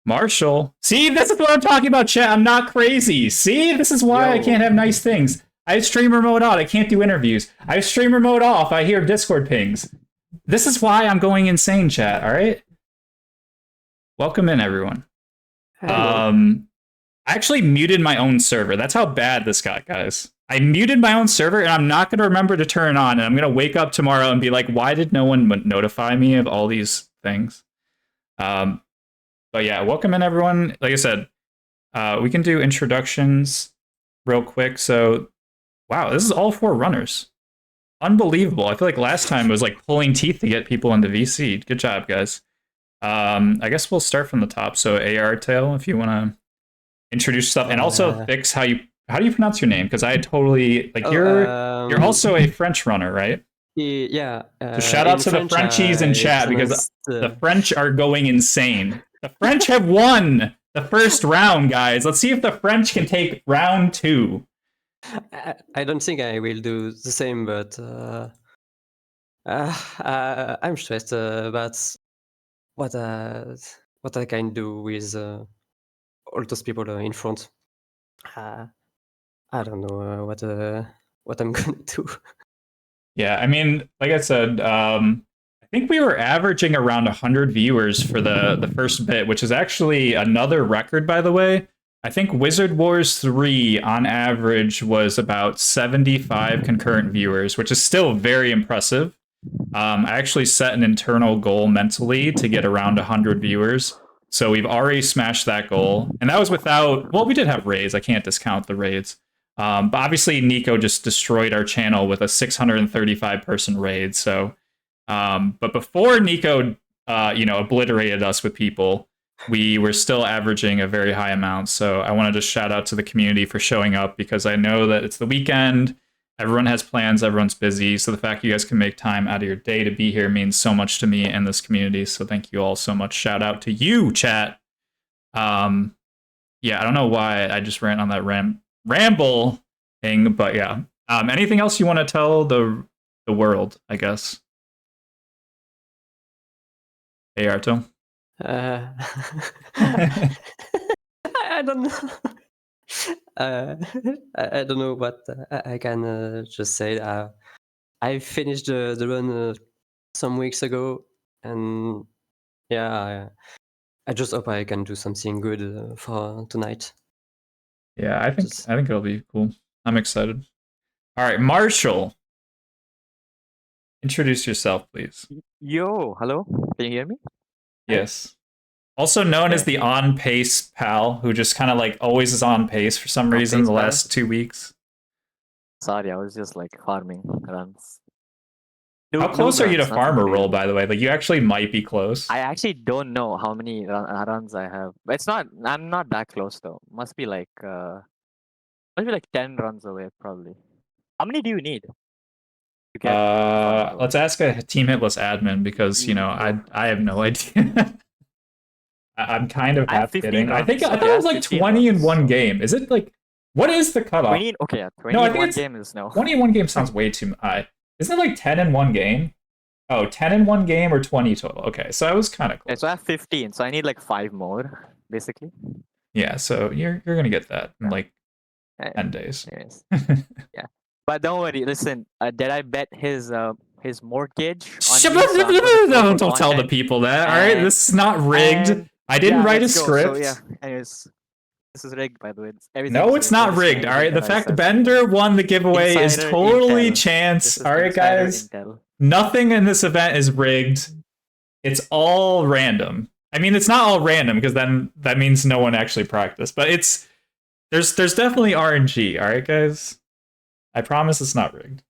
Marshall. See, this is what I'm talking about, chat. I'm not crazy. See, this is why I can't have nice things. I have streamer mode on. I can't do interviews. I have streamer mode off. I hear Discord pings. This is why I'm going insane, chat, all right? Welcome in, everyone. I actually muted my own server. That's how bad this got, guys. I muted my own server, and I'm not going to remember to turn it on. And I'm going to wake up tomorrow and be like, why did no one notify me of all these things? But yeah, welcome in, everyone. Like I said, we can do introductions real quick. So, wow, this is all 4 runners. Unbelievable. I feel like last time it was like pulling teeth to get people into VC. Good job, guys. I guess we'll start from the top. So, ARtail, if you want to introduce yourself, and also fix how do you pronounce your name? Because I totally like you're also a French runner, right? Yeah. So shout out to the Frenchies in chat because the French are going insane. The French have won the first round, guys. Let's see if the French can take round 2. I don't think I will do the same, but I'm stressed about what I can do with all those people in front. I don't know what I'm gonna do. Yeah, I mean, like I said, I think we were averaging around 100 viewers for the first bit, which is actually another record, by the way. I think Wizard Wars 3 on average was about 75 concurrent viewers, which is still very impressive. I actually set an internal goal mentally to get around 100 viewers. So we've already smashed that goal. And that was without, well, we did have raids. I can't discount the raids. But obviously Nico just destroyed our channel with a 635 person raid. So, but before Nico, obliterated us with people, we were still averaging a very high amount. So I want to just shout out to the community for showing up because I know that it's the weekend. Everyone has plans. Everyone's busy. So the fact you guys can make time out of your day to be here means so much to me and this community. So thank you all so much. Shout out to you, chat. Yeah, I don't know why I just ran on that ramble thing, but yeah. Anything else you want to tell the world, I guess? Hey, Arto. I don't know. I don't know what I can just say. I finished the run some weeks ago, and yeah, I just hope I can do something good for tonight. Yeah, I think it'll be cool. I'm excited. All right, Marshall, introduce yourself, please. Yo, hello. Can you hear me? Yes. Also known as the on pace pal, who just kind of like always is on pace for some reason the last 2 weeks. Sorry, I was just like farming runs. How close are you to farmer role, by the way? Like you actually might be close. I actually don't know how many runs I have. It's not. I'm not that close though. Must be like 10 runs away probably. How many do you need? Let's ask a Team Hitless admin because I have no idea. I'm kind of half kidding. I thought it was like 20 in one game. Is it like what is the cutoff? 20. Okay, yeah, 20 in one game is no. 20 in one game sounds way too high. Isn't it like 10 in one game? Oh, 10 in one game or 20 total? Okay, so I was kind of close. Okay, so I have 15, so I need like 5 more, basically. Yeah, so you're gonna get that in like 10 days. Anyways. Yeah, but don't worry. Listen, did I bet his mortgage? Don't tell the people that. All right, this is not rigged. I didn't write a script. So, yeah, anyways, this is rigged, by the way. No, it's not rigged. All right, the fact Bender won the giveaway is totally chance. All right, guys. Nothing in this event is rigged. It's all random. I mean, it's not all random because then that means no one actually practiced. But there's definitely RNG. All right, guys. I promise it's not rigged.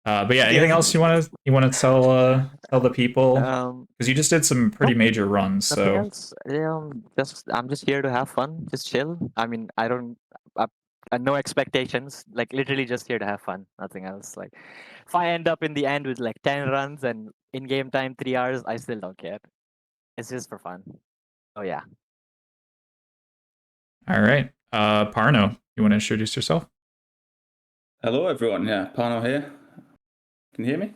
But yeah, anything else you want to tell the people? Because you just did some pretty major runs. So else. I'm just here to have fun, just chill. I mean, I don't. No expectations, like literally just here to have fun, nothing else. Like if I end up in the end with like 10 runs and in game time 3 hours, I still don't care. It's just for fun. Oh yeah. All right, Parno, you want to introduce yourself? Hello everyone, yeah, Parno here. Can you hear me?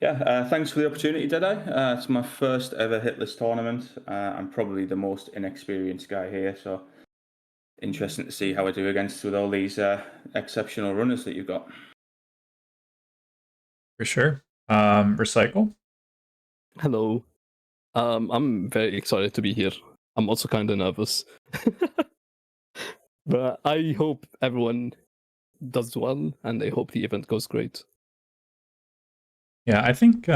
Yeah, thanks for the opportunity, Deadeye. It's my first ever Hitless tournament. I'm probably the most inexperienced guy here, so interesting to see how I do against with all these exceptional runners that you've got. For sure. Recycle. Hello. I'm very excited to be here. I'm also kind of nervous. But I hope everyone does well, and I hope the event goes great. Yeah, I think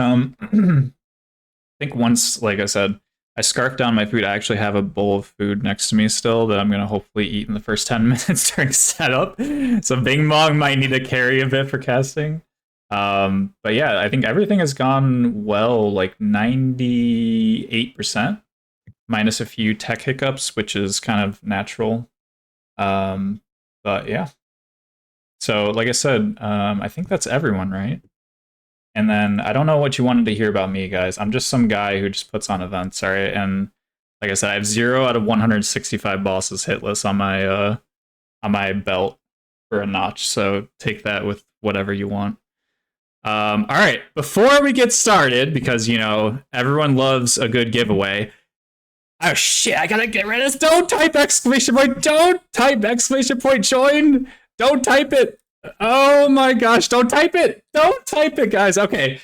once, like I said, I scarfed down my food. I actually have a bowl of food next to me still that I'm gonna hopefully eat in the first 10 minutes during setup. So Bing Bong might need to carry a bit for casting. But yeah, I think everything has gone well, like 98%, minus a few tech hiccups, which is kind of natural. But yeah. So like I said, I think that's everyone, right? And then I don't know what you wanted to hear about me, guys. I'm just some guy who just puts on events, all right? And like I said, I have 0 out of 165 bosses hitless on my belt for a notch. So take that with whatever you want. All right, before we get started, because you know everyone loves a good giveaway. Oh shit! I gotta get rid of this. Don't type exclamation point. Don't type exclamation point. Join. Don't type it. Oh my gosh, don't type it! Don't type it, guys. Okay.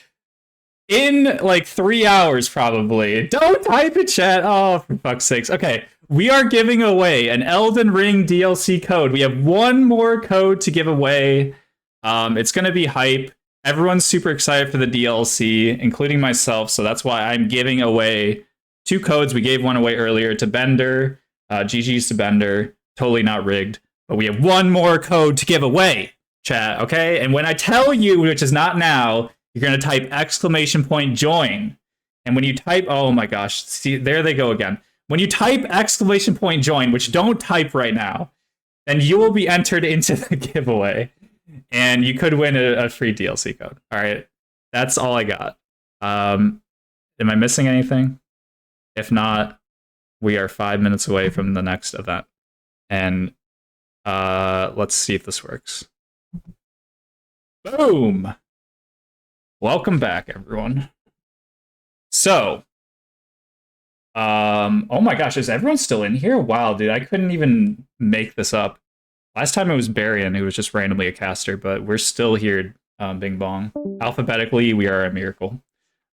In like 3 hours, probably. Don't type it, chat. Oh, for fuck's sakes. Okay. We are giving away an Elden Ring DLC code. We have one more code to give away. It's gonna be hype. Everyone's super excited for the DLC, including myself, so that's why I'm giving away 2 codes. We gave one away earlier to Bender. GG's to Bender. Totally not rigged. But we have one more code to give away. Chat, okay? And when I tell you, which is not now, you're going to type exclamation point join. And when you type, oh my gosh, see, there they go again. When you type exclamation point join, which don't type right now, then you will be entered into the giveaway. And you could win a free DLC code. All right? That's all I got. Am I missing anything? If not, we are 5 minutes away from the next event. And let's see if this works. Boom! Welcome back, everyone. So, oh my gosh, is everyone still in here? Wow, dude, I couldn't even make this up. Last time it was Barian, who was just randomly a caster, but we're still here, Bing Bong. Alphabetically, we are a miracle.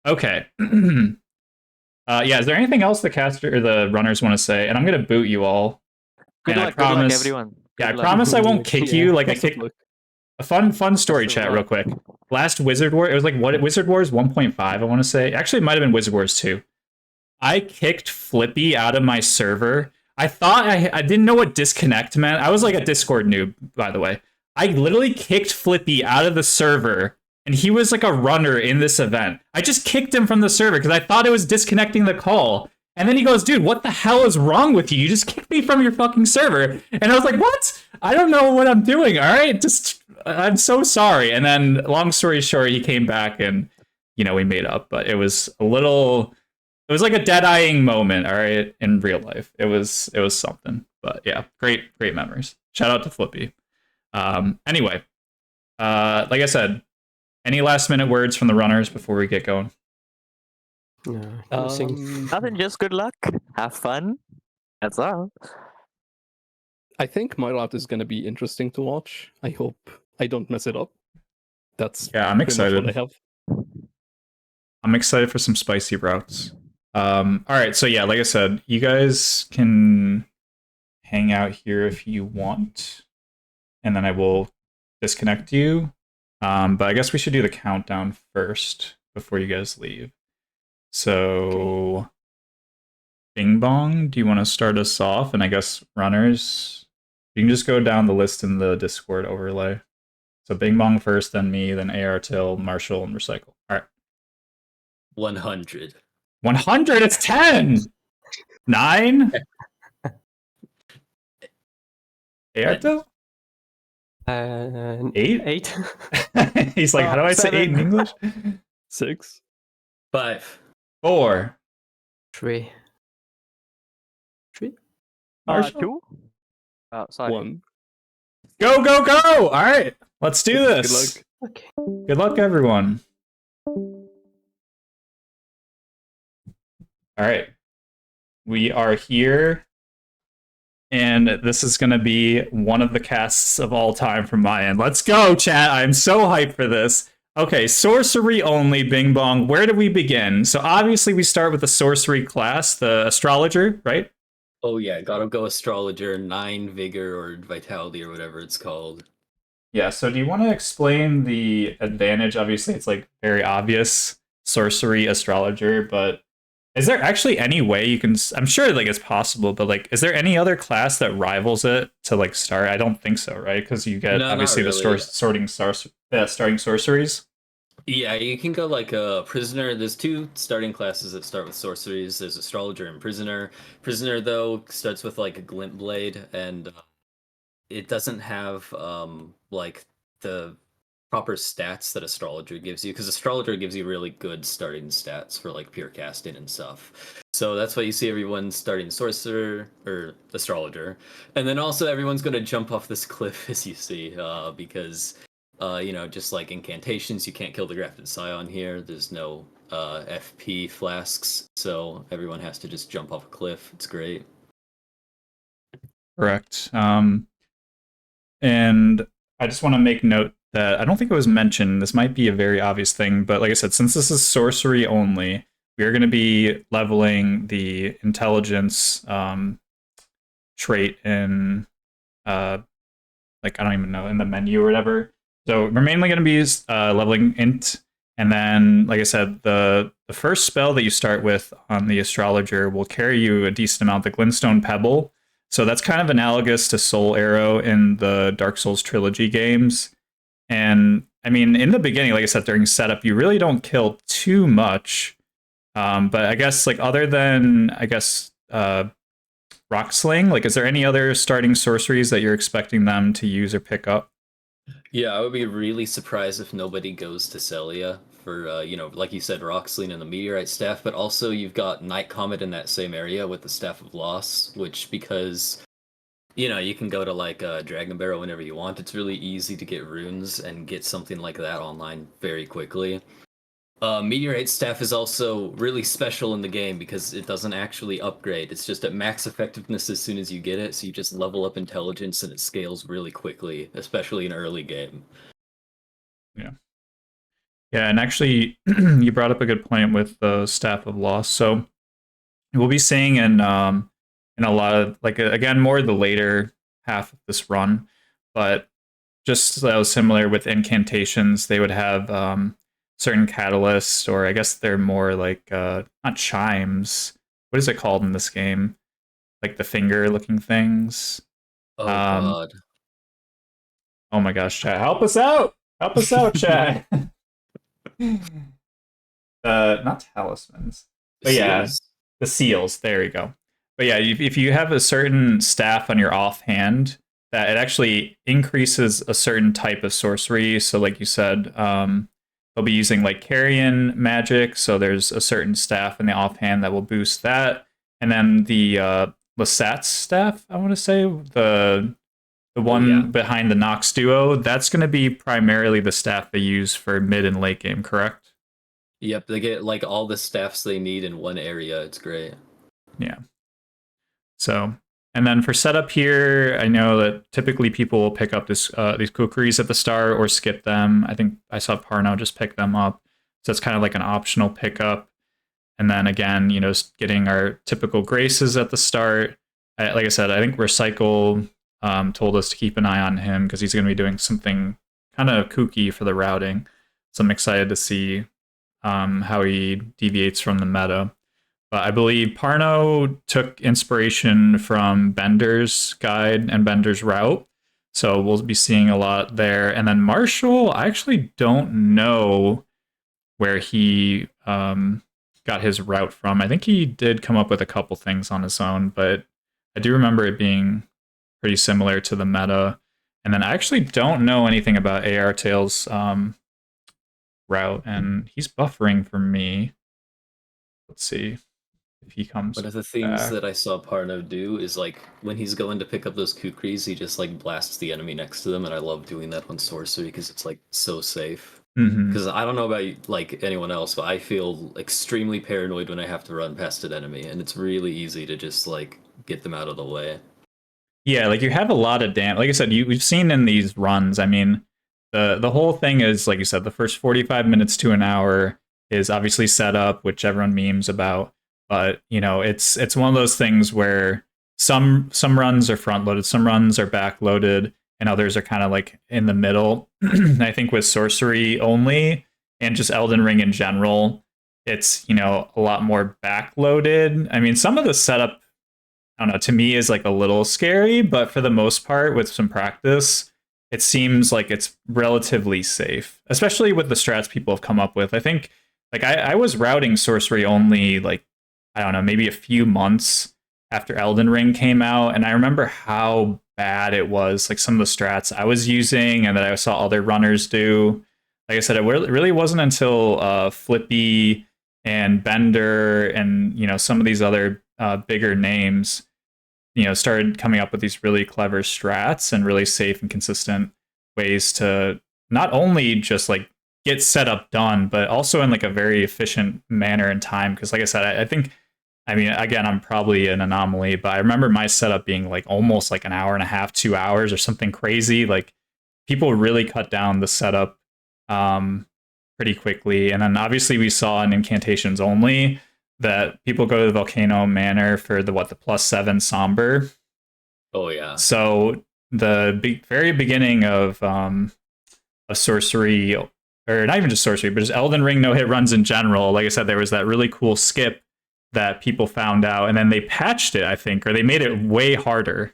Okay. Yeah, is there anything else the caster or the runners want to say? And I'm gonna boot you all. Good luck, everyone. Yeah, I promise I won't kick you like I kicked. A fun story chat real quick. Last Wizard War, it was like what Wizard Wars 1.5, I want to say. Actually, it might have been Wizard Wars 2. I kicked Flippy out of my server. I thought I didn't know what disconnect meant. I was like a Discord noob, by the way. I literally kicked Flippy out of the server, and he was like a runner in this event. I just kicked him from the server because I thought it was disconnecting the call. And then he goes, dude, what the hell is wrong with you? You just kicked me from your fucking server. And I was like, what? I don't know what I'm doing, all right? Just, I'm so sorry. And then, long story short, he came back and, you know, we made up. But it was a little, it was like a dead-eyeing moment, all right, in real life. It was something. But yeah, great memories. Shout out to Flippy. Anyway, like I said, any last-minute words from the runners before we get going? Nothing, just good luck. Have fun. That's all. I think my route is going to be interesting to watch. I hope I don't mess it up. That's I'm excited. What I have. I'm excited for some spicy routes. All right, so yeah, like I said, you guys can hang out here if you want, and then I will disconnect you. But I guess we should do the countdown first before you guys leave. So, Bing Bong, do you want to start us off? And I guess runners, you can just go down the list in the Discord overlay. So Bing Bong first, then me, then AR Till, Marshall, and Recycle. All right. 100. 100, it's 10! 9? AR Till? 8? 8. He's like, how do I say 8 in English? 6. 5. 4. 3. 2. Oh, sorry. 1. Go, go, go! All right, let's do this. Good luck. Okay. Good luck, everyone. All right. We are here, and this is going to be one of the casts of all time from my end. Let's go, chat. I'm so hyped for this. Okay, sorcery only, Bing Bong. Where do we begin? So obviously we start with the sorcery class, the astrologer, right? Oh yeah, gotta go astrologer, 9 vigor or vitality or whatever it's called. Yeah, so do you want to explain the advantage? Obviously, it's like very obvious, sorcery, astrologer, but is there actually any way you can, I'm sure like it's possible, but like, is there any other class that rivals it to like start? I don't think so, right? Because you get No, not obviously the really. starting sorceries. Yeah, you can go like a prisoner. There's 2 starting classes that start with sorceries. There's astrologer and prisoner. Prisoner though starts with like a glint blade, and it doesn't have like the proper stats that astrologer gives you, because astrologer gives you really good starting stats for like pure casting and stuff. So that's why you see everyone starting sorcerer or astrologer, and then also everyone's going to jump off this cliff as you see, because you know, just like incantations, you can't kill the grafted scion here. There's no FP flasks, so everyone has to just jump off a cliff. It's great. Correct. And I just want to make note that I don't think it was mentioned. This might be a very obvious thing, but like I said, since this is sorcery only, we are going to be leveling the intelligence trait in, like, I don't even know, in the menu or whatever. So we're mainly going to be leveling int, and then, like I said, the first spell that you start with on the astrologer will carry you a decent amount, the Glintstone Pebble. So that's kind of analogous to Soul Arrow in the Dark Souls trilogy games. And I mean, in the beginning, like I said, during setup, you really don't kill too much. But I guess, like, other than, I guess, Rock Sling, like, is there any other starting sorceries that you're expecting them to use or pick up? Yeah, I would be really surprised if nobody goes to Celia for, you know, like you said, Roxlene and the Meteorite Staff, but also you've got Night Comet in that same area with the Staff of Loss, which, because, you know, you can go to, like, Dragon Barrel whenever you want, it's really easy to get runes and get something like that online very quickly. Meteorite Staff is also really special in the game because it doesn't actually upgrade. It's just at max effectiveness as soon as you get it, so you just level up intelligence and it scales really quickly, especially in early game. Yeah. Yeah, and actually, you brought up a good point with the Staff of Loss. So we'll be seeing in a lot of, like, again, more the later half of this run, but just similar with incantations, they would have certain catalysts, or I guess they're more like not chimes. What is it called in this game? Like the finger-looking things. Oh God! Oh my gosh, chat! Help us out! Help us out, chat! Not talismans, but yeah, the seals. There you go. But yeah, if you have a certain staff on your offhand, that it actually increases a certain type of sorcery. So, like you said, they'll be using like carrion magic, so there's a certain staff in the offhand that will boost that. And then the Lasat's staff, I want to say, the one behind the Nox duo, that's going to be primarily the staff they use for mid and late game, correct? Yep, they get like all the staffs they need in one area. It's great. Yeah. So, and then for setup here, I know that typically people will pick up these kukris at the start or skip them. I think I saw Parno just pick them up. So it's kind of like an optional pickup. And then again, you know, getting our typical graces at the start. Like I said, I think Recycle told us to keep an eye on him because he's going to be doing something kind of kooky for the routing. So I'm excited to see how he deviates from the meta. But I believe Parno took inspiration from Bender's guide and Bender's route. So we'll be seeing a lot there. And then Marshall, I actually don't know where he got his route from. I think he did come up with a couple things on his own, but I do remember it being pretty similar to the meta. And then I actually don't know anything about AR Tail's route, and he's buffering for me. Let's see if he comes. One of the things back. that I saw Parno do is, like, when he's going to pick up those kukris, he just like blasts the enemy next to them, and I love doing that on sorcery because it's like so safe. Because I don't know about like anyone else, but I feel extremely paranoid when I have to run past an enemy, and it's really easy to just like get them out of the way. Yeah, like you have a lot of damage. Like I said, we've seen in these runs, I mean, the whole thing is, like you said, the first 45 minutes to an hour is obviously set up, which everyone memes about. But you know, it's one of those things where some runs are front loaded, some runs are back loaded, and others are kind of like in the middle. I think with sorcery only and just Elden Ring in general, it's, you know, a lot more back loaded. I mean, some of the setup, I don't know, to me is like a little scary, but for the most part, with some practice, it seems like it's relatively safe, especially with the strats people have come up with. I think, like, I was routing sorcery only, like, I don't know, maybe a few months after Elden Ring came out, and I remember how bad it was, like some of the strats I was using and that I saw other runners do. Like I said, it really wasn't until Flippy and Bender and, you know, some of these other bigger names, you know, started coming up with these really clever strats and really safe and consistent ways to not only just like get setup done, but also in like a very efficient manner and time. Because like I said, I think, I mean, again, I'm probably an anomaly, but I remember my setup being like almost like an hour and a half, 2 hours or something crazy. Like people really cut down the setup pretty quickly. And then obviously we saw in Incantations only that people go to the Volcano Manor for the +7 Somber. Oh yeah. So the very beginning of sorcery, or not even just sorcery, but just Elden Ring no-hit runs in general, like I said, there was that really cool skip that people found out, and then they patched it, I think, or they made it way harder.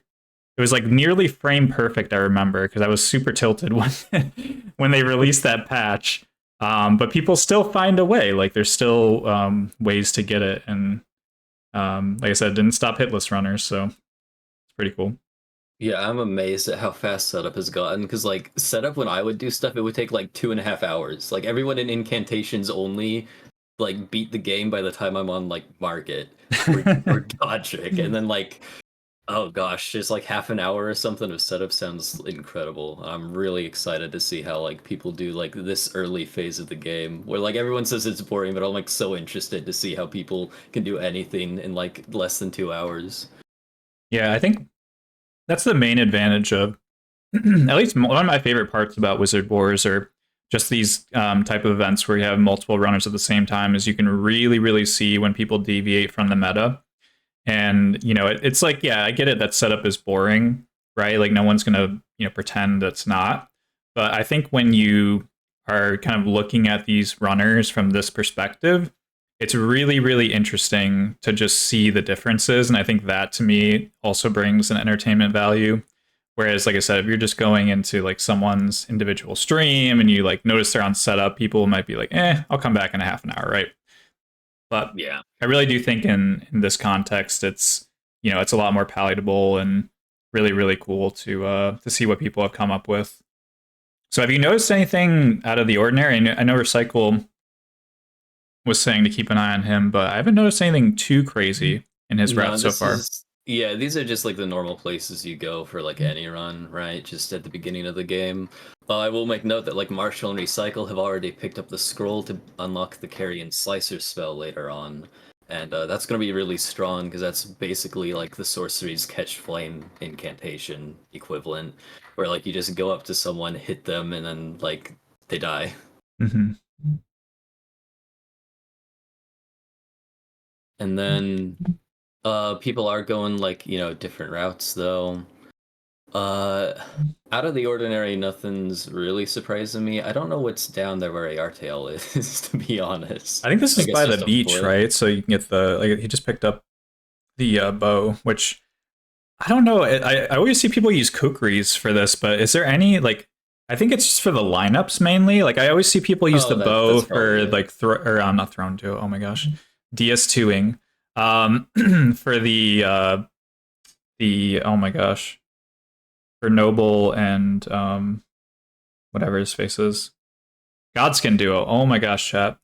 It was like nearly frame perfect, I remember, because I was super tilted when they released that patch. But people still find a way. Like there's still ways to get it, and like I said, it didn't stop hitless runners, so it's pretty cool. Yeah, I'm amazed at how fast setup has gotten, because like setup when I would do stuff, it would take like 2.5 hours. Like everyone in Incantations only like beat the game by the time I'm on like Market or Godric, and then like, oh gosh, just like half an hour or something of setup sounds incredible. I'm really excited to see how like people do like this early phase of the game, where like everyone says it's boring, but I'm like so interested to see how people can do anything in like less than 2 hours. Yeah, I think that's the main advantage of, at least one of my favorite parts about Wizard Wars, or just these type of events where you have multiple runners at the same time, is you can really see when people deviate from the meta. And, you know, it's like, yeah, I get it that setup is boring, right? Like no one's going to, you know, pretend it's not. But I think when you are kind of looking at these runners from this perspective, it's really interesting to just see the differences. And I think that to me also brings an entertainment value. Whereas, like I said, if you're just going into like someone's individual stream and you like notice they're on setup, people might be like, I'll come back in a half an hour, right? But yeah, I really do think in this context, it's, you know, it's a lot more palatable and really cool to see what people have come up with. So have you noticed anything out of the ordinary? I know Recycle was saying to keep an eye on him, but I haven't noticed anything too crazy in his route so far. Yeah, these are just like the normal places you go for like any run, right? Just at the beginning of the game. I will make note that like Marshall and Recycle have already picked up the scroll to unlock the Carrion Slicer spell later on. And that's going to be really strong, because that's basically like the sorcery's Catch Flame incantation equivalent, where like you just go up to someone, hit them, and then like they die. Mm-hmm. And then people are going like, you know, different routes though. Out of the ordinary, nothing's really surprising me. I don't know what's down there where Artael is, to be honest. I think this is by the beach, flip. right? So you can get the, like, he just picked up the bow, which I don't know. I always see people use kukris for this, but is there any, like, I think it's just for the lineups mainly. Like I always see people use the bow for like I'm not thrown to. Oh my gosh, DS2ing. For the oh my gosh, for Noble and whatever his face is, Godskin Duo. Oh my gosh, chat.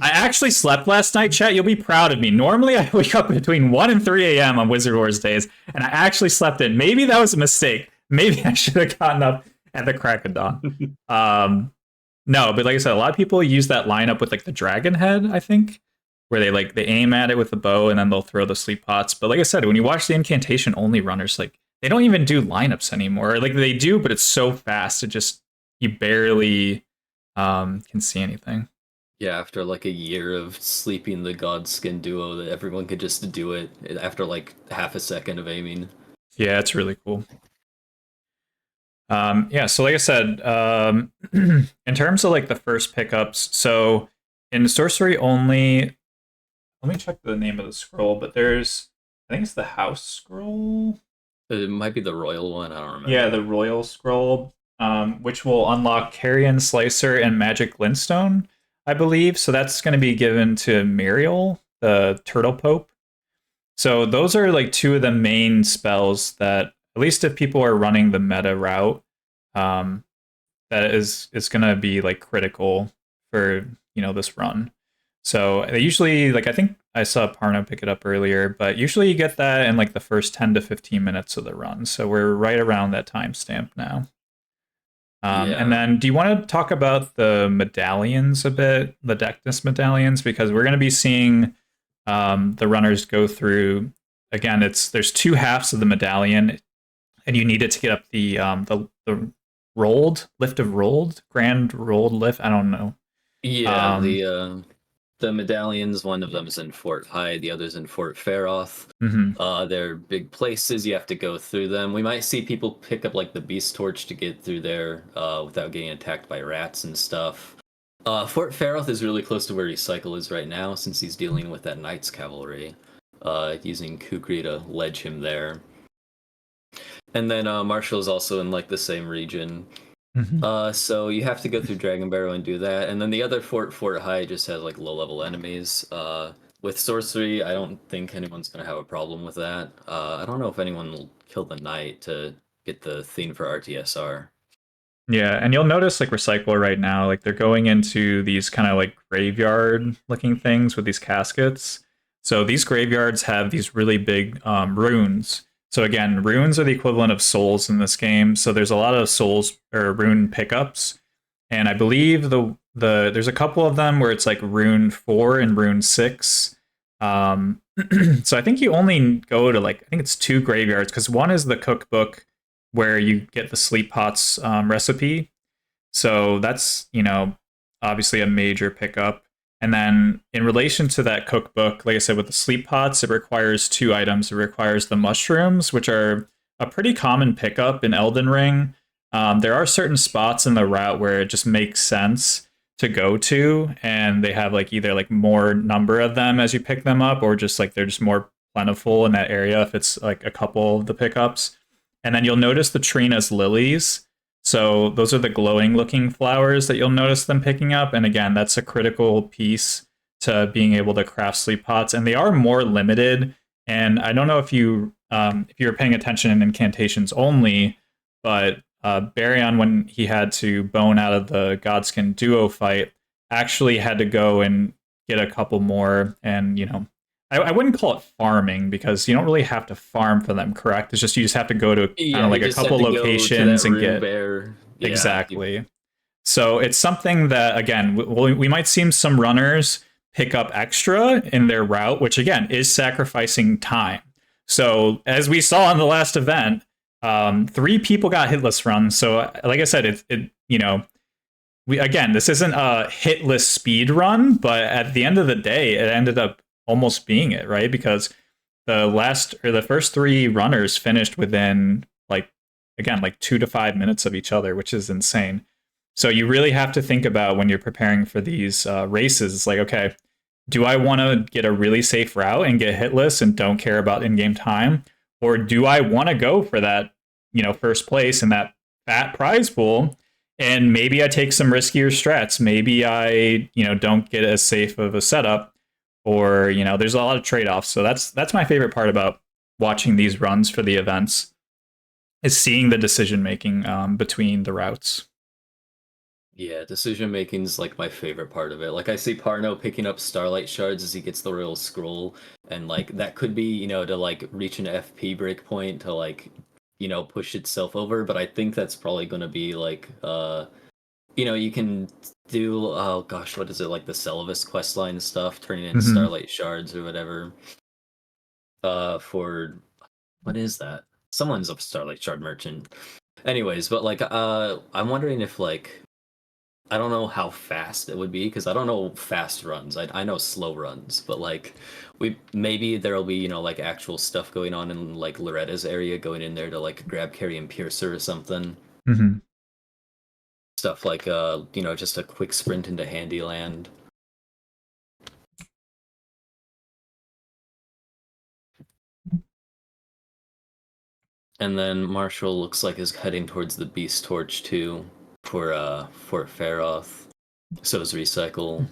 I actually slept last night, chat. You'll be proud of me. Normally I wake up between 1 and 3 a.m. on Wizard Wars days, and I actually slept in. Maybe that was a mistake. Maybe I should have gotten up at the crack of dawn. No, but like I said, a lot of people use that lineup with like the dragon head, I think, where they aim at it with the bow and then they'll throw the sleep pots. But like I said, when you watch the incantation only runners, like they don't even do lineups anymore. Like they do, but it's so fast. you barely can see anything. Yeah, after like a year of sleeping the Godskin duo, that everyone could just do it after like half a second of aiming. Yeah, it's really cool. Yeah, so like I said, in terms of like the first pickups, so in sorcery only, let me check the name of the scroll, but there's, I think it's the house scroll. It might be the royal one, I don't remember. Yeah, the royal scroll, which will unlock Carrion Slicer and Magic Glintstone, I believe. So that's going to be given to Muriel, the Turtle Pope. So those are like two of the main spells that, at least if people are running the meta route, that is going to be like critical for, you know, this run. So they usually, like, I think I saw Parno pick it up earlier, but usually you get that in like the first 10 to 15 minutes of the run. So we're right around that timestamp now. And then do you want to talk about the medallions a bit, the Deckness medallions? Because we're going to be seeing the runners go through, again, there's two halves of the medallion, and you need it to get up the grand rolled lift. I don't know. Yeah, the medallions, one of them is in Fort High, the other's in Fort Faroth. They're big places, you have to go through them. We might see people pick up like the Beast Torch to get through there without getting attacked by rats and stuff. Fort Faroth is really close to where Recycle is right now, since he's dealing with that Knights Cavalry, using Kukri to ledge him there. And then Marshall is also in like the same region. So you have to go through Dragon Barrow and do that. And then the other Fort High just has like low-level enemies. With sorcery, I don't think anyone's going to have a problem with that. I don't know if anyone will kill the Knight to get the theme for RTSR. Yeah, and you'll notice like Recycler right now, like they're going into these kind of like graveyard looking things with these caskets. So these graveyards have these really big runes. So again, runes are the equivalent of souls in this game. So there's a lot of souls or rune pickups. And I believe there's a couple of them where it's like rune 4 and rune 6. So I think you only go to like, I think it's 2 graveyards, because one is the cookbook where you get the sleep pots recipe. So that's, you know, obviously a major pickup. And then in relation to that cookbook, like I said, with the sleep pots, it requires 2 items. It requires the mushrooms, which are a pretty common pickup in Elden Ring. There are certain spots in the route where it just makes sense to go to, and they have like either like more number of them as you pick them up, or just like they're just more plentiful in that area if it's like a couple of the pickups. And then you'll notice the Trina's lilies. So those are the glowing looking flowers that you'll notice them picking up. And again, that's a critical piece to being able to craft sleep pots. And they are more limited. And I don't know if you were paying attention in incantations only, but Baryon, when he had to bone out of the Godskin duo fight, actually had to go and get a couple more. And, you know, I wouldn't call it farming, because you don't really have to farm for them, correct? It's just you just have to go to kind of like a couple locations and get exactly. So it's something that, again, we might see some runners pick up extra in their route, which again is sacrificing time. So as we saw in the last event, 3 people got hitless runs. So like I said, it you know, this isn't a hitless speed run, but at the end of the day, it ended up almost being it, right? Because the first 3 runners finished within like 2 to 5 minutes of each other, which is insane. So you really have to think about when you're preparing for these races. It's like, okay, do I want to get a really safe route and get hitless and don't care about in-game time, or do I want to go for that, you know, first place in that fat prize pool? And maybe I take some riskier strats. Maybe I, you know, don't get as safe of a setup. Or, you know, there's a lot of trade-offs. So that's my favorite part about watching these runs for the events, is seeing the decision-making between the routes. Yeah, decision-making is like my favorite part of it. Like I see Parno picking up Starlight Shards as he gets the Royal Scroll, and like that could be, you know, to like reach an FP breakpoint to like, you know, push itself over. But I think that's probably going to be like, you know, you can do, oh gosh, what is it, like the Selvis questline stuff, turning in Starlight Shards or whatever. For, what is that? Someone's a Starlight Shard merchant. Anyways, but like I'm wondering if like I don't know how fast it would be because I don't know fast runs. I know slow runs, but like maybe there'll be, you know, like actual stuff going on in like Loretta's area, going in there to like grab Carry and Piercer or something. Mm-hmm. Stuff like you know, just a quick sprint into Handyland. And then Marshall looks like is heading towards the Beast Torch too for Fort Faroth. So is Recycle.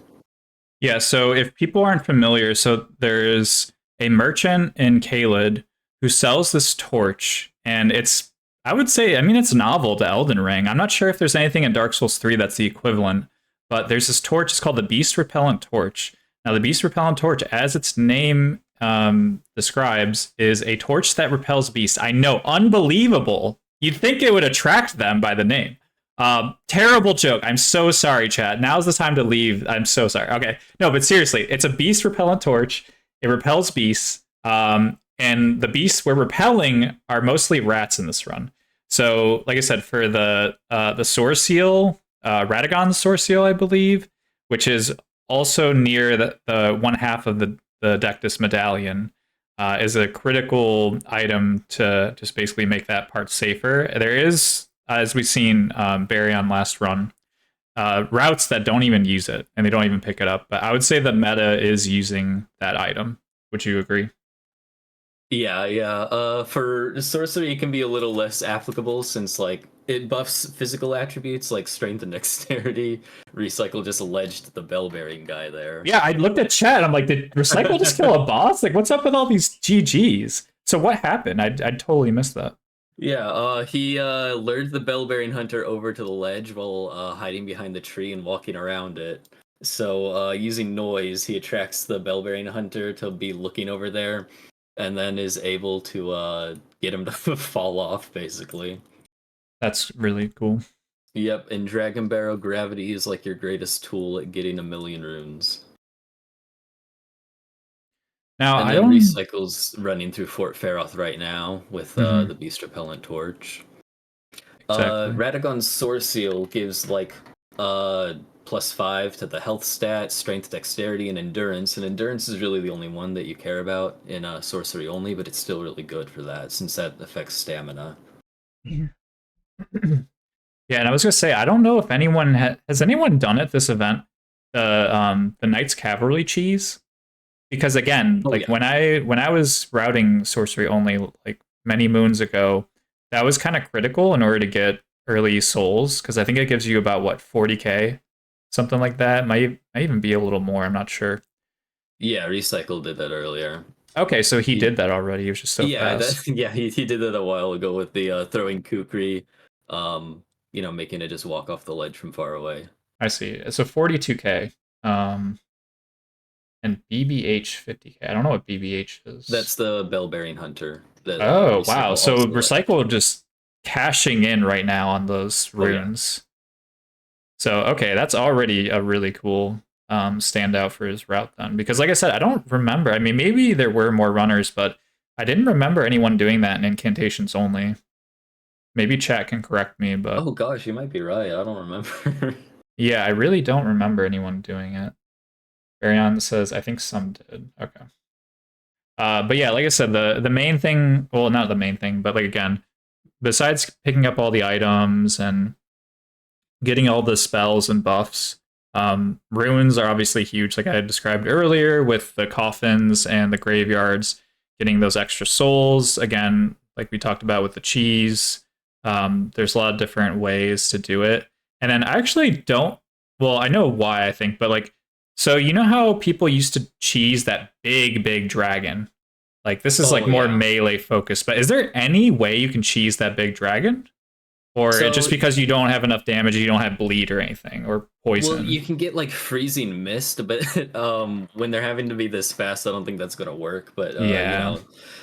Yeah, so if people aren't familiar, so there's a merchant in Caelid who sells this torch, and it's, I would say, I mean, it's novel to Elden Ring. I'm not sure if there's anything in Dark Souls 3 that's the equivalent, but there's this torch, it's called the Beast Repellent Torch. Now, the Beast Repellent Torch, as its name describes, is a torch that repels beasts. I know, unbelievable. You'd think it would attract them by the name. Terrible joke. I'm so sorry, chat. Now's the time to leave. I'm so sorry. Okay. No, but seriously, it's a beast repellent torch. It repels beasts. And the beasts we're repelling are mostly rats in this run. So, like I said, for the Soar Seal, Radagon's Soar Seal, I believe, which is also near the one half of the Dectus Medallion, is a critical item to just basically make that part safer. There is, as we've seen Baryon last run, routes that don't even use it, and they don't even pick it up. But I would say the meta is using that item. Would you agree? Yeah. For sorcery, it can be a little less applicable since like it buffs physical attributes like strength and dexterity. Recycle just alleged the bell-bearing guy there. Yeah, I looked at chat. I'm like, did Recycle just kill a boss? Like, what's up with all these GGs? So what happened? I totally missed that. Yeah, he lured the bell-bearing hunter over to the ledge while hiding behind the tree and walking around it. So using noise, he attracts the bell-bearing hunter to be looking over there, and then is able to get him to fall off, basically. That's really cool. Yep, and Dragon Barrow Gravity is like your greatest tool at getting 1,000,000 runes. Now, and I then don't... Recycle's running through Fort Faroth right now with the Beast Repellent Torch. Exactly. Radagon's Soar Seal gives like +5 to the health stat, strength, dexterity, and endurance. And endurance is really the only one that you care about in sorcery only, but it's still really good for that since that affects stamina. Yeah, and I was gonna say, I don't know if anyone has anyone done at this event the Knights Cavalry cheese, because again, when I was routing sorcery only like many moons ago, that was kind of critical in order to get early souls, because I think it gives you about what 40k, something like that. Might even be a little more. I'm not sure. Yeah, Recycle did that earlier. Okay, so he did that already. He was just so fast. He did that a while ago with the throwing Kukri, you know, making it just walk off the ledge from far away. I see. So 42k, and BBH 50k. I don't know what BBH is. That's the bell-bearing hunter. That, oh wow! So Recycle just cashing in right now on those runes. So okay, that's already a really cool standout for his route then, because like I said, I don't remember. I mean, maybe there were more runners, but I didn't remember anyone doing that in incantations only. Maybe chat can correct me, but oh gosh, you might be right. I don't remember. Yeah, I really don't remember anyone doing it. Baryon says, I think some did. Okay. But yeah, like I said, the main thing, well, not the main thing, but like again, besides picking up all the items and getting all the spells and buffs, runes are obviously huge, like I had described earlier, with the coffins and the graveyards, getting those extra souls. Again, like we talked about with the cheese, there's a lot of different ways to do it. And then I actually don't, well, I know why, I think, but like, so you know how people used to cheese that big dragon? Like this is more melee focused, but is there any way you can cheese that big dragon? Or just because you don't have enough damage, you don't have bleed or anything, or poison? Well, you can get like freezing mist, but when they're having to be this fast, I don't think that's gonna work. But you know,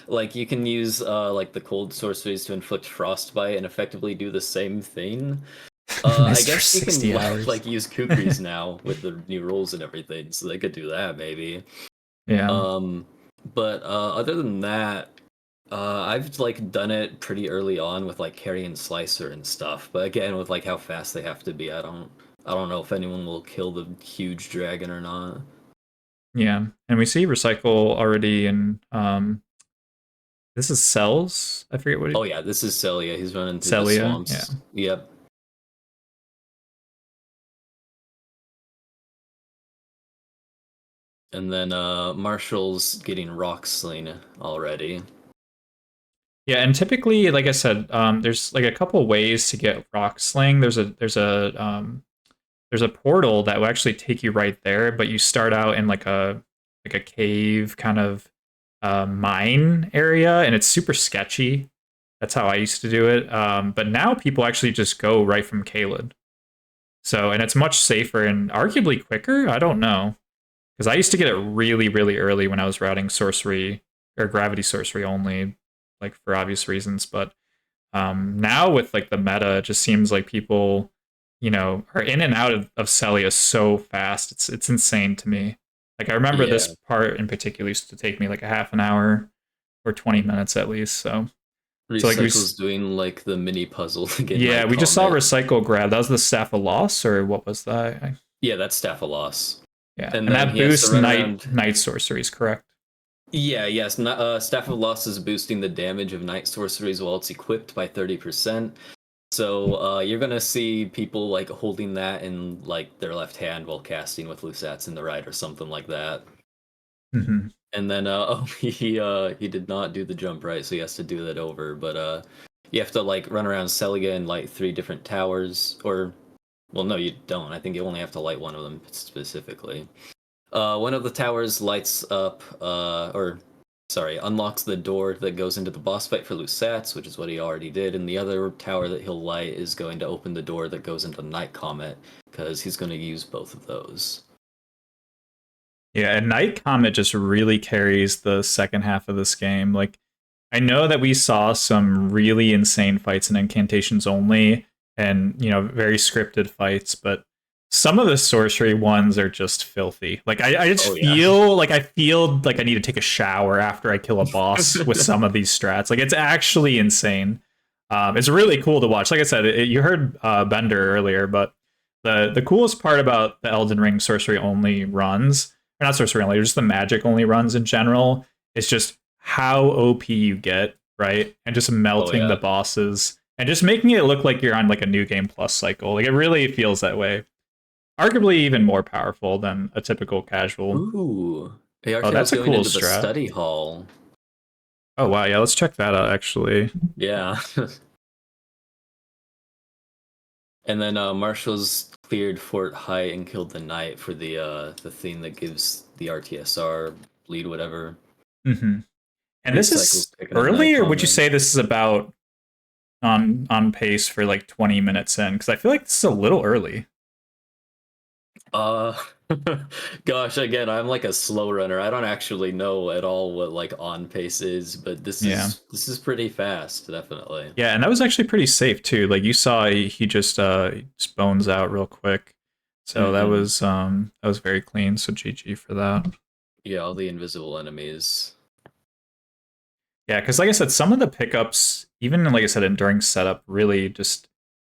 like you can use like the cold sorceries to inflict frostbite and effectively do the same thing. I guess you can like use Kukris now with the new rules and everything, so they could do that maybe. Yeah. But other than that, I've like done it pretty early on with like Carrion Slicer and stuff, but again with like how fast they have to be, I don't know if anyone will kill the huge dragon or not. Yeah, and we see Recycle already in this is Cells? I forget what Oh yeah, this is Celia. He's running through the Celia, swamps. yeah. Yep. And then Marshall's getting rock sling already. Yeah, and typically, like I said, there's like a couple ways to get rock sling. There's a portal that will actually take you right there, but you start out in like a cave kind of mine area, and it's super sketchy. That's how I used to do it. But now people actually just go right from Caelid. So, and it's much safer and arguably quicker. I don't know, because I used to get it really, really early when I was routing sorcery or gravity sorcery only, like for obvious reasons. But now with like the meta, it just seems like people, you know, are in and out of Celia so fast. It's insane to me. Like I remember this part in particular used to take me like a half an hour or 20 minutes at least. So Recycle's doing like the mini puzzle to get. Yeah, Night we just saw Comet. Recycle grab. That was the Staff of Loss, or what was that? Yeah, that's Staff of Loss. Yeah, And and then that he has boosts to run around- night sorceries, correct? Yeah, yes. Staff of Loss is boosting the damage of night sorceries while it's equipped by 30%. So you're gonna see people like holding that in like their left hand while casting with Lusats in the right or something like that. Mm-hmm. And then he did not do the jump right, so he has to do that over. But you have to like run around Celia and light 3 different towers, or well, no, you don't. I think you only have to light one of them specifically. One of the towers lights up, unlocks the door that goes into the boss fight for Lusats, which is what he already did. And the other tower that he'll light is going to open the door that goes into Night Comet, because he's going to use both of those. Yeah, and Night Comet just really carries the second half of this game. Like, I know that we saw some really insane fights in Incantations only, and, you know, very scripted fights, but some of the sorcery ones are just filthy. Like, I just feel like I need to take a shower after I kill a boss with some of these strats. Like, it's actually insane. It's really cool to watch. Like I said, you heard Bender earlier, but the coolest part about the Elden Ring sorcery only runs, or not sorcery only, just the magic only runs in general, is just how OP you get, right? And just melting the bosses and just making it look like you're on like a New Game Plus cycle. Like, it really feels that way. Arguably even more powerful than a typical casual. Ooh. Oh, that's a going cool into the strat. study hall. Oh wow, yeah, let's check that out actually. Yeah. And then Marshall's cleared Fort Height and killed the knight for the thing that gives the RTSR bleed whatever. Mm-hmm. And this is Recycle's picking up early, Night or would you Comet. say this is about on pace for like 20 minutes in? Because I feel like this is a little early. Gosh, again, I'm like a slow runner. I don't actually know at all what like on pace is, but this is pretty fast, definitely. Yeah, and that was actually pretty safe too. Like you saw, he just bones out real quick, so that was very clean. So GG for that. Yeah, all the invisible enemies. Yeah, because like I said, some of the pickups, even like I said, during setup, really just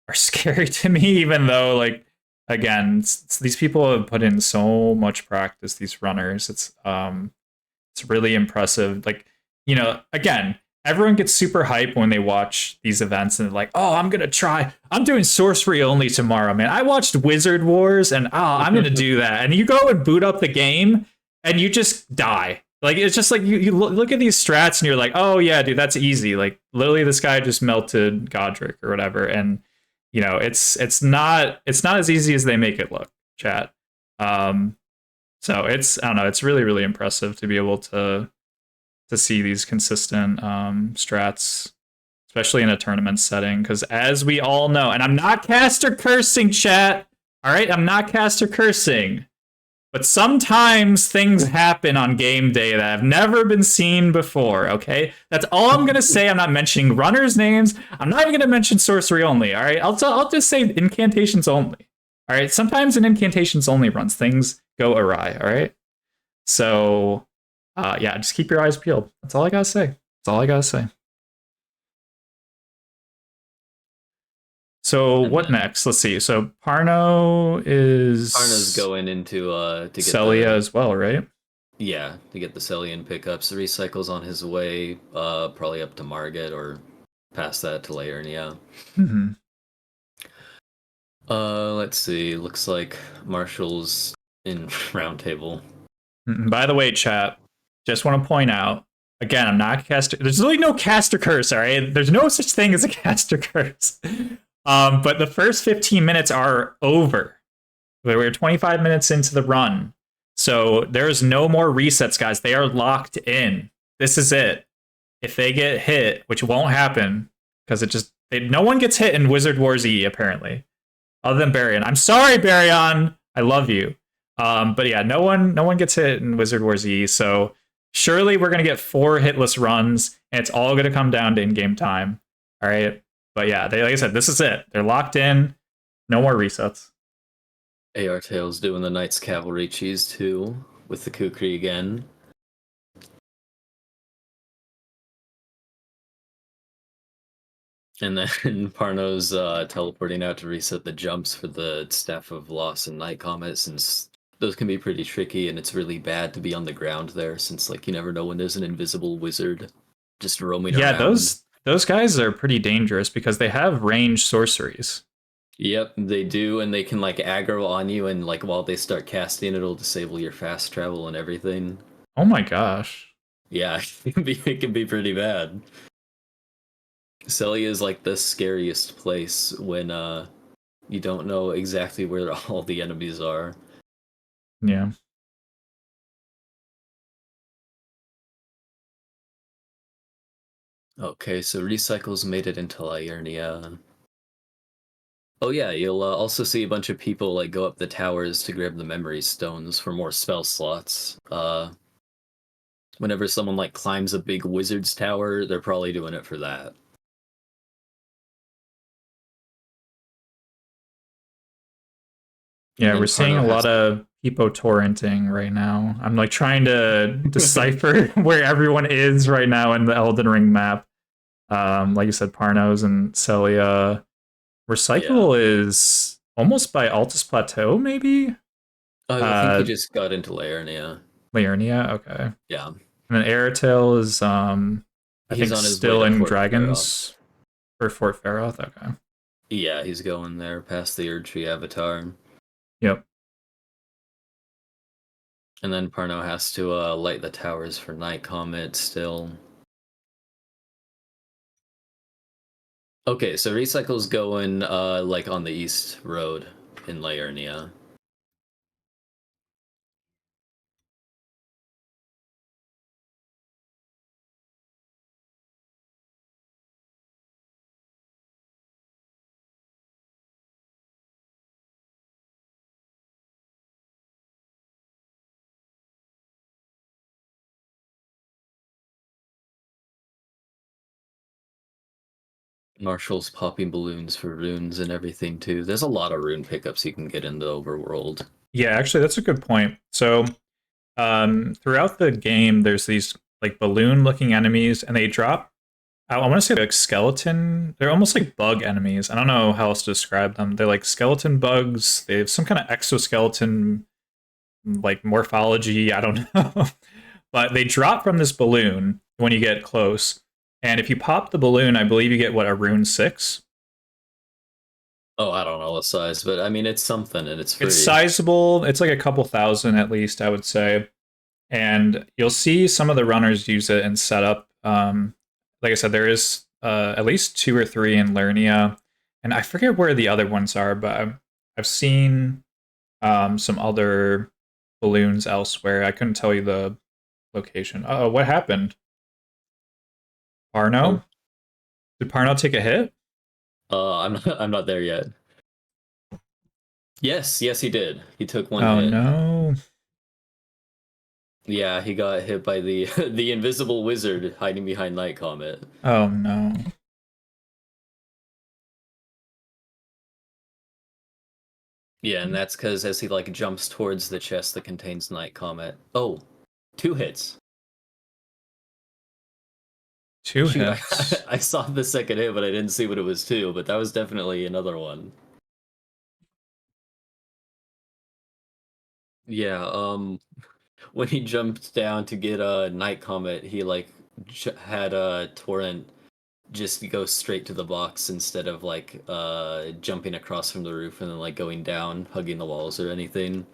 are scary to me. Even though, like, again, these people have put in so much practice. These runners, it's really impressive. Like, you know, again, everyone gets super hype when they watch these events and they're like, "Oh, I'm doing sorcery only tomorrow, man. I watched Wizard Wars, and I'm gonna do that." And you go and boot up the game, and you just die. Like, it's just like you look at these strats and you're like, oh yeah, dude, that's easy. Like, literally, this guy just melted Godric or whatever, and you know, it's not as easy as they make it look, chat. So I don't know, it's really, really impressive to be able to see these consistent strats, especially in a tournament setting, because as we all know, and I'm not caster cursing, chat. All right, I'm not caster cursing. But sometimes things happen on game day that have never been seen before, okay? That's all I'm going to say. I'm not mentioning runners' names. I'm not even going to mention sorcery only, all right? I'll just say incantations only, all right? Sometimes in incantations only runs, things go awry, all right? So, yeah, just keep your eyes peeled. That's all I got to say. That's all I gotta say. So what next? Let's see. So Parno is Parno's going into to get Celia as well, right? Yeah, to get the Celian pickups. The Recycle's on his way, probably up to Margit or past that to Laernia. Mm-hmm. Let's see. Looks like Marshall's in round table. By the way, chat, just want to point out again, I'm not caster. There's really no caster curse, all right? There's no such thing as a caster curse. But the first 15 minutes are over. We're 25 minutes into the run. So there's no more resets, guys. They are locked in. This is it. If they get hit, which won't happen, because no one gets hit in Wizard Wars E, apparently. Other than Baryon. I'm sorry, Baryon. I love you. But yeah, no one gets hit in Wizard Wars E, so surely we're gonna get 4 hitless runs, and it's all gonna come down to in-game time. All right. But yeah, like I said, this is it. They're locked in. No more resets. AR Tails doing the Knights Cavalry cheese too, with the Kukri again. And then Parno's teleporting out to reset the jumps for the Staff of Loss and Night Comet, since those can be pretty tricky, and it's really bad to be on the ground there, since like you never know when there's an invisible wizard just roaming around. Yeah, those guys are pretty dangerous because they have ranged sorceries. Yep, they do, and they can like aggro on you, and like while they start casting, it'll disable your fast travel and everything. Oh my gosh. Yeah, it can be pretty bad. Celia is like the scariest place when you don't know exactly where all the enemies are. Yeah. Okay, so Recycles made it into Laernia. Oh yeah, you'll also see a bunch of people like go up the towers to grab the memory stones for more spell slots. Whenever someone like climbs a big wizard's tower, they're probably doing it for that. Yeah, we're seeing a lot of people torrenting right now. I'm like trying to decipher where everyone is right now in the Elden Ring map. Like you said, Parnos and Celia. Recycle is almost by Altus Plateau, maybe? I think he just got into Laernia. Laernia, okay. Yeah. And then Airtail is I He's think on his still way to in Fort Dragons or Fort Faroth, okay. Yeah, he's going there past the Erdtree Avatar. Yep. And then Parno has to light the towers for Night Comet still. Okay, so Recycle's going like on the east road in Laernia. Marshall's popping balloons for runes and everything too. There's a lot of rune pickups you can get in the overworld. Yeah, actually, that's a good point. So, throughout the game, there's these like balloon-looking enemies, and they drop. I want to say like skeleton. They're almost like bug enemies. I don't know how else to describe them. They're like skeleton bugs. They have some kind of exoskeleton, like morphology. I don't know, but they drop from this balloon when you get close. And if you pop the balloon, I believe you get what, a rune 6. Oh, I don't know the size, but I mean, it's something, and it's free. It's sizable. It's like a couple thousand at least, I would say. And you'll see some of the runners use it in setup. Like I said, there is at least 2 or 3 in Laernia. And I forget where the other ones are, but I've seen some other balloons elsewhere. I couldn't tell you the location. Oh, what happened? Parno? Did Parno take a hit? I'm not there yet. Yes, he did. He took one Oh hit. no. Yeah, he got hit by the the invisible wizard hiding behind Night Comet. Oh no. Yeah, and that's because as he like jumps towards the chest that contains Night Comet. Oh, 2 hits. 2 Shoot, hits. I saw the second hit, but I didn't see what it was to. But that was definitely another one. Yeah. When he jumped down to get a Night Comet, he like had a Torrent just go straight to the box instead of like jumping across from the roof and then like going down, hugging the walls or anything.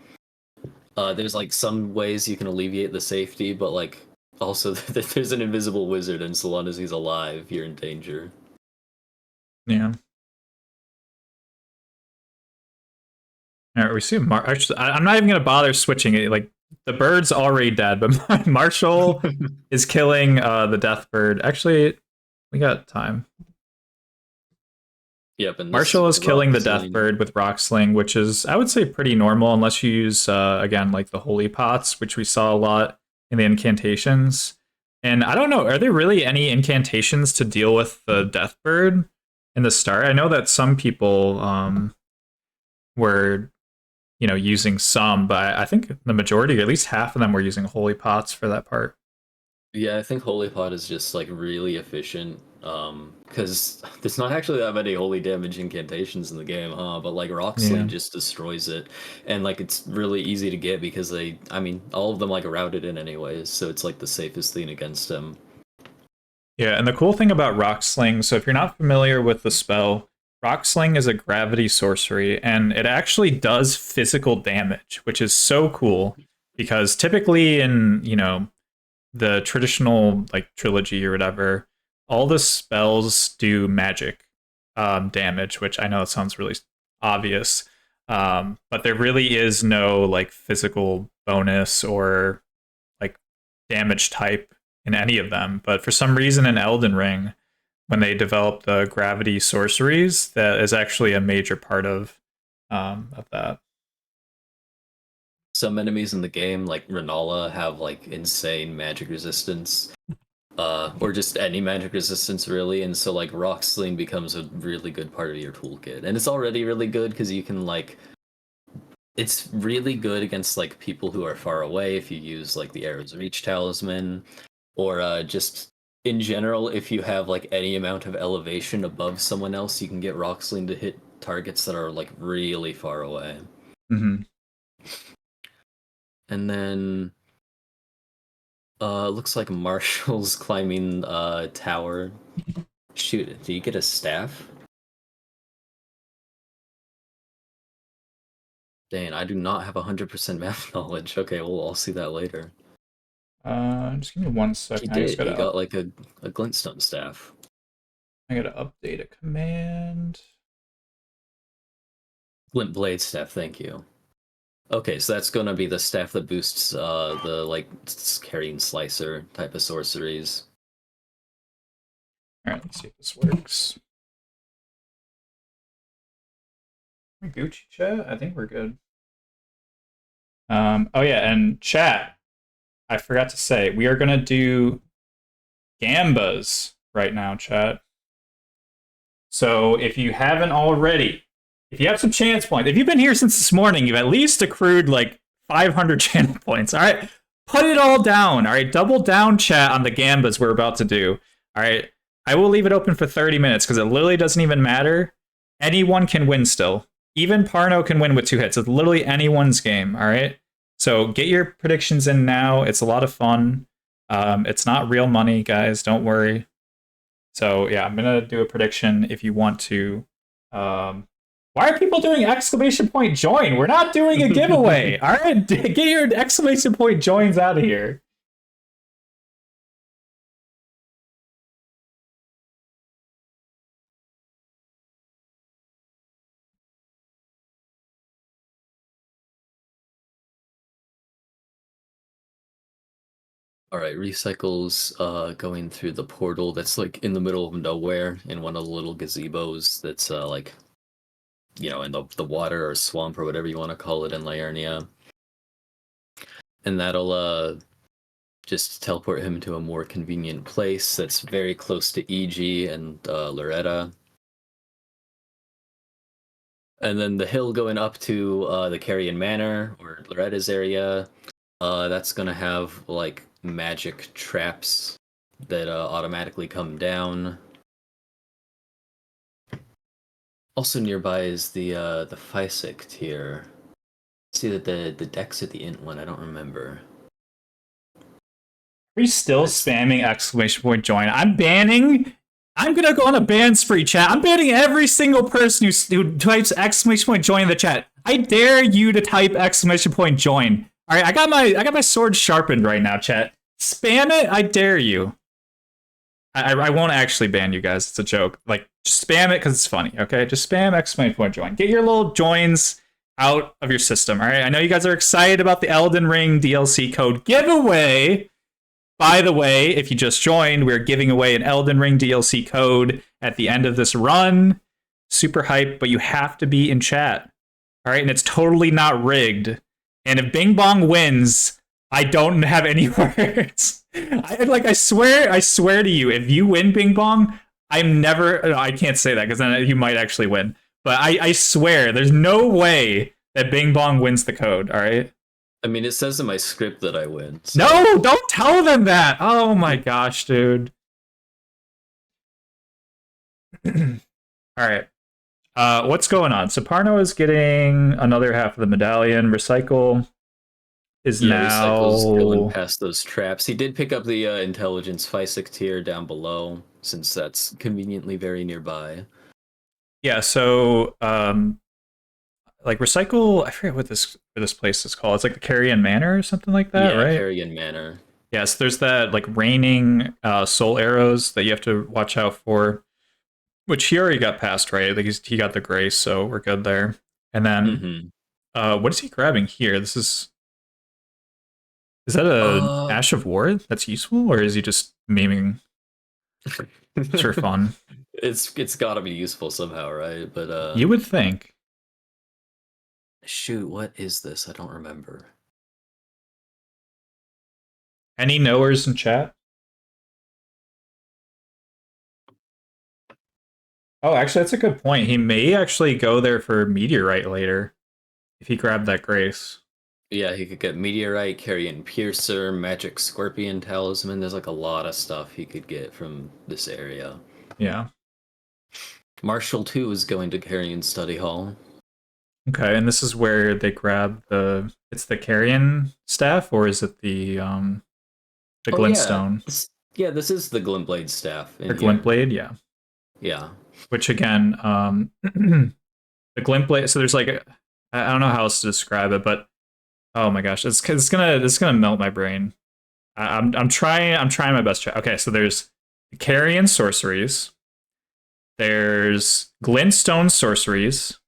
There's like some ways you can alleviate the safety, but like also there's an invisible wizard, and so long as he's alive, you're in danger. Yeah. All right, we see Actually, I'm not even gonna bother switching it. Like the bird's already dead, but Marshall is killing the death bird. Actually, we got time. Yep, and Marshall is killing the death bird with Rock Sling, which is, I would say, pretty normal unless you use, again, like the Holy Pots, which we saw a lot in the incantations. And I don't know, are there really any incantations to deal with the death bird in the start? I know that some people were, using some, but I think the majority, or at least half of them, were using Holy Pots for that part. Yeah, I think Holy Pot is just like really efficient. Because there's not actually that many holy damage incantations in the game, huh? But like Rock Sling just destroys it, and like it's really easy to get because all of them like routed in anyways, so it's like the safest thing against him. Yeah, and the cool thing about Rock Sling, so if you're not familiar with the spell, Rock Sling is a gravity sorcery, and it actually does physical damage, which is so cool because typically in the traditional like trilogy or whatever, all the spells do magic damage, which I know it sounds really obvious, but there really is no like physical bonus or like damage type in any of them. But for some reason in Elden Ring, when they developed the gravity sorceries, that is actually a major part of that. Some enemies in the game, like Renala, have like insane magic resistance. Or just any magic resistance really, and so like Rock Sling becomes a really good part of your toolkit, and it's already really good because you can like, it's really good against like people who are far away if you use like the Arrow's Reach talisman, or just in general if you have like any amount of elevation above someone else, you can get Rock Sling to hit targets that are like really far away. Mm-hmm. And then looks like Marshall's climbing tower. Shoot, do you get a staff? Dang, I do not have 100% map knowledge. Okay, well, I'll see that later. Just give me 1 second. He got like a glintstone staff. I gotta update a command. Glint blade staff, thank you. Okay, so that's gonna be the staff that boosts the like carrying slicer type of sorceries. All right, let's see if this works. Are we Gucci, chat? I think we're good. Oh yeah, and chat, I forgot to say, we are gonna do Gambas right now, chat. So if you haven't already, if you have some chance points, if you've been here since this morning, you've at least accrued like 500 channel points. All right, put it all down. All right, double down, chat, on the Gambas we're about to do. All right, I will leave it open for 30 minutes because it literally doesn't even matter. Anyone can win still. Even Parno can win with 2 hits. It's literally anyone's game. All right, so get your predictions in now. It's a lot of fun. It's not real money, guys. Don't worry. So yeah, I'm gonna do a prediction if you want to. Why are people doing exclamation point join? We're not doing a giveaway. All right, get your exclamation point joins out of here. All right, Recycle's going through the portal that's like in the middle of nowhere in one of the little gazebos that's like, you know, in the water or swamp or whatever you want to call it in Liurnia. And that'll just teleport him to a more convenient place that's very close to EG and Loretta. And then the hill going up to the Carrion Manor or Loretta's area, that's gonna have like magic traps that automatically come down. Also nearby is the Physic tier. See that the deck's at the int one. I don't remember. Are you still spamming exclamation point join? I'm gonna go on a ban spree, chat. I'm banning every single person who types exclamation point join in the chat. I dare you to type exclamation point join. All right, I got my sword sharpened right now, chat. Spam it. I dare you. I won't actually ban you guys. It's a joke. Like, just spam it because it's funny. Okay, just spam exclamation point join. Get your little joins out of your system. All right. I know you guys are excited about the Elden Ring DLC code giveaway. By the way, if you just joined, we're giving away an Elden Ring DLC code at the end of this run. Super hype, but you have to be in chat. All right, and it's totally not rigged. And if Bing Bong wins, I don't have any words. I swear to you, if you win Bing Bong, I can't say that because then you might actually win. But I swear, there's no way that Bing Bong wins the code, all right? I mean, it says in my script that I win. So. No, don't tell them that. Oh my gosh, dude. All right. What's going on? So Parno is getting another half of the medallion. Recycle is now Recycle's going past those traps. He did pick up the intelligence Physic tier down below, since that's conveniently very nearby. Yeah, so like Recycle, I forget what this place is called. It's like the Carrion Manor or something like that, right? Carrion Manor. Yes, there's that like raining soul arrows that you have to watch out for, which he already got past, right? Like he got the grace, so we're good there. And then what is he grabbing here? Is that a Ash of War that's useful, or is he just memeing for fun? It's got to be useful somehow, right? But you would think. Shoot, what is this? I don't remember. Any knowers in chat? Oh, actually, that's a good point. He may actually go there for Meteorite later if he grabbed that grace. Yeah, he could get Meteorite, Carrion Piercer, Magic Scorpion Talisman. There's like a lot of stuff he could get from this area. Yeah. Marshall 2 is going to Carrion Study Hall. Okay, and this is where they grab it's the Carrion staff, or is it the Glintstone? Yeah, this is the Glintblade staff. The Glintblade, yeah. Yeah. Which again, the Glintblade. So there's like, I don't know how else to describe it, but oh my gosh, it's gonna melt my brain. I'm trying my best. Okay, so there's Carrion sorceries. There's Glintstone sorceries.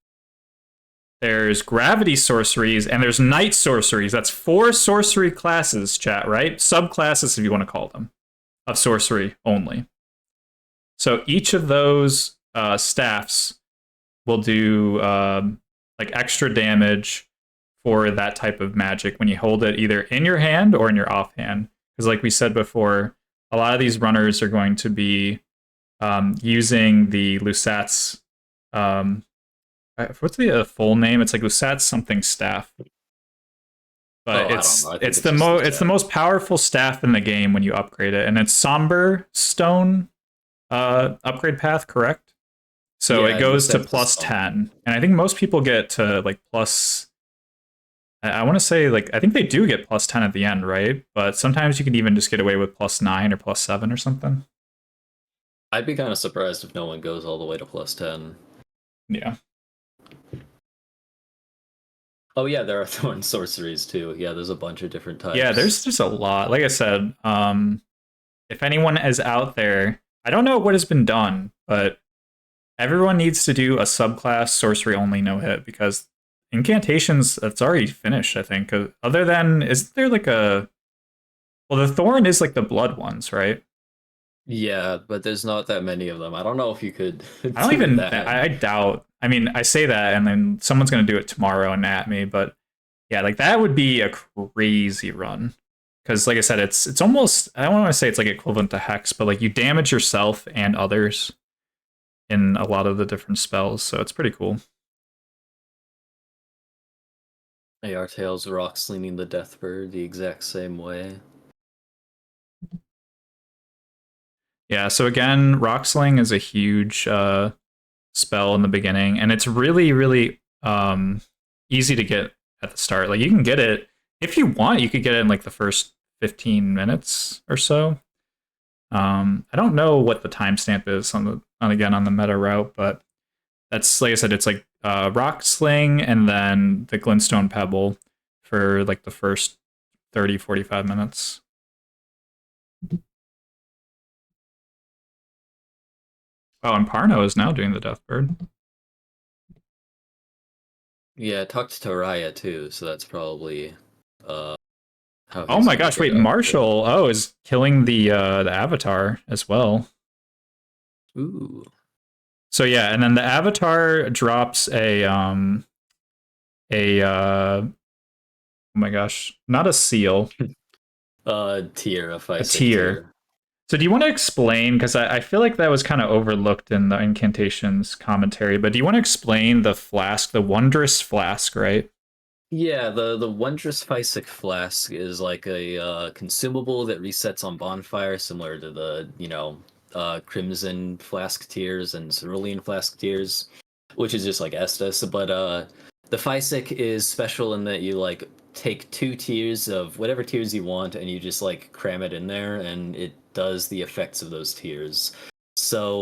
There's gravity sorceries, and there's night sorceries. That's 4 sorcery classes, chat, right? Subclasses, if you want to call them, of sorcery only. So each of those staffs will do like extra damage for that type of magic when you hold it either in your hand or in your offhand. Because like we said before, a lot of these runners are going to be using the Lusat's what's the full name? It's like Lusat's something staff. But it's the most powerful staff in the game when you upgrade it, and it's Somber Stone upgrade path, correct? So it goes to plus 10, and I think most people get to like plus. I want to say like I think they do get plus 10 at the end, right? But sometimes you can even just get away with plus 9 or plus 7 or something. I'd be kind of surprised if no one goes all the way to plus 10. Yeah. Oh yeah, there are thorn sorceries too. Yeah, there's a bunch of different types. Yeah, there's just a lot. Like I said, if anyone is out there, I don't know what has been done, but everyone needs to do a subclass sorcery only no hit, because incantations, that's already finished, I think. Other than, is there like a... Well, the thorn is like the blood ones, right? Yeah, but there's not that many of them. I don't know if you could. I don't even. I doubt. I mean, I say that, and then someone's gonna do it tomorrow and at me. But yeah, like that would be a crazy run, because like I said, it's almost. I don't want to say it's like equivalent to Hex, but like you damage yourself and others in a lot of the different spells, so it's pretty cool. AR Tails rocks leaning the Deathbird the exact same way. Yeah, so again, Rock Sling is a huge spell in the beginning, and it's really, really easy to get at the start. Like, you can get it, if you want, you could get it in like the first 15 minutes or so. I don't know what the timestamp is on the meta route, but that's, like I said, it's like Rock Sling and then the Glintstone Pebble for like the first 30-45 minutes. Oh, and Parno is now doing the Deathbird. Yeah, I talked to Raya too, so that's probably how Oh he's my gonna gosh, get wait, out. Marshall is killing the Avatar as well. Ooh. So yeah, and then the Avatar drops a oh my gosh, not a seal. Tier, A tier. So do you want to explain, because I feel like that was kind of overlooked in the Incantations commentary, but do you want to explain the flask, the Wondrous Flask, right? Yeah, the Wondrous Physic Flask is like a consumable that resets on bonfire, similar to the, Crimson Flask tiers and Cerulean Flask tiers, which is just like Estus. But the Physic is special in that you like take 2 tiers of whatever tiers you want, and you just like cram it in there, and it does the effects of those tiers. So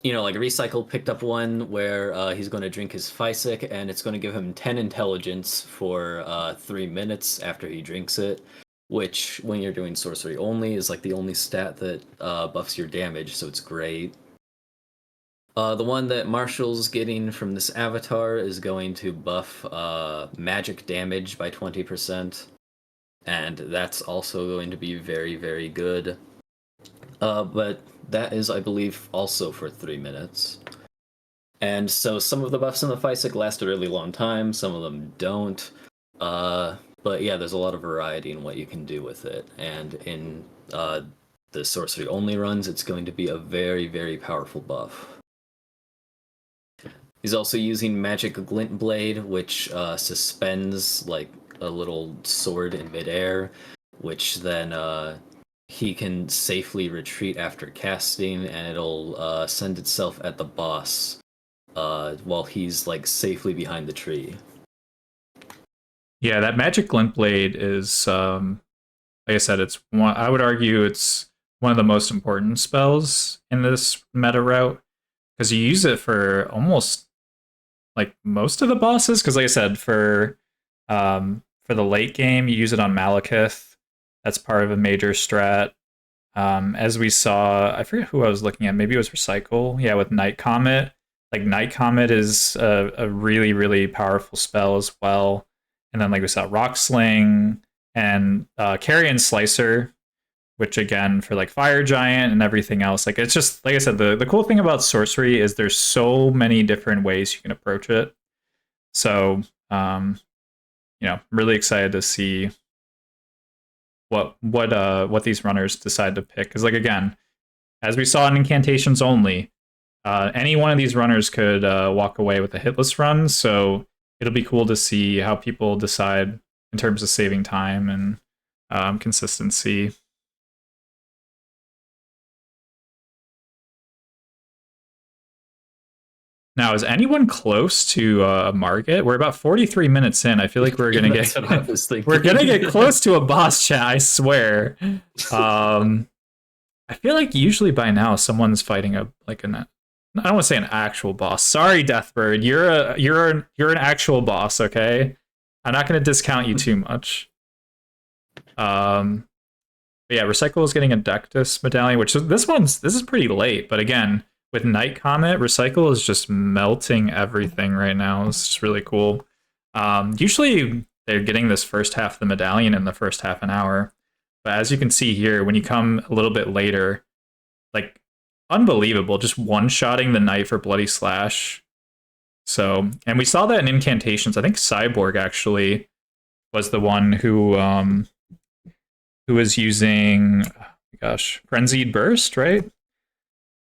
like Recycle picked up one where he's going to drink his Physic, and it's going to give him 10 intelligence for 3 minutes after he drinks it, which, when you're doing sorcery only, is like the only stat that buffs your damage, so it's great. The one that Marshall's getting from this avatar is going to buff magic damage by 20%, and that's also going to be very, very good. But that is, I believe, also for 3 minutes. And so some of the buffs in the Physic last a really long time, some of them don't. But yeah, there's a lot of variety in what you can do with it. And in the sorcery only runs, it's going to be a very, very powerful buff. He's also using Magic Glint Blade, which suspends like a little sword in midair, which then he can safely retreat after casting, and it'll send itself at the boss while he's like safely behind the tree. Yeah, that Magic Glint Blade is, like I said, I would argue it's one of the most important spells in this meta route, because you use it for almost like most of the bosses. Because like I said, for the late game, you use it on Malekith. That's part of a major strat. As we saw, I forget who I was looking at. Maybe it was Recycle. Yeah, with Night Comet. Like Night Comet is a really, really powerful spell as well. And then like we saw Rock Sling and Carrion Slicer, which again for like Fire Giant and everything else. Like it's just, like I said, the cool thing about sorcery is there's so many different ways you can approach it. So really excited to see what these runners decide to pick. Because like again, as we saw in Incantations only, any one of these runners could walk away with a hitless run. So it'll be cool to see how people decide in terms of saving time and consistency. Now, is anyone close to Margit? We're about 43 minutes in. I feel like we're gonna That's what I was thinking. we're gonna get close to a boss chat. I swear. I feel like usually by now someone's fighting I don't want to say an actual boss. Sorry, Deathbird. You're an actual boss. Okay, I'm not gonna discount you too much. But yeah, Recycle is getting a Dectus medallion, which this is pretty late. But again, with Night Comet, Recycle is just melting everything right now. It's just really cool. Usually they're getting this first half of the medallion in the first half an hour. But as you can see here, when you come a little bit later, like unbelievable, just one-shotting the knight for Bloody Slash. So, and we saw that in Incantations. I think Cyborg actually was the one who was using, oh my gosh, Frenzied Burst, right?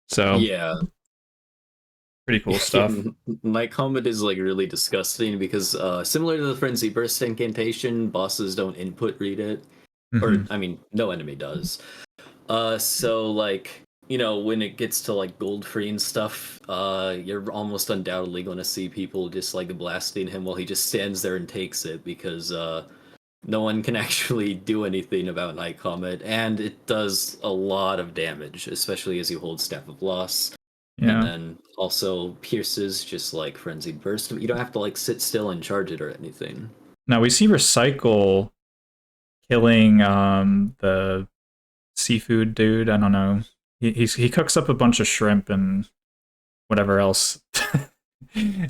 So yeah, pretty cool stuff. Night Comet is like really disgusting because similar to the Frenzy Burst incantation, bosses don't input read it, or I mean, no enemy does. So like, you know, when it gets to like gold free and stuff, you're almost undoubtedly going to see people just like blasting him while he just stands there and takes it because no one can actually do anything about Night Comet, and it does a lot of damage, especially as you hold Staff of Loss. Yeah. And then also pierces just like Frenzied Burst. You don't have to like sit still and charge it or anything. Now we see Recycle killing the seafood dude. I don't know. He cooks up a bunch of shrimp and whatever else.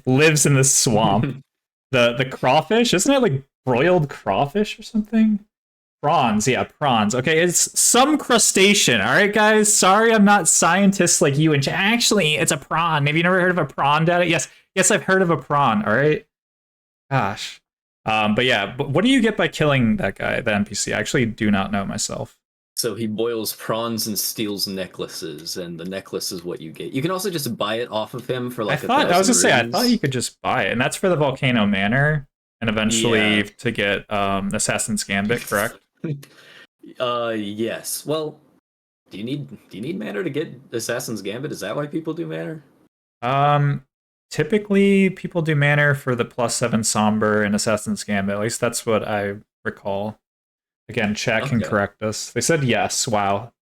Lives in the swamp. The crawfish, isn't it like broiled crawfish or something? Prawns, yeah, prawns. Okay, it's some crustacean. All right, guys. Sorry, I'm not scientists like you. And actually, it's a prawn. Have you never heard of a prawn, Daddy? Yes, I've heard of a prawn. All right. Gosh. But yeah, what do you get by killing that guy, the NPC? I actually do not know myself. So he boils prawns and steals necklaces, and the necklace is what you get. You can also just buy it off of him for like. I thought you could just buy it, and that's for the Volcano Manor, and eventually to get Assassin's Gambit, correct? Yes. Well, do you need Manor to get Assassin's Gambit? Is that why people do Manor? Typically people do Manor for the +7 Somber and Assassin's Gambit. At least that's what I recall. Again, chat can correct us. They said yes. Wow.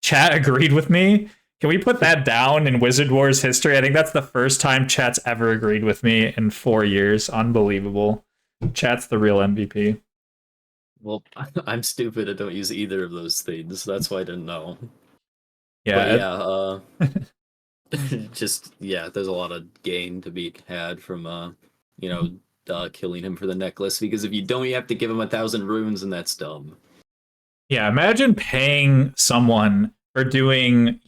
Chat agreed with me. Can we put that down in Wizard Wars history? I think that's the first time chat's ever agreed with me in 4 years. Unbelievable. Chat's the real MVP. Well, I'm stupid. I don't use either of those things. That's why I didn't know. Yeah. But just there's a lot of gain to be had from killing him for the necklace, because if you don't, you have to give him 1,000 runes, and that's dumb. Yeah, imagine paying someone for doing,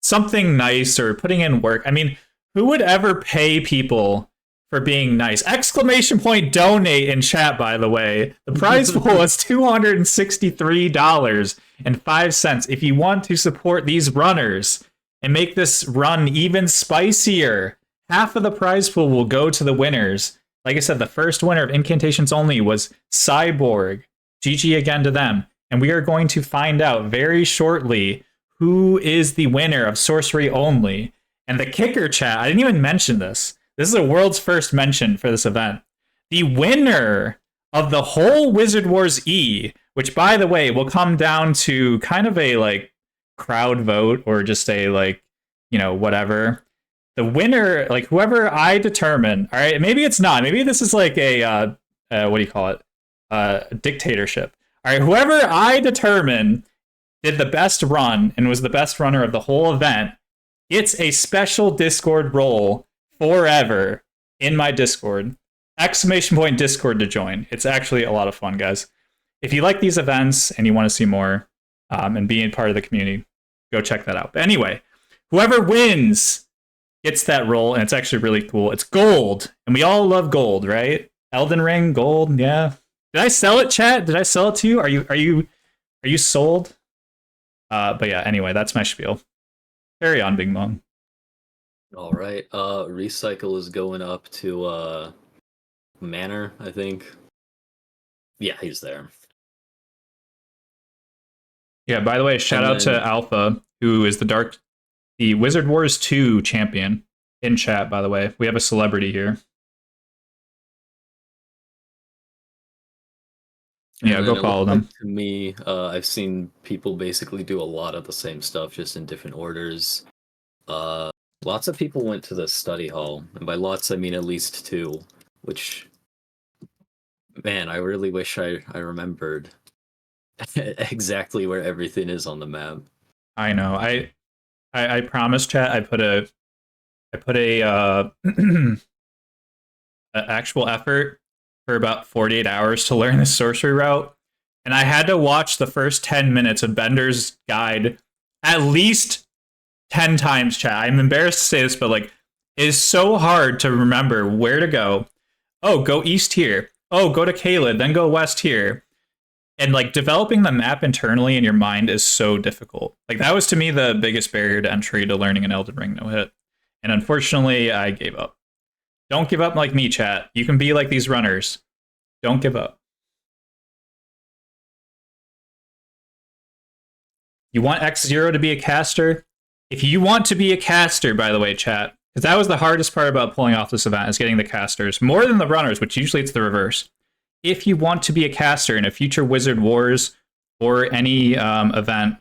something nice or putting in work. I mean, who would ever pay people for being nice? Exclamation point donate in chat, by the way. The prize pool is $263.05. If you want to support these runners and make this run even spicier, half of the prize pool will go to the winners. Like I said, the first winner of Incantations Only was Cyborg. GG again to them. And we are going to find out very shortly who is the winner of Sorcery Only. And the kicker, chat, I didn't even mention this. This is a world's first mention for this event. The winner of the whole Wizard Wars E, which, by the way, will come down to kind of a crowd vote or just a whatever. The winner, whoever I determine, all right, maybe it's not. Maybe this is like a, what do you call it? Dictatorship. All right, whoever I determine did the best run and was the best runner of the whole event gets a special Discord role forever in my Discord. Exclamation point Discord to join. It's actually a lot of fun, guys. If you like these events and you want to see more and be a part of the community, go check that out. But anyway, whoever wins gets that role, and it's actually really cool. It's gold, and we all love gold, right? Elden Ring, gold, yeah. Did I sell it, chat? Did I sell it to you? Are you sold? But yeah, anyway, that's my spiel. Carry on, Bing Bong. All right. Recycle is going up to Manor, I think. Yeah, he's there. Yeah, by the way, shout out to Alpha, who is the Wizard Wars 2 champion in chat, by the way. We have a celebrity here. Yeah, go follow them. To me, I've seen people basically do a lot of the same stuff, just in different orders. Lots of people went to the study hall, and by lots I mean at least 2, which, man, I really wish I remembered exactly where everything is on the map. I know. I promise, chat. I put a actual effort for about 48 hours to learn the sorcery route, and I had to watch the first 10 minutes of Bender's guide at least 10 times, chat. I'm embarrassed to say this, but it is so hard to remember where to go. Oh, go east here. Oh, go to Caelid, then go west here. And developing the map internally in your mind is so difficult. That was to me the biggest barrier to entry to learning an Elden Ring no-hit. And unfortunately, I gave up. Don't give up like me, chat. You can be like these runners. Don't give up. You want X0 to be a caster? If you want to be a caster, by the way, chat, because that was the hardest part about pulling off this event, is getting the casters. More than the runners, which usually it's the reverse. If you want to be a caster in a future Wizard Wars or any event,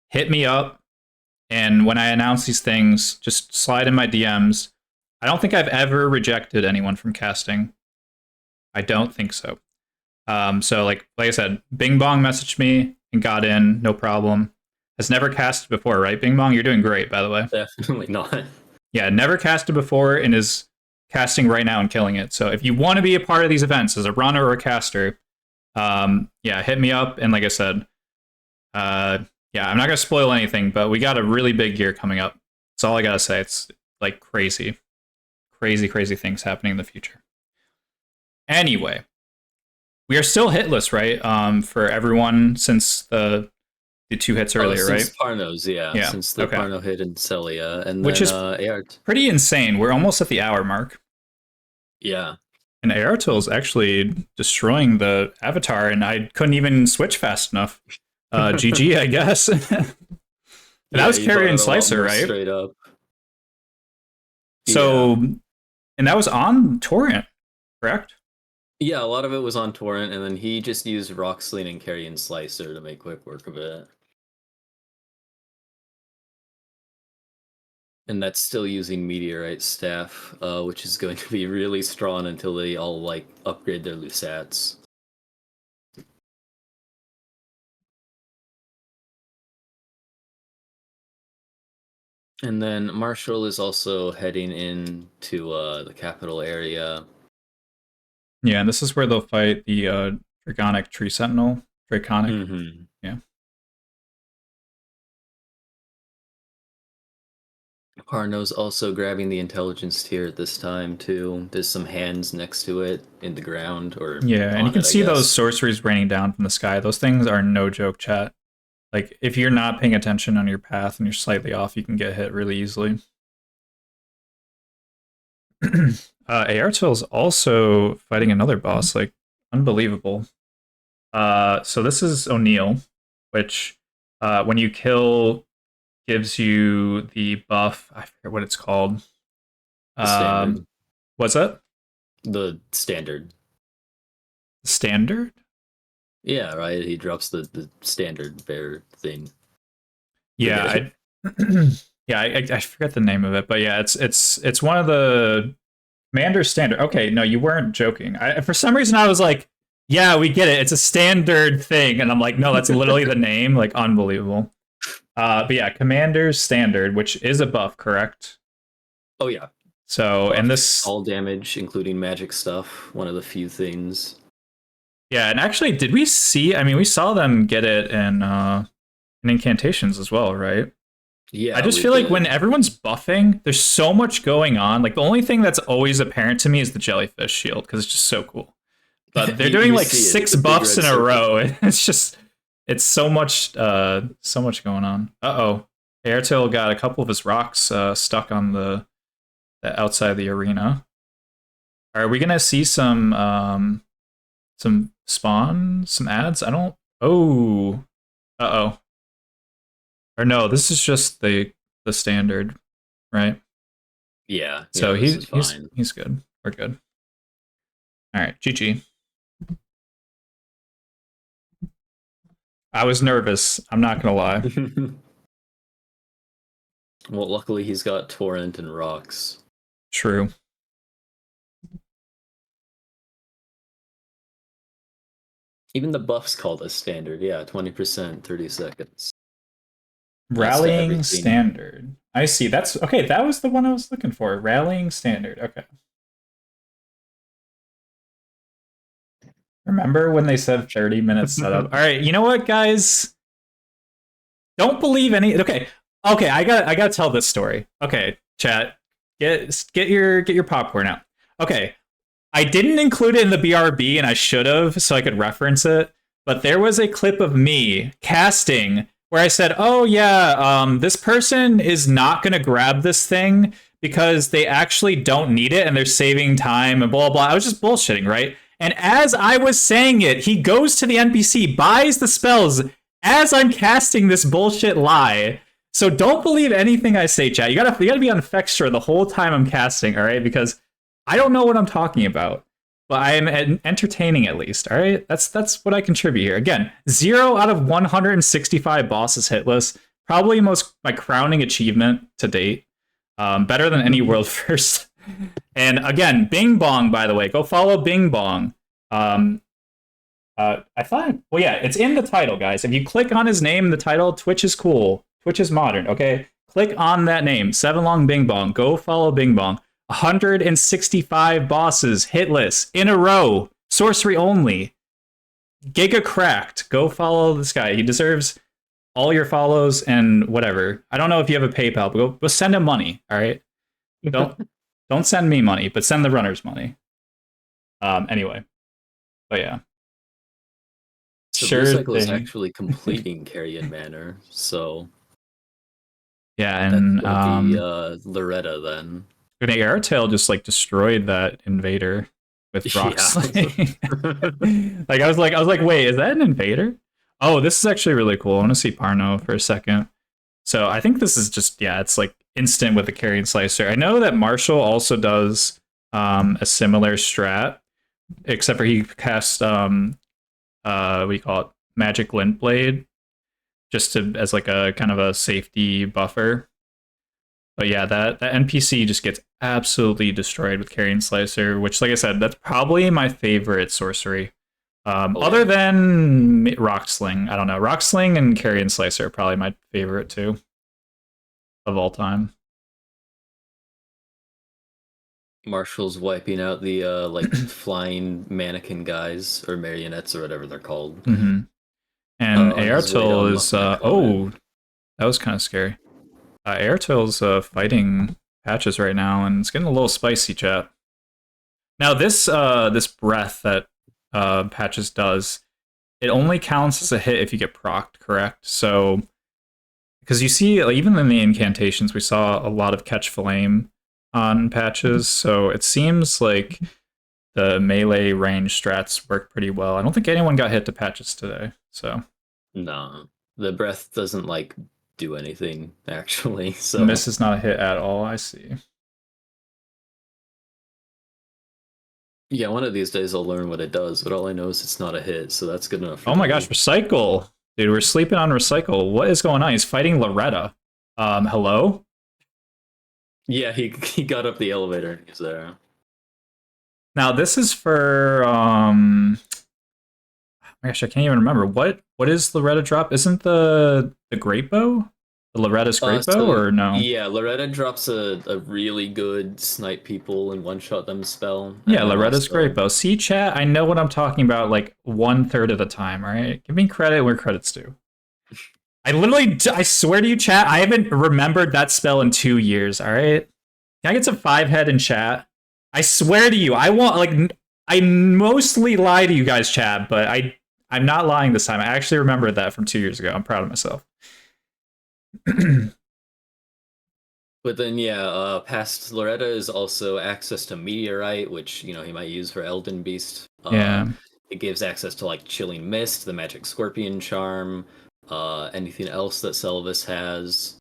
hit me up. And when I announce these things, just slide in my DMs. I don't think I've ever rejected anyone from casting. I don't think so. So like I said, Bing Bong messaged me and got in, no problem. Has never casted before, right? Bing Bong, you're doing great, by the way. Definitely not. Yeah, never casted before and is casting right now and killing it. So if you want to be a part of these events as a runner or a caster, yeah, hit me up. And like I said, yeah, I'm not going to spoil anything, but we got a really big year coming up. That's all I got to say. It's like crazy, crazy, crazy things happening in the future. Anyway, we are still hitless, right? For everyone since the 2 hits earlier, since right? Parnos, yeah. Since the Parno hit in Celia. And which then, is pretty insane. We're almost at the hour mark. Yeah. And Airtel is actually destroying the avatar, and I couldn't even switch fast enough. GG, I guess. That was Carrion Slicer, right? Straight up. So, and that was on Torrent, correct? Yeah, a lot of it was on Torrent, and then he just used Roxleen and Carrion Slicer to make quick work of it. And that's still using Meteorite Staff, which is going to be really strong until they all, like, upgrade their Lusats. And then Marshall is also heading into the capital area. Yeah, and this is where they'll fight the Draconic Tree Sentinel. Draconic. Mm-hmm. Yeah. Parno's also grabbing the intelligence tier at this time, too. There's some hands next to it in the ground. Or yeah, and you can see those sorceries raining down from the sky. Those things are no joke, chat. Like, if you're not paying attention on your path and you're slightly off, you can get hit really easily. Airtel's also fighting another boss, like, unbelievable. So this is O'Neill, which, when you kill, gives you the buff. I forget what it's called. What's that? The standard. Standard? Yeah, right. He drops the standard bear thing. Yeah, I forget the name of it, but yeah, it's one of the Commander standard. Okay, no, you weren't joking. For some reason, I was like, yeah, we get it. It's a standard thing, and I'm like, no, that's literally the name. Like, unbelievable. But yeah, Commander's standard, which is a buff, correct? Oh yeah. So buff, and this all damage, including magic stuff. One of the few things. Yeah, and actually, did we see? I mean, we saw them get it in incantations as well, right? Yeah. I just feel like when everyone's buffing, there's so much going on. Like the only thing that's always apparent to me is the jellyfish shield because it's just so cool. But they're doing like 6 buffs in a row. It's so much going on. Airtel got a couple of his rocks stuck on the outside the arena. Are we gonna see some spawn, some ads? I don't. Oh, or no, this is just the standard, right? Yeah. So he's good. We're good. All right, GG. I was nervous. I'm not gonna lie. Well, luckily he's got Torrent and Rocks. True. Even the buff's called a standard. Yeah, 20%, 30 seconds. Rallying standard. I see. That's okay. That was the one I was looking for. Rallying standard. Okay. Remember when they said 30 minutes setup? All right. You know what, guys? Don't believe any. Okay. I gotta tell this story. Okay, chat. Get your popcorn out. Okay. I didn't include it in the BRB, and I should have, so I could reference it. But there was a clip of me casting where I said, "Oh yeah, this person is not gonna grab this thing because they actually don't need it, and they're saving time and blah blah." I was just bullshitting, right? And as I was saying it, he goes to the NPC, buys the spells, as I'm casting this bullshit lie. So don't believe anything I say, chat. You gotta be on Fextra the whole time I'm casting, all right? Because I don't know what I'm talking about, but I am entertaining at least, all right? That's what I contribute here. Again, 0 out of 165 bosses hitless. Probably my crowning achievement to date. Better than any world first. And again, Bing Bong, by the way, go follow Bing Bong. I thought, well, yeah, it's in the title, guys. If you click on his name in the title, Twitch is cool. Twitch is modern, okay? Click on that name, 7long Bing Bong. Go follow Bing Bong. 165 bosses hitless in a row. Sorcery only. Giga cracked. Go follow this guy. He deserves all your follows and whatever. I don't know if you have a PayPal, but go send him money, all right? Don't send me money, but send the runners money. Anyway. But yeah. So Sure Blue Cycle is thing. actually completing Carrion Manor, so Yeah, and that'll be Loretta then. And Airtail just like destroyed that invader with rock Yeah. sling. like I was like, wait, is that an invader? Oh, this is actually really cool. I want to see Parno for a second. So I think this is just, yeah, it's like instant with the Carrion Slicer. I know that Marshall also does a similar strat, except for he casts what do you call it? Magic Lint Blade, just to as like a kind of a safety buffer. But yeah, that NPC just gets absolutely destroyed with Carrion Slicer, which, like I said, that's probably my favorite sorcery. Other than Rock Sling. I don't know. Rock Sling and Carrion Slicer are probably my favorite too of all time. Marshall's wiping out the like flying mannequin guys or marionettes or whatever they're called. Mm-hmm. And on his way to Airtil is unlock that oh, that was kind of scary. Airtil's fighting Patches right now, and it's getting a little spicy, chat. Now this this breath that Patches does, it only counts as a hit if you get procced, correct? So because you see, like, even in the incantations, we saw a lot of catch flame on Patches, so it seems like the melee range strats work pretty well. I don't think anyone got hit to Patches today, so No, the breath doesn't like do anything actually. So miss is not a hit at all. I see. Yeah, one of these days I'll learn what it does, but all I know is it's not a hit, so that's good enough. For Oh my me. gosh, Recycle! Dude, we're sleeping on Recycle. What is going on? He's fighting Loretta. Hello? Yeah, he got up the elevator and he's there. Now this is for oh my gosh, I can't even remember. What is Loretta drop? Isn't the Great Bow? The Loretta's Great Bow, So, or no? Yeah, Loretta drops a really good snipe people and one-shot them spell. Yeah, And then Loretta's also- Great Bow. See, chat, I know what I'm talking about like 1/3 of the time, alright? Give me credit where credit's due. I swear to you, chat, I haven't remembered that spell in 2 years, alright? Can I get some 5-head in chat? I swear to you, I mostly lie to you guys, chat, but I'm not lying this time. I actually remembered that from 2 years ago. I'm proud of myself. But then, yeah, past Loretta is also access to Meteorite, which, you know, he might use for Elden Beast. Yeah. It gives access to, like, Chilling Mist, the Magic Scorpion Charm, anything else that Selvus has.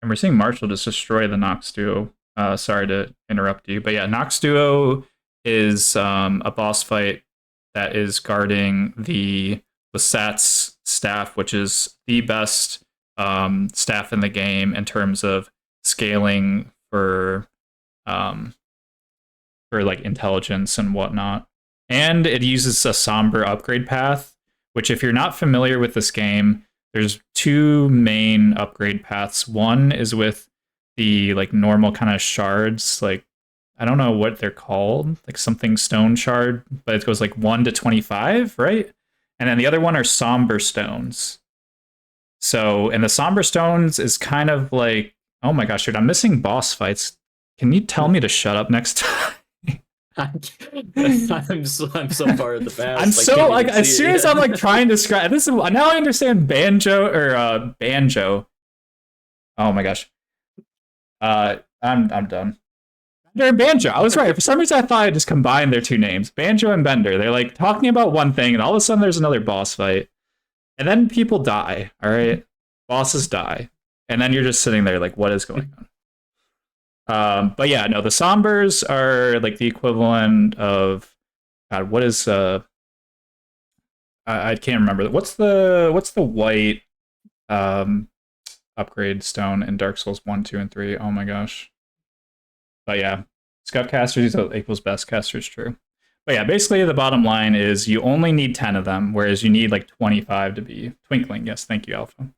And we're seeing Marshall just destroy the Nox Duo. Sorry to interrupt you, but yeah, Nox Duo is a boss fight that is guarding the Lasat's staff, which is the best staff in the game in terms of scaling for like intelligence and whatnot. And it uses a somber upgrade path, which, if you're not familiar with this game, there's two main upgrade paths. One is with the like normal kind of shards, like I don't know what they're called, like something stone shard, but it goes like 1 to 25, right? And then the other one are somber stones. So, and the somber stones is kind of like, oh my gosh, dude, I'm missing boss fights. Can you tell me to shut up next time? I'm so far at the past. I'm so like, as soon as I'm like trying to describe this, is now I understand banjo. Oh my gosh. I'm done. Bender and Banjo. I was right. For some reason, I thought I just combined their two names, Banjo and Bender. They're like talking about one thing, and all of a sudden, there's another boss fight. And then people die, all right? Bosses die. And then you're just sitting there like, what is going on? But yeah, no, the Sombers are like the equivalent of, God, what is I can't remember. What's the white upgrade stone in Dark Souls 1, 2, and 3? Oh my gosh. But yeah, Scuff Casters equals Best Casters, true. But yeah, basically the bottom line is you only need 10 of them, whereas you need like 25 to be Twinkling. Yes, thank you, Alpha.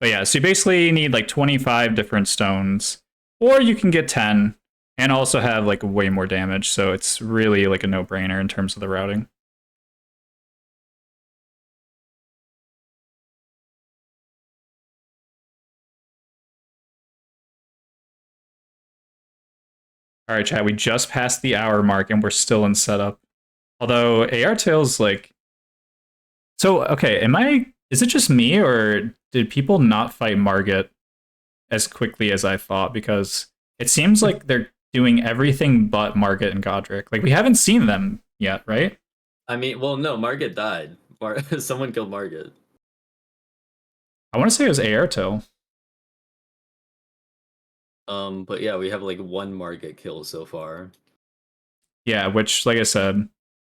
But yeah, so you basically need like 25 different stones, or you can get 10 and also have like way more damage. So it's really like a no-brainer in terms of the routing. All right, chat, we just passed the hour mark and we're still in setup. Although AR Tails, like... So, okay, is it just me, or did people not fight Margit as quickly as I thought? Because it seems like they're doing everything but Margit and Godric. Like, we haven't seen them yet, right? I mean, well, no, Margit died. Someone killed Margit. I want to say it was Aerto. But yeah, we have like one Margit kill so far. Yeah, which, like I said,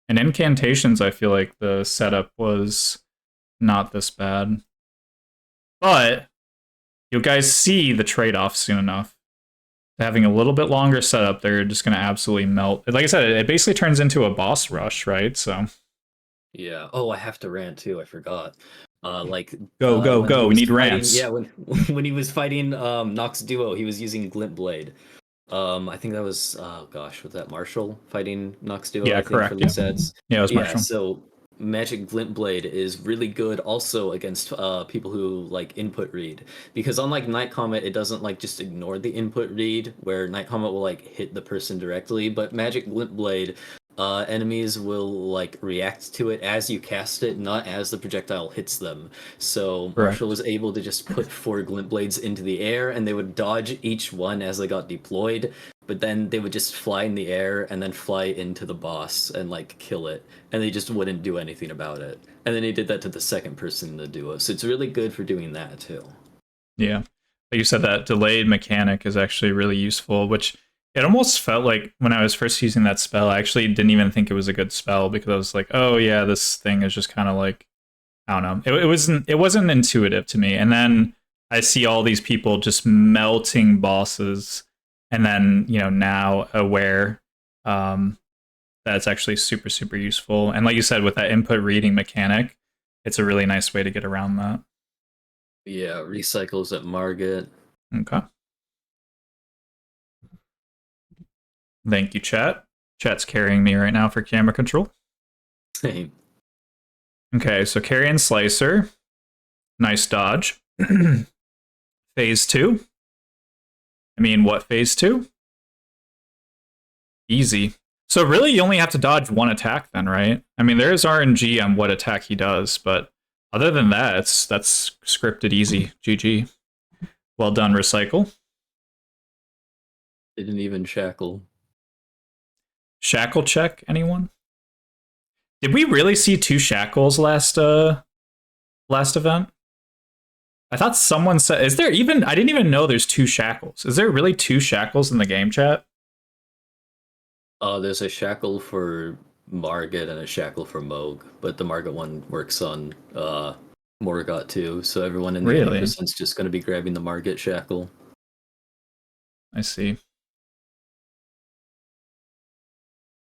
in Incantations, I feel like the setup was not this bad. But you guys see the trade-off soon enough. Having a little bit longer setup, they're just going to absolutely melt. Like I said, it basically turns into a boss rush, right? So. Yeah. Oh, I have to rant too. I forgot. Go. We need rants. Yeah, when he was fighting Nox Duo, he was using Glint Blade. I think that was was that Marshall fighting Nox Duo? Yeah, I think, correct. For the sets. Yeah, it was Marshall. So Magic Glint Blade is really good also against people who like input read, because unlike Night Comet, it doesn't like just ignore the input read where Night Comet will like hit the person directly, but Magic Glint Blade, enemies will like react to it as you cast it, not as the projectile hits them. So Marshall was able to just put 4 Glint Blades into the air, and they would dodge each one as they got deployed, but then they would just fly in the air and then fly into the boss and like kill it, and they just wouldn't do anything about it. And then he did that to the second person in the duo, so it's really good for doing that too. Yeah, like you said, that delayed mechanic is actually really useful, which it almost felt like when I was first using that spell, I actually didn't even think it was a good spell, because I was like, oh yeah, this thing is just kind of like, I don't know. It wasn't intuitive to me. And then I see all these people just melting bosses, and then, you know, now aware that it's actually super, super useful. And like you said, with that input reading mechanic, it's a really nice way to get around that. Yeah, recycles at Margit. Okay. Thank you, chat. Chat's carrying me right now for camera control. Same. Okay, so Carrion Slicer. Nice dodge. Phase 2. I mean, what phase 2? Easy. So really, you only have to dodge one attack then, right? I mean, there is RNG on what attack he does, but other than that, that's scripted easy. GG. Well done, Recycle. Didn't even shackle. Shackle check, anyone? Did we really see 2 shackles last event? I thought someone said, is there even, I didn't even know there's 2 shackles. Is there really 2 shackles in the game chat? There's a shackle for Margit and a shackle for Moog, but the Margit one works on Morgott too, so everyone in the 80% is just going to be grabbing the Margit shackle. I see.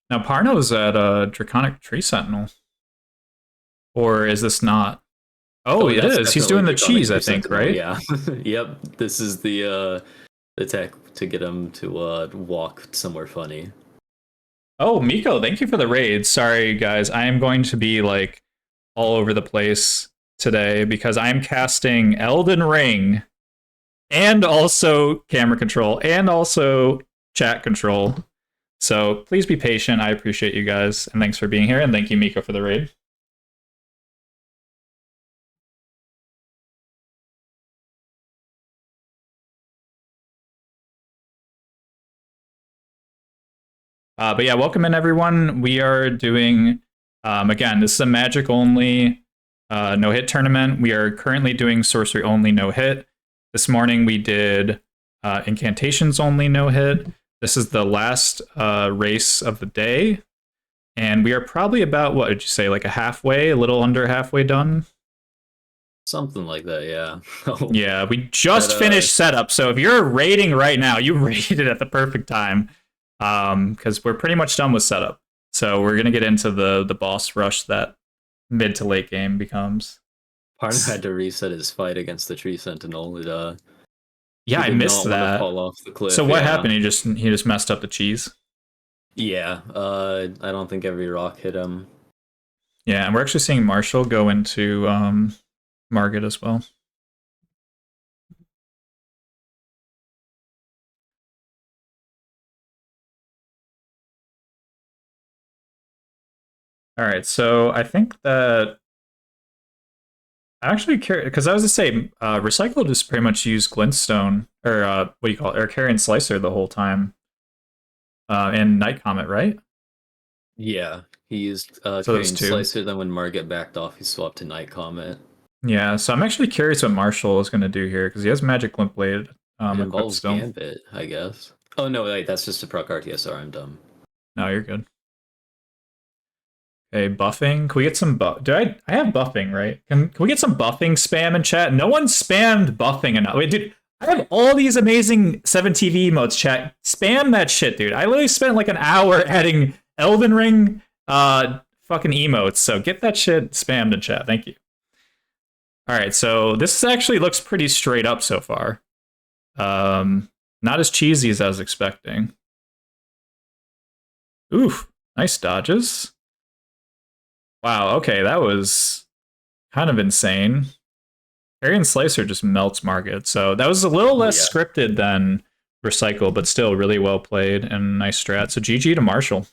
Now, Parno's at Draconic Tree Sentinel. Or is this not? Oh, it is. He's doing the cheese, I think, right? Yeah. Yep. This is the tech to get him to walk somewhere funny. Oh, Miko, thank you for the raid. Sorry, guys. I am going to be, like, all over the place today because I'm casting Elden Ring and also camera control and also chat control. So please be patient. I appreciate you guys, and thanks for being here, and thank you, Miko, for the raid. But yeah, welcome in, everyone. We are doing, again, this is a magic only no hit tournament. We are currently doing sorcery only no hit. This morning we did incantations only no hit. This is the last race of the day. And we are probably about, what did you say, like a little under halfway done? Something like that, yeah. Yeah, we just finished setup. So if you're raiding right now, you raided at the perfect time. Because we're pretty much done with setup. So we're going to get into the boss rush that mid to late game becomes. Parno had to reset his fight against the Tree Sentinel. Yeah, I missed that. Fall off the cliff. So what happened? He just messed up the cheese? Yeah, I don't think every rock hit him. Yeah, and we're actually seeing Marshall go into Margit as well. All right, so I think that I actually care because I was to say Recycle just pretty much used Glintstone or what do you call it, or Carrion Slicer the whole time in Night Comet, right? Yeah, he used So Carrion those two. Slicer. Then when Margit backed off, he swapped to Night Comet. Yeah, so I'm actually curious what Marshall is going to do here because he has Magic Glint Blade. It involves Gambit, I guess. Oh no, wait, that's just a proc RTSR. I'm dumb. No, you're good. Okay, buffing. Can we get some buff? I have buffing, right? Can we get some buffing spam in chat? No one spammed buffing enough. Wait, dude, I have all these amazing 7TV emotes, chat. Spam that shit, dude. I literally spent like an hour adding Elden Ring fucking emotes. So get that shit spammed in chat. Thank you. All right, so this actually looks pretty straight up so far. Not as cheesy as I was expecting. Oof, nice dodges. Wow, okay, that was kind of insane. Carrion Slicer just melts Margit, so that was a little less scripted than Recycle, but still really well played and nice strat. So GG to Marshall.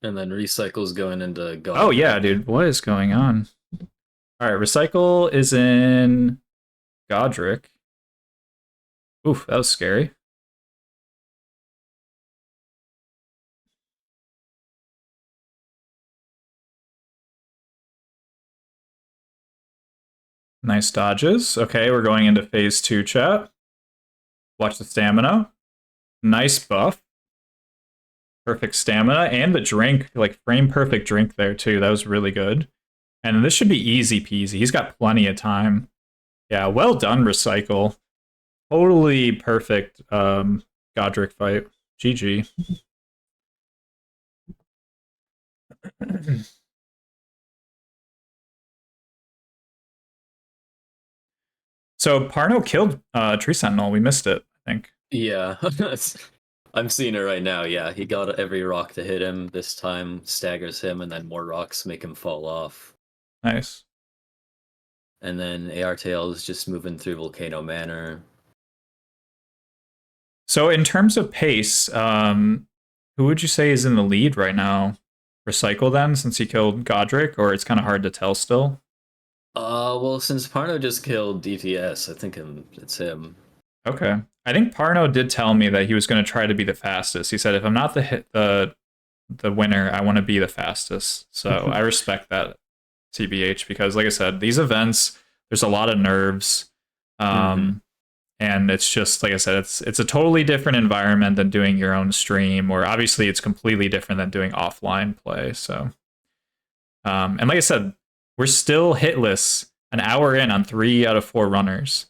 And then Recycle's going into God. Oh yeah, dude, what is going on? All right, Recycle is in Godric. Oof, that was scary. Nice dodges. Okay, we're going into phase 2 chat. Watch the stamina. Nice buff. Perfect stamina. And the drink, like frame perfect drink there too. That was really good. And this should be easy peasy. He's got plenty of time. Yeah, well done, Recycle. Totally perfect Godric fight. GG. So Parno killed Tree Sentinel. We missed it, I think. Yeah, I'm seeing it right now. Yeah, he got every rock to hit him. This time staggers him, and then more rocks make him fall off. Nice. And then AR Tail is just moving through Volcano Manor. So in terms of pace, who would you say is in the lead right now? Recycle then, since he killed Godric, or it's kind of hard to tell still? Well, since Parno just killed DTS, I think it's him. Okay. I think Parno did tell me that he was going to try to be the fastest. He said, if I'm not the winner, I want to be the fastest. So I respect that, TBH, because like I said, these events, there's a lot of nerves. And it's just, like I said, it's a totally different environment than doing your own stream, or obviously it's completely different than doing offline play. So, and like I said, we're still hitless an hour in on 3 out of 4 runners.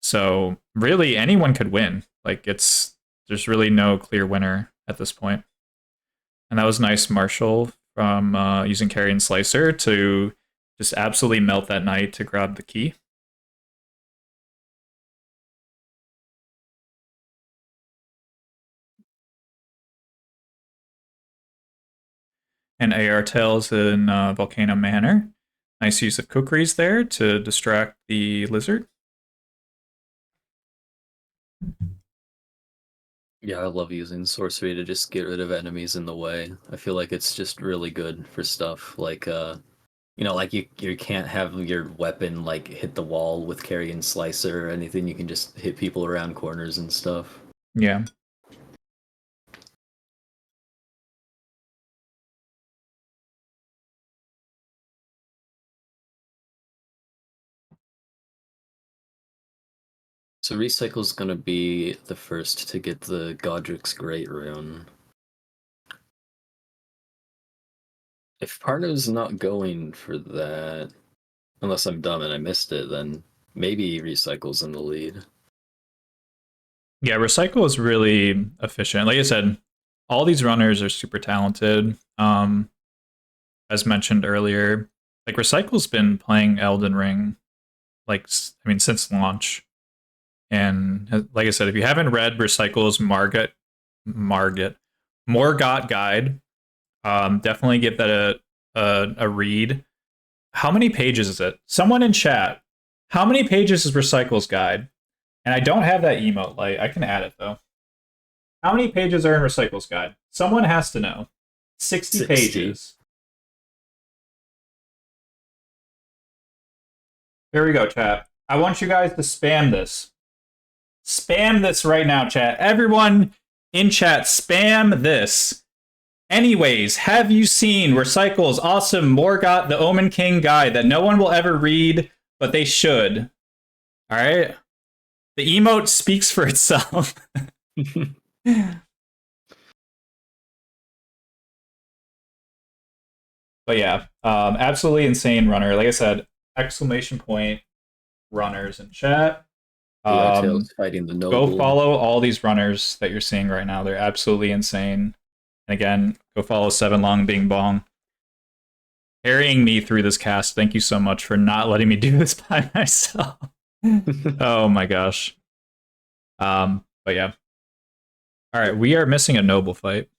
So really anyone could win. Like there's really no clear winner at this point. And that was nice, Marshall, from using Carrion Slicer to just absolutely melt that knight to grab the key. And AR Tails in Volcano Manor. Nice use of kukris there to distract the lizard. Yeah, I love using sorcery to just get rid of enemies in the way. I feel like it's just really good for stuff like like you can't have your weapon like hit the wall with Carrion Slicer or anything. You can just hit people around corners and stuff. Yeah. So Recycle's gonna be the first to get the Godric's Great Rune. If Parno's not going for that, unless I'm dumb and I missed it, then maybe Recycle's in the lead. Yeah, Recycle is really efficient. Like I said, all these runners are super talented. As mentioned earlier, like Recycle's been playing Elden Ring, since launch. And like I said, if you haven't read Recycle's Morgott guide, definitely give that a read. How many pages is it? Someone in chat, how many pages is Recycle's guide? And I don't have that emote. Like, I can add it though. How many pages are in Recycle's guide? Someone has to know. 60 pages. Here we go, chat. I want you guys to spam this. Spam this right now, chat. Everyone in chat, spam this. Anyways, have you seen Recycle's awesome Morgott the Omen King guide that no one will ever read, but they should? Alright? The emote speaks for itself. But yeah, absolutely insane runner. Like I said, exclamation point runners in chat. Fighting the noble. Go follow all these runners that you're seeing right now. They're absolutely insane. And again, go follow 7 Long Bing Bong. Carrying me through this cast. Thank you so much for not letting me do this by myself. Oh my gosh. But yeah. Alright, we are missing a noble fight.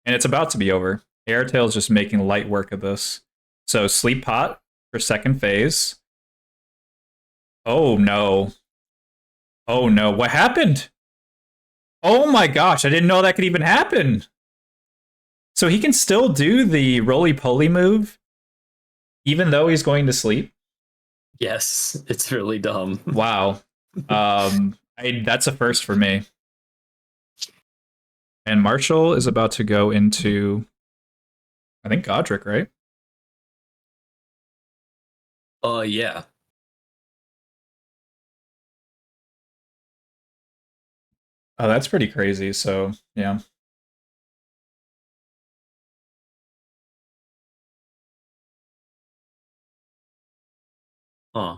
And it's about to be over. Airtail's just making light work of this. So Sleep Pot for second phase. Oh no. Oh no, what happened? Oh my gosh, I didn't know that could even happen. So he can still do the roly-poly move even though he's going to sleep? Yes, it's really dumb. Wow. That's a first for me. And Marshall is about to go into, I think, Godric, right? Yeah. Oh, that's pretty crazy. So, yeah. Huh.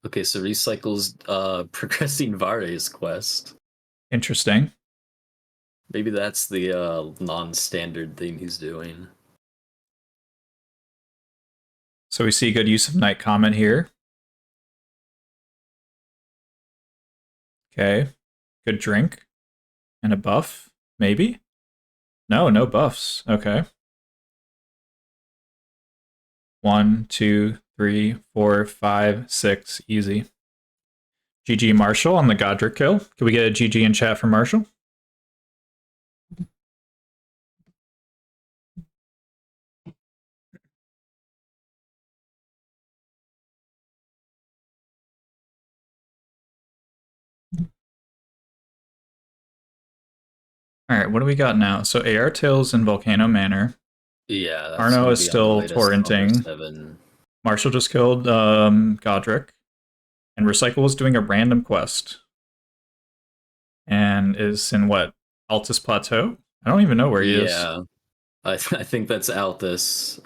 Okay, so Recycle's progressing Vare's quest. Interesting. Maybe that's the non-standard thing he's doing. So we see good use of Night Comment here. Okay. Good drink. And a buff, maybe? No, no buffs. Okay. 1, 2, 3, 4, 5, 6. Easy. GG Marshall on the Godric kill. Can we get a GG in chat for Marshall? Alright, what do we got now? So Airtail's in Volcano Manor. Yeah. That's Arno gonna is be on still the latest torrenting. 7. Marshall just killed Godric. And Recycle was doing a random quest. And is in what? Altus Plateau? I don't even know where he is. Yeah. I think that's Altus.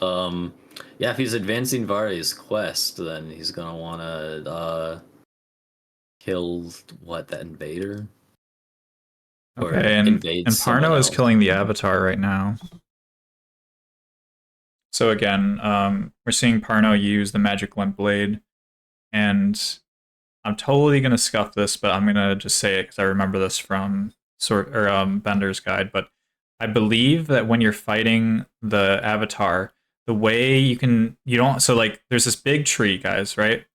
Yeah, if he's advancing Vare's quest, then he's gonna wanna kill that invader? Or Okay, and invade someone Parno is else. killing the Avatar right now. So again, we're seeing Parno use the Magic Limp Blade, and I'm totally gonna scuff this, but I'm gonna just say it because I remember this from Bender's guide. But I believe that when you're fighting the Avatar, the way there's this big tree, guys, right?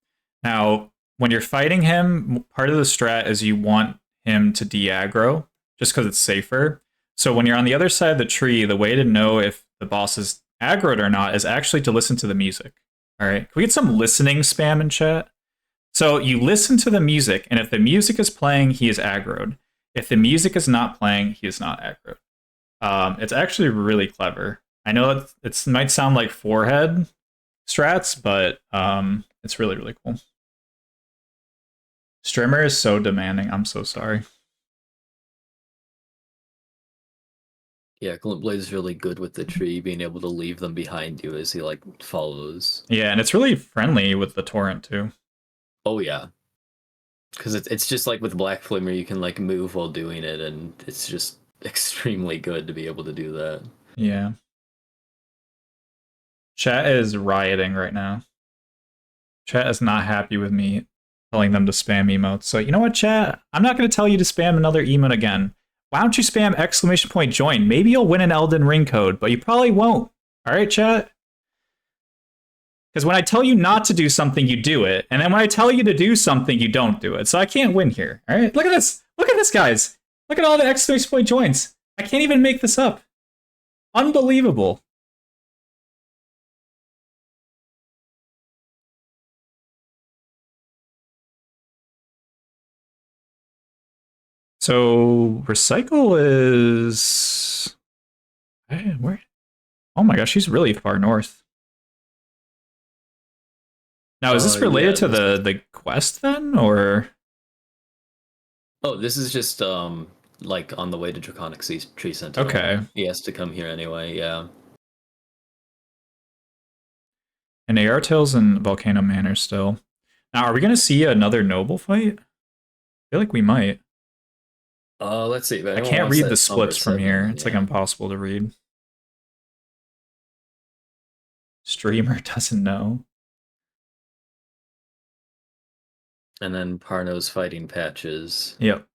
Now, when you're fighting him, part of the strat is you want him to de-aggro, just because it's safer. So when you're on the other side of the tree, the way to know if the boss is aggroed or not is actually to listen to the music. All right, can we get some listening spam in chat? So you listen to the music, and if the music is playing, he is aggroed. If the music is not playing, he is not aggroed. It's actually really clever. I know it might sound like forehead strats, but it's really, really cool. Streamer is so demanding. I'm so sorry. Yeah, Glintblade is really good with the tree, being able to leave them behind you as he like follows. Yeah, and it's really friendly with the torrent too. Oh yeah, because it's just like with Black Flamer, you can like move while doing it, and it's just extremely good to be able to do that. Yeah. Chat is rioting right now. Chat is not happy with me telling them to spam emotes. So you know what, chat? I'm not going to tell you to spam another emote again. Why don't you spam !join? Maybe you'll win an Elden Ring code, but you probably won't. All right, chat? Because when I tell you not to do something, you do it. And then when I tell you to do something, you don't do it. So I can't win here. All right? Look at this. Look at this, guys. Look at all the !joins. I can't even make this up. Unbelievable. So Recycle is where? Oh my gosh, she's really far north. Now, is this related to the quest then, or? Oh, this is just like on the way to Draconic Tree Sentinel. Okay. He has to come here anyway. Yeah. And AR Tails and Volcano Manor still. Now, are we gonna see another noble fight? I feel like we might. Let's see. I can't read the splits from here. It's like impossible to read. Streamer doesn't know. And then Parno's fighting Patches. Yep.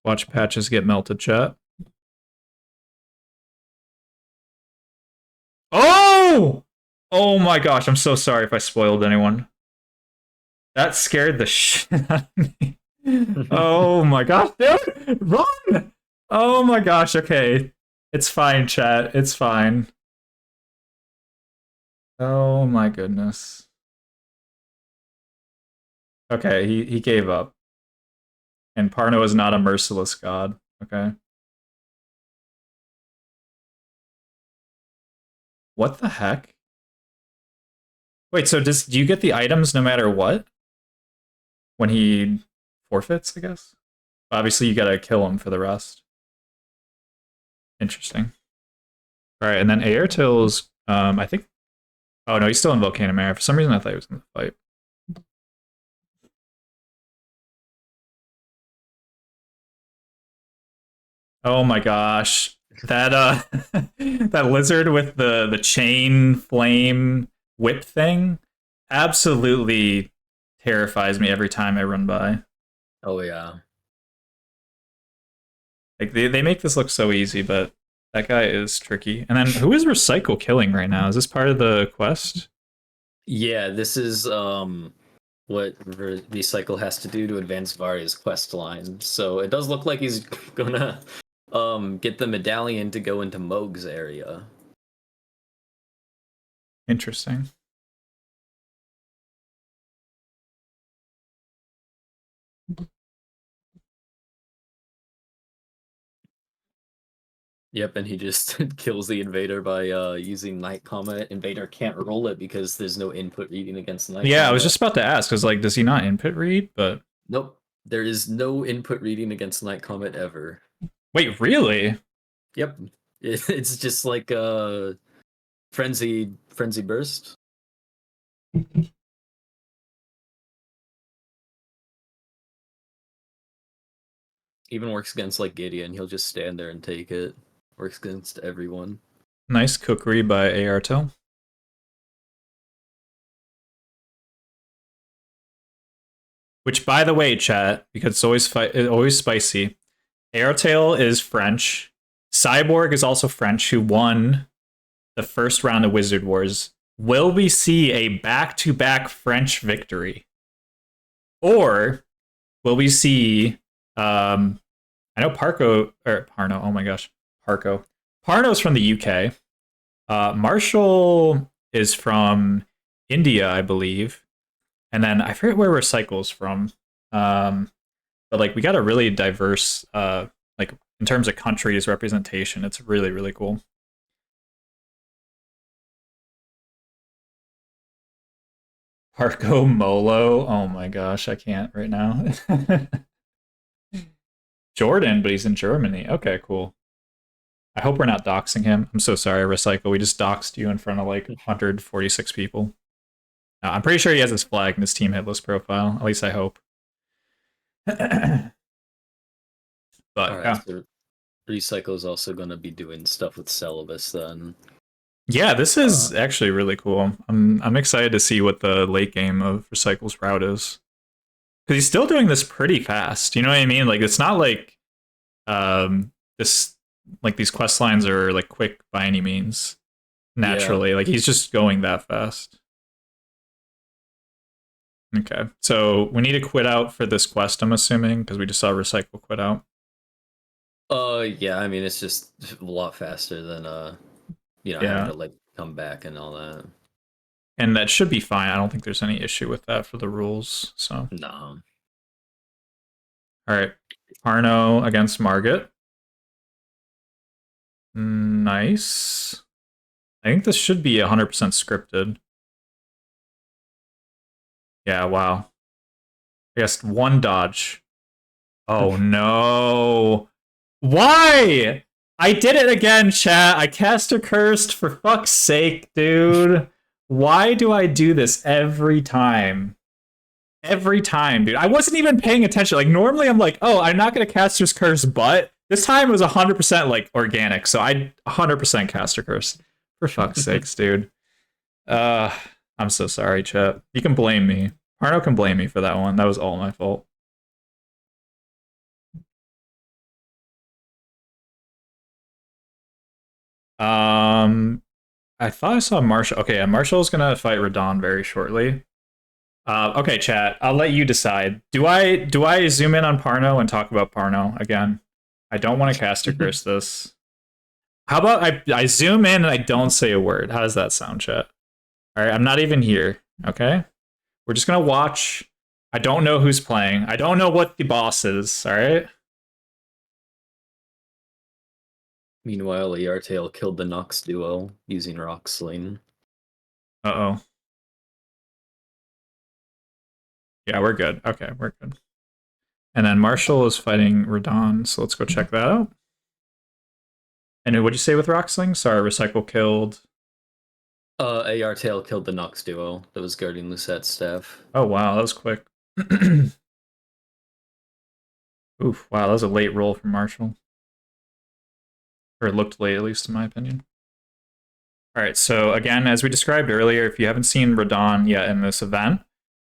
Watch Patches get melted, chat. Oh! Oh my gosh, I'm so sorry if I spoiled anyone. That scared the shit out of me. Oh my gosh, dude! Run! Oh my gosh, okay. It's fine, chat. It's fine. Oh my goodness. Okay, he gave up. And Parno is not a merciless god, okay? What the heck? Wait, so do you get the items no matter what? When he forfeits, I guess? Obviously, you gotta kill him for the rest. Interesting. Alright, and then Airtill's, I think... Oh no, he's still in Volcano Manor. For some reason, I thought he was in the fight. Oh my gosh. That that lizard with the chain flame whip thing absolutely terrifies me every time I run by. Oh yeah. Like they make this look so easy, but that guy is tricky. And then who is Recycle killing right now? Is this part of the quest? Yeah, this is what Recycle has to do to advance Varia's quest line. So it does look like he's gonna get the medallion to go into Moog's area. Interesting. Yep, and he just kills the invader by using Night Comet. Invader can't roll it because there's no input reading against Night Yeah, Comet. I was just about to ask, because like, does he not input read? But Nope. There is no input reading against Night Comet ever. wait, really? Yep. It's just like Frenzy Burst. Even works against like Gideon, he'll just stand there and take it. Works against everyone. Nice cookery by Airtel. Which, by the way, chat, because it's always spicy. Airtail is French. Cyborg is also French, who won the first round of Wizard Wars. Will we see a back-to-back French victory? Or will we see... I know Parno, oh my gosh, Parno's from the UK. Marshall is from India, I believe. And then I forget where Recycle's from. But like we got a really diverse like in terms of countries representation, it's really, really cool. Parco Molo. Oh my gosh, I can't right now. Jordan, but he's in Germany. Okay, cool. I hope we're not doxing him. I'm so sorry, Recycle. We just doxed you in front of like 146 people. I'm pretty sure he has his flag in his Team Hitless profile. At least I hope. But All right, yeah. so Recycle is also going to be doing stuff with Celibus then. Yeah, this is actually really cool. I'm excited to see what the late game of Recycle's route is. Because he's still doing this pretty fast. You know what I mean? Like, it's not like this, like, these quest lines are like quick by any means. Naturally. Like, he's just going that fast. Okay. So we need to quit out for this quest, I'm assuming, because we just saw Recycle quit out. Yeah, I mean, it's just a lot faster than having to like come back and all that. And that should be fine. I don't think there's any issue with that for the rules. So no. All right, Arno against Margit. Nice. I think this should be 100% scripted. Yeah. Wow. I guess one dodge. Oh no! Why? I did it again, chat. I caster cursed, for fuck's sake, dude. Why do I do this every time? Every time, dude. I wasn't even paying attention. Like, normally I'm like, oh, I'm not going to caster's curse, but this time it was 100% like organic, so I 100% caster curse. For fuck's sakes, dude. I'm so sorry, chat. You can blame me. Arno can blame me for that one. That was all my fault. I thought I saw Marshall. Okay, Marshall's gonna fight Radon very shortly. Okay, chat. I'll let you decide. Do I zoom in on Parno and talk about Parno again? I don't want to caster curse this. How about I zoom in and I don't say a word? How does that sound, chat? All right, I'm not even here. Okay, we're just gonna watch. I don't know who's playing. I don't know what the boss is. All right. Meanwhile, Yartail killed the Nox duo using Rock Sling. Uh-oh. Yeah, we're good. Okay, we're good. And then Marshall is fighting Radon, so let's go check that out. And what'd you say with Rocksling? Sorry, Recycle killed... Yartail killed the Nox duo that was guarding Lusette's staff. Oh, wow, that was quick. Oof, wow, that was a late roll from Marshall. Or it looked late, at least in my opinion. Alright, so again, as we described earlier, if you haven't seen Radon yet in this event,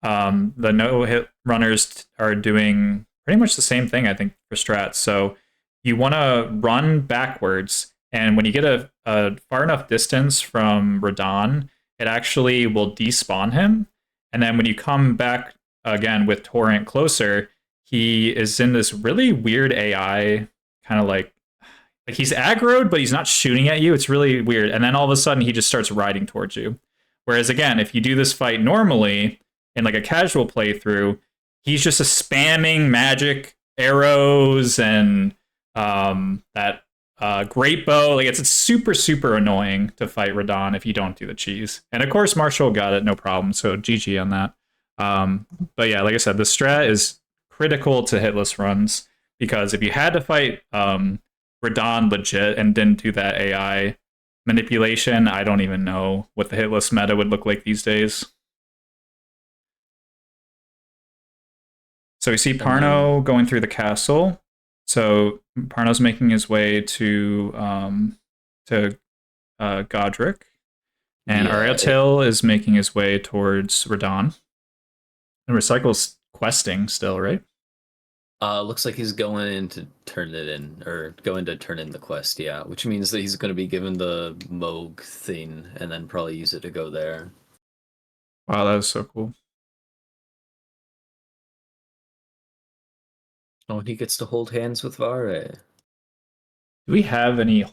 the no-hit runners are doing pretty much the same thing, I think, for strats. So you want to run backwards, and when you get a far enough distance from Radon, it actually will despawn him. And then when you come back again with Torrent closer, he is in this really weird AI, kind of like he's aggroed, but he's not shooting at you. It's really weird. And then all of a sudden, he just starts riding towards you. Whereas, again, if you do this fight normally, in like a casual playthrough, he's just a spamming magic arrows and that great bow. Like, it's super, super annoying to fight Radon if you don't do the cheese. And, of course, Marshall got it, no problem. So, GG on that. But, yeah, like I said, the strat is critical to hitless runs. Because if you had to fight... Radon legit and didn't do that AI manipulation, I don't even know what the hitless meta would look like these days. So we see Parno going through the castle. So Parno's making his way to Godric. And Ariatil is making his way towards Radon. And Recycle's questing still, right? Looks like he's going in to turn it in, or going to turn in the quest, yeah. Which means that he's going to be given the Moog thing, and then probably use it to go there. Wow, that was so cool. Oh, and he gets to hold hands with Vare. Do we have any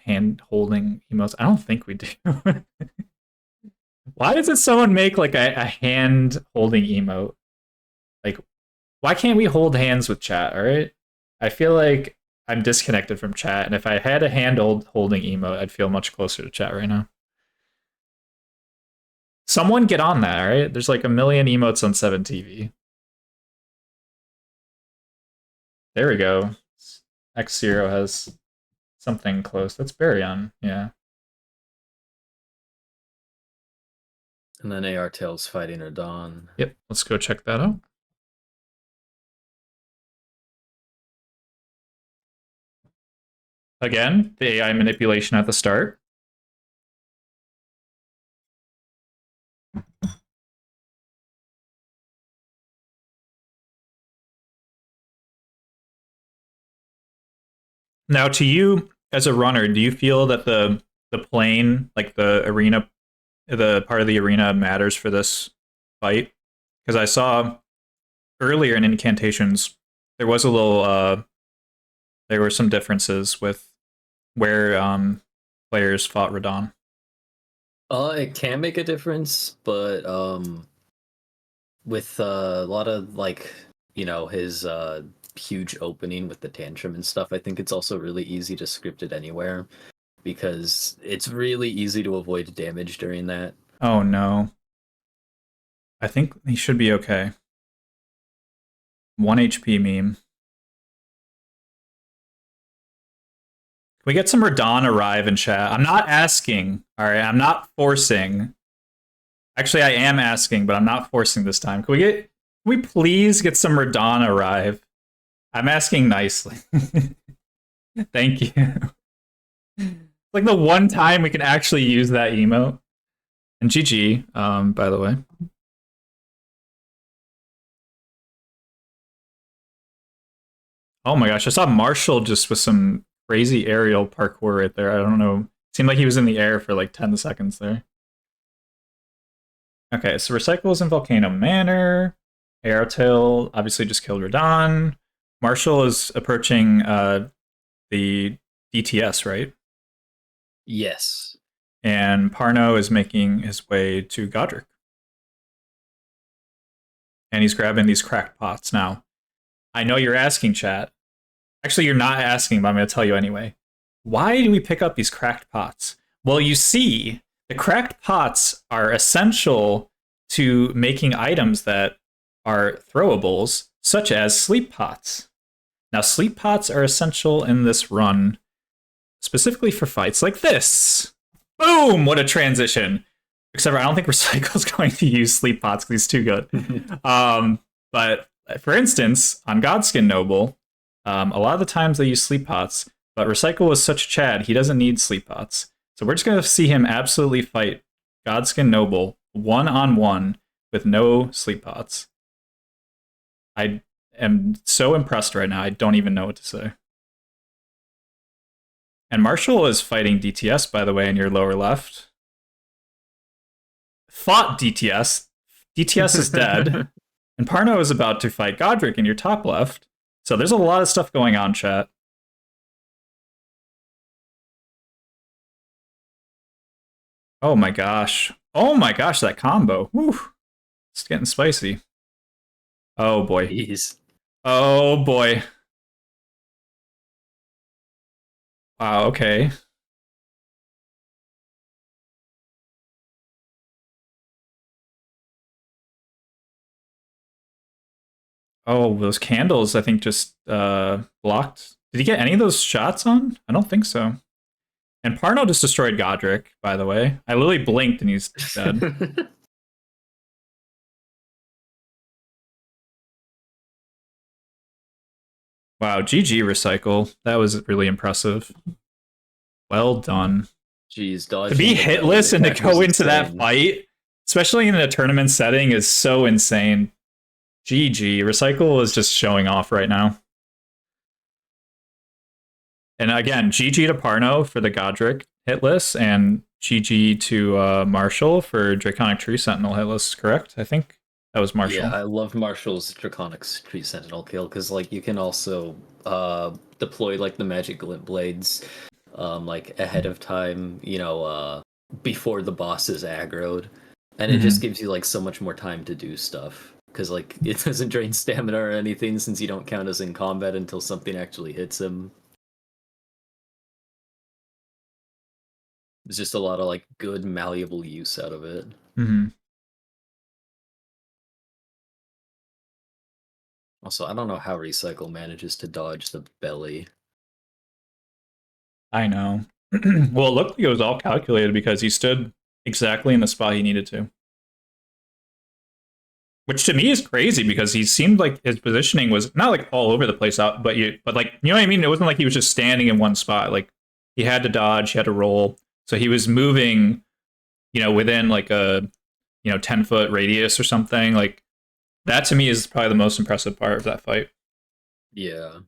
hand-holding emotes? I don't think we do. Why doesn't someone make like a hand-holding emote? Like, why can't we hold hands with chat, alright? I feel like I'm disconnected from chat, and if I had a hand holding emote, I'd feel much closer to chat right now. Someone get on that, alright? There's like a million emotes on 7TV. There we go. X0 has something close. That's Baryon, yeah. And then AR Tails fighting Radahn. Yep, let's go check that out. Again, the AI manipulation at the start. Now, to you as a runner, do you feel that the plane, like the arena, the part of the arena matters for this fight? Because I saw earlier in Incantations, there was a little, there were some differences with where players fought Radahn. It can make a difference, but with a lot of like, you know, his huge opening with the tantrum and stuff, I think it's also really easy to script it anywhere because it's really easy to avoid damage during that. Oh no. I think he should be okay. 1 HP meme. Can we get some Radahn arrive in chat? I'm not asking, alright? I'm not forcing. Actually, I am asking, but I'm not forcing this time. Can we please get some Radahn arrive? I'm asking nicely. Thank you. Like the one time we can actually use that emote. And GG, by the way. Oh my gosh, I saw Marshall just with some crazy aerial parkour right there. I don't know. Seemed like he was in the air for like 10 seconds there. Okay, so Recycle is in Volcano Manor. Airtail obviously just killed Radahn. Marshall is approaching the DTS, right? Yes. And Parno is making his way to Godric. And he's grabbing these cracked pots. Now, I know you're asking, chat. Actually, you're not asking, but I'm going to tell you anyway. Why do we pick up these cracked pots? Well, you see, the cracked pots are essential to making items that are throwables, such as sleep pots. Now, sleep pots are essential in this run, specifically for fights like this. Boom! What a transition. Except for I don't think Recycle's going to use sleep pots because he's too good. But for instance, on Godskin Noble, a lot of the times they use sleep pots, but Recycle was such a Chad, he doesn't need sleep pots. So we're just going to see him absolutely fight Godskin Noble one-on-one with no sleep pots. I am so impressed right now, I don't even know what to say. And Marshall is fighting DTS, by the way, in your lower left. Fought DTS. DTS is dead. And Parno is about to fight Godric in your top left. So there's a lot of stuff going on, chat. Oh my gosh. Oh my gosh, that combo. Woo. It's getting spicy. Oh boy. Jeez. Oh boy. Wow, okay. Oh, those candles, I think, just blocked. Did he get any of those shots on? I don't think so. And Parno just destroyed Godric, by the way. I literally blinked and he's dead. Wow, GG Recycle. That was really impressive. Well done. Jeez, to be hitless and to go into that fight, especially in a tournament setting, is so insane. GG. Recycle is just showing off right now. And again, GG to Parno for the Godric hitless, and GG to Marshall for Draconic Tree Sentinel hitless, correct? I think that was Marshall. Yeah, I love Marshall's Draconic Tree Sentinel kill, because like you can also deploy like the Magic Glint Blades like ahead of time, you know, before the boss is aggroed. And it just gives you like so much more time to do stuff. Because like it doesn't drain stamina or anything since you don't count as in combat until something actually hits him. There's just a lot of like good malleable use out of it. Mm-hmm. Also, I don't know how Recycle manages to dodge the belly. I know. Well, it looked like it was all calculated because he stood exactly in the spot he needed to. Which to me is crazy because he seemed like his positioning was not like all over the place out, but like, you know what I mean? It wasn't like he was just standing in one spot. Like he had to dodge, he had to roll. So he was moving, you know, within like a, 10-foot radius or something. Like that to me is probably the most impressive part of that fight. Yeah.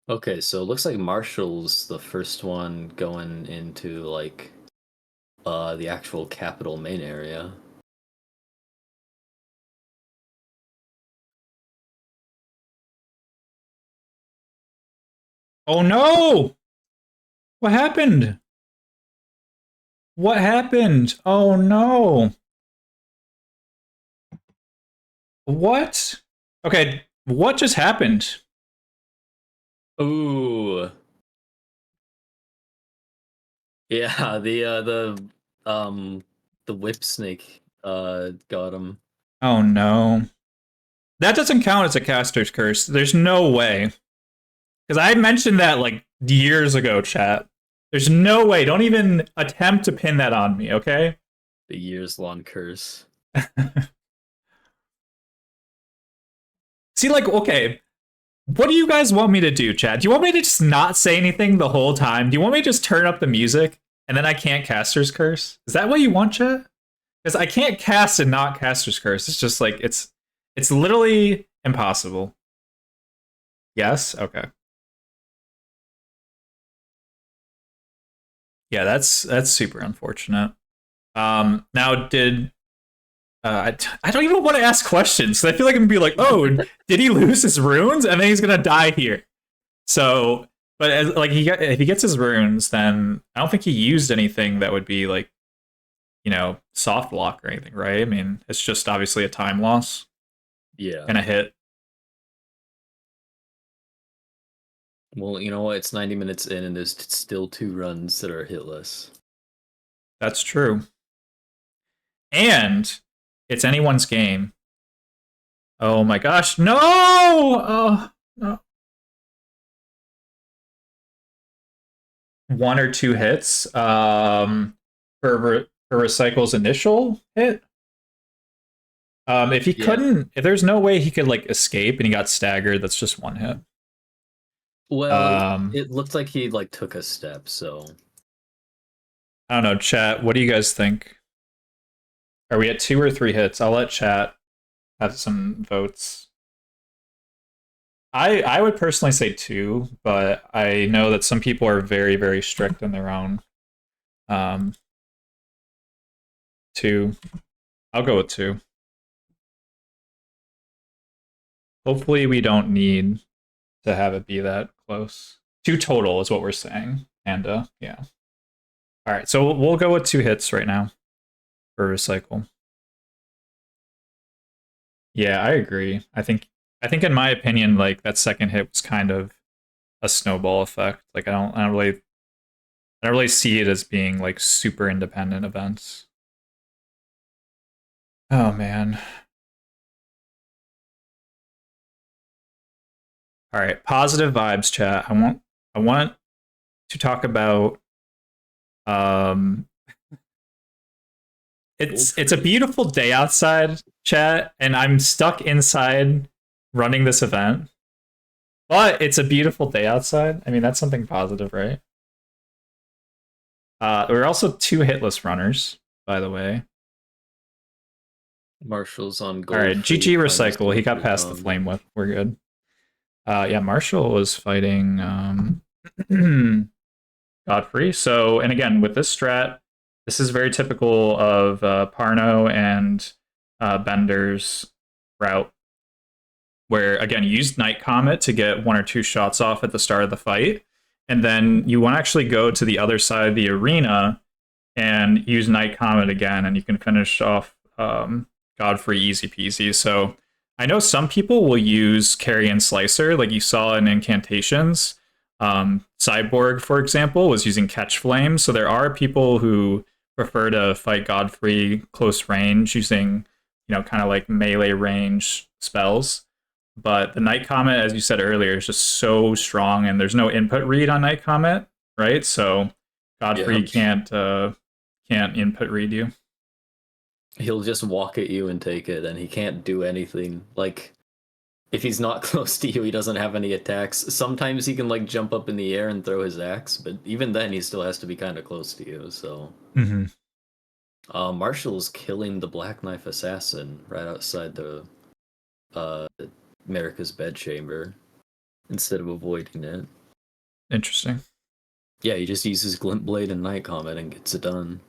Okay, so it looks like Marshall's the first one going into like the actual capital main area. Oh no! What happened? What happened? Oh no! What? Okay, what just happened? Ooh. Yeah, the whip snake got him. Oh no. That doesn't count as a caster's curse. There's no way. Because I mentioned that like years ago, chat. There's no way. Don't even attempt to pin that on me, okay? The years-long curse. See, like, okay. What do you guys want me to do, chat? Do you want me to just not say anything the whole time? Do you want me to just turn up the music and then I can't caster's curse? Is that what you want, chat? Because I can't cast and not caster's curse. It's just like, it's literally impossible. Yes? Okay. Yeah, that's super unfortunate. Now did I don't even want to ask questions. I feel like I'm gonna be like, oh, did he lose his runes? And then he's gonna die here. So, but if he gets his runes, then I don't think he used anything that would be like, soft lock or anything, right? I mean, it's just obviously a time loss. Yeah. And a hit. Well, you know what? It's 90 minutes in, and there's still 2 runs that are hitless. That's true. And it's anyone's game. Oh my gosh, no! Oh, no. 1 or 2 hits for Recycle's initial hit. If he couldn't, if there's no way he could like escape and he got staggered, that's just 1 hit. Well, it looked like he like took a step, so I don't know, chat. What do you guys think? Are we at 2 or 3 hits? I'll let chat have some votes. I would personally say 2, but I know that some people are very, very strict in their own. 2. I'll go with 2. Hopefully we don't need to have it be that close. 2 total is what we're saying. And yeah. All right, so we'll go with 2 hits right now for Recycle. Yeah, I agree. I think in my opinion, like that second hit was kind of a snowball effect. Like I don't really see it as being like super independent events. Oh man. All right, positive vibes, chat. I want to talk about it's a beautiful day outside, chat, and I'm stuck inside running this event. But it's a beautiful day outside. I mean, that's something positive, right? There are also 2 hitless runners, by the way. Marshall's on gold. All right, GG Recycle. He got past the flame whip. We're good. Yeah, Marshall was fighting Godfrey. So, and again, with this strat, this is very typical of Parno and Bender's route, where, again, you use Night Comet to get 1 or 2 shots off at the start of the fight, and then you want to actually go to the other side of the arena and use Night Comet again, and you can finish off Godfrey easy peasy. So I know some people will use Carrion Slicer, like you saw in Incantations, Cyborg, for example, was using Catch Flame. So there are people who prefer to fight Godfrey close range using, kind of like melee range spells. But the Night Comet, as you said earlier, is just so strong, and there's no input read on Night Comet, right? So Godfrey can't input read you. He'll just walk at you and take it, and he can't do anything. Like, if he's not close to you, he doesn't have any attacks. Sometimes he can, like, jump up in the air and throw his axe, but even then, he still has to be kind of close to you, so... Marshall's killing the Black Knife Assassin right outside the America's bedchamber instead of avoiding it. Interesting. Yeah, he just uses Glint Blade and Night Comet and gets it done.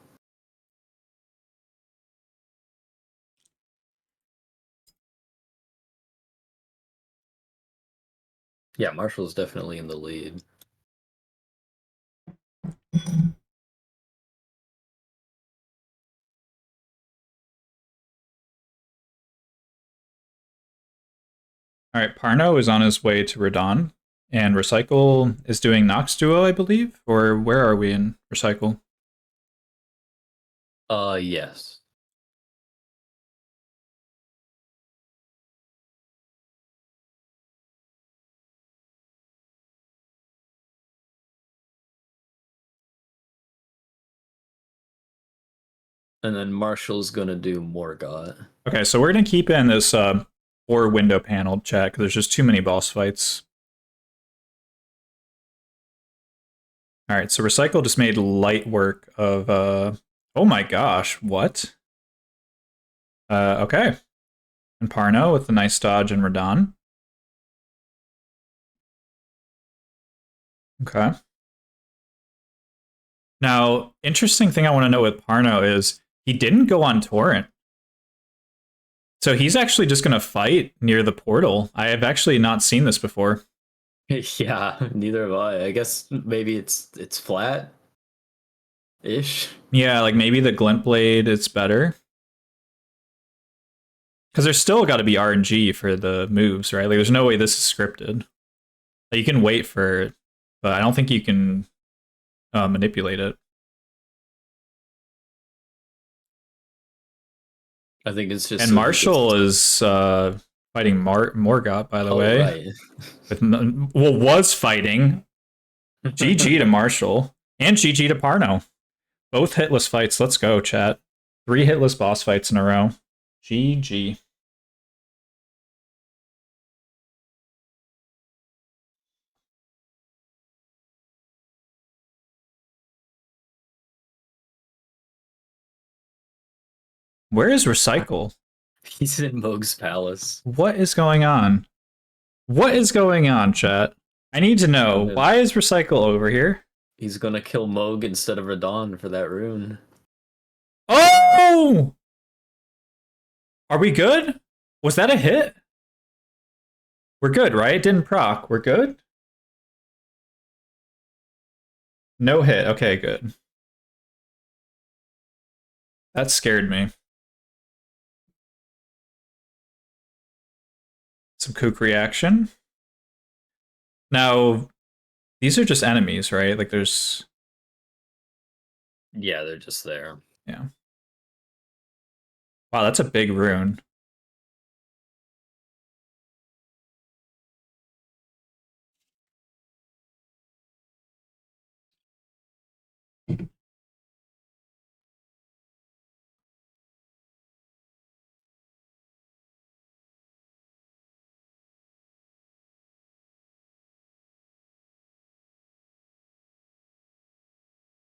Yeah, Marshall's definitely in the lead. All right, Parno is on his way to Radon, and Recycle is doing Nox Duo, I believe? Or where are we in Recycle? Yes. And then Marshall's gonna do Morgott. Okay, so we're going to keep in this 4-window panel chat, because there's just too many boss fights. Alright, so Recycle just made light work of, oh my gosh, what? Okay. And Parno with the nice dodge and Radon. Okay. Now, interesting thing I want to know with Parno is he didn't go on Torrent. So he's actually just going to fight near the portal. I have actually not seen this before. Yeah, neither have I. I guess maybe it's flat ish. Yeah, like maybe the Glint Blade is better. Because there's still got to be RNG for the moves, right? Like there's no way this is scripted. Like, you can wait for it, but I don't think you can manipulate it. I think it's just. And Marshall is fighting Morgott, by the way. Right. Was fighting. GG to Marshall. And GG to Parno. Both hitless fights. Let's go, chat. 3 hitless boss fights in a row. GG. Where is Recycle? He's in Moog's palace. What is going on? What is going on, chat? I need to know. Why is Recycle over here? He's gonna kill Moog instead of Radon for that rune. Oh! Are we good? Was that a hit? We're good, right? It didn't proc. We're good? No hit. Okay, good. That scared me. Some kook reaction. Now, these are just enemies, right? Like there's... Yeah, they're just there. Yeah. Wow, that's a big rune.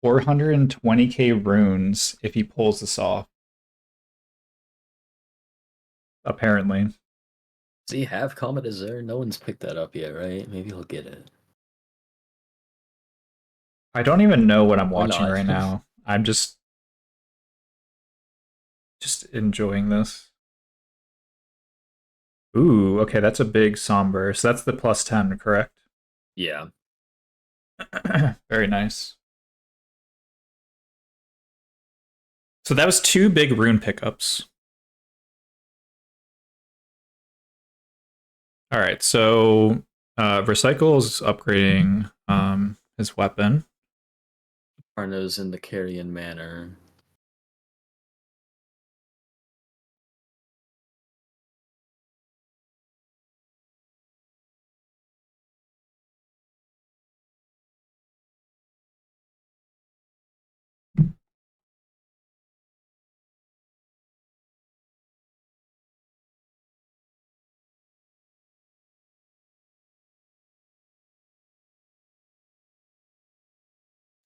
$420k runes if he pulls this off. Apparently. Does he have Comet Azure? No one's picked that up yet, right? Maybe he'll get it. I don't even know what I'm watching not. right now. I'm just enjoying this. Ooh, okay, that's a big somber. So that's the +10, correct? Yeah. Very nice. So that was 2 big rune pickups. All right, so Recycle is upgrading his weapon. Arno's in the Carrion Manor.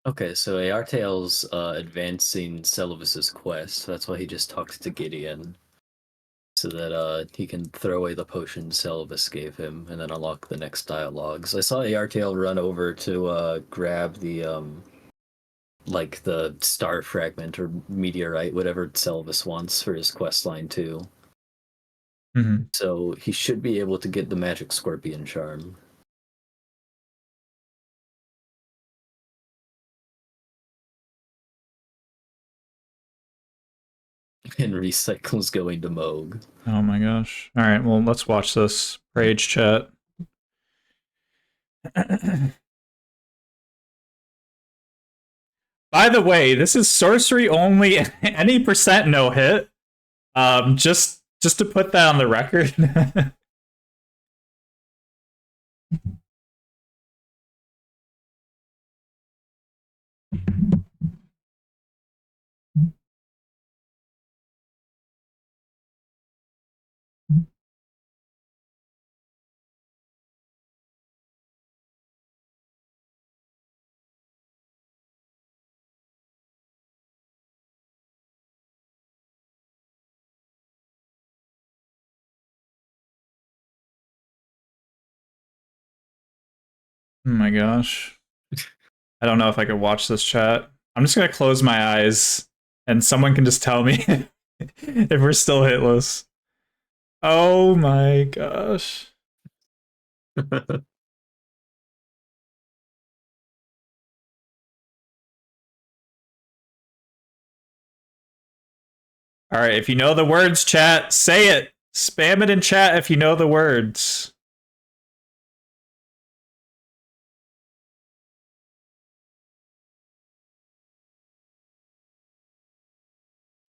Okay, so Airtail's advancing Seluvis's quest. That's why he just talked to Gideon. So that he can throw away the potion Seluvis gave him and then unlock the next dialogues. I saw Airtail run over to grab the like the star fragment or meteorite, whatever Seluvis wants for his quest line too. Mm-hmm. So he should be able to get the magic scorpion charm. And Recycle's going to Moog. Oh my gosh. All right, well, let's watch this. Rage chat. By the way, this is sorcery only, any percent no hit. Just to put that on the record. Oh my gosh. I don't know if I could watch this chat. I'm just gonna close my eyes and someone can just tell me if we're still hitless. Oh my gosh. Alright, if you know the words, chat, say it. Spam it in chat if you know the words.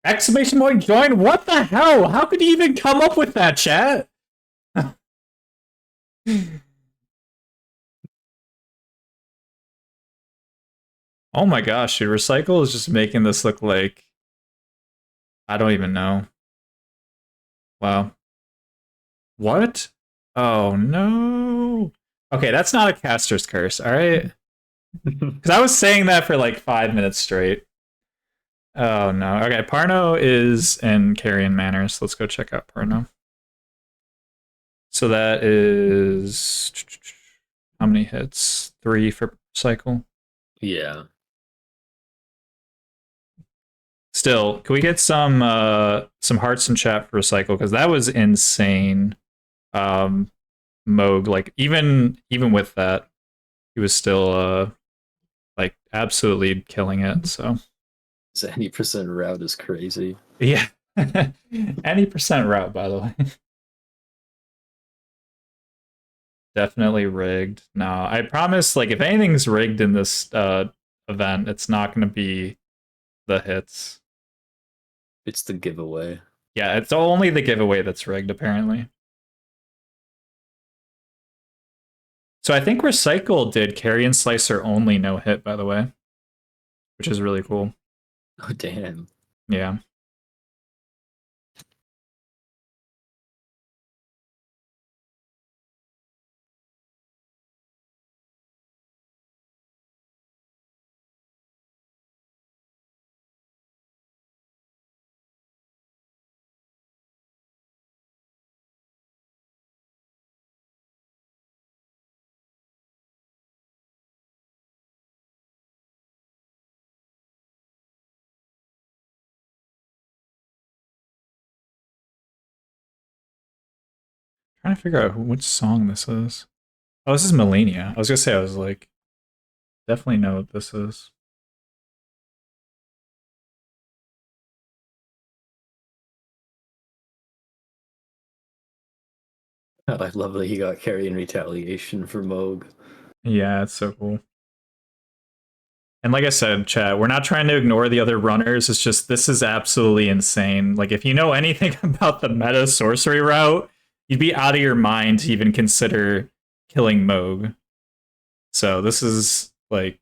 Exclamation point join? What the hell? How could you even come up with that, chat? Oh my gosh, dude. Recycle is just making this look like... I don't even know. Wow. What? Oh no. Okay, that's not a caster's curse, alright? Because I was saying that for like 5 minutes straight. Oh no. Okay, Parno is in Carrion Manor, so let's go check out Parno. So that is... How many hits? 3 for cycle? Yeah. Still, can we get some hearts in chat for Recycle? Because that was insane. Moog, like even with that, he was still like absolutely killing it. So any percent route is crazy. Yeah. Any percent route, by the way. Definitely rigged. No, I promise, like, if anything's rigged in this event, it's not going to be the hits. It's the giveaway. Yeah, it's only the giveaway that's rigged, apparently. So I think Recycle did Carrion Slicer only no hit, by the way. Which is really cool. Oh, damn. Yeah. Trying to figure out which song this is. Oh, this is Melania. I was gonna say, I was like, definitely know what this is. I love that he got Carrion Retaliation for Moog. Yeah, it's so cool. And like I said, chat, we're not trying to ignore the other runners. It's just this is absolutely insane. Like, if you know anything about the meta sorcery route, you'd be out of your mind to even consider killing Moog. So this is, like,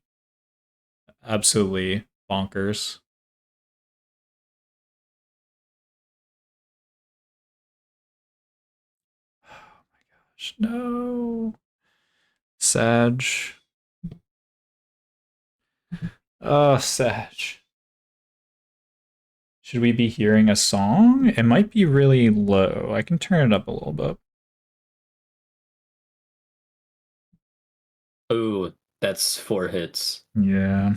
absolutely bonkers. Oh my gosh, no. Sag. Oh, Sag. Should we be hearing a song? It might be really low. I can turn it up a little bit. Ooh, that's 4 hits. Yeah.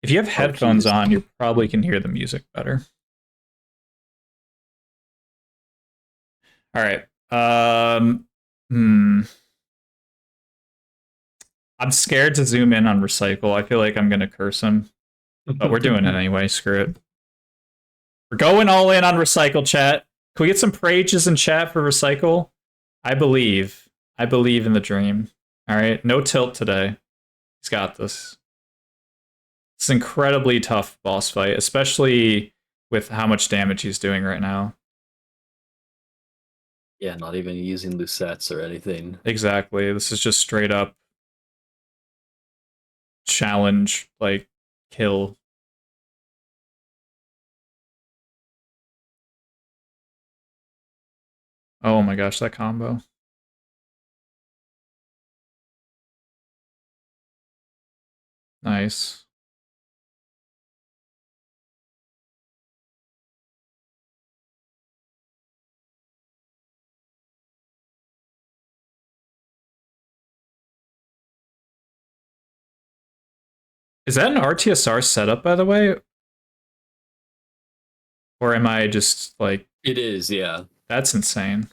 If you have headphones on, you probably can hear the music better. All right. I'm scared to zoom in on Recycle. I feel like I'm going to curse him. But we're doing it anyway. Screw it. We're going all in on Recycle, chat. Can we get some prages in chat for Recycle? I believe. I believe in the dream. All right. No tilt today. He's got this. It's an incredibly tough boss fight, especially with how much damage he's doing right now. Yeah, not even using Lucettes or anything. Exactly. This is just straight up challenge, like, kill. Oh my gosh, that combo. Nice. Is that an RTSR setup, by the way? Or am I just, like... It is, yeah. That's insane.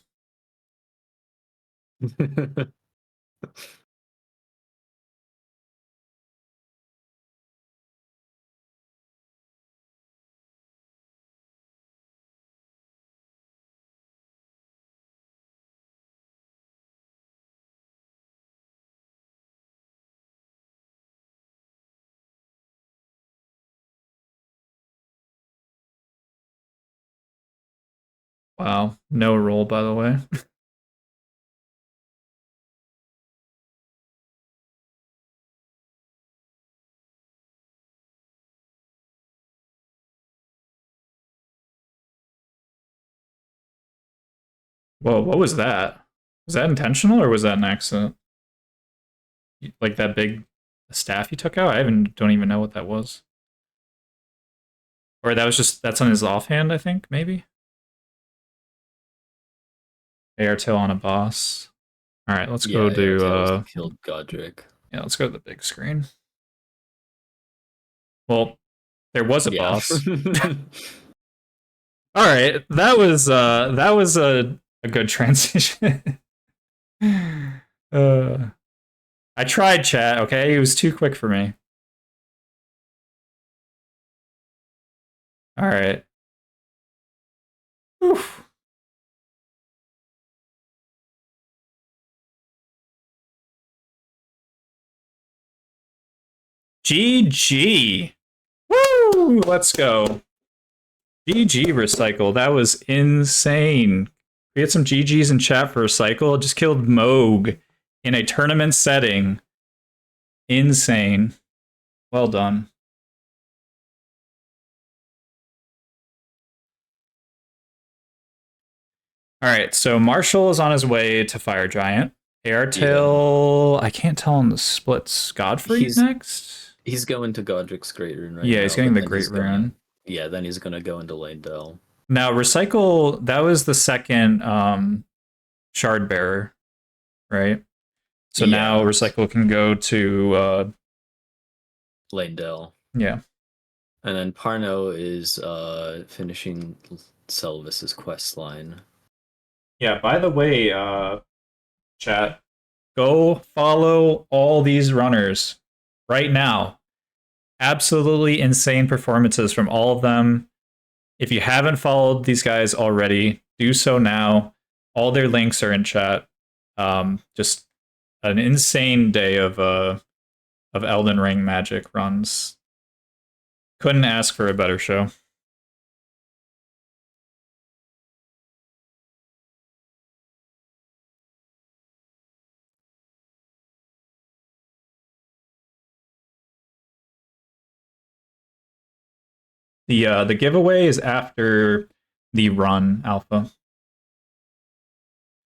Wow, no roll, by the way. Whoa, what was that? Was that intentional or was that an accident? Like that big staff he took out? Don't even know what that was. Or that was just, that's on his offhand, I think, maybe? Airtail on a boss. Alright, let's go do killed Godric. Yeah, let's go to the big screen. Well, there was a boss. Alright, that was a good transition. I tried, chat, okay? It was too quick for me. Alright. Oof. GG. Woo! Let's go. GG, Recycle. That was insane. We had some GGs in chat for Recycle. Just killed Moog in a tournament setting. Insane. Well done. Alright, so Marshall is on his way to Fire Giant. Airtail, I can't tell on the splits. Godfrey next? He's going to Godric's Great Rune right now. Yeah, he's getting the Great Rune. Yeah, then he's gonna go into Lane Dell. Now, Recycle, that was the second Shard Bearer, right? So now Recycle can go to Lane Dell. Yeah. And then Parno is finishing Selvis's quest line. Yeah, by the way, chat, go follow all these runners right now. Absolutely insane performances from all of them. If you haven't followed these guys already, do so now. All their links are in chat. Just an insane day of Elden Ring magic runs. Couldn't ask for a better show. The giveaway is after the run alpha.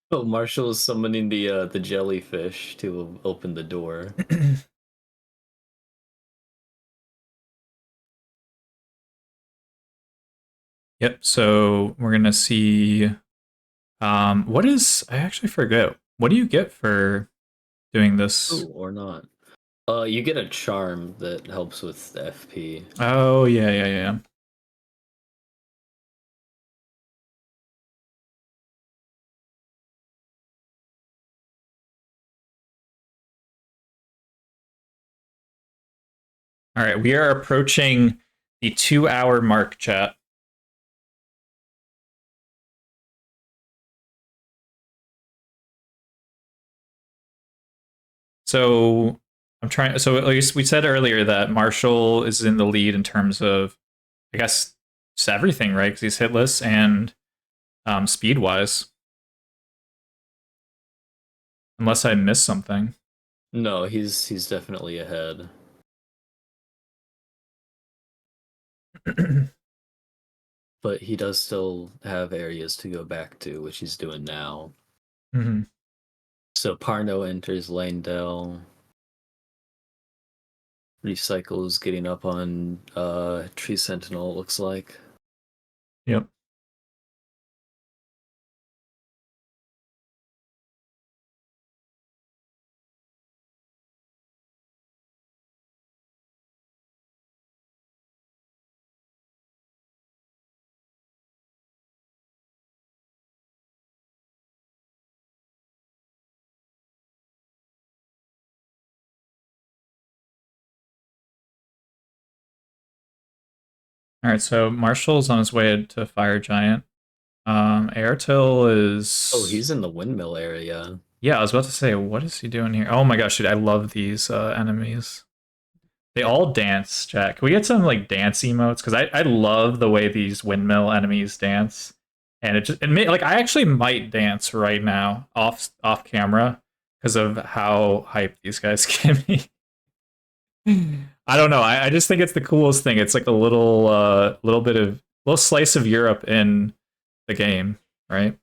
Oh, Marshall is summoning the jellyfish to open the door. Yep, so we're gonna see what is, I actually forget. What do you get for doing this? Ooh, or not. You get a charm that helps with the FP. Oh, yeah. All right, we are approaching the 2-hour mark, chat. So I'm trying. So at least we said earlier that Marshall is in the lead in terms of, I guess, just everything, right? Because he's hitless and speed wise. Unless I missed something. No, he's definitely ahead. But he does still have areas to go back to, which he's doing now. Mm-hmm. So Parno enters Lanedale. Recycle's getting up on Tree Sentinel, it looks like. Yep. All right, so Marshall's on his way to Fire Giant. Airtil is... Oh, he's in the windmill area. Yeah, I was about to say, what is he doing here? Oh my gosh, dude, I love these enemies. They all dance, Jack. Can we get some like dance emotes? Because I love the way these windmill enemies dance. And like I actually might dance right now off camera because of how hyped these guys get me. I don't know. I just think it's the coolest thing. It's like a little slice of Europe in the game, right?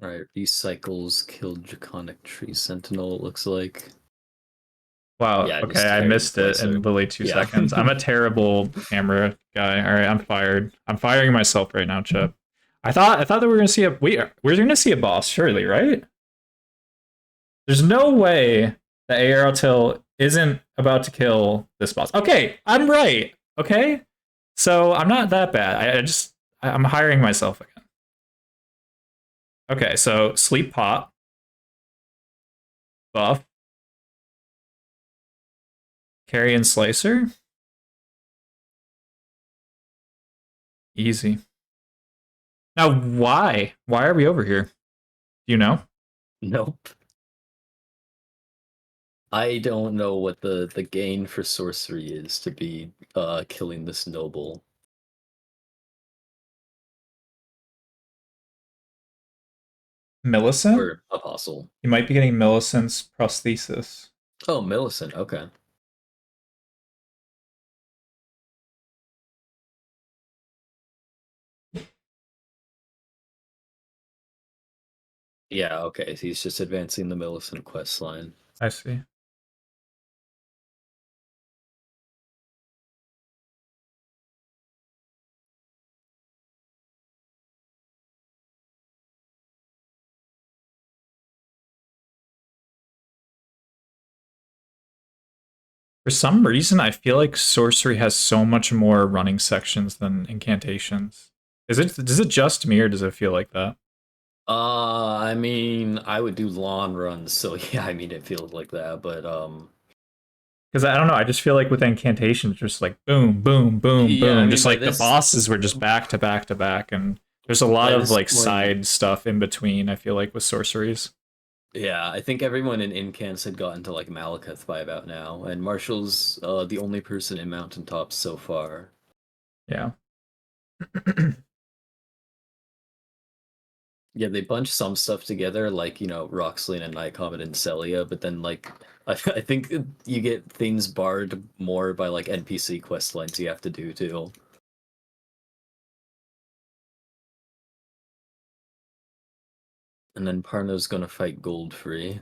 Right, Recycles killed Draconic Tree Sentinel, it looks like. Wow, Yeah, okay, I missed it in literally 2 Yeah. seconds. I'm a terrible camera guy. All right, I'm fired. I'm firing myself right now, Chip. I thought that we were gonna see we're gonna see a boss, surely, right? There's no way that Airtil isn't about to kill this boss. Okay, I'm right. Okay, so I'm not that bad. I'm hiring myself again. Okay, so Sleep Pot, buff, Carrion Slicer, easy. Now, why? Why are we over here? Do you know? Nope. I don't know what the gain for sorcery is to be killing this noble. Millicent? Or Apostle. You might be getting Millicent's prosthesis. Oh, Millicent, okay. Yeah, okay, so he's just advancing the Millicent quest line. I see. For some reason, I feel like sorcery has so much more running sections than incantations. Does it just me, or does it feel like that? I mean, I would do lawn runs, so yeah, I mean, it feels like that, but Because I don't know, I just feel like with incantations, just like boom, boom, boom, Yeah, boom. I mean, just by like this- the bosses were just back to back to back, and there's a lot By of this like point- side stuff in between. I feel like with sorceries. Yeah, I think everyone in Incans had gotten to like Malekith by about now, and Marshall's the only person in Mountaintops so far. Yeah. Yeah, they bunch some stuff together, like, you know, Roxlane and Night Comet and Celia, but then, like, I think you get things barred more by, like, NPC quest lines you have to do, too. And then Parno's gonna fight Goldfree.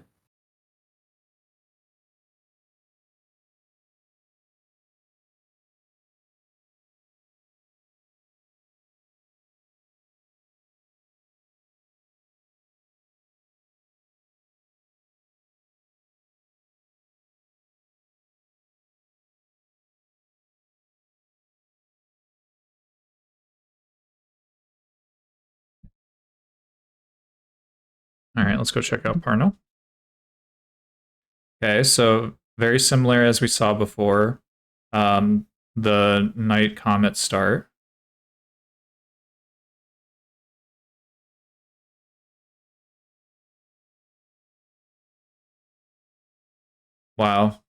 All right, let's go check out Parno. Okay, so very similar as we saw before. The Night Comet start. Wow.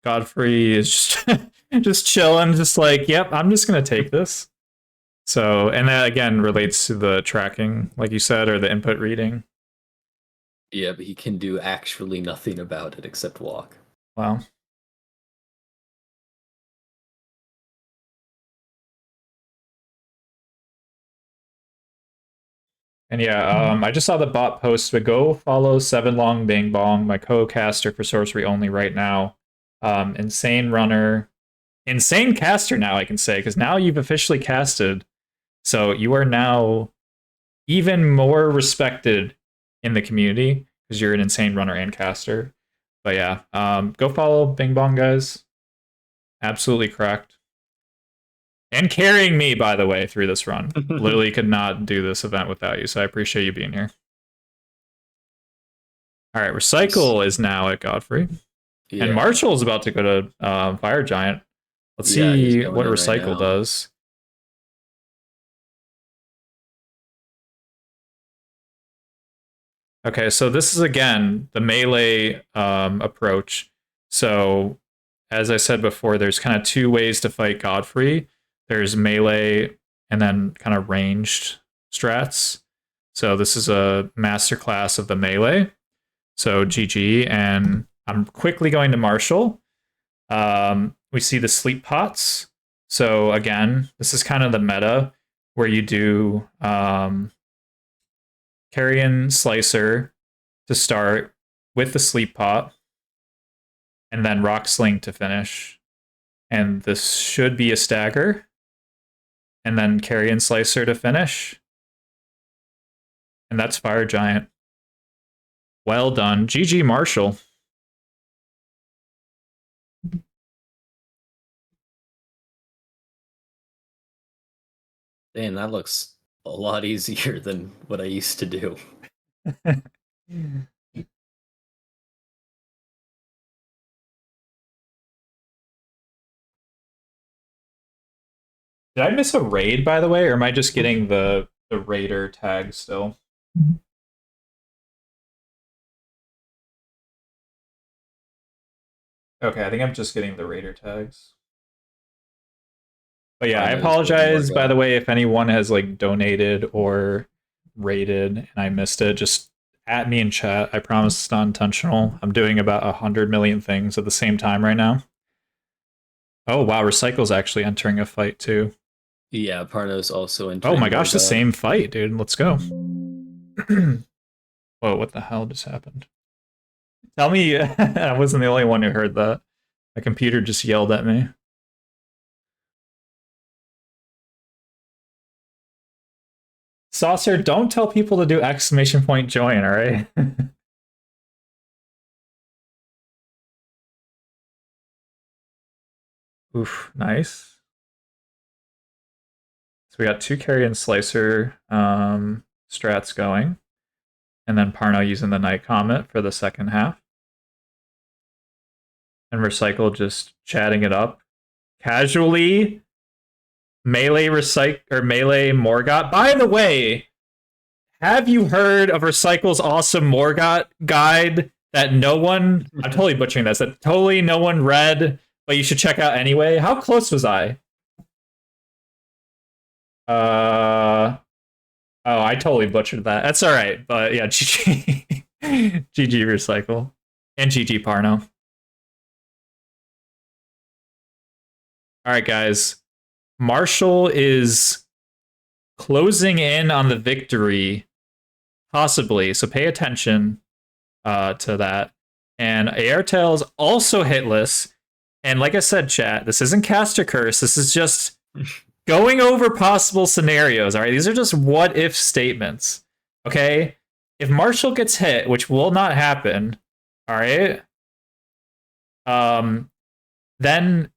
Godfrey is just just chilling, just like, yep, I'm just gonna take this. So, and that again relates to the tracking, like you said, or the input reading. Yeah, but he can do actually nothing about it except walk. Wow. And yeah, I just saw the bot post, but go follow Seven Long Bing Bong, my co-caster for Sorcery Only right now. Insane runner. Insane caster now, I can say, because now you've officially casted. So you are now even more respected in the community because you're an insane runner and caster. But yeah, go follow Bing Bong, guys. Absolutely cracked. And carrying me, by the way, through this run. Literally could not do this event without you, so I appreciate you being here. All right, Recycle is now at Godfrey. Yeah. And Marshall is about to go to Fire Giant. Let's Yeah, he's see going what in right Recycle now. does. Okay, so this is again the melee approach. So, as I said before, there's kind of two ways to fight Godfrey. There's melee and then kind of ranged strats. So this is a masterclass of the melee. So GG, and I'm quickly going to Marshall. We see the sleep pots. So again, this is kind of the meta where you do Carrion Slicer to start with the sleep pot, and then Rock Sling to finish. And this should be a stagger. And then Carrion Slicer to finish. And that's Fire Giant. Well done. GG Marshall. Damn, that looks a lot easier than what I used to do. Did I miss a raid, by the way, or am I just getting the raider tag still? Okay, I think I'm just getting the raider tags. But yeah, I apologize, by the way, if anyone has like donated or rated and I missed it. Just at me in chat. I promise it's not intentional. I'm doing about 100 million things at the same time right now. Oh wow, Recycle's actually entering a fight too. Yeah, Parno's also entering. Oh my gosh, the Gorga. same fight, dude. Let's go. Whoa, what the hell just happened? Tell me I wasn't the only one who heard that. My computer just yelled at me. Saucer, don't tell people to do exclamation point join, alright? Oof, nice. So we got two Carrion Slicer strats going. And then Parno using the Night Comet for the second half. and Recycle just chatting it up casually. Melee Morgot. By the way, have you heard of Recycle's awesome Morgot guide that no one, I'm totally butchering this, that totally no one read, but you should check out anyway? How close was I? Oh, I totally butchered that. That's alright, but yeah, GG. GG Recycle. And GG Parno. Alright, guys. Marshall is closing in on the victory, possibly, so pay attention to that. And Airtail's also hitless, and like I said, chat, this isn't Cast or Curse, this is just going over possible scenarios, alright? These are just what-if statements, okay? If Marshall gets hit, which will not happen, alright? Then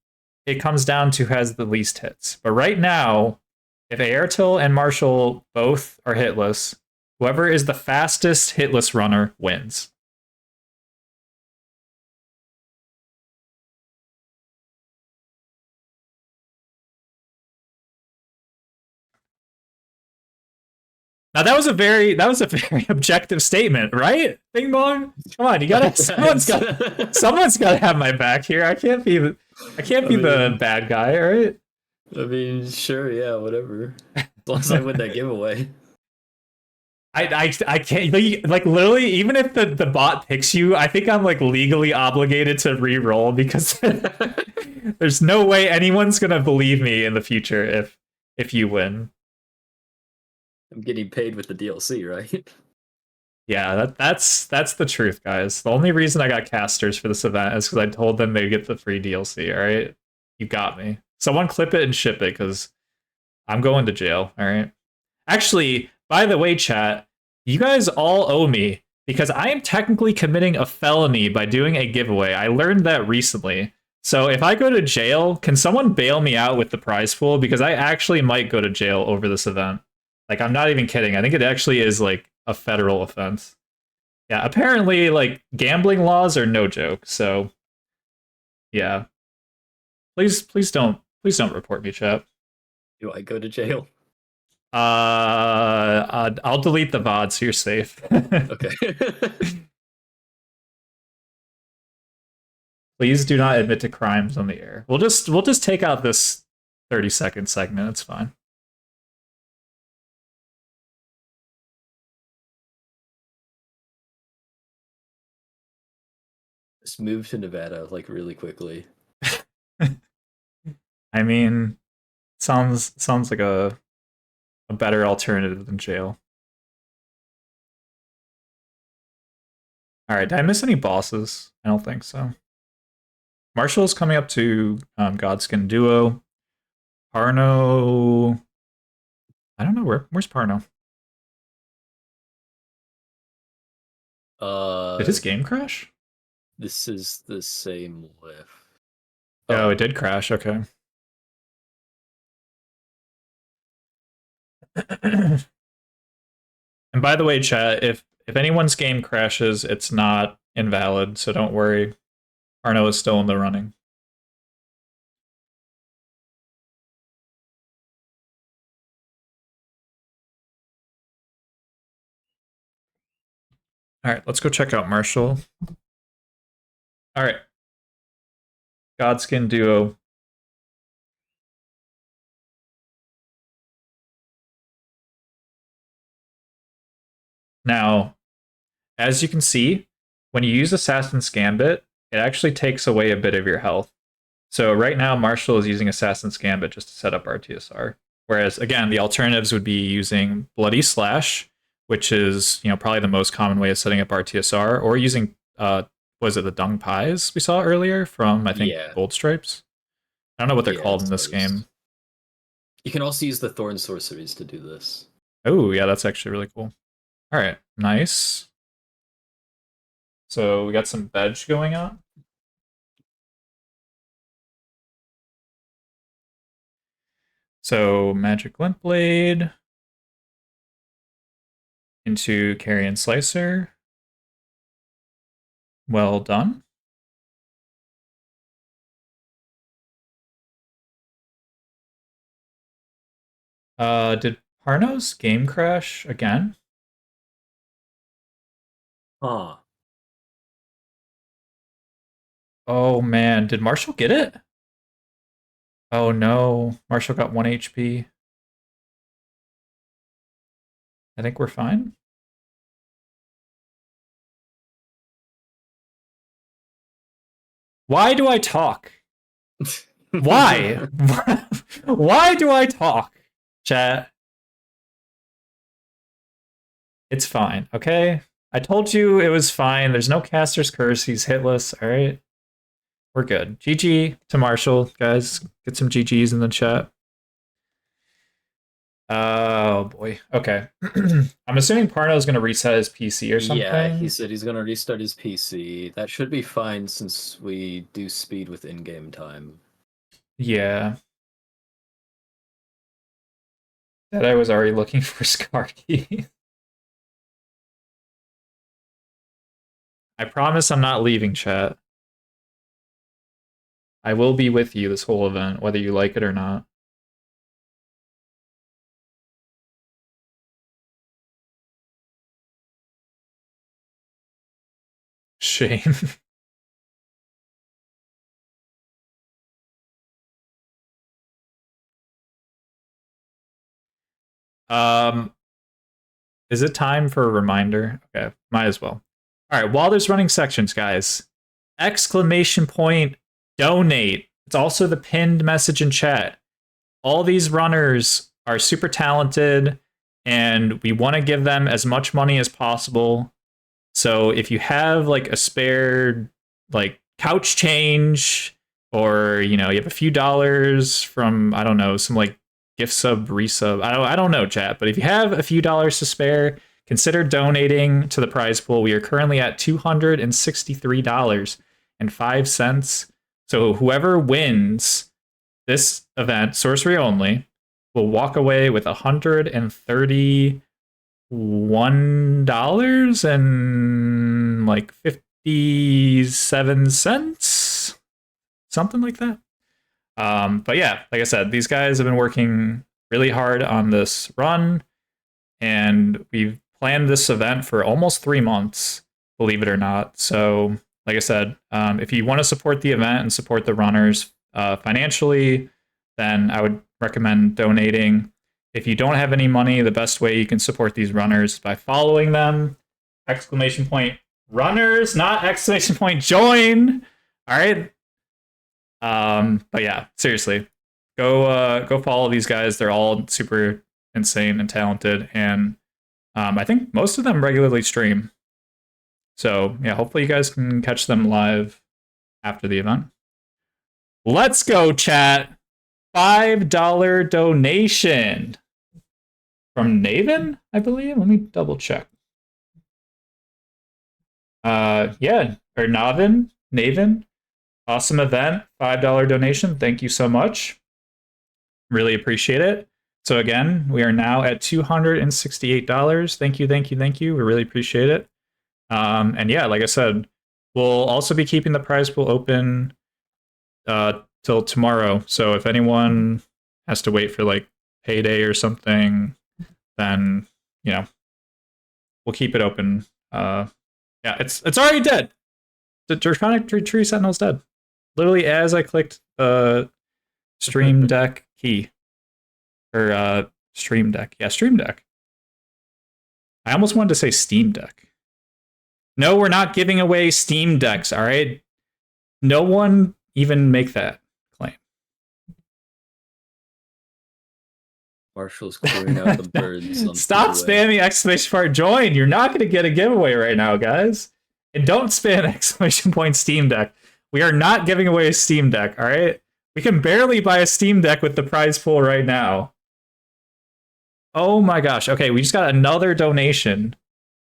it comes down to who has the least hits. But right now, if Airtil and Marshall both are hitless, whoever is the fastest hitless runner wins. Now that was a very objective statement, right? Bing bong. Come on, you gotta someone's gotta have my back here. I can't be the bad guy, right? I mean, sure, yeah, whatever. As long as I win that giveaway. I can't, like literally, even if the bot picks you, I think I'm like legally obligated to re-roll because there's no way anyone's gonna believe me in the future if you win. I'm getting paid with the DLC, right? Yeah, that's the truth, guys. The only reason I got casters for this event is because I told them they'd get the free DLC, alright? You got me. Someone clip it and ship it, because I'm going to jail, alright? Actually, by the way, chat, you guys all owe me, because I am technically committing a felony by doing a giveaway. I learned that recently. So if I go to jail, can someone bail me out with the prize pool? Because I actually might go to jail over this event. Like, I'm not even kidding. I think it actually is, like, a federal offense. Yeah, apparently, like, gambling laws are no joke, so... Yeah. Please don't report me, chat. Do I go to jail? I'll delete the VOD so you're safe. Okay. Please do not admit to crimes on the air. We'll just take out this 30-second segment, it's fine. Just move to Nevada, like, really quickly. I mean, sounds like a better alternative than jail. Alright, did I miss any bosses? I don't think so. Marshall's coming up to Godskin Duo. Parno... I don't know, where's Parno? Did his game crash? This is the same lift. Oh, it did crash, okay. And by the way, chat, if anyone's game crashes, it's not invalid, so don't worry. Arno is still in the running. Alright, let's go check out Marshall. Alright. Godskin Duo. Now, as you can see, when you use Assassin's Gambit, it actually takes away a bit of your health. So right now, Marshall is using Assassin's Gambit just to set up RTSR. Whereas, again, the alternatives would be using Bloody Slash, which is, you know, probably the most common way of setting up RTSR, or using, was it the Dung Pies we saw earlier from, I think, Gold Stripes? I don't know what they're called in this game. You can also use the Thorn Sorceries to do this. Oh, yeah, that's actually really cool. All right, nice. So we got some veg going on. So Magic Glint Blade into Carrion Slicer. Well done. Did Parnos game crash again? Huh. Oh man, did Marshall get it? Oh no, Marshall got 1 HP. I think we're fine. Why do I talk? Why? Why do I talk? Chat. It's fine, okay? I told you it was fine. There's no caster's curse. He's hitless, alright? We're good. GG to Marshall, guys. Get some GGs in the chat. Oh boy. Okay. I'm assuming Parno's gonna reset his PC or something. Yeah, he said he's gonna restart his PC. That should be fine since we do speed with in-game time. Yeah. That I was already looking for Skarky. I promise I'm not leaving, chat. I will be with you this whole event, whether you like it or not. Shame. Is it time for a reminder? Okay, might as well. All right, while there's running sections, guys, exclamation point donate. It's also the pinned message in chat. All these runners are super talented, and we want to give them as much money as possible. So if you have like a spare like couch change, or you know, you have a few dollars from, I don't know, some like gift sub, resub, I don't know, chat, but if you have a few dollars to spare, consider donating to the prize pool. We are currently at $263.05. So whoever wins this event, sorcery only, will walk away with $131.57, something like that. But yeah, like I said, these guys have been working really hard on this run, and we've planned this event for almost 3 months, believe it or not. So like I said, if you want to support the event and support the runners financially, then I would recommend donating. If you don't have any money, the best way you can support these runners is by following them. Exclamation point runners, not exclamation point join. All right. But yeah, seriously, go follow these guys. They're all super insane and talented, and I think most of them regularly stream. So yeah, hopefully you guys can catch them live after the event. Let's go, chat. $5 donation from Naven, I believe. Let me double check. Yeah, or Naven. Awesome event. $5 donation. Thank you so much. Really appreciate it. So again, we are now at $268. Thank you. We really appreciate it. And yeah, like I said, we'll also be keeping the prize pool open till tomorrow. So if anyone has to wait for like payday or something, then you know, we'll keep it open. Yeah, it's already dead. The Draconic Tree Sentinel's dead. Literally as I clicked Stream Deck key. Or Stream Deck. Yeah, Stream Deck. I almost wanted to say Steam Deck. No, we're not giving away Steam Decks, alright? No one even make that claim. Marshall's clearing out the birds. On Stop spamming exclamation point join. You're not going to get a giveaway right now, guys. And don't spam exclamation point Steam Deck. We are not giving away a Steam Deck, alright? We can barely buy a Steam Deck with the prize pool right now. Oh my gosh. Okay, we just got another donation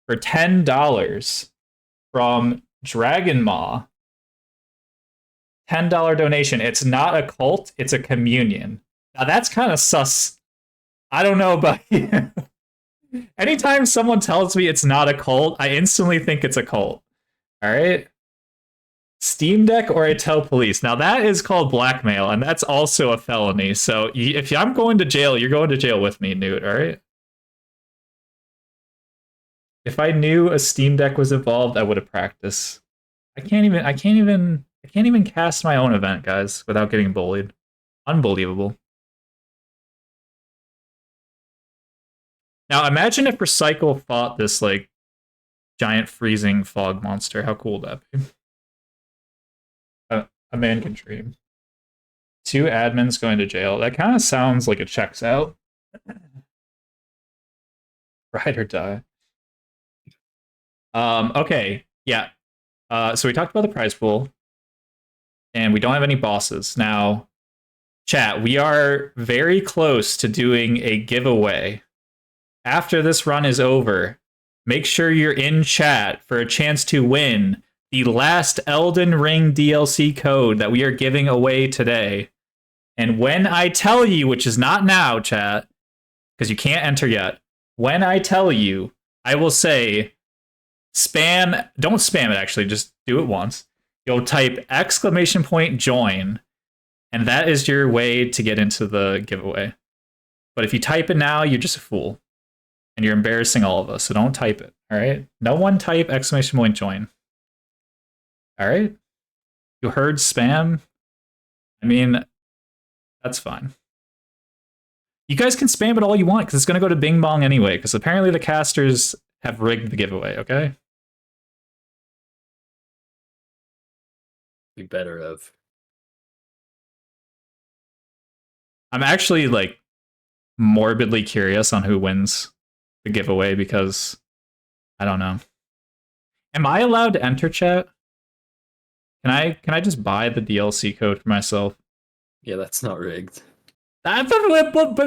for $10 from Dragon Maw. $10 donation. It's not a cult, it's a communion. Now that's kind of sus. I don't know about you. Anytime someone tells me it's not a cult, I instantly think it's a cult. All right? Steam Deck or I tell police. Now that is called blackmail, and that's also a felony. So if I'm going to jail, you're going to jail with me, Newt. All right. If I knew a Steam Deck was involved, I would have practiced. I can't even cast my own event, guys, without getting bullied. Unbelievable. Now imagine if Recycle fought this like giant freezing fog monster. How cool would that be? A man can dream. 2 admins going to jail. That kind of sounds like it checks out. Ride or die. Okay, yeah. So we talked about the prize pool, and we don't have any bosses. Now, chat, we are very close to doing a giveaway. After this run is over, make sure you're in chat for a chance to win the last Elden Ring DLC code that we are giving away today. And when I tell you, which is not now, chat, because you can't enter yet, when I tell you, I will say, spam, don't spam it actually, just do it once. You'll type !join, and that is your way to get into the giveaway. But if you type it now, you're just a fool. And you're embarrassing all of us, so don't type it, all right? No one type !join. All right? You heard spam? I mean, that's fine. You guys can spam it all you want, because it's going to go to Bing Bong anyway, because apparently the casters have rigged the giveaway, okay? We better have. I'm actually, like, morbidly curious on who wins the giveaway, because I don't know. Am I allowed to enter chat? Can I just buy the DLC code for myself? Yeah, that's not rigged. But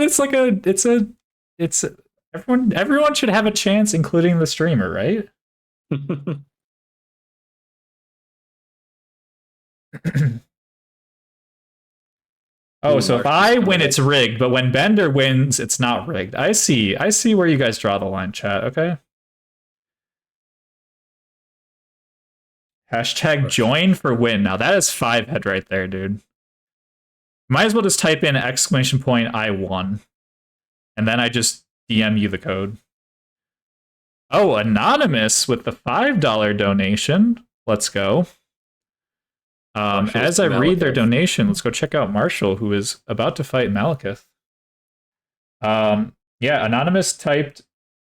it's like it's everyone should have a chance, including the streamer, right? Oh, so if I win, it's rigged, but when Bender wins, it's not rigged. I see where you guys draw the line, chat, okay? Hashtag join for win. Now that is 5 head right there, dude. Might as well just type in !I won. And then I just DM you the code. Oh, Anonymous with the $5 donation. Let's go. As I read their donation, let's go check out Marshall, who is about to fight Malekith. Yeah, Anonymous tipped,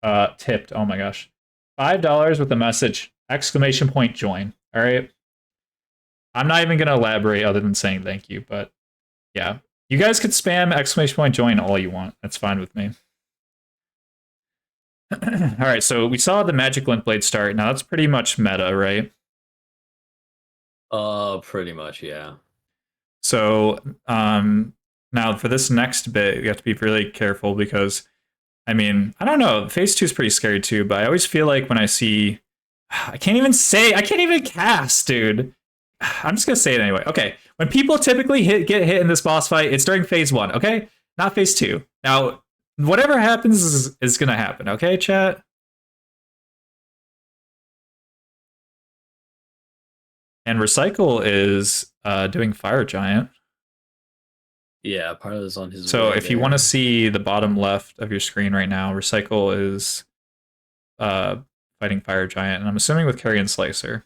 oh my gosh, $5 with the message, !join. All right. I'm not even going to elaborate other than saying thank you, but yeah, you guys could spam !join all you want. That's fine with me. All right, so we saw the Magic Link Blade start. Now that's pretty much meta, right? Pretty much, yeah. So, now for this next bit, you have to be really careful because, I mean, I don't know, Phase 2 is pretty scary too, but I always feel like when I see, I can't even cast, dude. I'm just gonna say it anyway. Okay, when people typically get hit in this boss fight, it's during Phase 1, okay? Not Phase 2. Now, whatever happens is gonna happen, okay, chat? And Recycle is doing Fire Giant. Yeah, part of this on his. So if you want to see the bottom left of your screen right now, Recycle is fighting Fire Giant, and I'm assuming with Carrion Slicer.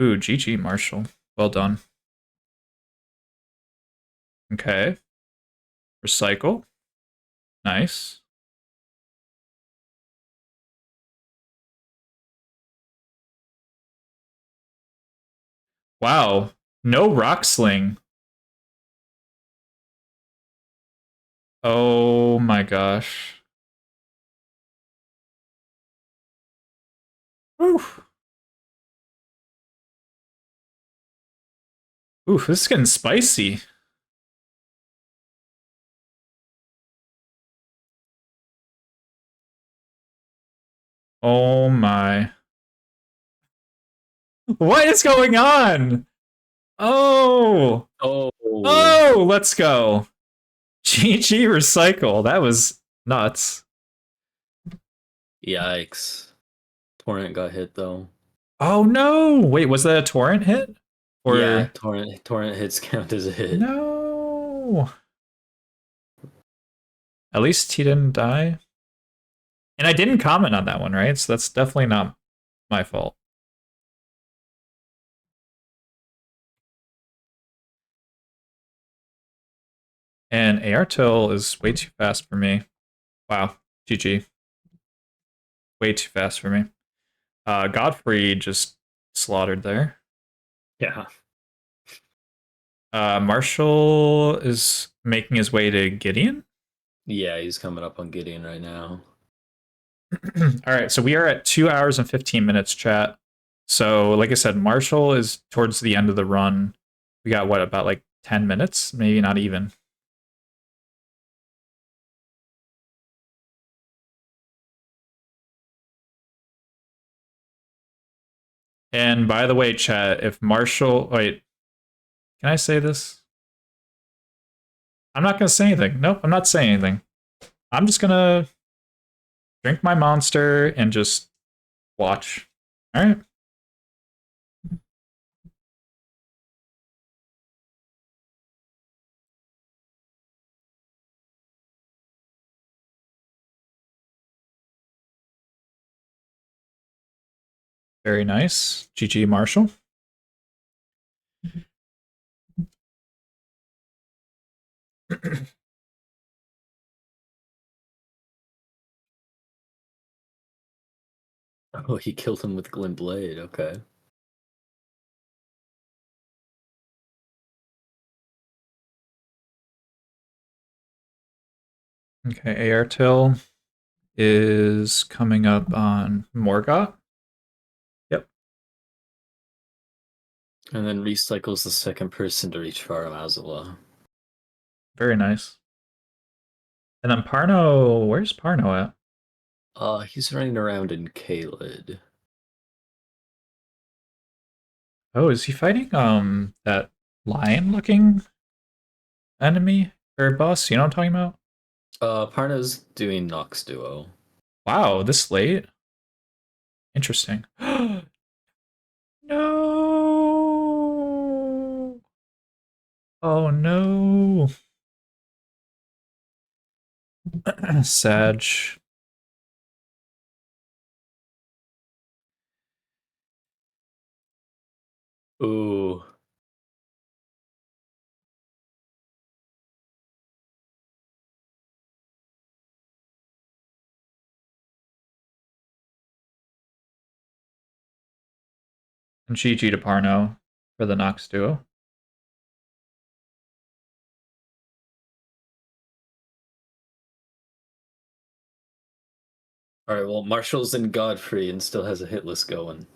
Ooh, GG Marshall. Well done. Okay. Recycle. Nice. Wow, no Rock Sling. Oh my gosh. Oof. Oof, this is getting spicy. Oh my. What is going on? Oh. Oh, let's go. GG Recycle. That was nuts. Yikes. Torrent got hit though. Oh no! Wait, was that a torrent hit? Or Yeah, torrent hits count as a hit. no? At least he didn't die. And I didn't comment on that one, right? So that's definitely not my fault. And Airtel is way too fast for me. Wow, GG. Way too fast for me. Godfrey just slaughtered there. Yeah. Marshall is making his way to Gideon. Yeah, he's coming up on Gideon right now. All right, so we are at 2 hours and 15 minutes, chat. So, like I said, Marshall is towards the end of the run. We got, what, about like 10 minutes? Maybe not even. And by the way, chat, if Marshall... Wait, can I say this? I'm not going to say anything. Nope, I'm not saying anything. I'm just going to drink my monster and just watch. All right. Very nice. GG, Marshall. Oh, he killed him with Glint Blade. Okay. Okay, Airtil is coming up on Morgott. Yep. And then recycles the second person to reach Farum Azula. Very nice. And then Parno, where's Parno at? He's running around in Caelid. Oh, is he fighting that lion-looking enemy or boss? You know what I'm talking about? Parno's doing Nox Duo. Wow, this late? Interesting. No! Oh no! Sag. Ooh. And GG to Parno for the Nox Duo. Alright, well, Marshall's in Godfrey and still has a hit list going.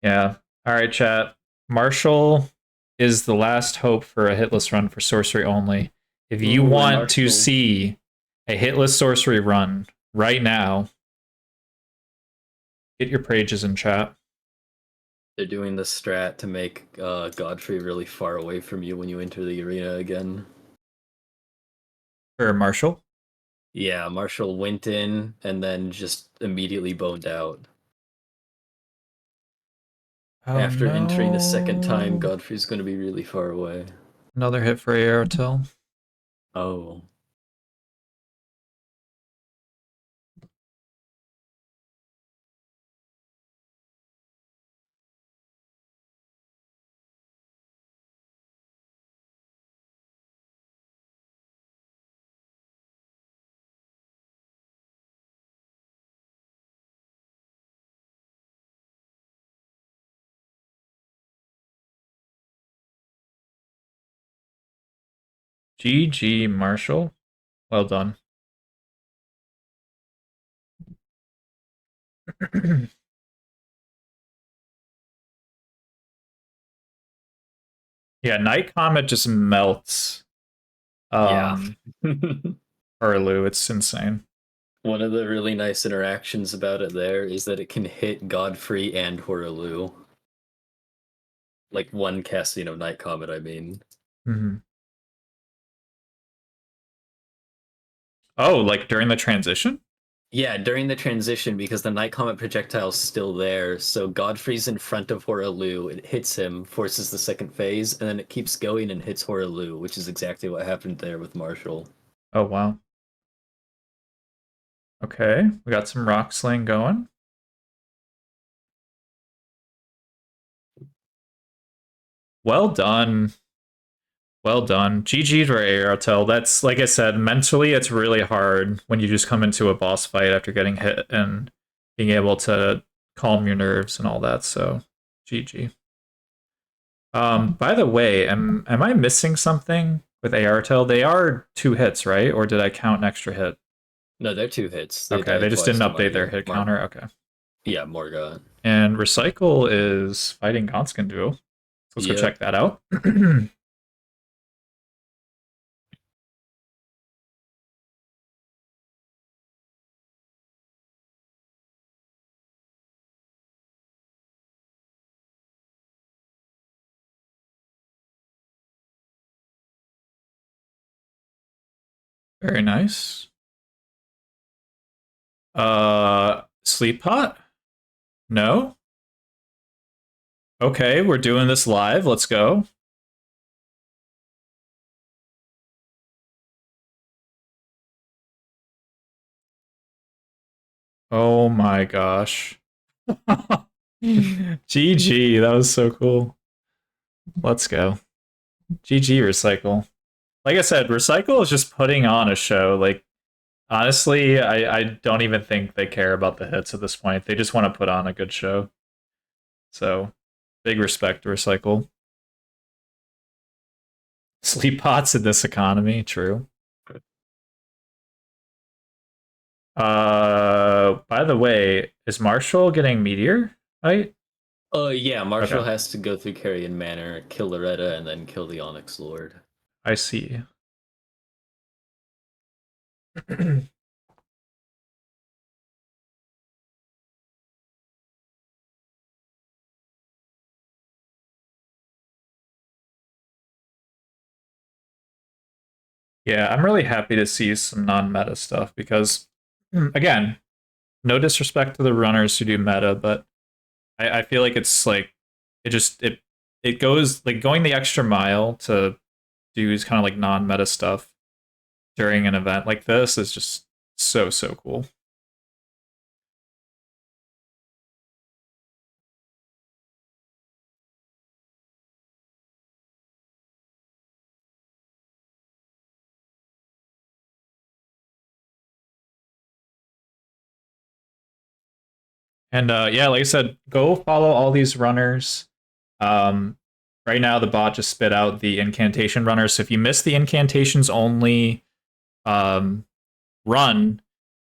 Yeah. All right, chat. Marshall is the last hope for a hitless run for sorcery only. If you Ooh, want to Marshall. see a hitless sorcery run right now, get your pages in chat. They're doing the strat to make Godfrey really far away from you when you enter the arena again. For Marshall? Yeah, Marshall went in and then just immediately boned out. Oh, After entering the second time, no. Godfrey's going to be really far away. Another hit for Airtel. Oh. GG, Marshall. Well done. Yeah, Night Comet just melts. Urlu, it's insane. One of the really nice interactions about it there is that it can hit Godfrey and Horaloo. Like one casting of Night Comet, I mean. Mm-hmm. Oh, like during the transition? Yeah, during the transition, because the Night Comet projectile's still there, so Godfrey's in front of Hoaraloo, it hits him, forces the second phase, and then it keeps going and hits Hoaraloo, which is exactly what happened there with Marshall. Oh, wow. Okay, we got some rock slaying going. Well done. Well done. GG for Artel. That's, like I said, mentally it's really hard when you just come into a boss fight after getting hit and being able to calm your nerves and all that, so GG. By the way, am I missing something with Artel? They are 2 hits, right? Or did I count an extra hit? No, they're 2 hits. Okay, they just didn't update their hit counter. Okay. Yeah, Morgott. And Recycle is fighting Gonskin Duo. So let's go check that out. Very nice. Sleep Pot? No? Okay, we're doing this live. Let's go. Oh my gosh. GG, that was so cool. Let's go. GG, Recycle. Like I said, Recycle is just putting on a show. Like, honestly, I don't even think they care about the hits at this point. They just want to put on a good show. So, big respect to Recycle. Sleep pots in this economy, true. By the way, is Marshall getting Meteor, right? Yeah, Marshall Okay. has to go through Carrion Manor, kill Loretta, and then kill the Onyx Lord. I see. Yeah, I'm really happy to see some non-meta stuff because, again, no disrespect to the runners who do meta, but I feel like it's like it goes like going the extra mile to do kind of like non-meta stuff during an event like this is just so cool. And yeah, like I said, go follow all these runners. Right now, the bot just spit out the incantation runners. So if you miss the incantations only run,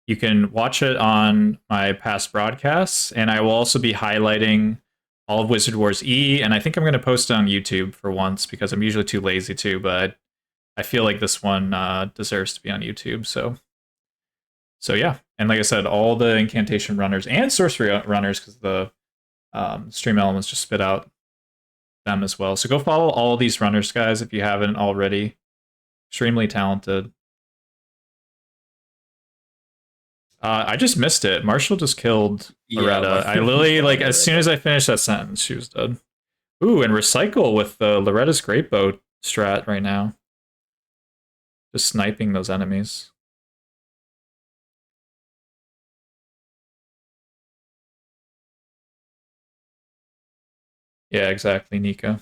you can watch it on my past broadcasts. And I will also be highlighting all of Wizard Wars E. And I think I'm going to post it on YouTube for once because I'm usually too lazy to. But I feel like this one deserves to be on YouTube. So yeah, and like I said, all the incantation runners and sorcery runners, because the stream elements just spit out them as well. So go follow all these runners, guys, if you haven't already. Extremely talented. I just missed it. Marshall just killed Loretta. I literally, like, as soon as I finished that sentence, she was dead. Ooh, and Recycle with Loretta's Great Bow strat right now. Just sniping those enemies. Yeah, exactly, Nico.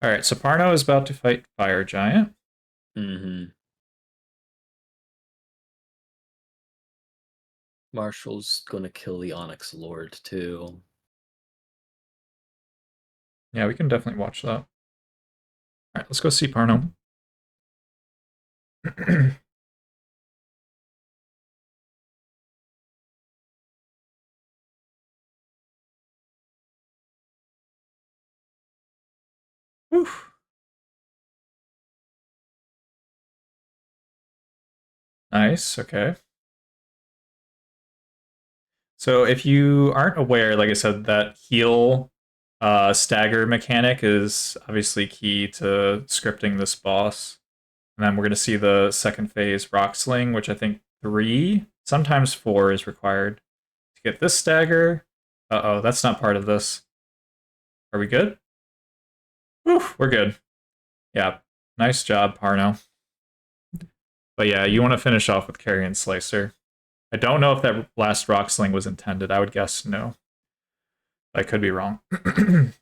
Alright, so Parno is about to fight Fire Giant. Marshall's gonna kill the Onyx Lord, too. Yeah, we can definitely watch that. Alright, let's go see Parno. Oof. Nice, okay. So if you aren't aware, like I said, that heal stagger mechanic is obviously key to scripting this boss. And then we're going to see the second phase Rock Sling, which I think 3, sometimes 4 is required to get this stagger. Uh-oh, that's not part of this. Are we good? Whew, we're good. Yeah, nice job, Parno. But yeah, you want to finish off with Carrion Slicer. I don't know if that last Rock Sling was intended. I would guess no. I could be wrong. Alright,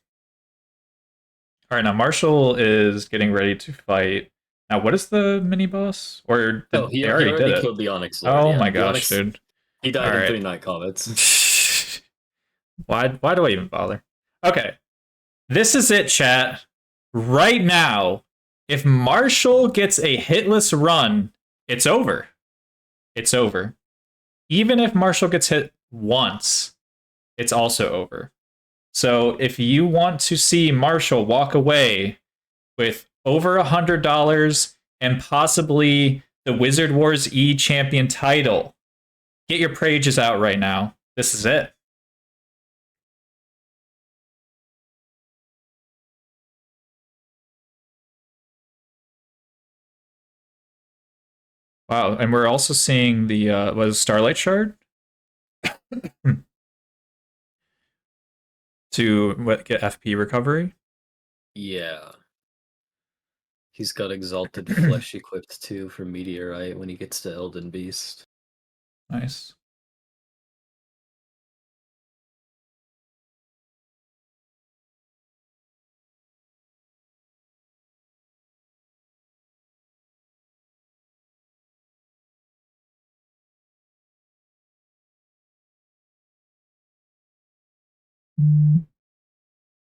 now Marshall is getting ready to fight. Now, what is the mini boss? Or he they already did it? killed the Onyx Lord. Oh yeah. my The gosh, Onyx- dude. He died Alright. in 3 Night Comets. Why do I even bother? Okay. This is it, chat. Right now, if Marshall gets a hitless run, it's over. It's over. Even if Marshall gets hit once, it's also over. So if you want to see Marshall walk away with over $100 and possibly the Wizard Wars E champion title, get your pages out right now. This is it. Wow, and we're also seeing the Starlight Shard to get FP recovery. Yeah. He's got Exalted Flesh equipped too for Meteorite when he gets to Elden Beast. Nice.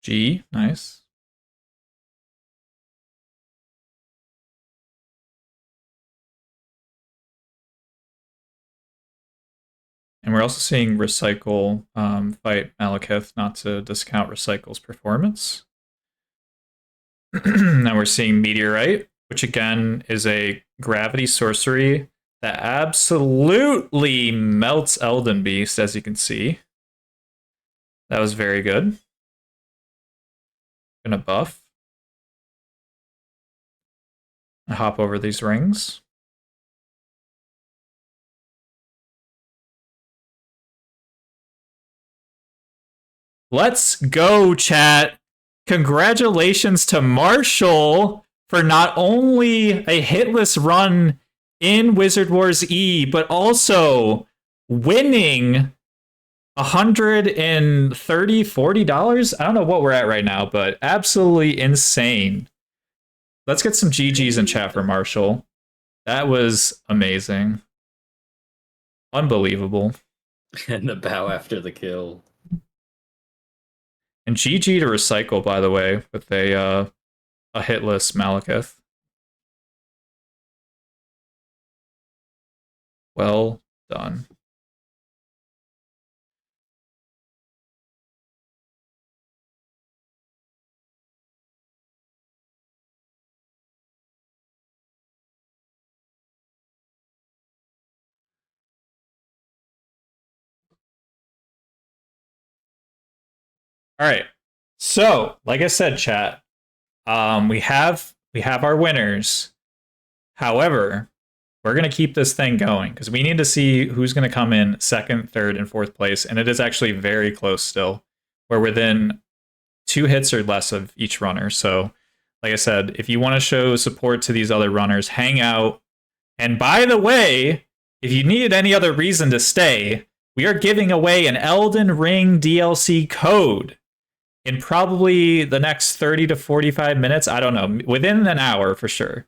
G, nice. And we're also seeing Recycle fight Malekith, not to discount Recycle's performance. Now we're seeing Meteorite, which again is a gravity sorcery that absolutely melts Elden Beast, as you can see. That was very good. Gonna buff. And hop over these rings. Let's go, chat. Congratulations to Marshall for not only a hitless run in Wizard Wars E, but also winning $130, $40. I don't know what we're at right now, but absolutely insane. Let's get some GGs in chat for Marshall. That was amazing. Unbelievable. And the bow after the kill. And GG to Recycle, by the way, with a hitless Malekith. Well done. All right. So, like I said, chat, we have our winners. However, we're going to keep this thing going because we need to see who's going to come in second, third, and fourth place. And it is actually very close still. We're within 2 hits or less of each runner. So, like I said, if you want to show support to these other runners, hang out. And by the way, if you needed any other reason to stay, we are giving away an Elden Ring DLC code in probably the next 30 to 45 minutes. I don't know, within an hour for sure.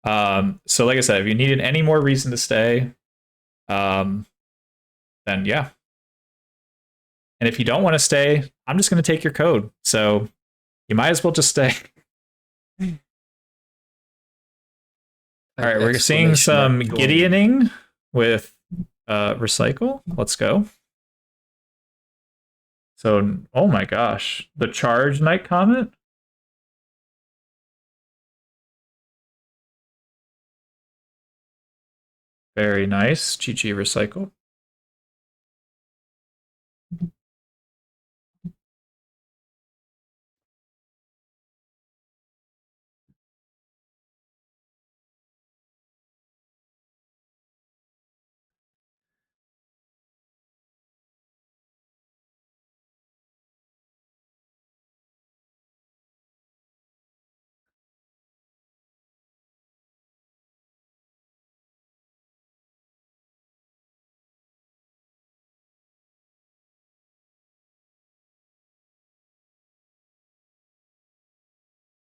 So like I said, if you needed any more reason to stay, then yeah. And if you don't want to stay, I'm just going to take your code. So you might as well just stay. All right, we're seeing some Gideoning with Recycle. Let's go. So, oh my gosh, the Charge Knight Comet? Very nice. GG Recycle.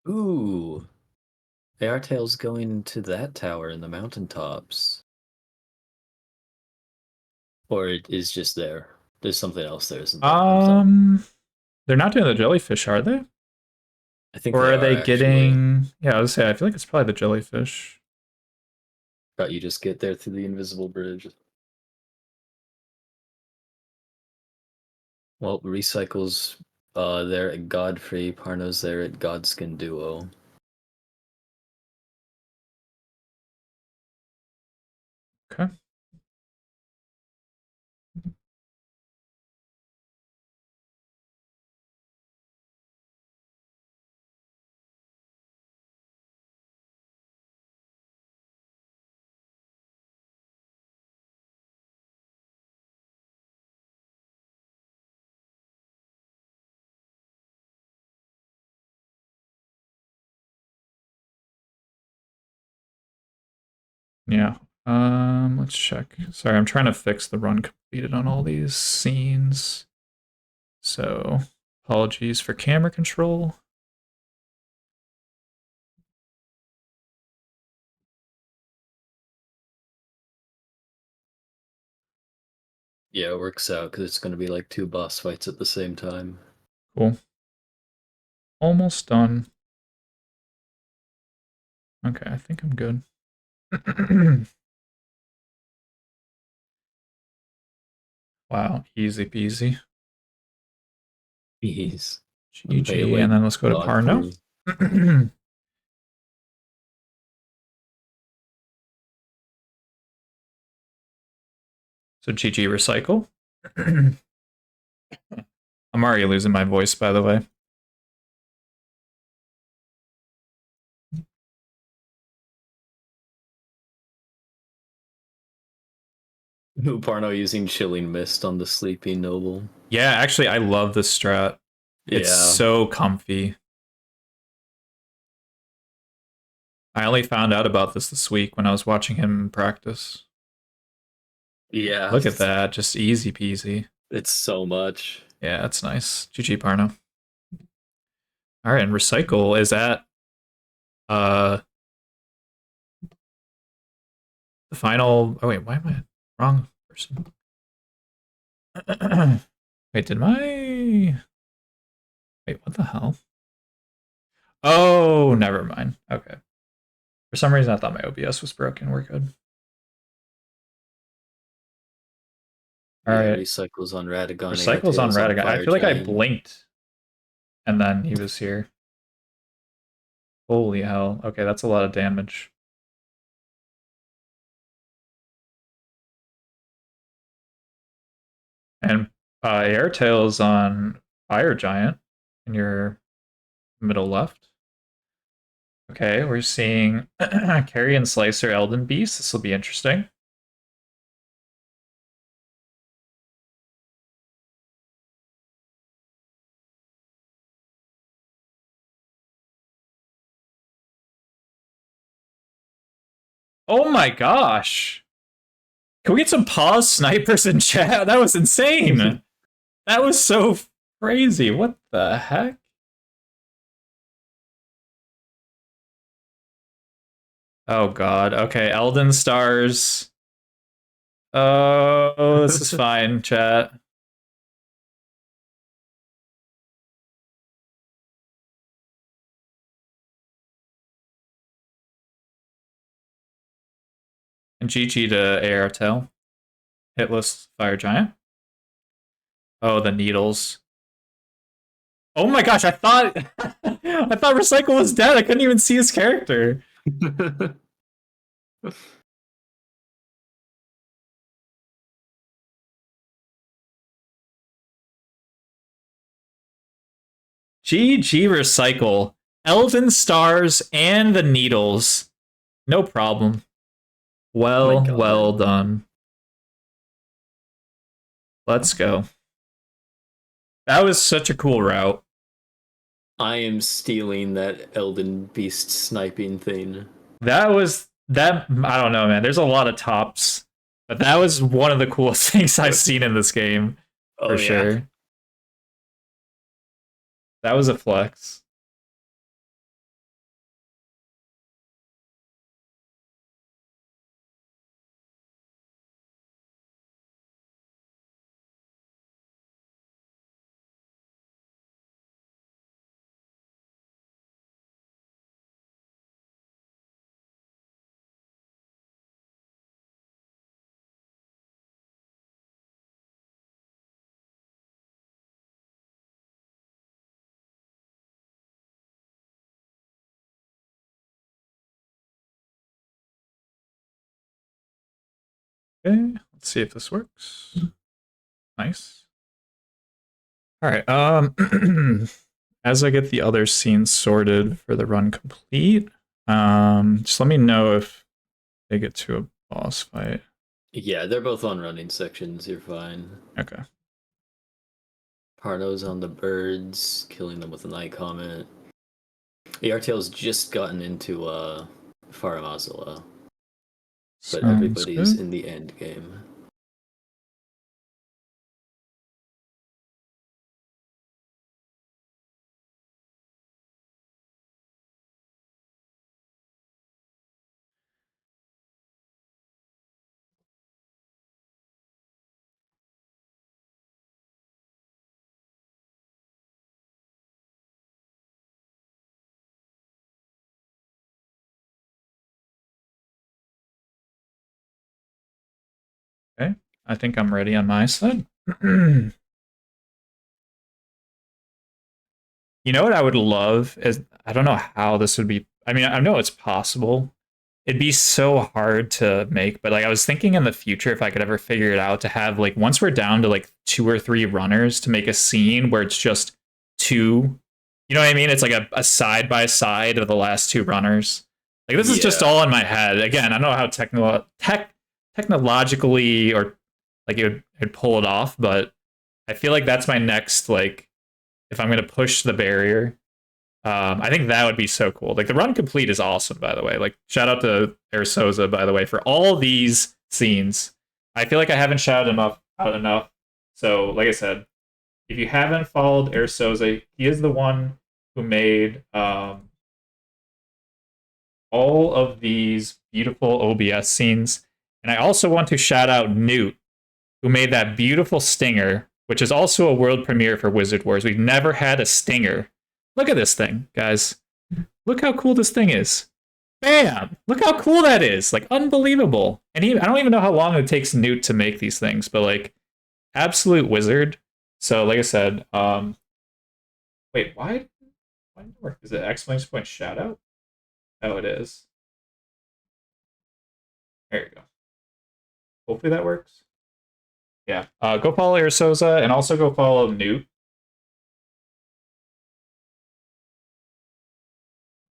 Ooh. Airtail's going to that tower in the mountaintops. Or it is just there. There's something else there, isn't there? They're not doing the jellyfish, are they? I think Or they are they actually. getting? Yeah, I was say I feel like it's probably the jellyfish. Thought you just get there through the invisible bridge. Well, Recycle's there at Godfrey, Parno's there at Godskin Duo. Okay. Yeah. Let's check. Sorry, I'm trying to fix the run completed on all these scenes. So, apologies for camera control. Yeah, it works out because it's going to be like 2 boss fights at the same time. Cool. Almost done. Okay, I think I'm good. Wow, easy peasy. Jeez. GG, and then let's go to Parno. So GG Recycle. I'm already losing my voice, by the way. Parno using Chilling Mist on the Sleeping Noble. Yeah, actually, I love this strat. It's Yeah. so comfy. I only found out about this week when I was watching him practice. Yeah. Look at that, just easy peasy. It's so much. Yeah, that's nice. GG Parno. All right, and Recycle is at the final. Oh wait, why am I wrong person? Wait, did my wait? What the hell? Oh, never mind. Okay. For some reason, I thought my OBS was broken. We're good. All Yeah, right. Recycle's on Radagon. Recycle's on Airtail's Radagon. I feel like I Fire Giant. blinked, and then he was here. Holy hell! Okay, that's a lot of damage. And Airtail's on Fire Giant in your middle left. Okay, we're seeing Carrion Slicer, Elden Beast. This will be interesting. Oh my gosh! Can we get some pause snipers in chat? That was insane! That was so crazy. What the heck? Oh god. Okay, Elden Stars. Oh, this is fine, chat. And GG to Airtail. Hitless Fire Giant. Oh, the needles. Oh my gosh, I thought I thought Recycle was dead. I couldn't even see his character. GG Recycle. Elven Stars and the needles. No problem. Well done. Let's go. That was such a cool route. I am stealing that Elden Beast sniping thing. That I don't know, man. There's a lot of tops. But that was one of the coolest things I've seen in this game. For sure. That was a flex. Okay, let's see if this works. Nice. All right. As I get the other scenes sorted for the run complete, just let me know if they get to a boss fight. Yeah, they're both on running sections. You're fine. Okay. Parno's on the birds, killing them with a night comet. The Artail's just gotten into Faramazala, but Sounds everybody's good. in the end game. Okay, I think I'm ready on my side. You know what I would love is, I don't know how this would be. I mean, I know it's possible. It'd be so hard to make, but like I was thinking in the future, if I could ever figure it out, to have like once we're down to like 2 or 3 runners, to make a scene where it's just 2. You know what I mean? It's like a side by side of the last 2 runners. Like this is just all in my head. Again, I don't know how technologically or like it'd pull it off, but I feel like that's my next, like, if I'm gonna push the barrier. I think that would be so cool. Like the run complete is awesome, by the way. Like shout out to Ersoza, by the way, for all these scenes. I feel like I haven't shouted him out enough. So like I said, if you haven't followed Ersoza, he is the one who made all of these beautiful OBS scenes. And I also want to shout out Newt, who made that beautiful stinger, which is also a world premiere for Wizard Wars. We've never had a stinger. Look at this thing, guys. Look how cool this thing is. Bam! Look how cool that is. Like, unbelievable. And I don't even know how long it takes Newt to make these things, but like, absolute wizard. So, like I said, wait, why didn't it work? Is it exclamation point shout out? Oh, it is. There you go. Hopefully that works. Yeah. Go follow Ersoza and also go follow Newt.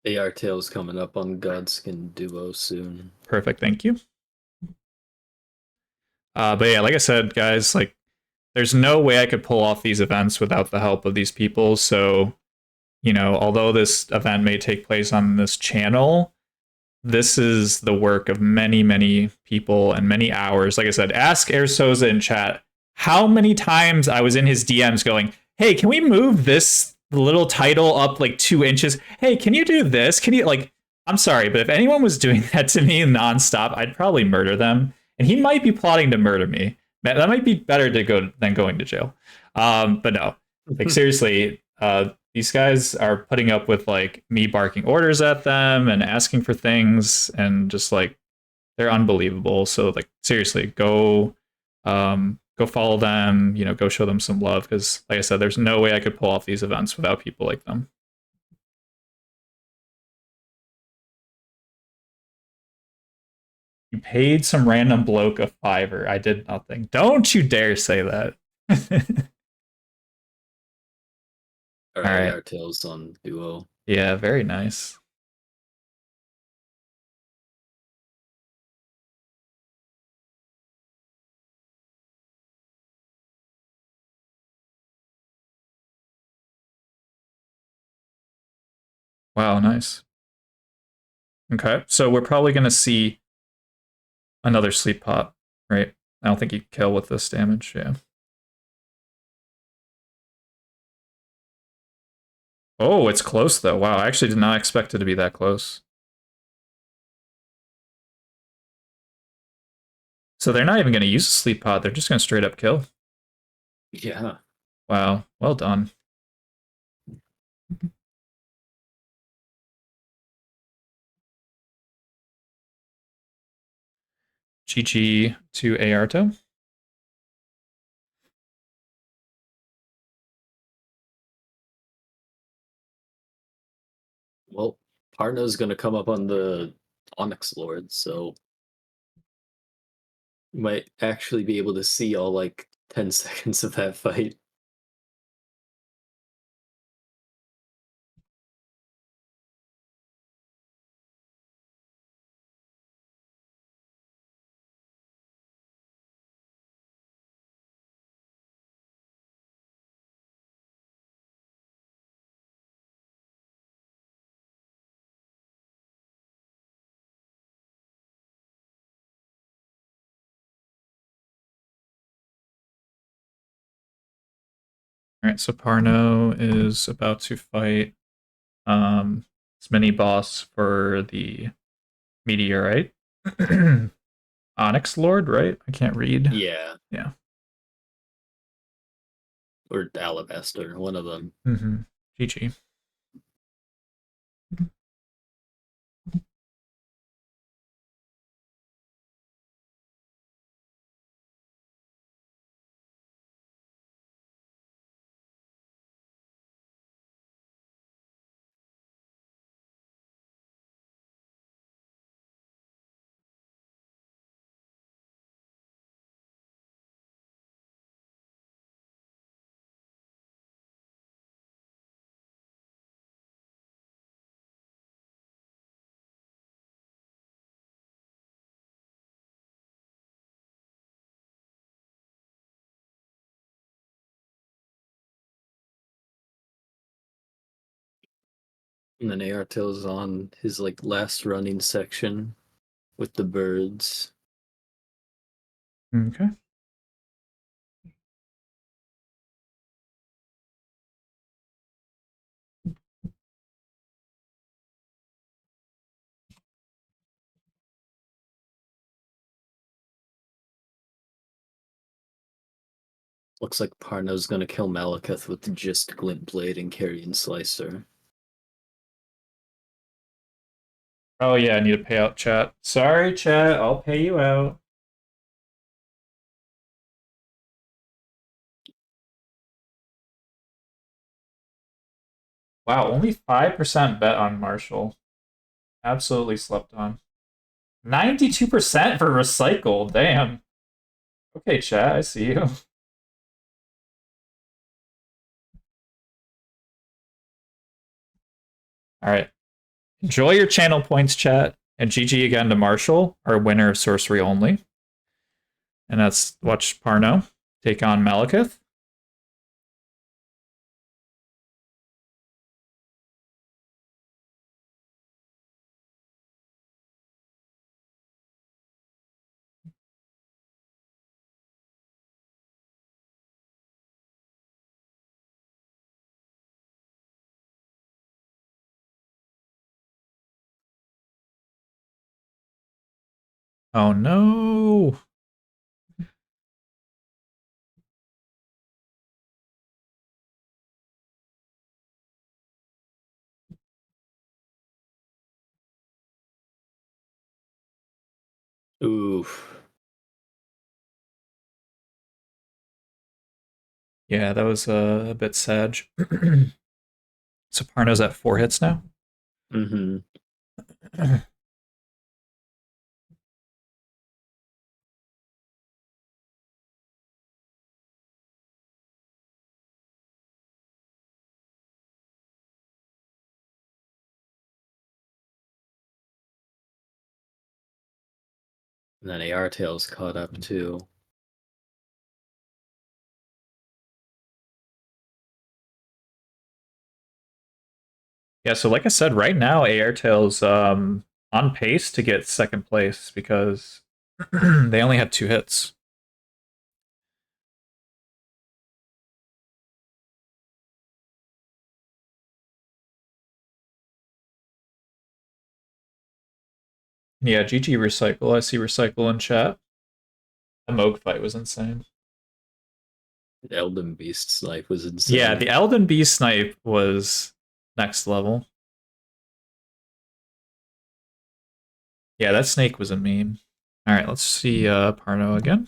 The Artail's coming up on Godskin Duo soon. Perfect, thank you. But yeah, like I said, guys, like there's no way I could pull off these events without the help of these people. So, you know, although this event may take place on this channel, this is the work of many, many people and many hours. Like I said, ask Ersoza in chat how many times I was in his DMs going, hey, can we move this little title up like 2 inches? Hey, can you do this? Can you, like, I'm sorry, but if anyone was doing that to me nonstop, I'd probably murder them. And he might be plotting to murder me. That might be better to go than going to jail. But no, like seriously, these guys are putting up with like me barking orders at them and asking for things, and just like they're unbelievable. So like seriously, go follow them. You know, go show them some love, because like I said, there's no way I could pull off these events without people like them. You paid some random bloke a $5. I did nothing. Don't you dare say that. All right, Artail's on Duo. Yeah, very nice. Wow, nice. Okay, so we're probably going to see another sleep pot, right? I don't think you kill with this damage, yeah. Oh, it's close though. Wow, I actually did not expect it to be that close. So they're not even going to use a sleep pod, they're just going to straight up kill. Yeah. Wow, well done. GG to Aarto. Well, Parno's gonna come up on the Onyx Lord, so You might actually be able to see all like 10 seconds of that fight. All right, so Parno is about to fight this mini boss for the meteorite. Onyx Lord, right? I can't read. Yeah. Yeah. Or Alabaster, one of them. Mm-hmm. GG. And then Airtail's on his like last running section with the birds. Okay. Looks like Parno's gonna kill Malekith with just Glint Blade and Carrion Slicer. Oh yeah, I need to pay out chat. Sorry, chat. I'll pay you out. Wow, only 5% bet on Marshall. Absolutely slept on. 92% for recycle. Damn. Okay, chat, I see you. All right. Enjoy your channel points, chat. And GG again to Marshall, our winner of Sorcery Only. And that's watch Parno take on Malekith. Oh no. Oof. Yeah, that was a bit sad. So Parno's at 4 hits now. Mm-hmm. And then Airtail's caught up too. Yeah, so like I said, right now Airtail's on pace to get second place because they only have 2 hits. Yeah, GG Recycle. I see Recycle in chat. The Moog fight was insane. The Elden Beast snipe was insane. Yeah, the Elden Beast snipe was next level. Yeah, that snake was a meme. Alright, let's see Parno again.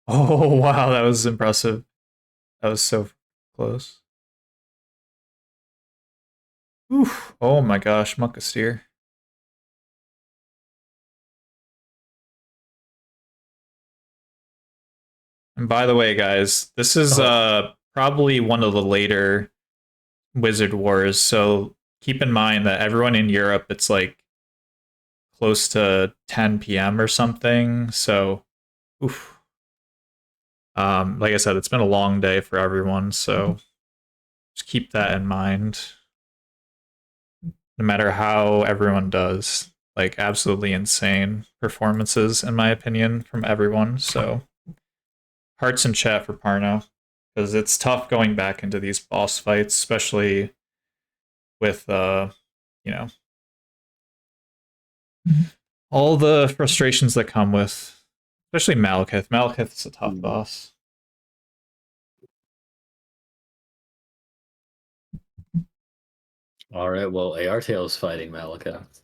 Oh, wow, that was impressive. That was so close. Oof. Oh my gosh, Muckasteer. And by the way, guys, this is probably one of the later Wizard Wars, so keep in mind that everyone in Europe, it's like close to 10 p.m. or something. So, oof. Like I said, it's been a long day for everyone, so just keep that in mind. No matter how everyone does, like absolutely insane performances, in my opinion, from everyone. So, hearts in chat for Parno, because it's tough going back into these boss fights, especially with you know, all the frustrations that come with, especially Malekith. Malekith's a tough boss. All right, well, Airtail's fighting Malekith.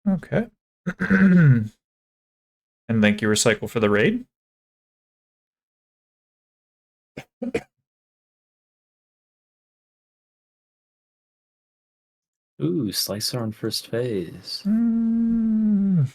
Okay. And thank you, Recycle, for the raid. Ooh, Slicer on first phase. Ooh.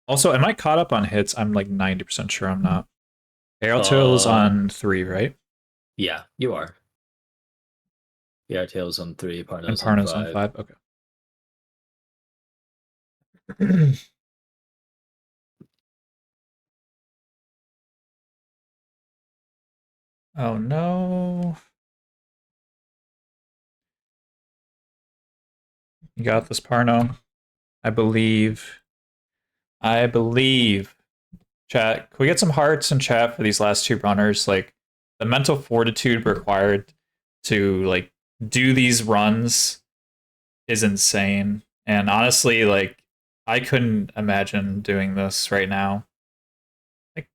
Also, am I caught up on hits? I'm like 90% sure I'm not. Airtail's on 3, right? Yeah, you are. Airtail's on 3, And Parno's Parno's on 5. on 5? Okay. Oh no. You got this, Parno. I believe. Chat, can we get some hearts in chat for these last two runners? Like, the mental fortitude required to, like, do these runs is insane. And honestly, like, I couldn't imagine doing this right now. Like,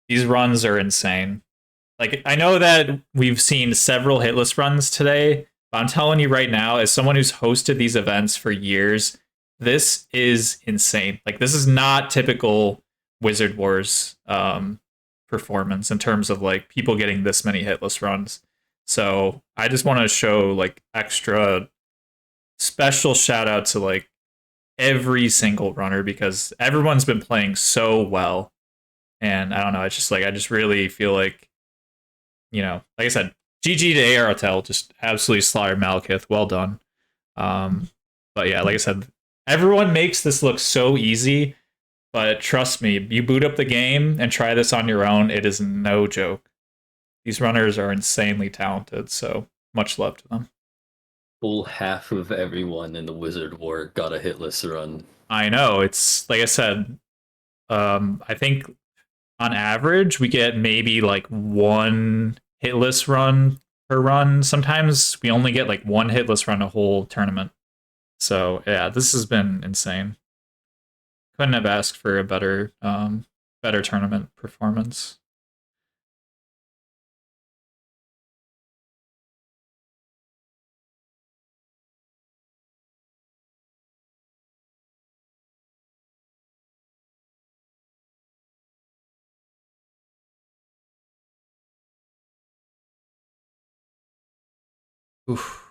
these runs are insane. Like, I know that we've seen several hitless runs today, but I'm telling you right now, as someone who's hosted these events for years, this is insane. Like, this is not typical Wizard Wars performance in terms of like people getting this many hitless runs. So I just want to show like extra special shout out to like every single runner because everyone's been playing so well. And I don't know, it's just like I just really feel like, you know, like I said, GG to Airtail, just absolutely slaughtered Malekith. Well done. But yeah, like I said, everyone makes this look so easy, but trust me, you boot up the game and try this on your own, it is no joke. These runners are insanely talented, so much love to them. Full half of everyone in the Wizard War got a hitless run. I know, it's like I said, I think on average we get maybe like one hitless run per run. Sometimes we only get like one hitless run a whole tournament. So yeah, this has been insane. Couldn't have asked for a better better tournament performance. Oof.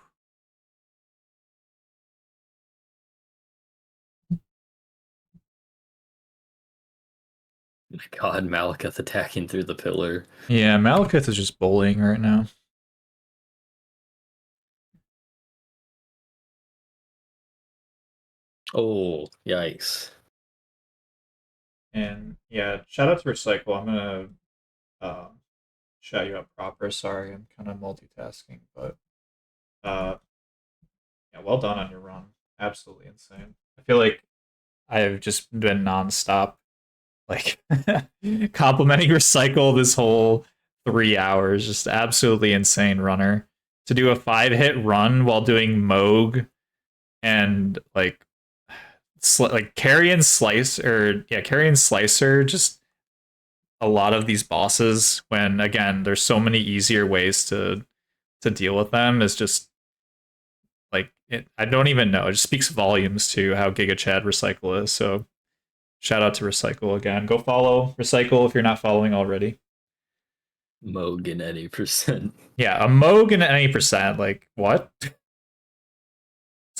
My God, Malekith attacking through the pillar. Yeah, Malekith is just bullying right now. Oh, yikes. And yeah, shout out to Recycle. I'm gonna shout you out proper. Sorry, I'm kind of multitasking, but yeah, well done on your run. Absolutely insane. I feel like I've just been nonstop, like complimenting Recycle this whole 3 hours. Just absolutely insane runner. To do a 5-hit run while doing Moog and like Carrion Slicer, Carrion Slicer, just a lot of these bosses when again there's so many easier ways to deal with them is just like I don't even know. It just speaks volumes to how Giga Chad Recycle is. So shout out to Recycle again. Go follow Recycle if you're not following already. Moog in any percent. Yeah, a Moog in any percent. Like what? It's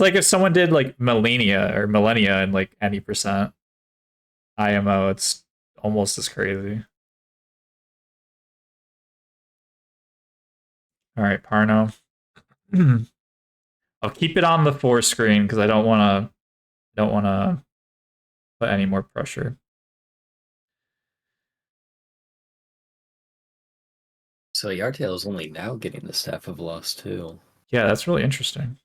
like if someone did like Millennia in like any percent IMO, it's almost as crazy. All right, Parno. I'll keep it on the 4 screen because I don't want to put any more pressure. So Yartail is only now getting the Staff of Loss too. Yeah, that's really interesting.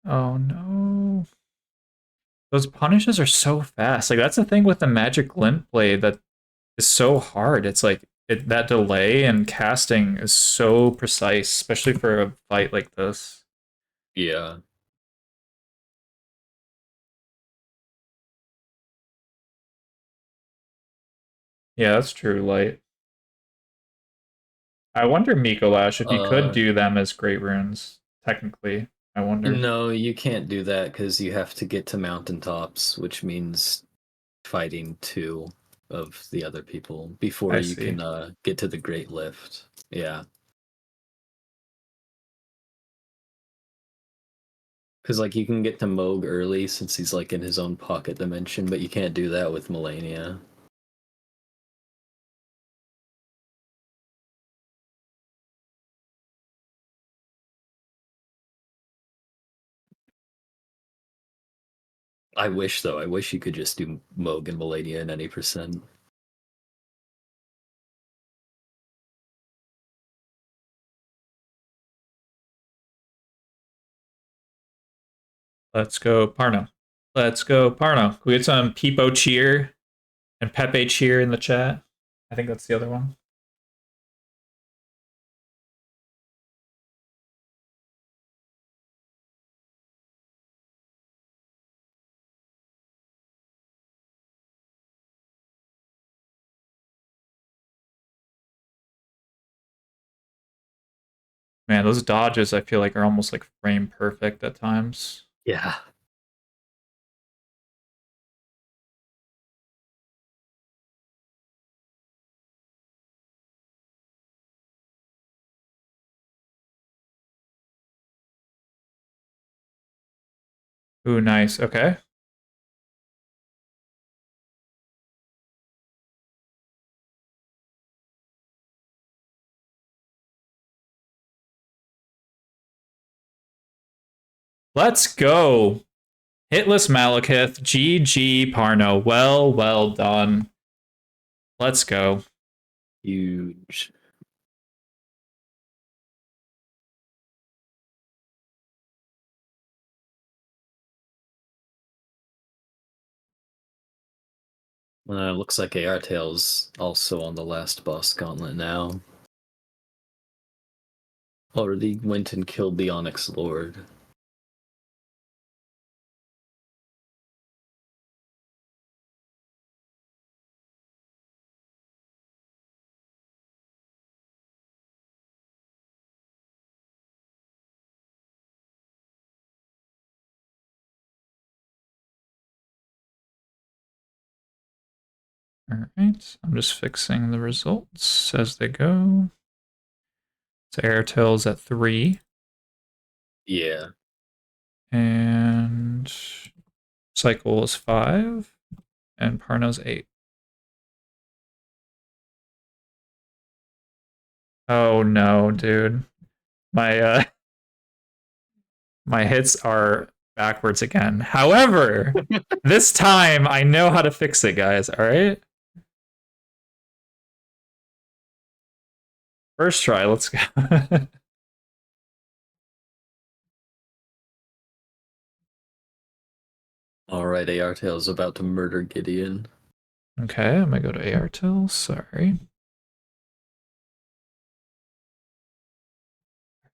Oh no. Those punishes are so fast. Like that's the thing with the Magic Glint blade that is so hard. It's like that delay and casting is so precise, especially for a fight like this. Yeah. Yeah, that's true, Light. I wonder, Mikolash, if you could do them as great runes, technically. I wonder. No, you can't do that because you have to get to mountaintops, which means fighting 2 of the other people before you can get to the Great Lift. Yeah. Because like you can get to Moog early since he's like in his own pocket dimension, but you can't do that with Melania. I wish though. I wish you could just do Moog and Melania in any percent. Let's go, Parno. Let's go, Parno. Can we get some Peepo cheer and Pepe cheer in the chat? I think that's the other one. Man, those dodges I feel like are almost like frame perfect at times. Yeah. Ooh, nice. Okay. Let's go. Hitless Malekith. GG, Parno. Well done. Let's go. Huge. Looks like Yartail's also on the last boss gauntlet now. Already went and killed the Onyx Lord. Alright, I'm just fixing the results as they go. So Airtail's at 3. Yeah. And Cycle is 5. And Parno's 8. Oh no, dude. My My hits are backwards again. However, this time I know how to fix it, guys. All right. First try. Let's go. Alright, Artail's about to murder Gideon. Okay, I'm gonna go to Airtel. Sorry.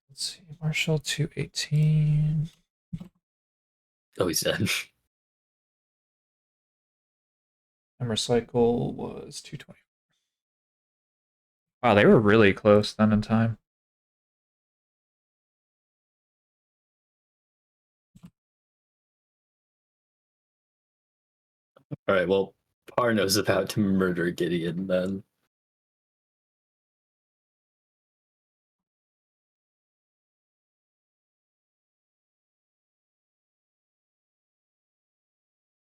Let's see. Marshall 218. Oh, he's dead. Hammer cycle was 220. Wow, they were really close then in time. Alright, well, Parno's about to murder Gideon then.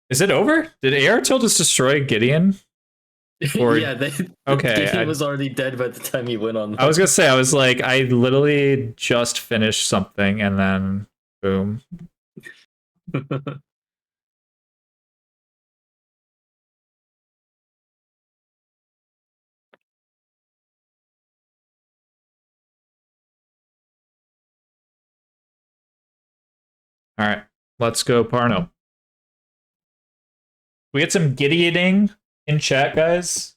Is it over? Did Airtel just destroy Gideon? Or... yeah, okay. Gideon was already dead by the time he went on. I was gonna say, I was like, I literally just finished something and then boom. All right, let's go, Parno. We get some Gideoning in chat, guys.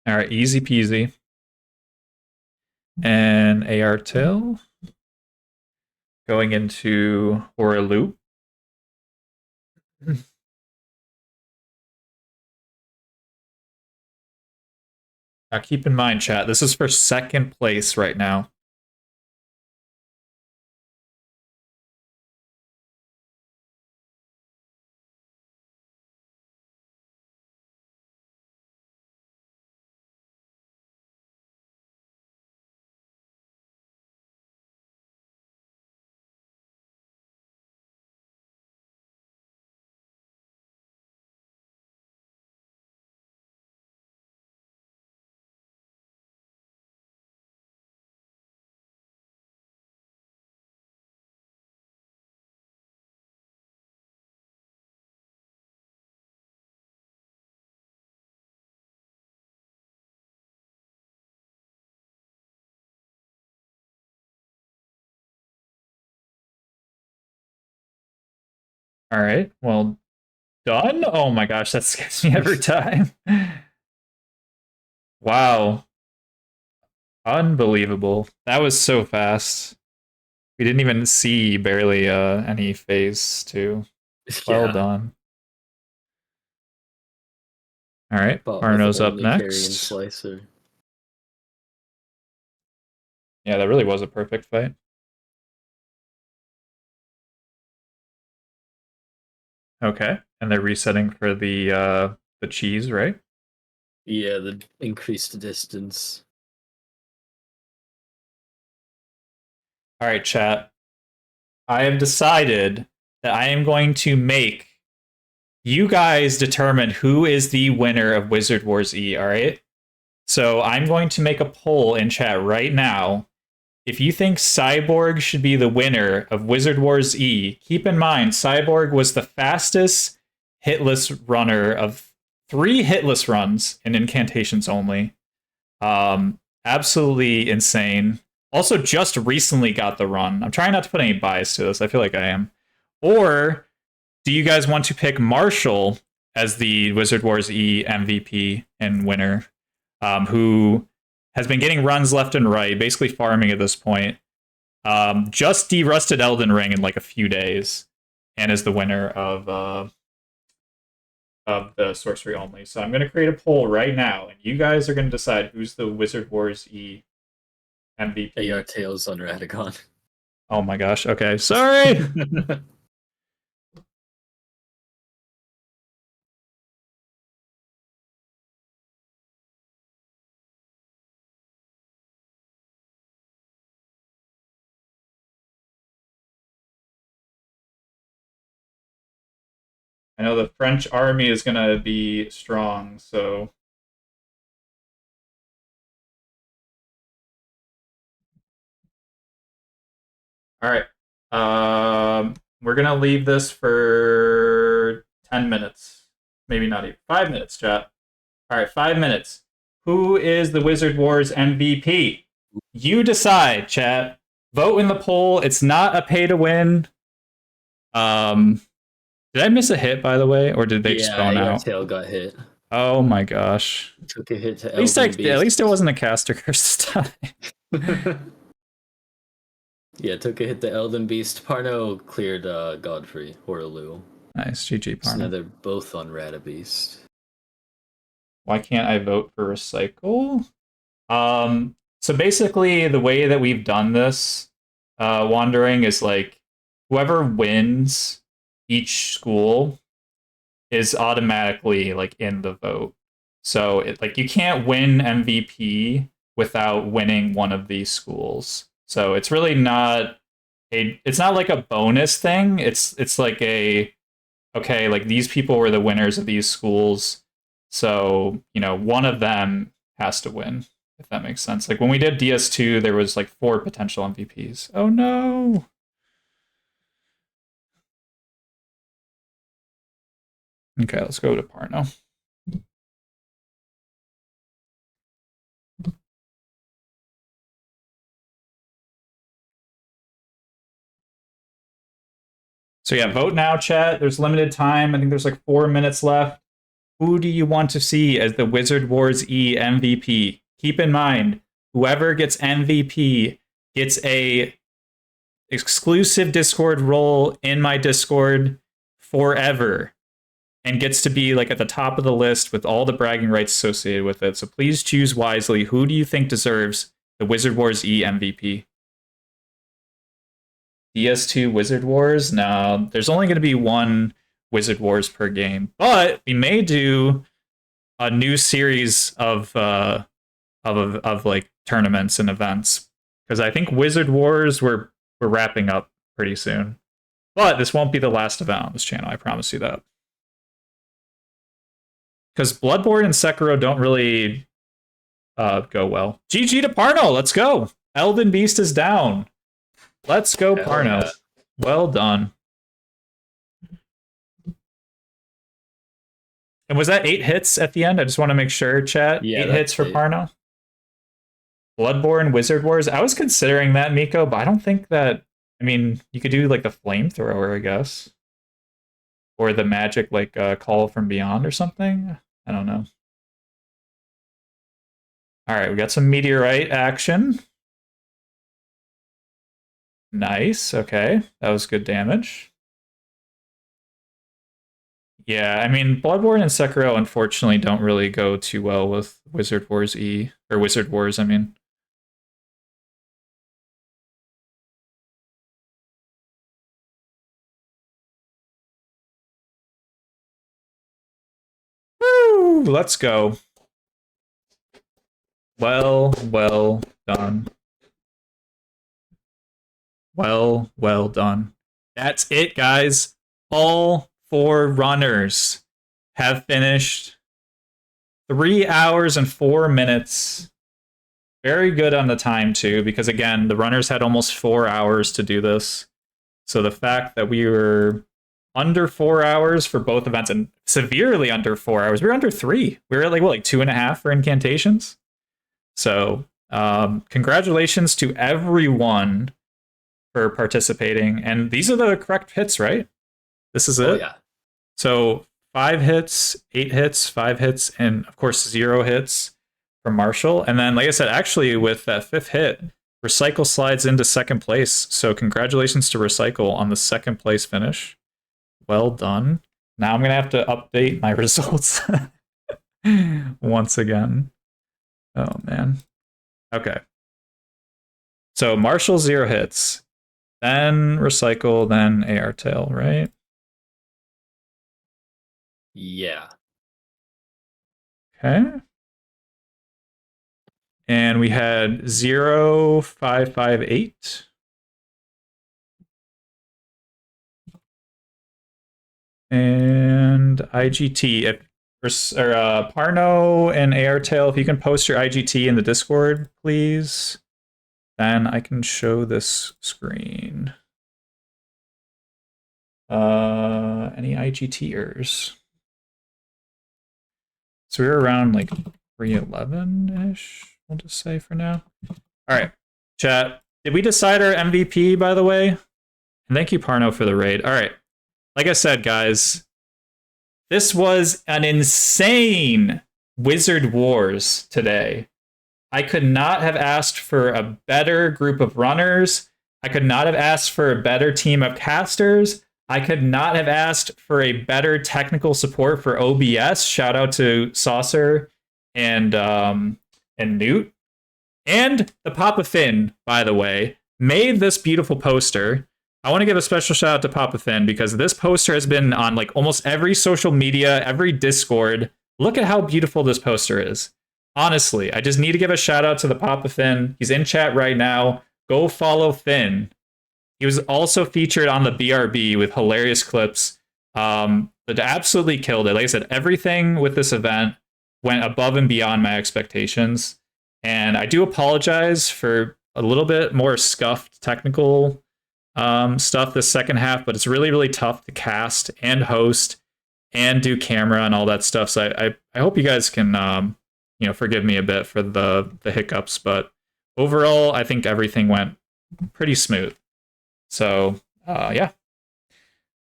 All right, easy peasy. And Airtel going into Aura Loop. Now keep in mind, chat, this is for second place right now. All right, well, done? Oh my gosh, that scares me every time. Wow. Unbelievable. That was so fast. We didn't even see barely any phase 2. Well Yeah. done. All right, But Parno's up only carrying next. Slicer. Yeah, that really was a perfect fight. Okay, and they're resetting for the cheese, right? Yeah, the increased distance. All right, chat. I have decided that I am going to make you guys determine who is the winner of Wizard Wars E, all right? So I'm going to make a poll in chat right now. If you think Cyborg should be the winner of Wizard Wars E, keep in mind, Cyborg was the fastest hitless runner of 3 hitless runs in incantations only. Absolutely insane. Also just recently got the run. I'm trying not to put any bias to this. I feel like I am. Or do you guys want to pick Marshall as the Wizard Wars E MVP and winner, who has been getting runs left and right, basically farming at this point. Just de-rusted Elden Ring in like a few days, and is the winner of the sorcery only. So I'm going to create a poll right now, and you guys are going to decide who's the Wizard Wars E MVP. AR Tails on Radagon. Oh my gosh. Okay, sorry. I know the French army is going to be strong, so... Alright. We're going to leave this for 10 minutes. Maybe not even. 5 minutes, chat. Alright, 5 minutes. Who is the Wizard Wars MVP? You decide, chat. Vote in the poll. It's not a pay to win. Did I miss a hit, by the way, or did they just spawn your out? tail got hit. Oh my gosh! Took a hit to at least Elden it wasn't a caster curse this time. Yeah, took a hit to Elden Beast. Parno cleared Godfrey Horaloo. Nice, GG So Parno. now they're both on Radabeast. Why can't I vote for recycle? So basically, the way that we've done this, Wandering, is like whoever wins each school is automatically like in the vote. So like you can't win MVP without winning one of these schools. So it's really not it's not like a bonus thing. It's like a okay, like these people were the winners of these schools. So, you know, one of them has to win, if that makes sense. Like when we did DS2, there was like 4 potential MVPs. Oh no. Okay, let's go to Parno. So yeah, vote now, chat. There's limited time. I think there's like 4 minutes left. Who do you want to see as the Wizard Wars E MVP? Keep in mind, whoever gets MVP gets a exclusive Discord role in my Discord forever. And gets to be like at the top of the list with all the bragging rights associated with it. So please choose wisely. Who do you think deserves the Wizard Wars E MVP? DS2 Wizard Wars? No, there's only going to be one Wizard Wars per game. But we may do a new series of like tournaments and events. Because I think Wizard Wars we're wrapping up pretty soon. But this won't be the last event on this channel, I promise you that. Because Bloodborne and Sekiro don't really go well. GG to Parno, let's go. Elden Beast is down. Let's go, Parno. Yeah. Well done. And was that 8 hits at the end? I just want to make sure, chat. Yeah, 8 hits for Parno. Bloodborne, Wizard Wars. I was considering that, Miko, but I don't think that... I mean, you could do like the flamethrower, I guess. Or the magic, like, Call from Beyond or something? I don't know. Alright, we got some meteorite action. Nice, okay. That was good damage. Yeah, I mean, Bloodborne and Sekiro, unfortunately, don't really go too well with Wizard Wars E. Or Wizard Wars, I mean. Woo! Let's go. Well done. Well done. That's it, guys. All 4 runners have finished. 3 hours and 4 minutes. Very good on the time, too, because, again, the runners had almost 4 hours to do this. So the fact that we were under 4 hours for both events, and severely under 4 hours. We were under 3. We were at like, what, like 2.5 for incantations? So, congratulations to everyone for participating. And these are the correct hits, right? This is it? Oh, yeah. So, 5 hits, 8 hits, 5 hits, and of course 0 hits from Marshall. And then, like I said, actually with that 5th hit, Recycle slides into 2nd place. So congratulations to Recycle on the 2nd place finish. Well done. Now I'm going to have to update my results once again. Oh, man. Okay. So Marshall 0 hits. Then Recycle, then AR Tail, right? Yeah. Okay. And we had 0558. And IGT, if Parno and Airtail, if you can post your IGT in the Discord, please, then I can show this screen. Any IGTers? So we're around like 311-ish, we'll just say for now. All right, chat. Did we decide our MVP, by the way? And thank you, Parno, for the raid. All right. Like I said, guys, this was an insane Wizard Wars today. I could not have asked for a better group of runners. I could not have asked for a better team of casters. I could not have asked for a better technical support for OBS. Shout out to Saucer and Newt. And the Papa Finn, by the way, made this beautiful poster. I want to give a special shout out to Papa Finn because this poster has been on like almost every social media, every Discord. Look at how beautiful this poster is. Honestly, I just need to give a shout out to the Papa Finn. He's in chat right now. Go follow Finn. He was also featured on the BRB with hilarious clips. That absolutely killed it. Like I said, everything with this event went above and beyond my expectations. And I do apologize for a little bit more scuffed technical stuff this second half, but it's really, really tough to cast and host and do camera and all that stuff. So I hope you guys can forgive me a bit for the hiccups, but overall I think everything went pretty smooth. So yeah.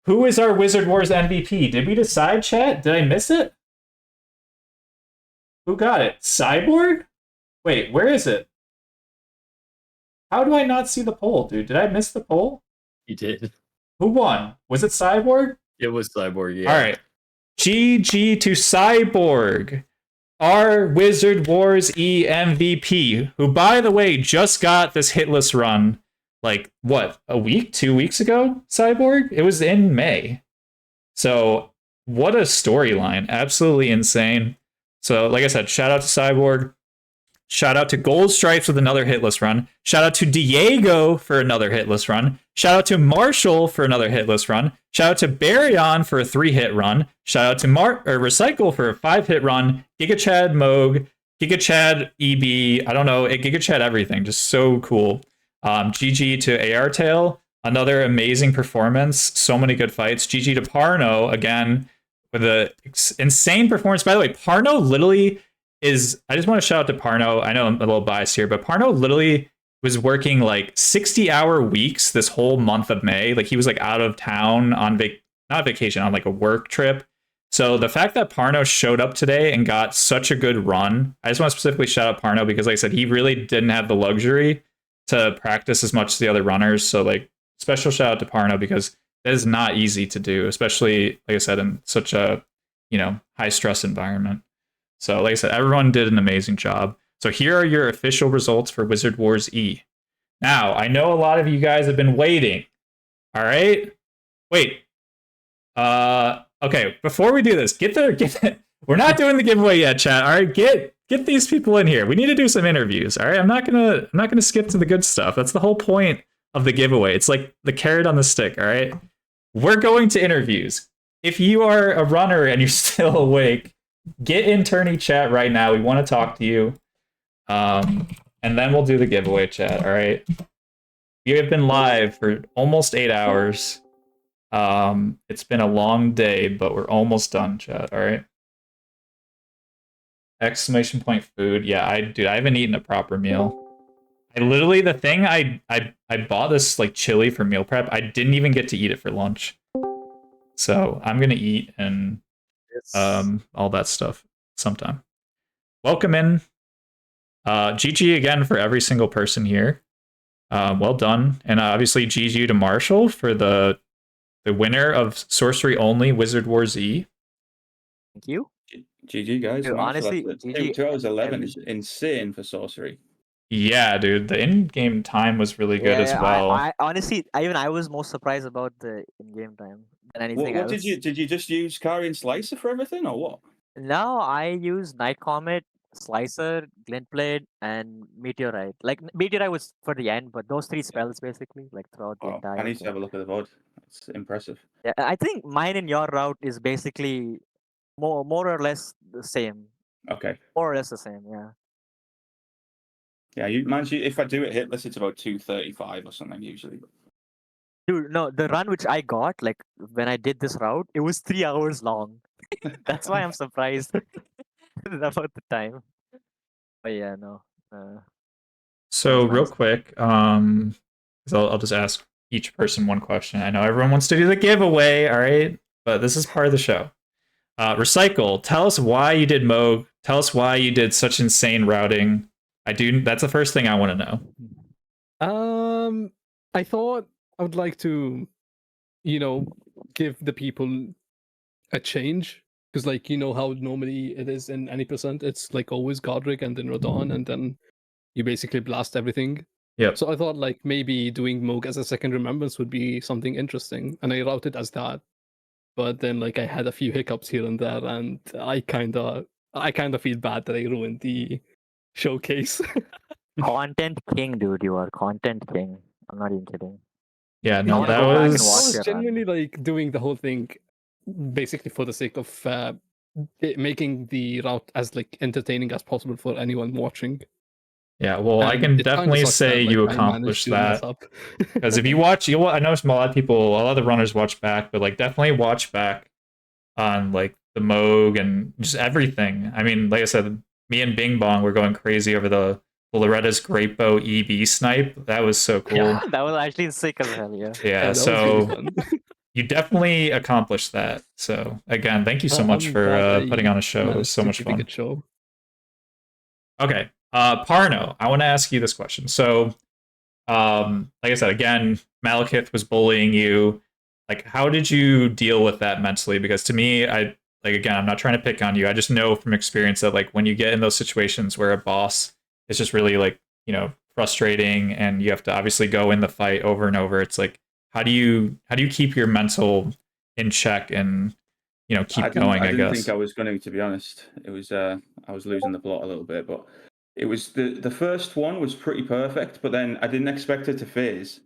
Who is our Wizard Wars MVP? Did we decide, chat? Did I miss it? Who got it? Cyborg? Wait, where is it? How do I not see the poll, dude? Did I miss the poll? You did. Who won? Was it Cyborg? It was Cyborg, yeah. All right. GG to Cyborg, our Wizard Wars E MVP, who, by the way, just got this hitless run, like, what, a week, 2 weeks ago, Cyborg? It was in May. So, what a storyline. Absolutely insane. So, like I said, shout out to Cyborg. Shout out to Gold Stripes with another hitless run. Shout out to Diego for another hitless run. Shout out to Marshall for another hitless run. Shout out to Baryon for a 3-hit run. Shout out to Recycle for a 5-hit run. GigaChad Moog, GigaChad EB, I don't know, GigaChad everything. Just so cool. GG to Airtail, another amazing performance. So many good fights. GG to Parno, again, with an insane performance. By the way, Parno literally I just want to shout out to Parno. I know I'm a little biased here, but Parno literally was working like 60-hour weeks this whole month of May. Like he was like out of town on not vacation, on like a work trip. So the fact that Parno showed up today and got such a good run, I just want to specifically shout out Parno because like I said, he really didn't have the luxury to practice as much as the other runners. So like special shout out to Parno because that is not easy to do, especially like I said, in such a, high stress environment. So like I said, everyone did an amazing job. So here are your official results for Wizard Wars E. Now, I know a lot of you guys have been waiting. All right? Wait. Okay, before we do this, we're not doing the giveaway yet, chat. All right, get these people in here. We need to do some interviews. All right? I'm not going to skip to the good stuff. That's the whole point of the giveaway. It's like the carrot on the stick, all right? We're going to interviews. If you are a runner and you're still awake, get in tourney chat right now. We want to talk to you. And then we'll do the giveaway chat, all right? We have been live for almost 8 hours. It's been a long day, but we're almost done, chat, all right? Exclamation point food. Yeah, I haven't eaten a proper meal. I literally, the thing I bought this like chili for meal prep. I didn't even get to eat it for lunch. So I'm gonna eat and all that stuff sometime. Welcome in. GG again for every single person here. Well done. And obviously GG to Marshall for the winner of Sorcery Only Wizard Wars E. Thank you. GG guys. Dude, honestly, GG. 2 hours 11 is insane for Sorcery. Yeah, dude, the in-game time was really good as well. I honestly, I was most surprised about the in-game time than anything else. Did you just use Kari and Slicer for everything, or what? No, I use Night Comet, Slicer, Glintblade, and Meteorite. Like Meteorite was for the end, but those 3 spells basically, like throughout the Wow, entire. I need to have a look at the VOD. It's impressive. Yeah, I think mine and your route is basically more or less the same. Okay. More or less the same, yeah. Yeah, if I do it hitless, it's about 2:35 or something usually. Dude, no, the run which I got, like when I did this route, it was 3 hours long. That's why I'm surprised about the time. But yeah, no. So real quick, 'cause I'll just ask each person one question. I know everyone wants to do the giveaway, all right? But this is part of the show. Recycle, tell us why you did Moog. Tell us why you did such insane routing. That's the first thing I want to know. I thought I would like to, give the people a change. Because, like, you know how normally it is in any percent? It's, like, always Godric and then Radahn, and then you basically blast everything. Yep. So I thought, like, maybe doing Moog as a second remembrance would be something interesting. And I routed as that. But then, like, I had a few hiccups here and there, and I kind of feel bad that I ruined the showcase. Content king, dude. You are content king. I'm not even kidding. Yeah, no, that I was was genuinely like doing the whole thing basically for the sake of making the route as like entertaining as possible for anyone watching. Yeah, well, I can definitely say you accomplished that. Because if you watch, I know a lot of the runners watch back, but like definitely watch back on like the Moog and just everything. I mean, like I said, me and Bing Bong were going crazy over the Loretta's Great Bow EB snipe. That was so cool. Yeah, that was actually sick as hell, yeah. Yeah, so you definitely accomplished that. So again, thank you so much for putting on a show. It was so much fun. Good show. Okay, Parno, I want to ask you this question. So, like I said, again, Malekith was bullying you. Like, how did you deal with that mentally? Because to me, I'm not trying to pick on you. I just know from experience that like when you get in those situations where a boss is just really like, frustrating and you have to obviously go in the fight over and over. It's like, how do you keep your mental in check and, keep going, I guess? I didn't think I was going to be honest. It was, I was losing the plot a little bit, but it was the first one was pretty perfect, but then I didn't expect it to phase.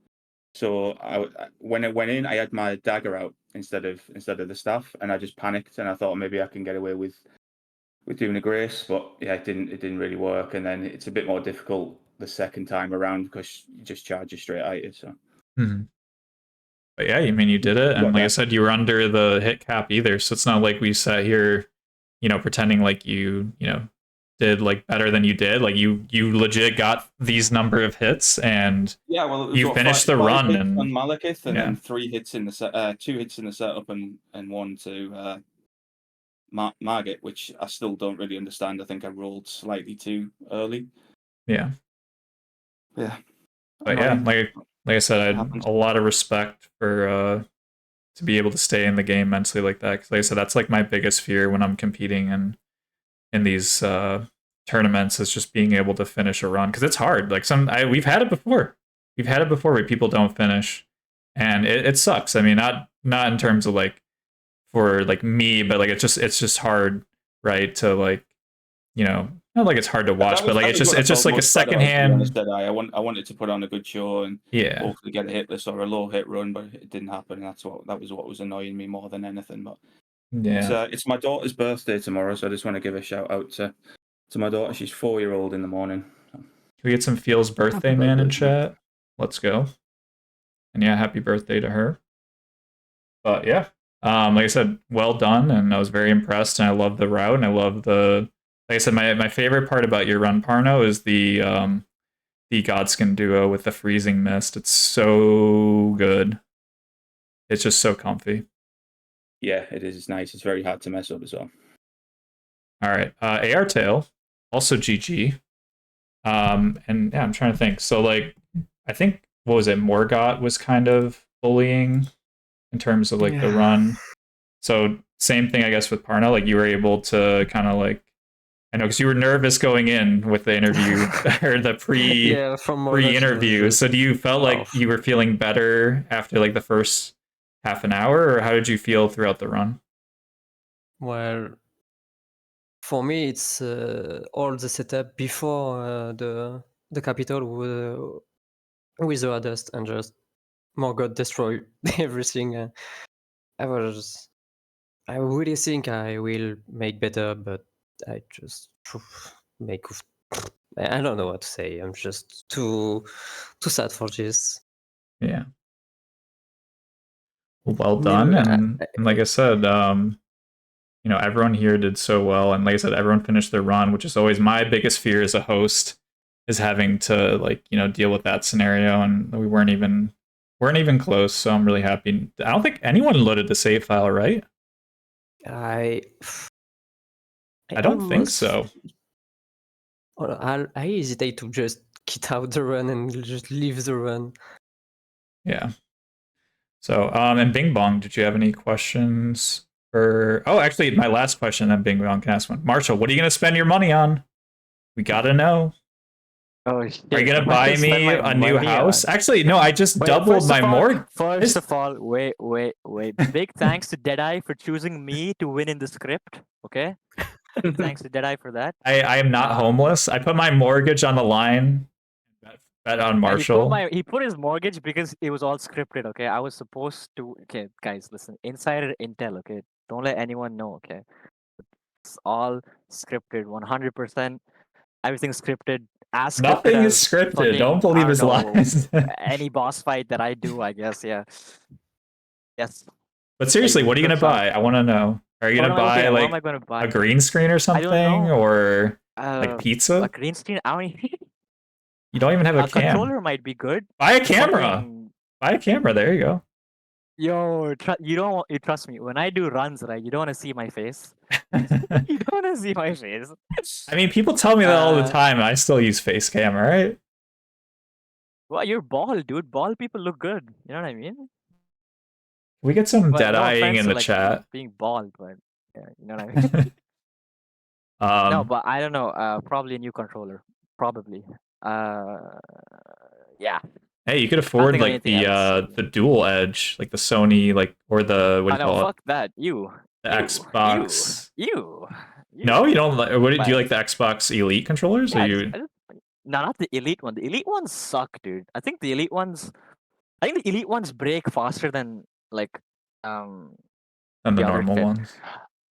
So when it went in, I had my dagger out instead of the staff, and I just panicked and I thought maybe I can get away with doing a grace, but yeah, it didn't really work. And then it's a bit more difficult the second time around because you just charge you straight at you. So. Mm-hmm. But yeah, I mean, you did it, and like I said, you were under the hit cap either, so it's not like we sat here, pretending like you did like better than you did. Like you legit got these number of hits, and yeah, well, you finished the run and on Malekith, and then 3 hits in the 2 hits in the setup, and 1 to Margit, which I still don't really understand. I think I rolled slightly too early. Yeah. Yeah. But yeah, like I said, I had a lot of respect for to be able to stay in the game mentally like that. Because like I said, that's like my biggest fear when I'm competing in these tournaments is just being able to finish a run, because it's hard. Like we've had it before. We've had it before where people don't finish, and it sucks. I mean, not in terms of like for like me, but like it's just hard, right? To like, not like it's hard to watch, but like it's just like a secondhand. I wanted to put on a good show and hopefully get a hitless or a low hit run, but it didn't happen. And that was what was annoying me more than anything. But yeah, it's my daughter's birthday tomorrow, so I just want to give a shout out to my daughter. She's 4-year-old in the morning. Can we get some Feels birthday man in chat? Let's go. And yeah, happy birthday to her. But yeah, like I said, well done, and I was very impressed, and I love the route, and I love the. Like I said, my favorite part about your run, Parno, is the Godskin duo with the freezing mist. It's so good. It's just so comfy. Yeah, it is. It's nice. It's very hard to mess up as well. All right, Airtail, also GG. And yeah, I'm trying to think. So like, I think what was it? Morgott was kind of bullying in terms of like the run. So same thing, I guess, with Parno. Like you were able to kind of like. I know, because you were nervous going in with the interview or the pre-interview. So do you felt like you were feeling better after like the first half an hour, or how did you feel throughout the run? Well, for me, it's all the setup before the capital with the dust and just Morgoth destroy everything. I really think I will make better, but I just make. I don't know what to say. I'm just too sad for this. Yeah. Well done, and like I said, you know, everyone here did so well, and like I said, everyone finished their run, which is always my biggest fear as a host, is having to, like, you know, deal with that scenario, and we weren't even close. So I'm really happy. I don't think anyone loaded the save file, right? I don't think so. I hesitate to just get out the run and just leave the run. Yeah. So, and Bing Bong, did you have any questions for? Oh, actually, my last question, then Bing Bong can ask one. Marshall, what are you going to spend your money on? We gotta know. Oh, shit. Are you going to buy me a new house? Actually, no, I just doubled my mortgage. First of all, wait. Big thanks to Deadeye for choosing me to win in the script. Okay. Thanks to Deadeye for that. I am not homeless. I put my mortgage on the line. Bet on Marshall. He put his mortgage because it was all scripted. Okay, I was supposed to. Okay, guys, listen. Insider intel. Okay, don't let anyone know. Okay, it's all scripted. 100%. Everything's scripted. As Nothing scripted is as scripted. fucking, Don't believe I his don't know, lies. any boss fight that I do, I guess. Yeah. Yes. But seriously, what are you gonna buy? I want to know. Are you gonna buy what like am I gonna buy? a green screen or something, or like pizza? A green screen? I don't even... You don't even have a cam. controller might be good. Buy a camera. Fucking- Buy a camera. There you go. Yo, you trust me. When I do runs, right, you don't want to see my face. You don't want to see my face. I mean, people tell me that all the time, and I still use face cam. All right. Well, you're bald, dude. Bald people look good. You know what I mean? We get some But dead no eyeing offense in to, the like, chat. Being bald, but yeah, you know what I mean. No, but I don't know. Probably a new controller. Probably. Yeah. Hey, you could afford think of like anything the dual edge, like the Sony, like, or the what I do you know. call Fuck that. You. it? The Xbox. You. No, you don't. What do you But- like the Xbox Elite controllers? Yeah, Or I you? just- no, not the elite one. The elite ones suck, dude. I think the elite ones break faster than like And the other normal fit. ones.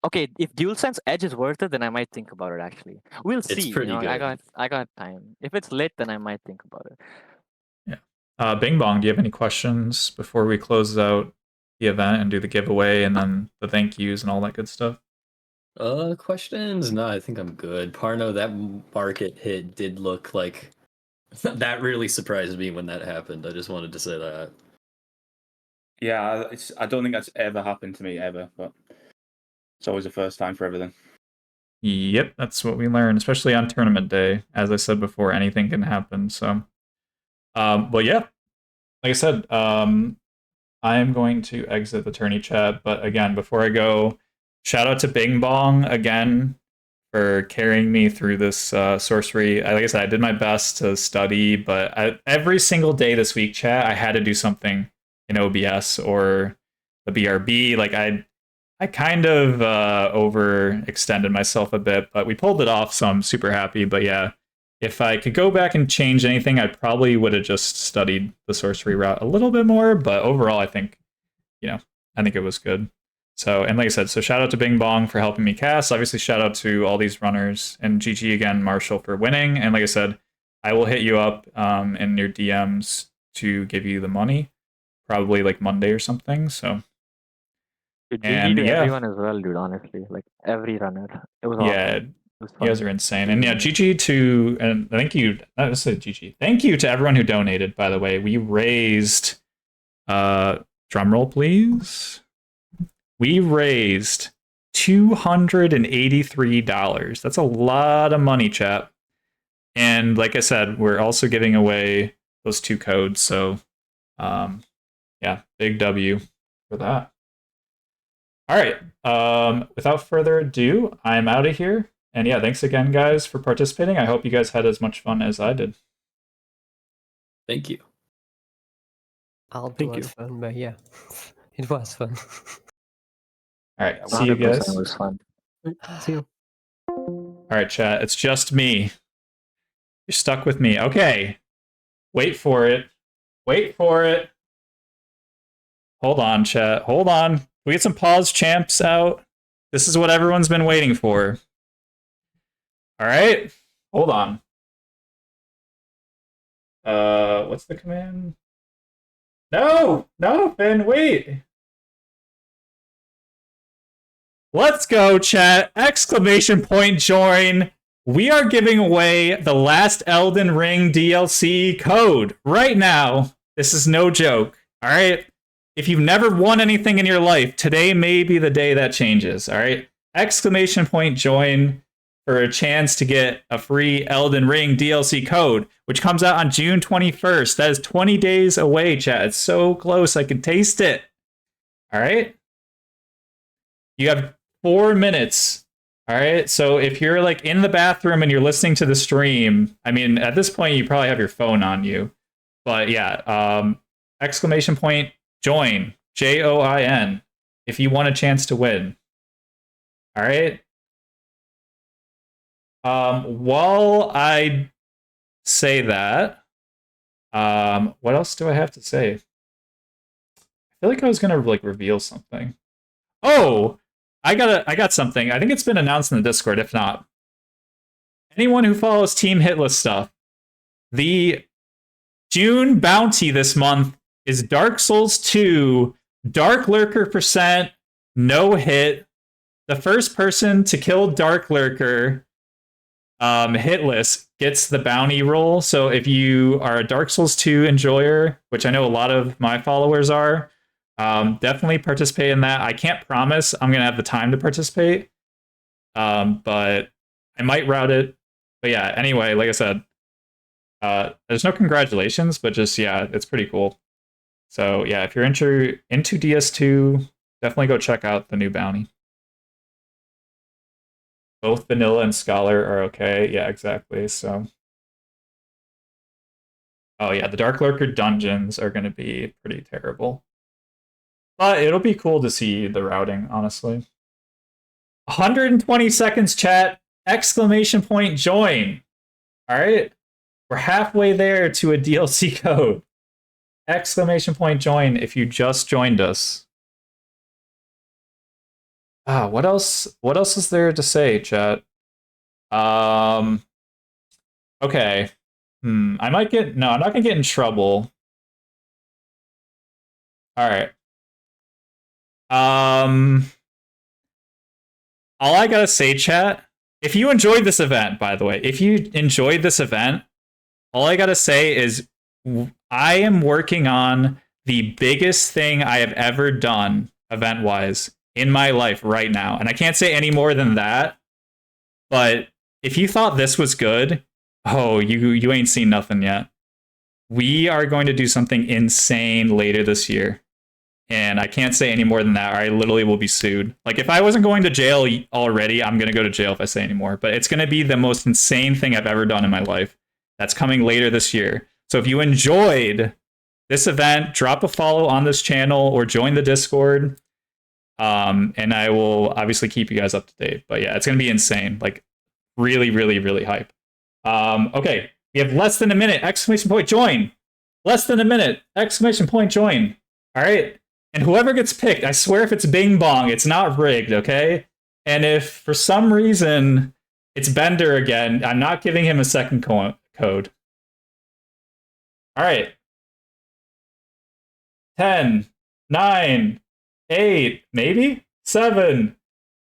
Okay, if DualSense Edge is worth it, then I might think about it. Actually, we'll It's see. pretty I good. got time. If it's lit, then I might think about it. Bing Bong, do you have any questions before we close out the event and do the giveaway and then the thank yous and all that good stuff? Questions? No, I think I'm good. Parno, that market hit did look like that really surprised me when that happened. I just wanted to say that. Yeah, I don't think that's ever happened to me ever, but it's always a first time for everything. Yep, that's what we learn, especially on tournament day. As I said before, anything can happen. So, well, yeah, like I said, I am going to exit the tourney chat. But again, before I go, shout out to Bing Bong again for carrying me through this sorcery. Like I said, I did my best to study, but every single day this week, chat, I had to do something in OBS or the BRB. Like I kind of overextended myself a bit, but we pulled it off, so I'm super happy. But yeah, if I could go back and change anything, I probably would have just studied the sorcery route a little bit more. But overall, I think, I think it was good. So, and like I said, so shout out to Bing Bong for helping me cast. Obviously, shout out to all these runners, and GG again, Marshall, for winning. And like I said, I will hit you up in your DMs to give you the money, probably like Monday or something. So. GG to everyone as well, dude. Honestly, like every runner, it was awesome. You guys are insane. And yeah, GG to, and thank you. I said GG. Thank you to everyone who donated. By the way, we raised. Drum roll, please. We raised $283. That's a lot of money, chat. And like I said, we're also giving away those 2 codes. So, yeah, big W for that. All right. Without further ado, I'm out of here. And yeah, thanks again, guys, for participating. I hope you guys had as much fun as I did. Thank you. It was fun, but yeah, it was fun. All right. See you guys. It was fun. See you. Alright, chat. It's just me. You're stuck with me. Okay. Wait for it. Wait for it. Hold on, chat. Hold on. We get some pause champs out. This is what everyone's been waiting for. Alright. Hold on. What's the command? No! No, Ben, wait! Let's go, chat! Exclamation point join! We are giving away the last Elden Ring DLC code right now. This is no joke, alright? If you've never won anything in your life, today may be the day that changes, alright? Exclamation point join for a chance to get a free Elden Ring DLC code, which comes out on June 21st. That is 20 days away, chat. It's so close, I can taste it. All right? You have 4 minutes. All right? So if you're like in the bathroom and you're listening to the stream, I mean, at this point, you probably have your phone on you. But yeah, exclamation point join, Join, if you want a chance to win. All right? While I say that, what else do I have to say? I feel like I was gonna like reveal something. Oh, I got something. I think it's been announced in the Discord. If not, anyone who follows Team Hitless stuff, the June bounty this month is Dark Souls 2 Dark Lurker %, no hit. The first person to kill Dark Lurker hitless gets the bounty roll. So if you are a Dark Souls 2 enjoyer, which I know a lot of my followers are, definitely participate in that. I can't promise I'm gonna have the time to participate, but I might route it. But yeah, anyway, like I said, there's no congratulations, but just yeah, it's pretty cool. So yeah, if you're into DS2, definitely go check out the new bounty. Both vanilla and scholar are okay. Yeah, exactly. So, oh yeah, the Dark Lurker dungeons are going to be pretty terrible. But it'll be cool to see the routing, honestly. 120 seconds, chat. Exclamation point join. All right. We're halfway there to a DLC code. Exclamation point join if you just joined us. What else is there to say, chat? Okay. I'm not gonna get in trouble. Alright. All I gotta say, chat, if you enjoyed this event, by the way, if you enjoyed this event, all I gotta say is I am working on the biggest thing I have ever done, event-wise, in my life right now. And I can't say any more than that. But if you thought this was good, oh, you ain't seen nothing yet. We are going to do something insane later this year. And I can't say any more than that, or I literally will be sued. Like, if I wasn't going to jail already, I'm going to go to jail if I say any more. But it's going to be the most insane thing I've ever done in my life. That's coming later this year. So if you enjoyed this event, drop a follow on this channel or join the Discord. And I will obviously keep you guys up to date. But yeah, it's going to be insane. Like, really, really, really hype. Okay, we have less than a minute. Exclamation point join. Less than a minute. Exclamation point join. All right. And whoever gets picked, I swear if it's Bing Bong, it's not rigged, okay? And if for some reason it's Bender again, I'm not giving him a second code. All right. 10, 9, 8, maybe? 7,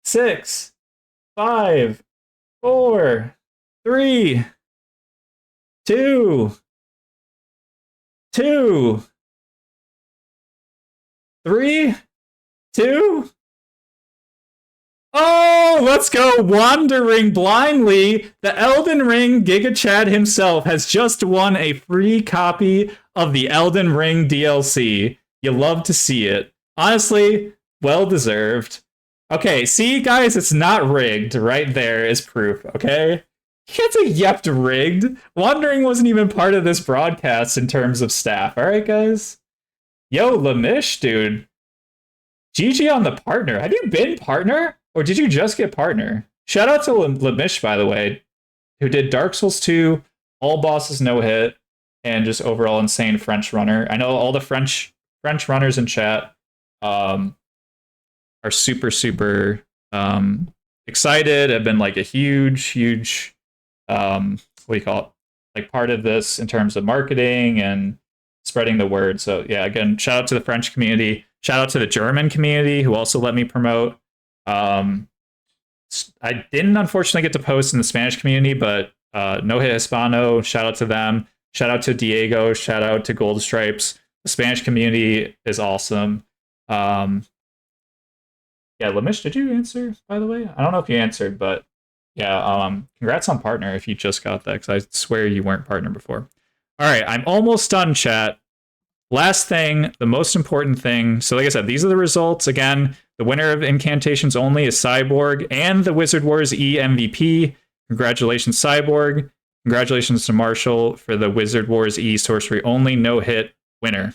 6, 5, 4, 3, 2, 3, 2. Oh, let's go. Wandering blindly. The Elden Ring Giga Chad himself has just won a free copy of the Elden Ring DLC. You love to see it. Honestly, well deserved. Okay, see, guys, it's not rigged. Right there is proof, okay? You can't say yept rigged. Wandering wasn't even part of this broadcast in terms of staff. All right, guys? Yo, Lamish, dude. GG on the partner. Have you been partner? Or did you just get partner? shout out to Lemish, by the way, who did Dark Souls 2, all bosses no hit, and just overall insane French runner. I know all the French runners in chat are super excited. Have been like a huge what do you call it? Like part of this in terms of marketing and spreading the word. So yeah, again, shout out to the French community. Shout out to the German community who also let me promote. I didn't unfortunately get to post in the Spanish community, but No Hit Hispano, shout out to them. Shout out to Diego. Shout out to Gold Stripes. The Spanish community is awesome. Yeah, Lemish, did you answer, by the way? I don't know if you answered, but yeah, congrats on partner if you just got that, because I swear you weren't partner before. All right, I'm almost done, chat. Last thing, the most important thing. So like I said, these are the results. Again, the winner of Incantations Only is Cyborg and the Wizard Wars E MVP. Congratulations, Cyborg. Congratulations to Marshall for the Wizard Wars E Sorcery Only no-hit winner.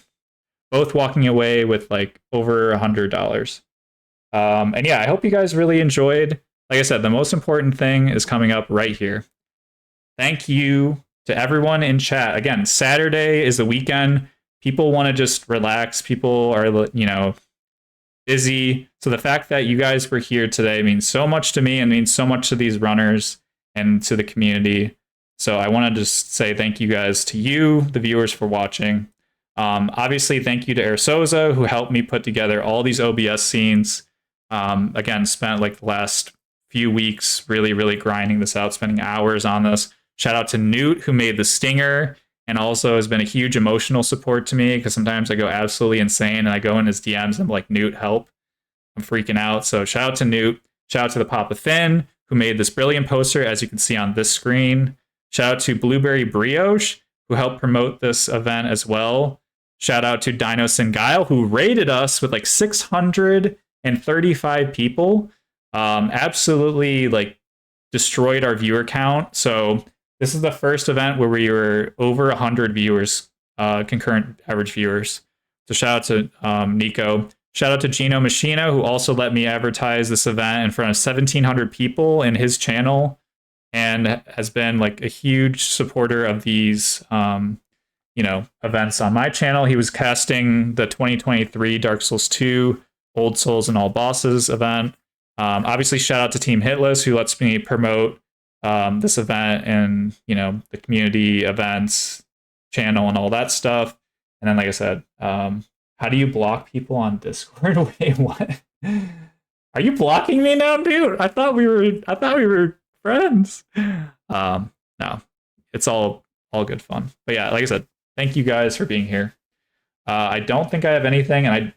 Both walking away with like over $100. And yeah, I hope you guys really enjoyed. Like I said, the most important thing is coming up right here. Thank you to everyone in chat. Again, Saturday is the weekend. People want to just relax. People are, you know, busy. So the fact that you guys were here today means so much to me and means so much to these runners and to the community. So I want to just say thank you guys to you, the viewers, for watching. Obviously, thank you to Airsoza, who helped me put together all these OBS scenes. Again, spent like the last few weeks really grinding this out, spending hours on this. Shout out to Newt, who made the stinger and also has been a huge emotional support to me, because sometimes I go absolutely insane and I go in his DMs and I'm like, Newt, help. I'm freaking out. So shout out to Newt. Shout out to the Papa Finn, who made this brilliant poster, as you can see on this screen. Shout out to Blueberry Brioche, who helped promote this event as well. Shout out to Dino Singile, who raided us with like 635 people. Absolutely like destroyed our viewer count. So this is the first event where we were over 100 viewers, concurrent average viewers. So shout out to Nico. Shout out to Gino Machino, who also let me advertise this event in front of 1,700 people in his channel, and has been like a huge supporter of these, you know, events on my channel. He was casting the 2023 Dark Souls 2 Old Souls and All Bosses event. Obviously, shout out to Team Hitless, who lets me promote this event and, you know, the community events channel and all that stuff. And then, like I said, how do you block people on Discord? Wait, what? Are you blocking me now, dude? I thought we were friends. No, it's all good fun. But yeah, like I said, thank you guys for being here. I don't think I have anything, and my